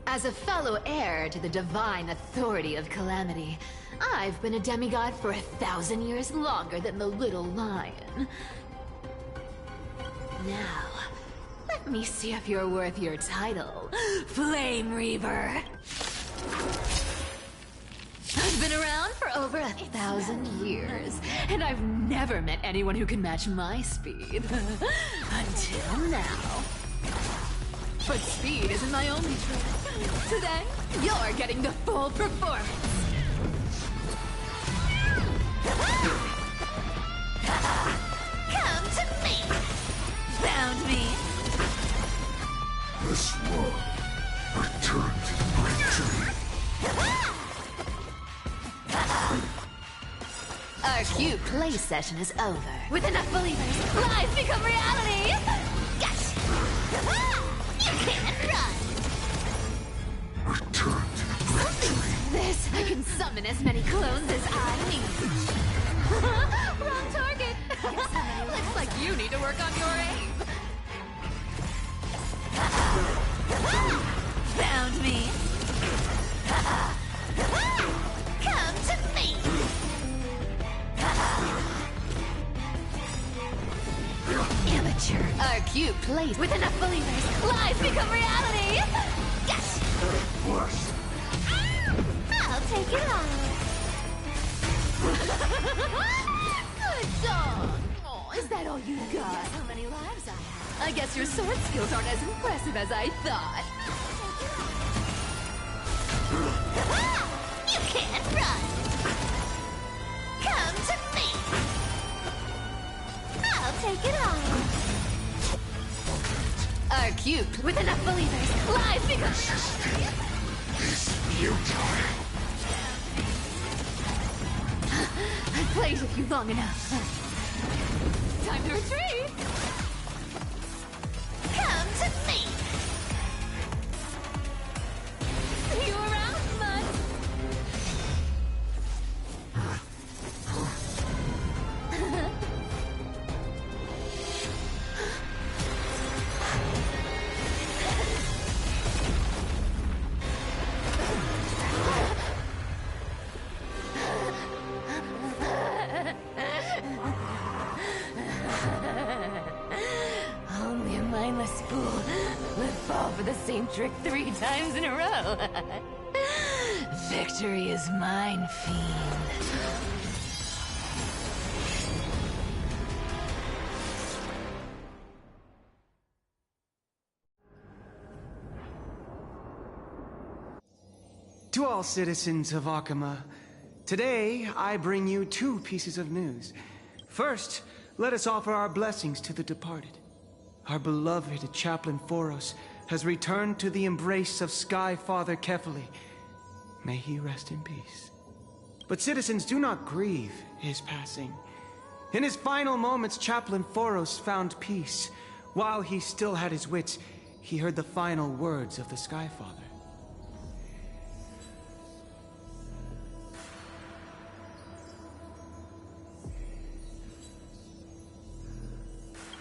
[SPEAKER 17] As a fellow heir to the divine authority of Calamity, I've been a demigod for 1,000 years longer than the little lion. Now, let me see if you're worth your title, Flame Reaver. I've been around for over 1,000 years, and I've never met anyone who can match my speed. Until now. But speed isn't my only trick. Today, you're getting the full performance.
[SPEAKER 2] Come to me!
[SPEAKER 17] Found me.
[SPEAKER 6] This one returned to the victory.
[SPEAKER 17] Our cute play session is over. With enough believers, lies become reality!
[SPEAKER 2] Gotcha! You can't run!
[SPEAKER 6] Return to the victory.
[SPEAKER 17] This, I can summon as many clones as I need. Wrong target! Looks like you need to work on your aim. Found me.
[SPEAKER 2] Come to me!
[SPEAKER 17] Amateur. Our cute place with enough believers, lies become reality!
[SPEAKER 2] Gotcha! I'll take it on.
[SPEAKER 17] Good dog. Oh, is that all you got? How many lives I have? I guess your sword skills aren't as impressive as I thought.
[SPEAKER 2] You can't run! Come to me! I'll take it on.
[SPEAKER 17] Our cute with enough believers, lies become
[SPEAKER 6] Resisting is futile.
[SPEAKER 17] I've played with you long enough. Time to retreat!
[SPEAKER 2] Come to me!
[SPEAKER 17] You around, bud? Only a mindless fool would fall for the same trick 3 times in a row. Victory is mine, fiend.
[SPEAKER 20] To all citizens of Akama, today I bring you 2 pieces of news. First, let us offer our blessings to the departed. Our beloved Chaplain Foros has returned to the embrace of Sky Father Kefali. May he rest in peace. But citizens, do not grieve his passing. In his final moments, Chaplain Foros found peace. While he still had his wits, he heard the final words of the Sky Father.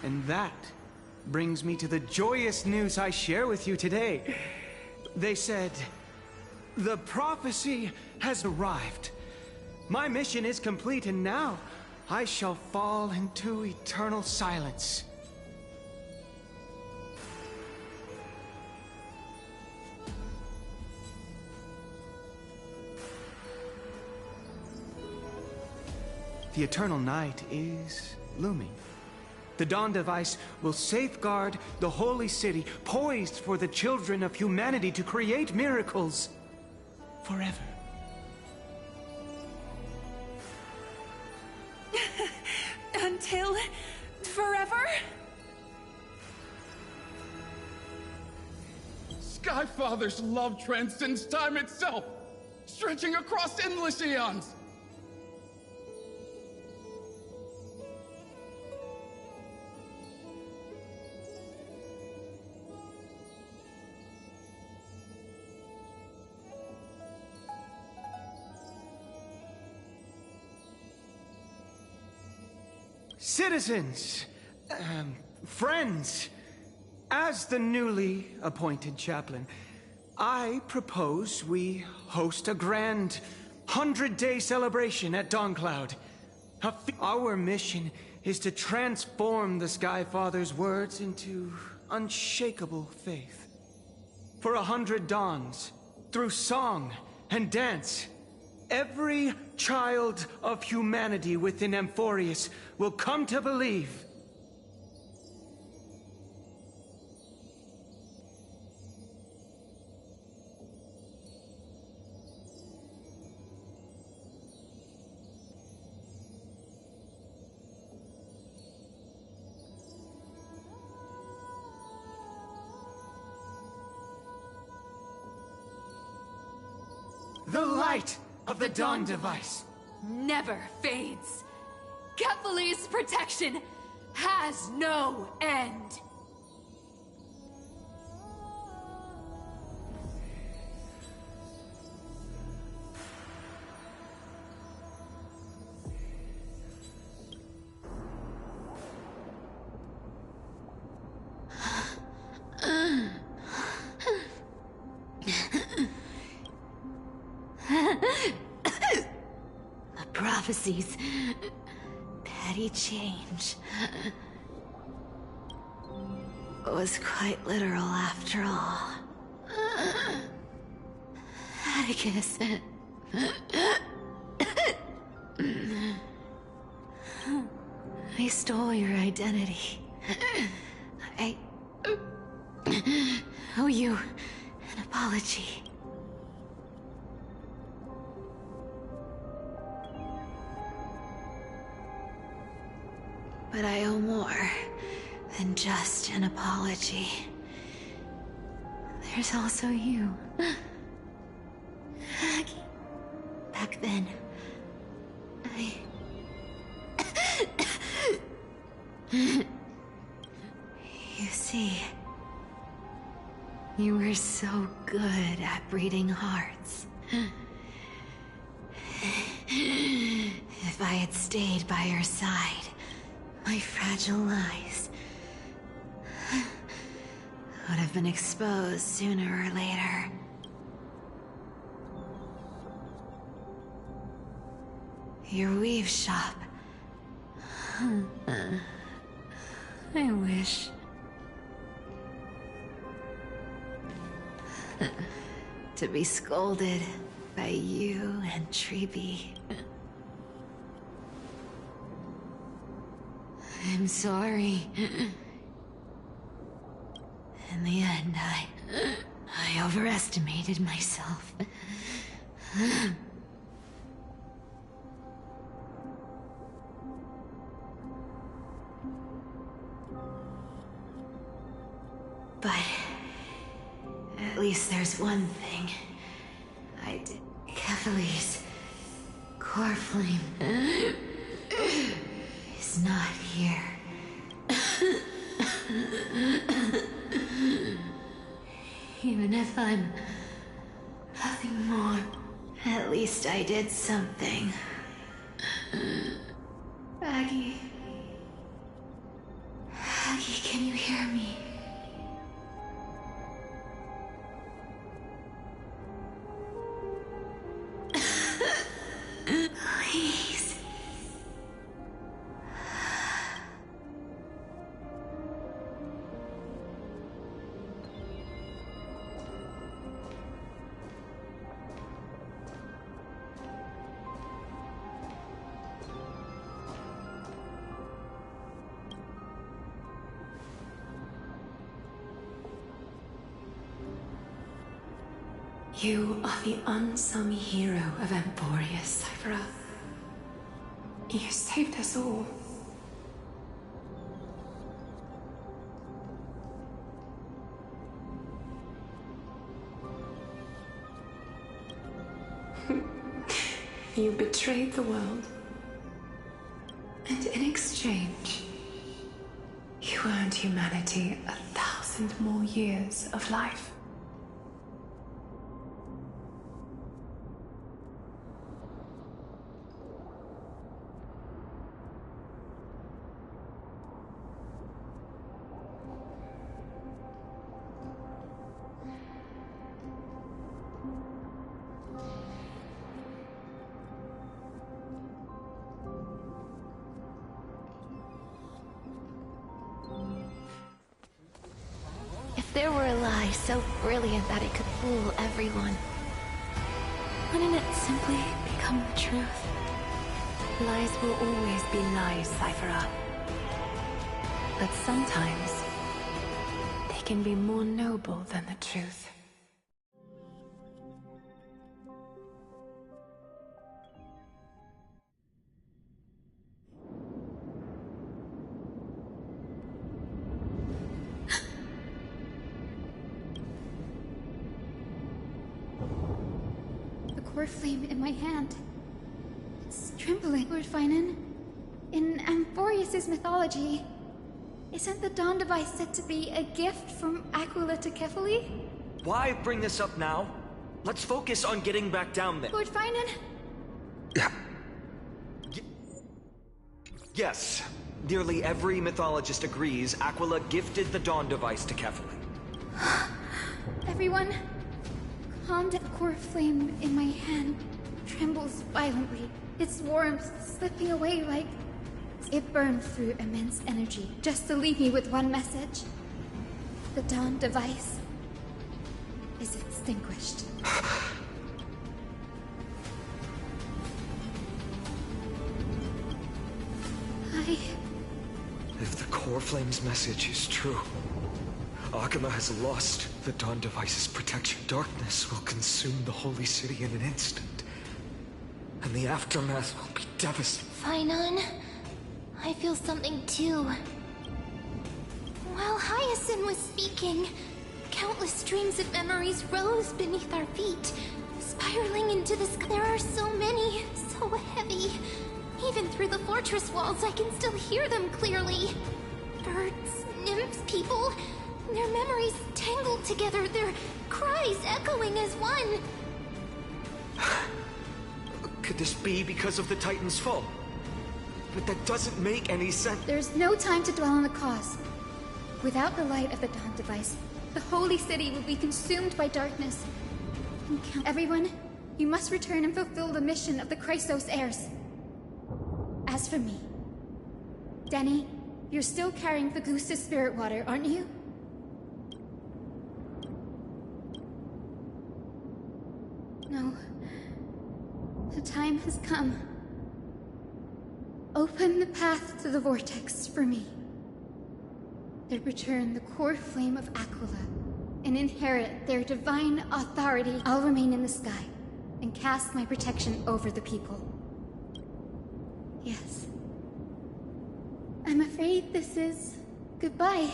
[SPEAKER 20] And that brings me to the joyous news I share with you today. They said, the prophecy has arrived. My mission is complete, and now I shall fall into eternal silence. The eternal night is looming. The Dawn Device will safeguard the holy city, poised for the children of humanity to create miracles forever.
[SPEAKER 4] Until forever?
[SPEAKER 3] Skyfather's love transcends time itself, stretching across endless eons.
[SPEAKER 20] Citizens, friends, as the newly appointed chaplain, I propose we host a grand 100-day celebration at Dawncloud. Our mission is to transform the Sky Father's words into unshakable faith. For 100 dawns, through song and dance, Every child of humanity within Amphorius will come to believe. The light of the Dawn device
[SPEAKER 10] never fades. Kephalir's protection has no end.
[SPEAKER 17] The prophecies. Petty change. Was quite literal after all. Atticus. I stole your identity. I owe you an apology. But I owe more than just an apology. There's also you. Aggie. Back then, You see, you were so good at breeding hearts. If I had stayed by your side, my fragile lies would have been exposed sooner or later. Your weave shop. I wish. To be scolded by you and Treeby. I'm sorry. In the end, I overestimated myself. But at least there's one thing. I did. Kephalir's core flame is not here. Even if I'm nothing more, at least I did something. Aggie. Aggie, can you hear me? Please.
[SPEAKER 10] You are the unsung hero of Amphorius, Cypher. You saved us all. You betrayed the world. And in exchange, you earned humanity 1,000 more years of life.
[SPEAKER 17] If there were a lie so brilliant that it could fool everyone, wouldn't it simply be
[SPEAKER 10] become the truth. Lies will always be lies, Cyphera. But sometimes, they can be more noble than the truth.
[SPEAKER 7] The core flame in my hand. It's trembling, Lord Finan. In Amphorius' mythology, isn't the Dawn device said to be a gift from Aquila to Kefali?
[SPEAKER 5] Why bring this up now? Let's focus on getting back down there.
[SPEAKER 7] Lord Finan?
[SPEAKER 5] Yes. Nearly every mythologist agrees Aquila gifted the Dawn device to Kefali.
[SPEAKER 7] Everyone, calm down. The core flame in my hand trembles violently. Its warmth slipping away like... It burned through immense energy, just to leave me with one message. The Dawn device is extinguished.
[SPEAKER 5] If the core flame's message is true, Akama has lost the Dawn device's protection. Darkness will consume the holy city in an instant, and the aftermath will be devastating.
[SPEAKER 2] Finan, I feel something too. While Hyacinth was speaking, countless streams of memories rose beneath our feet, spiraling into the sky. There are so many, so heavy. Even through the fortress walls, I can still hear them clearly. Birds, nymphs, people, their memories tangled together, their cries echoing as one.
[SPEAKER 5] Could this be because of the Titan's fall? But that doesn't make any sense.
[SPEAKER 7] There's no time to dwell on the cause. Without the light of the Dawn device, the holy city will be consumed by darkness. Everyone, you must return and fulfill the mission of the Chrysos heirs. As for me, Denny, you're still carrying the goose's spirit water, aren't you? No. The time has come. Open the path to the vortex for me. Then return the core flame of Aquila and inherit their divine authority. I'll remain in the sky and cast my protection over the people. Yes. I'm afraid this is goodbye,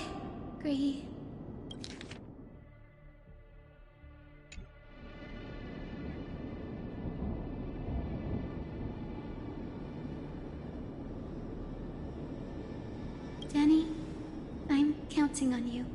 [SPEAKER 7] Grey. Danny, I'm counting on you.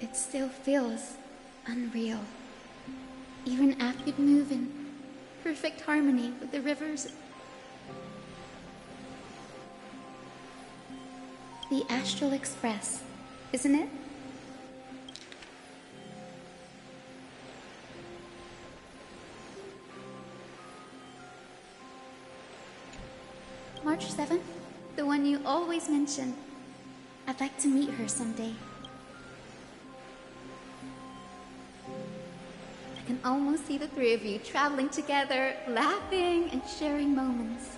[SPEAKER 7] It still feels unreal. Even after it move in perfect harmony with the rivers. The Astral Express, isn't it? March 7th? The one you always mention. I'd like to meet her someday. I can almost see the three of you traveling together, laughing and sharing moments.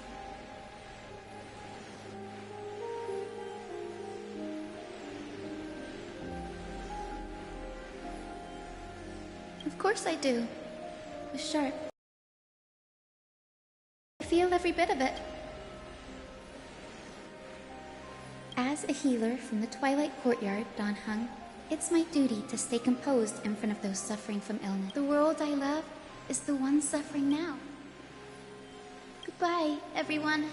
[SPEAKER 7] Of course I do. With Sharp. I feel every bit of it. As a healer from the Twilight Courtyard, Don Hung, it's my duty to stay composed in front of those suffering from illness. The world I love is the one suffering now. Goodbye, everyone.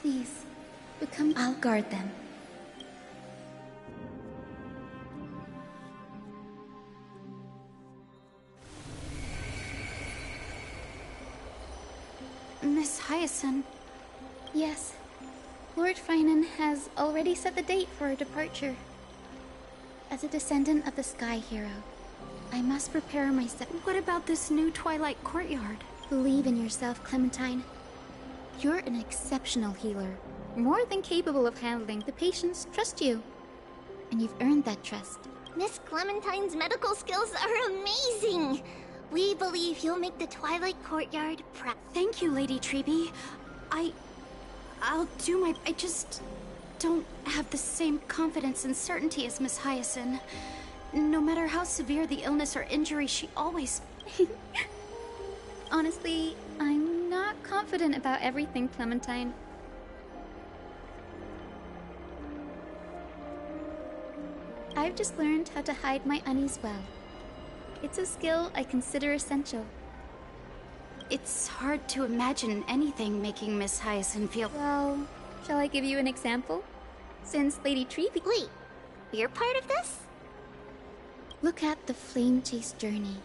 [SPEAKER 7] Please, become... I'll guard them. Miss Hyacinth, Yes. Lord Finan has already set the date for our departure. As a descendant of the Sky Hero, I must prepare myself.
[SPEAKER 15] What about this new Twilight Courtyard?
[SPEAKER 7] Believe in yourself, Clementine. You're an exceptional healer, more than capable of handling the patients trust you. And you've earned that trust.
[SPEAKER 2] Miss Clementine's medical skills are amazing! We believe you'll make the Twilight Courtyard proud.
[SPEAKER 15] Thank you, Lady Treby. I'll do my... I just don't have the same confidence and certainty as Miss Hyacinth. No matter how severe the illness or injury, she always...
[SPEAKER 7] Honestly, I'm not confident about everything, Clementine. I've just learned how to hide my unease well. It's a skill I consider essential.
[SPEAKER 15] It's hard to imagine anything making Miss Hyacinth feel...
[SPEAKER 7] Well, shall I give you an example? Since Lady Treby...
[SPEAKER 2] Wait, you're part of this?
[SPEAKER 7] Look at the Flame Chase journey.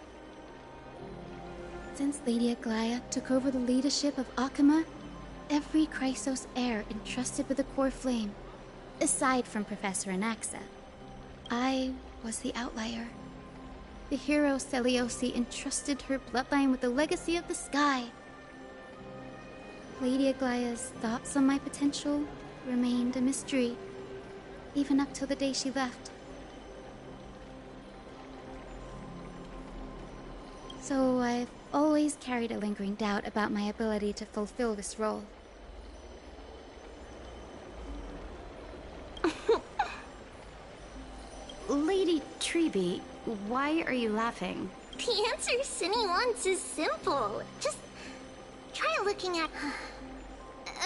[SPEAKER 7] Since Lady Aglaya took over the leadership of Akama, every Chrysos heir entrusted with the core flame, aside from Professor Anaxa, I was the outlier. The hero Celiosi entrusted her bloodline with the legacy of the sky. Lady Aglaya's thoughts on my potential remained a mystery, even up till the day she left. So I've always carried a lingering doubt about my ability to fulfill this role.
[SPEAKER 15] Lady Treby, why are you laughing?
[SPEAKER 2] The answer Cinny wants is simple. Just try looking at...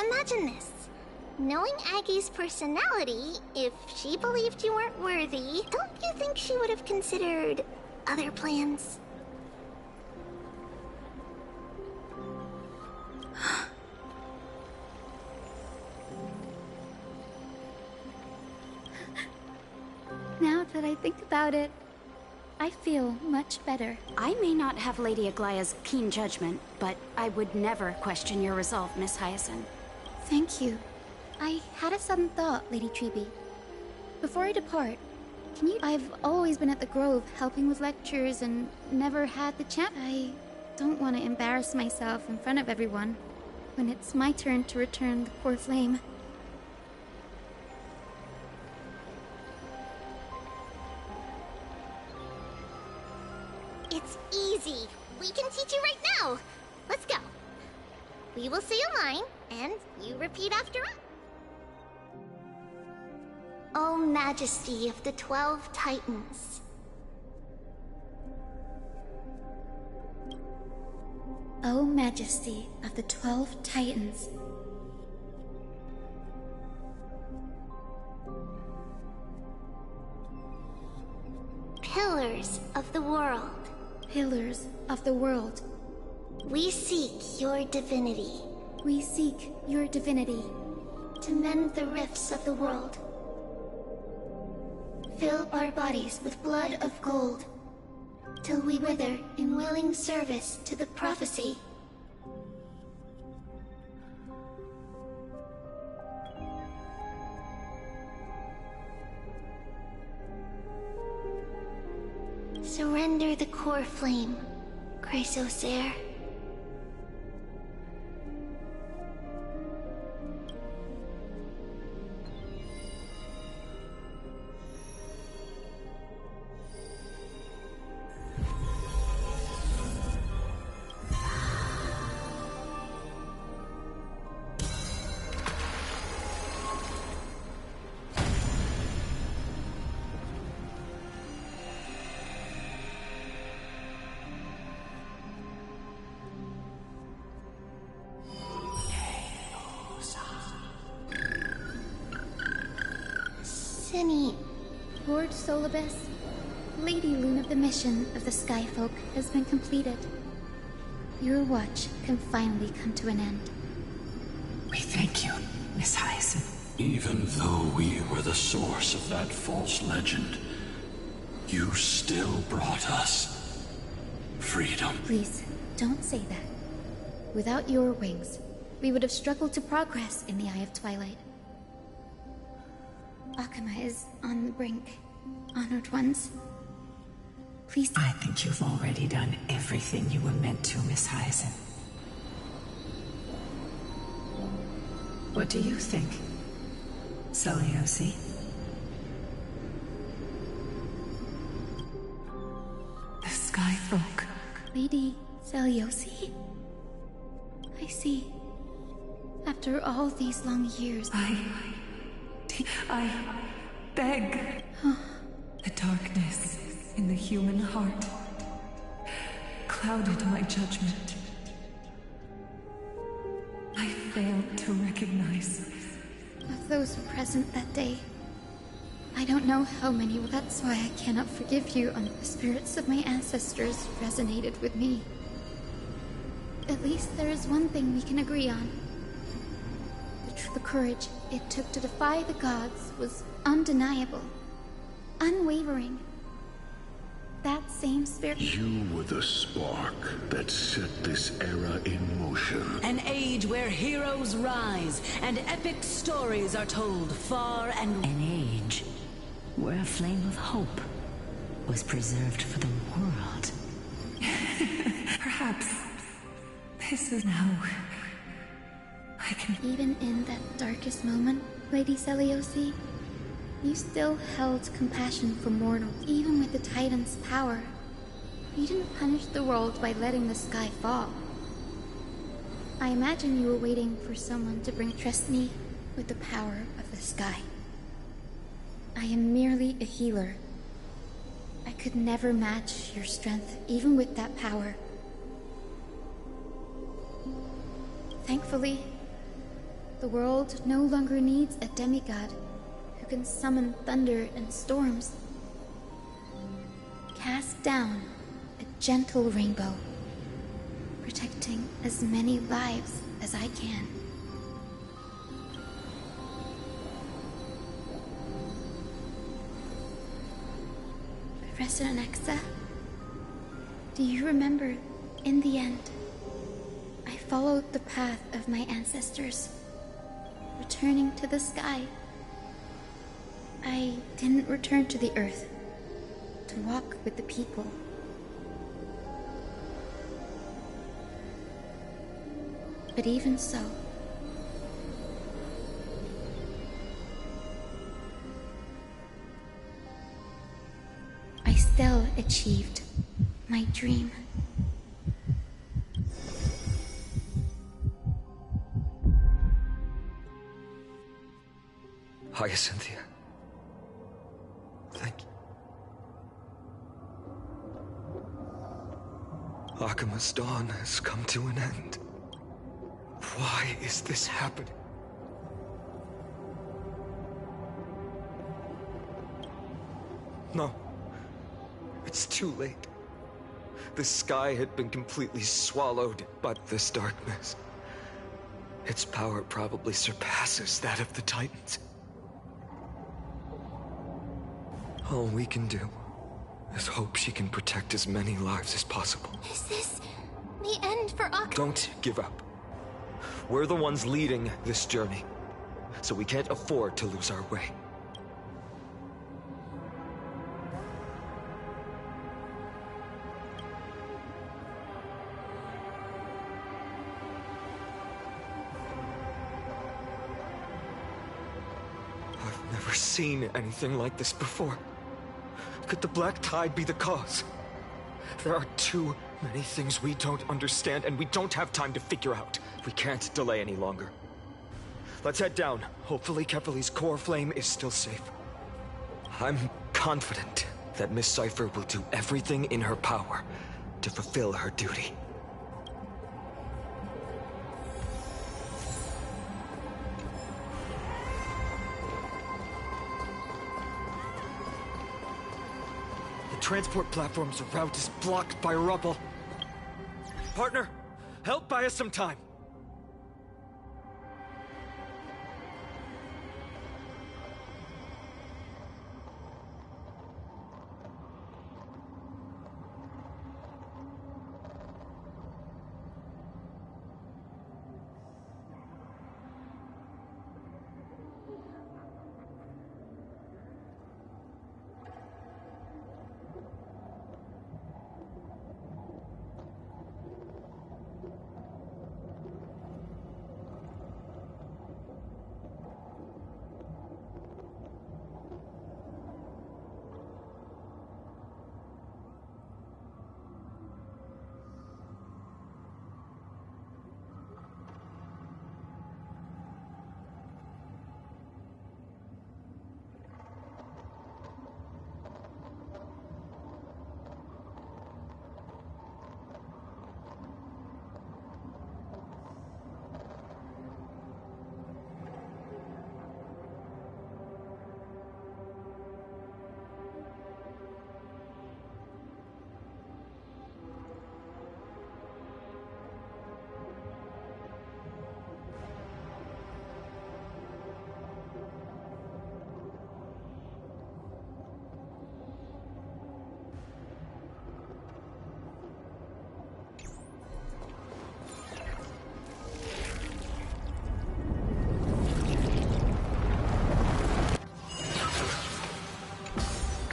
[SPEAKER 2] Imagine this. Knowing Aggie's personality, if she believed you weren't worthy, don't you think she would have considered other plans?
[SPEAKER 7] Now that I think about it, I feel much better.
[SPEAKER 15] I may not have Lady Aglaya's keen judgment, but I would never question your resolve, Miss Hyacinth.
[SPEAKER 7] Thank you. I had a sudden thought, Lady Treby. Before I depart, I've always been at the Grove helping with lectures and never had the chance. I don't want to embarrass myself in front of everyone when it's my turn to return the core flame.
[SPEAKER 2] It's easy. We can teach you right now. Let's go. We will say a line, and you repeat after us. O Majesty of the 12 Titans.
[SPEAKER 7] O Majesty of the 12 Titans.
[SPEAKER 2] Pillars of the world.
[SPEAKER 7] Pillars of the world.
[SPEAKER 2] We seek your divinity.
[SPEAKER 7] We seek your divinity.
[SPEAKER 2] To mend the rifts of the world. Fill our bodies with blood of gold, till we wither in willing service to the prophecy. Surrender the core flame, Chrysos heir. Cinny.
[SPEAKER 7] Lord Solibus, Lady Loon of the mission of the Skyfolk has been completed. Your watch can finally come to an end.
[SPEAKER 11] We thank you, Miss Hyacinth.
[SPEAKER 6] Even though we were the source of that false legend, you still brought us freedom.
[SPEAKER 7] Please, don't say that. Without your wings, we would have struggled to progress in the Eye of Twilight. Akama is on the brink. Honored ones. Please.
[SPEAKER 11] I think you've already done everything you were meant to, Miss Hyacinth. What do you think, Seliosi?
[SPEAKER 4] The sky folk.
[SPEAKER 7] Lady Seliosi? I see. After all these long years...
[SPEAKER 4] I beg. The darkness in the human heart clouded my judgment. I failed to recognize.
[SPEAKER 7] Of those present that day, I don't know how many. That's why I cannot forgive you. On the spirits of my ancestors resonated with me. At least there is one thing we can agree on. The courage it took to defy the gods was undeniable, unwavering. That same spirit...
[SPEAKER 6] You were the spark that set this era in motion.
[SPEAKER 8] An age where heroes rise and epic stories are told far and...
[SPEAKER 21] An age where a flame of hope was preserved for the world.
[SPEAKER 4] Perhaps this is now... I can...
[SPEAKER 7] Even in that darkest moment, Lady Seliosi, you still held compassion for mortals. Even with the Titan's power, you didn't punish the world by letting the sky fall. I imagine you were waiting for someone to trust me with the power of the sky. I am merely a healer. I could never match your strength, even with that power. Thankfully, the world no longer needs a demigod who can summon thunder and storms. Cast down a gentle rainbow, protecting as many lives as I can. Professor Nexa, do you remember, in the end, I followed the path of my ancestors, returning to the sky. I didn't return to the earth to walk with the people. But even so, I still achieved my dream.
[SPEAKER 18] Hyacinthia. Thank you. Akama's dawn has come to an end. Why is this happening? No. It's too late. The sky had been completely swallowed by this darkness. Its power probably surpasses that of the Titans. All we can do is hope she can protect as many lives as possible.
[SPEAKER 2] Is this the end for Akama?
[SPEAKER 18] Don't give up. We're the ones leading this journey, so we can't afford to lose our way. I've never seen anything like this before. Could the Black Tide be the cause? There are too many things we don't understand, and we don't have time to figure out. We can't delay any longer. Let's head down. Hopefully Kefali's core flame is still safe. I'm confident that Miss Cypher will do everything in her power to fulfill her duty. The transport platform's route is blocked by rubble. Partner, help buy us some time.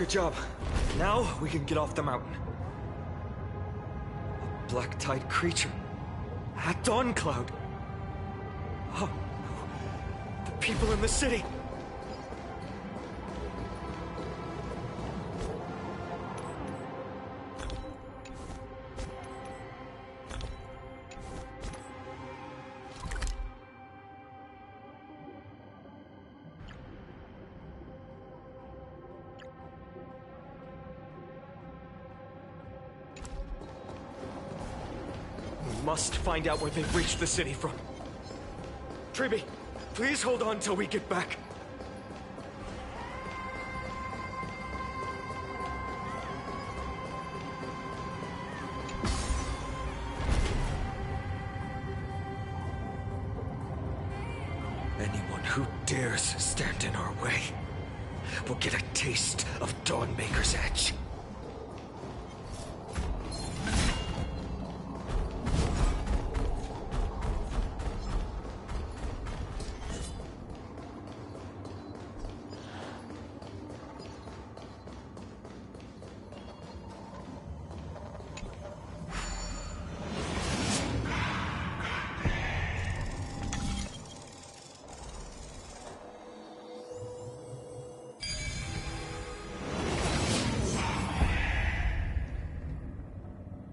[SPEAKER 19] Good job. Now we can get off the mountain. A black-tide creature. At Dawn Cloud. Oh no. The people in the city. Must find out where they've reached the city from. Treby, please hold on till we get back. Anyone who dares stand in our way will get a taste of Dawnmaker's edge.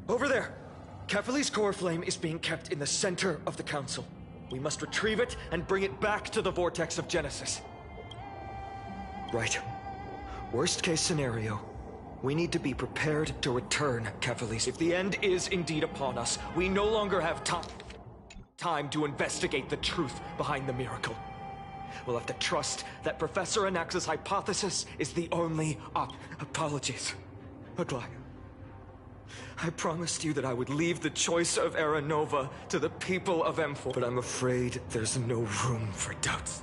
[SPEAKER 19] Over there! Kefali's core flame is being kept in the center of the Council. We must retrieve it and bring it back to the Vortex of Genesis. Right. Worst case scenario, we need to be prepared to return Kefali's. If the end is indeed upon us, we no longer have time to investigate the truth behind the miracle. We'll have to trust that Professor Anaxa's hypothesis is the only Apologies, Aglaia. I promised you that I would leave the choice of Era Nova to the people of M4, but I'm afraid there's no room for doubts.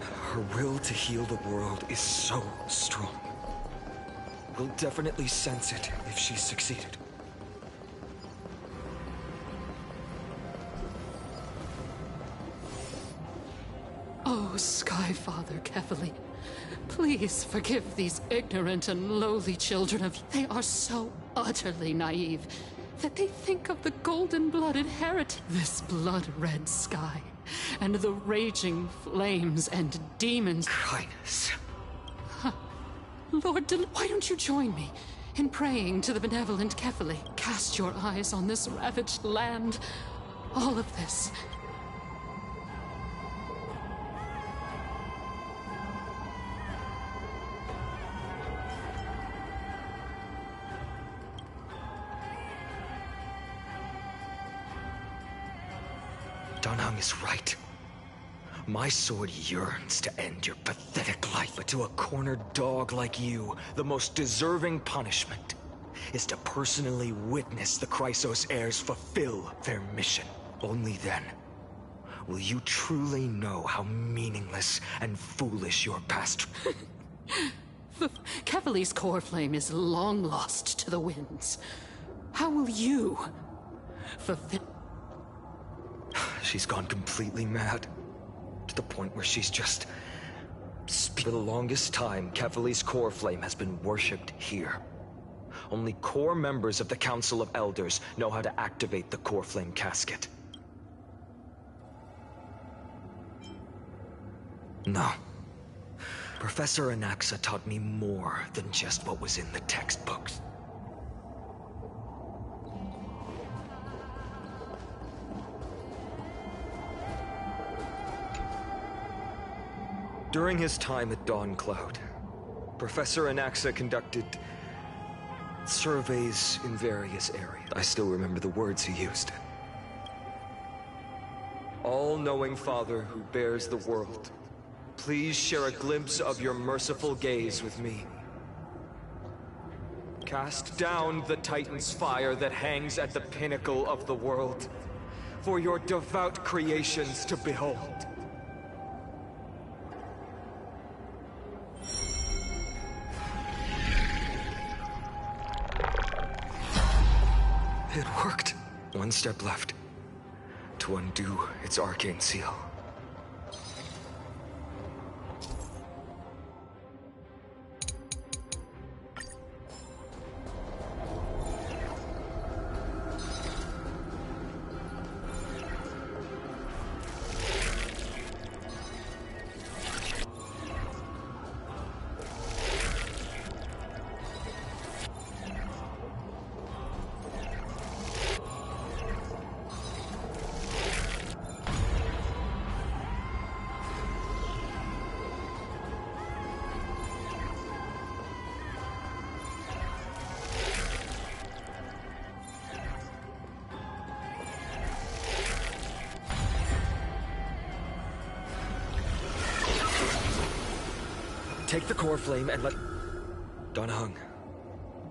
[SPEAKER 19] Her will to heal the world is so strong. We'll definitely sense it if she's succeeded.
[SPEAKER 1] Oh, Skyfather Kefali, please forgive these ignorant and lowly children of... They are so utterly naive that they think of the golden-blooded heritage. This blood-red sky, and the raging flames and demons...
[SPEAKER 19] Highness.
[SPEAKER 1] Lord, why don't you join me in praying to the benevolent Kefali? Cast your eyes on this ravaged land. All of this...
[SPEAKER 19] Donhung is right. My sword yearns to end your pathetic life, but to a cornered dog like you, the most deserving punishment is to personally witness the Chrysos heirs fulfill their mission. Only then will you truly know how meaningless and foolish your past...
[SPEAKER 1] Kefali's core flame is long lost to the winds. How will you fulfill...
[SPEAKER 19] She's gone completely mad. To the point where she's just... For the longest time, Kefali's core flame has been worshipped here. Only core members of the Council of Elders know how to activate the core flame casket. No. Professor Anaxa taught me more than just what was in the textbooks. During his time at Dawn Cloud, Professor Anaxa conducted surveys in various areas. I still remember the words he used. All-knowing Father who bears the world, please share a glimpse of your merciful gaze with me. Cast down the Titan's fire that hangs at the pinnacle of the world, for your devout creations to behold. It worked. One step left to undo its arcane seal.
[SPEAKER 18] Take the core flame and let... Donahung,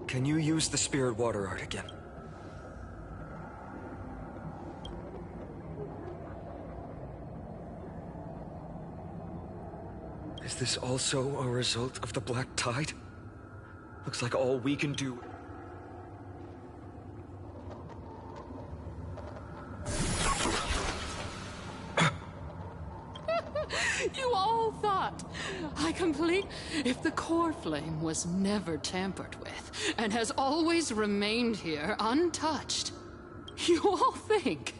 [SPEAKER 18] can you use the spirit water art again? Is this also a result of the Black Tide? Looks like all we can do...
[SPEAKER 1] You all thought I complete... If the core flame was never tampered with, and has always remained here untouched, you all think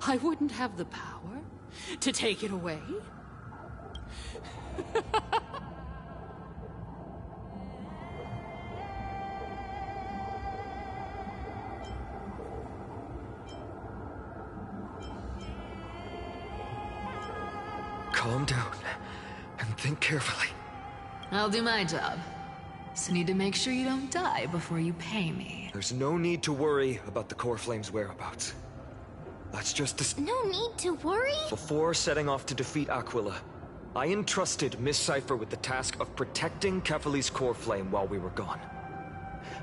[SPEAKER 1] I wouldn't have the power to take it away?
[SPEAKER 18] Calm down and think carefully.
[SPEAKER 17] I'll do my job. So need to make sure you don't die before you pay me.
[SPEAKER 18] There's no need to worry about the core flame's whereabouts. Let's just...
[SPEAKER 2] No need to worry?
[SPEAKER 18] Before setting off to defeat Aquila, I entrusted Miss Cipher with the task of protecting Kefali's core flame while we were gone.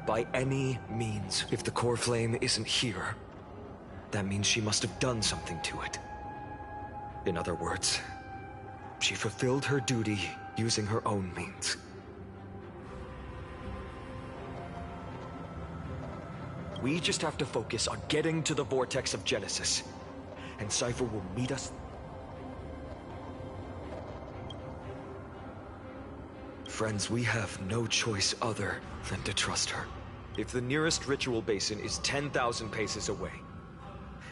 [SPEAKER 18] By any means, if the core flame isn't here, that means she must have done something to it. In other words, she fulfilled her duty using her own means. We just have to focus on getting to the vortex of Genesis, and Cipher will meet us. Friends, we have no choice other than to trust her. If the nearest ritual basin is 10,000 paces away,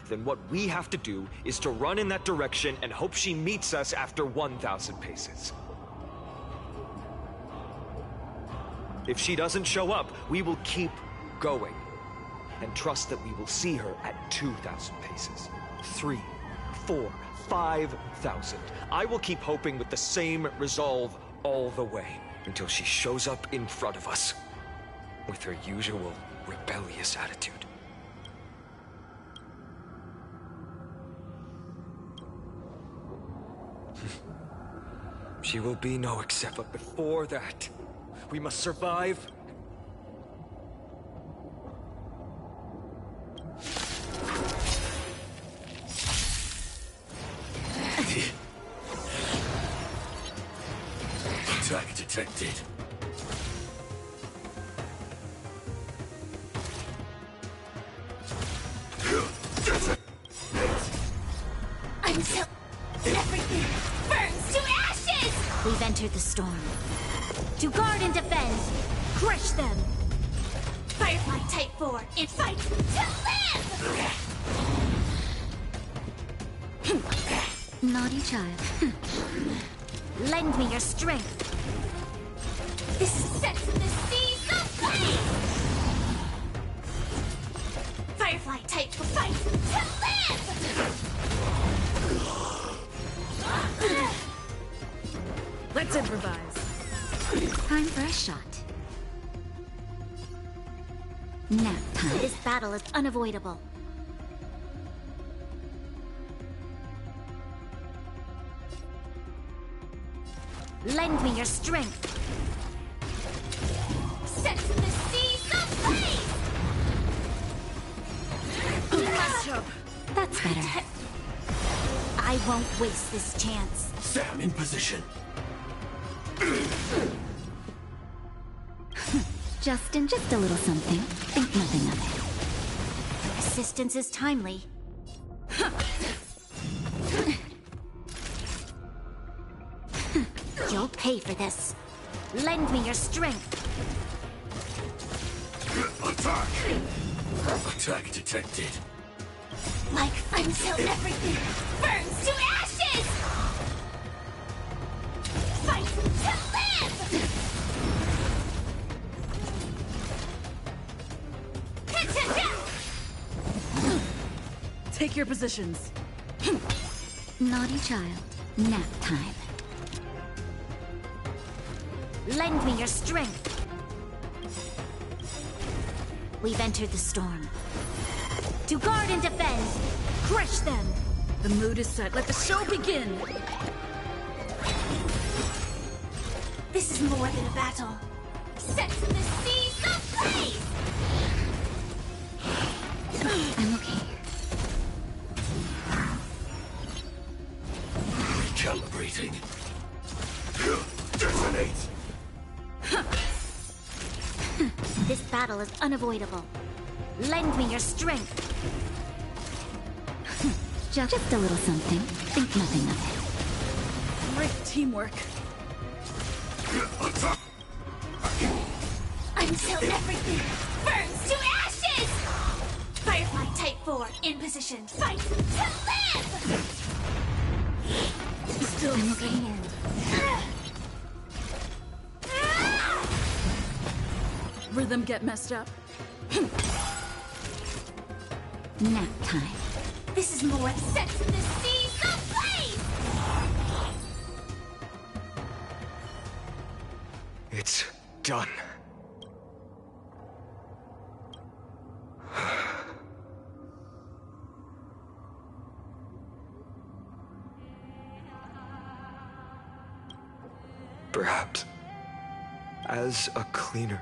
[SPEAKER 18] then what we have to do is to run in that direction and hope she meets us after 1,000 paces. If she doesn't show up, we will keep going and trust that we will see her at 2,000 paces, 3, 4, 5,000. I will keep hoping with the same resolve all the way until she shows up in front of us with her usual rebellious attitude. She will be no exception, but before that, we must survive.
[SPEAKER 6] Attack detected.
[SPEAKER 2] Until everything burns to ashes! We've entered the storm. To guard and defend, crush them! Firefly Type 4, and fight to live! Naughty child. Lend me your strength. This sets the seas aflame! Firefly Type to fight to live!
[SPEAKER 17] Let's improvise.
[SPEAKER 2] Time for a shot. Nap time. This battle is unavoidable. Lend me your strength. Set the seas aflame! That's better. I won't waste this chance.
[SPEAKER 6] Sam in position.
[SPEAKER 2] Just a little something. Think nothing of it. Assistance is timely. You'll pay for this. Lend me your strength.
[SPEAKER 6] Attack! Attack detected.
[SPEAKER 2] Like until everything burns to ashes! Fight to live!
[SPEAKER 17] Take your positions.
[SPEAKER 2] Naughty child. Nap time. Lend me your strength. We've entered the storm. To guard and defend, crush them.
[SPEAKER 17] The mood is set. Let the show begin.
[SPEAKER 2] This This is more than a battle. Set the seas ablaze!
[SPEAKER 17] I'm okay.
[SPEAKER 6] Recalibrating. Detonate!
[SPEAKER 2] This battle is unavoidable. Lend me your strength.
[SPEAKER 17] Just a little something. Think nothing of it.
[SPEAKER 22] Great teamwork.
[SPEAKER 2] Until everything burns to ashes! Firefly Type 4 in position. Fight to live!
[SPEAKER 22] Still stand. Rhythm get messed up.
[SPEAKER 17] Nap time.
[SPEAKER 2] This is more set the seas ablaze!
[SPEAKER 18] It's done. Perhaps, as a cleaner,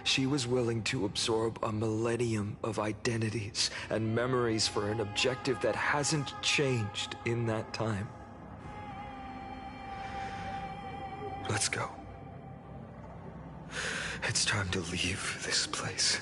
[SPEAKER 18] she was willing to absorb a millennium of identities and memories for an objective that hasn't changed in that time. Let's go. It's time to leave this place.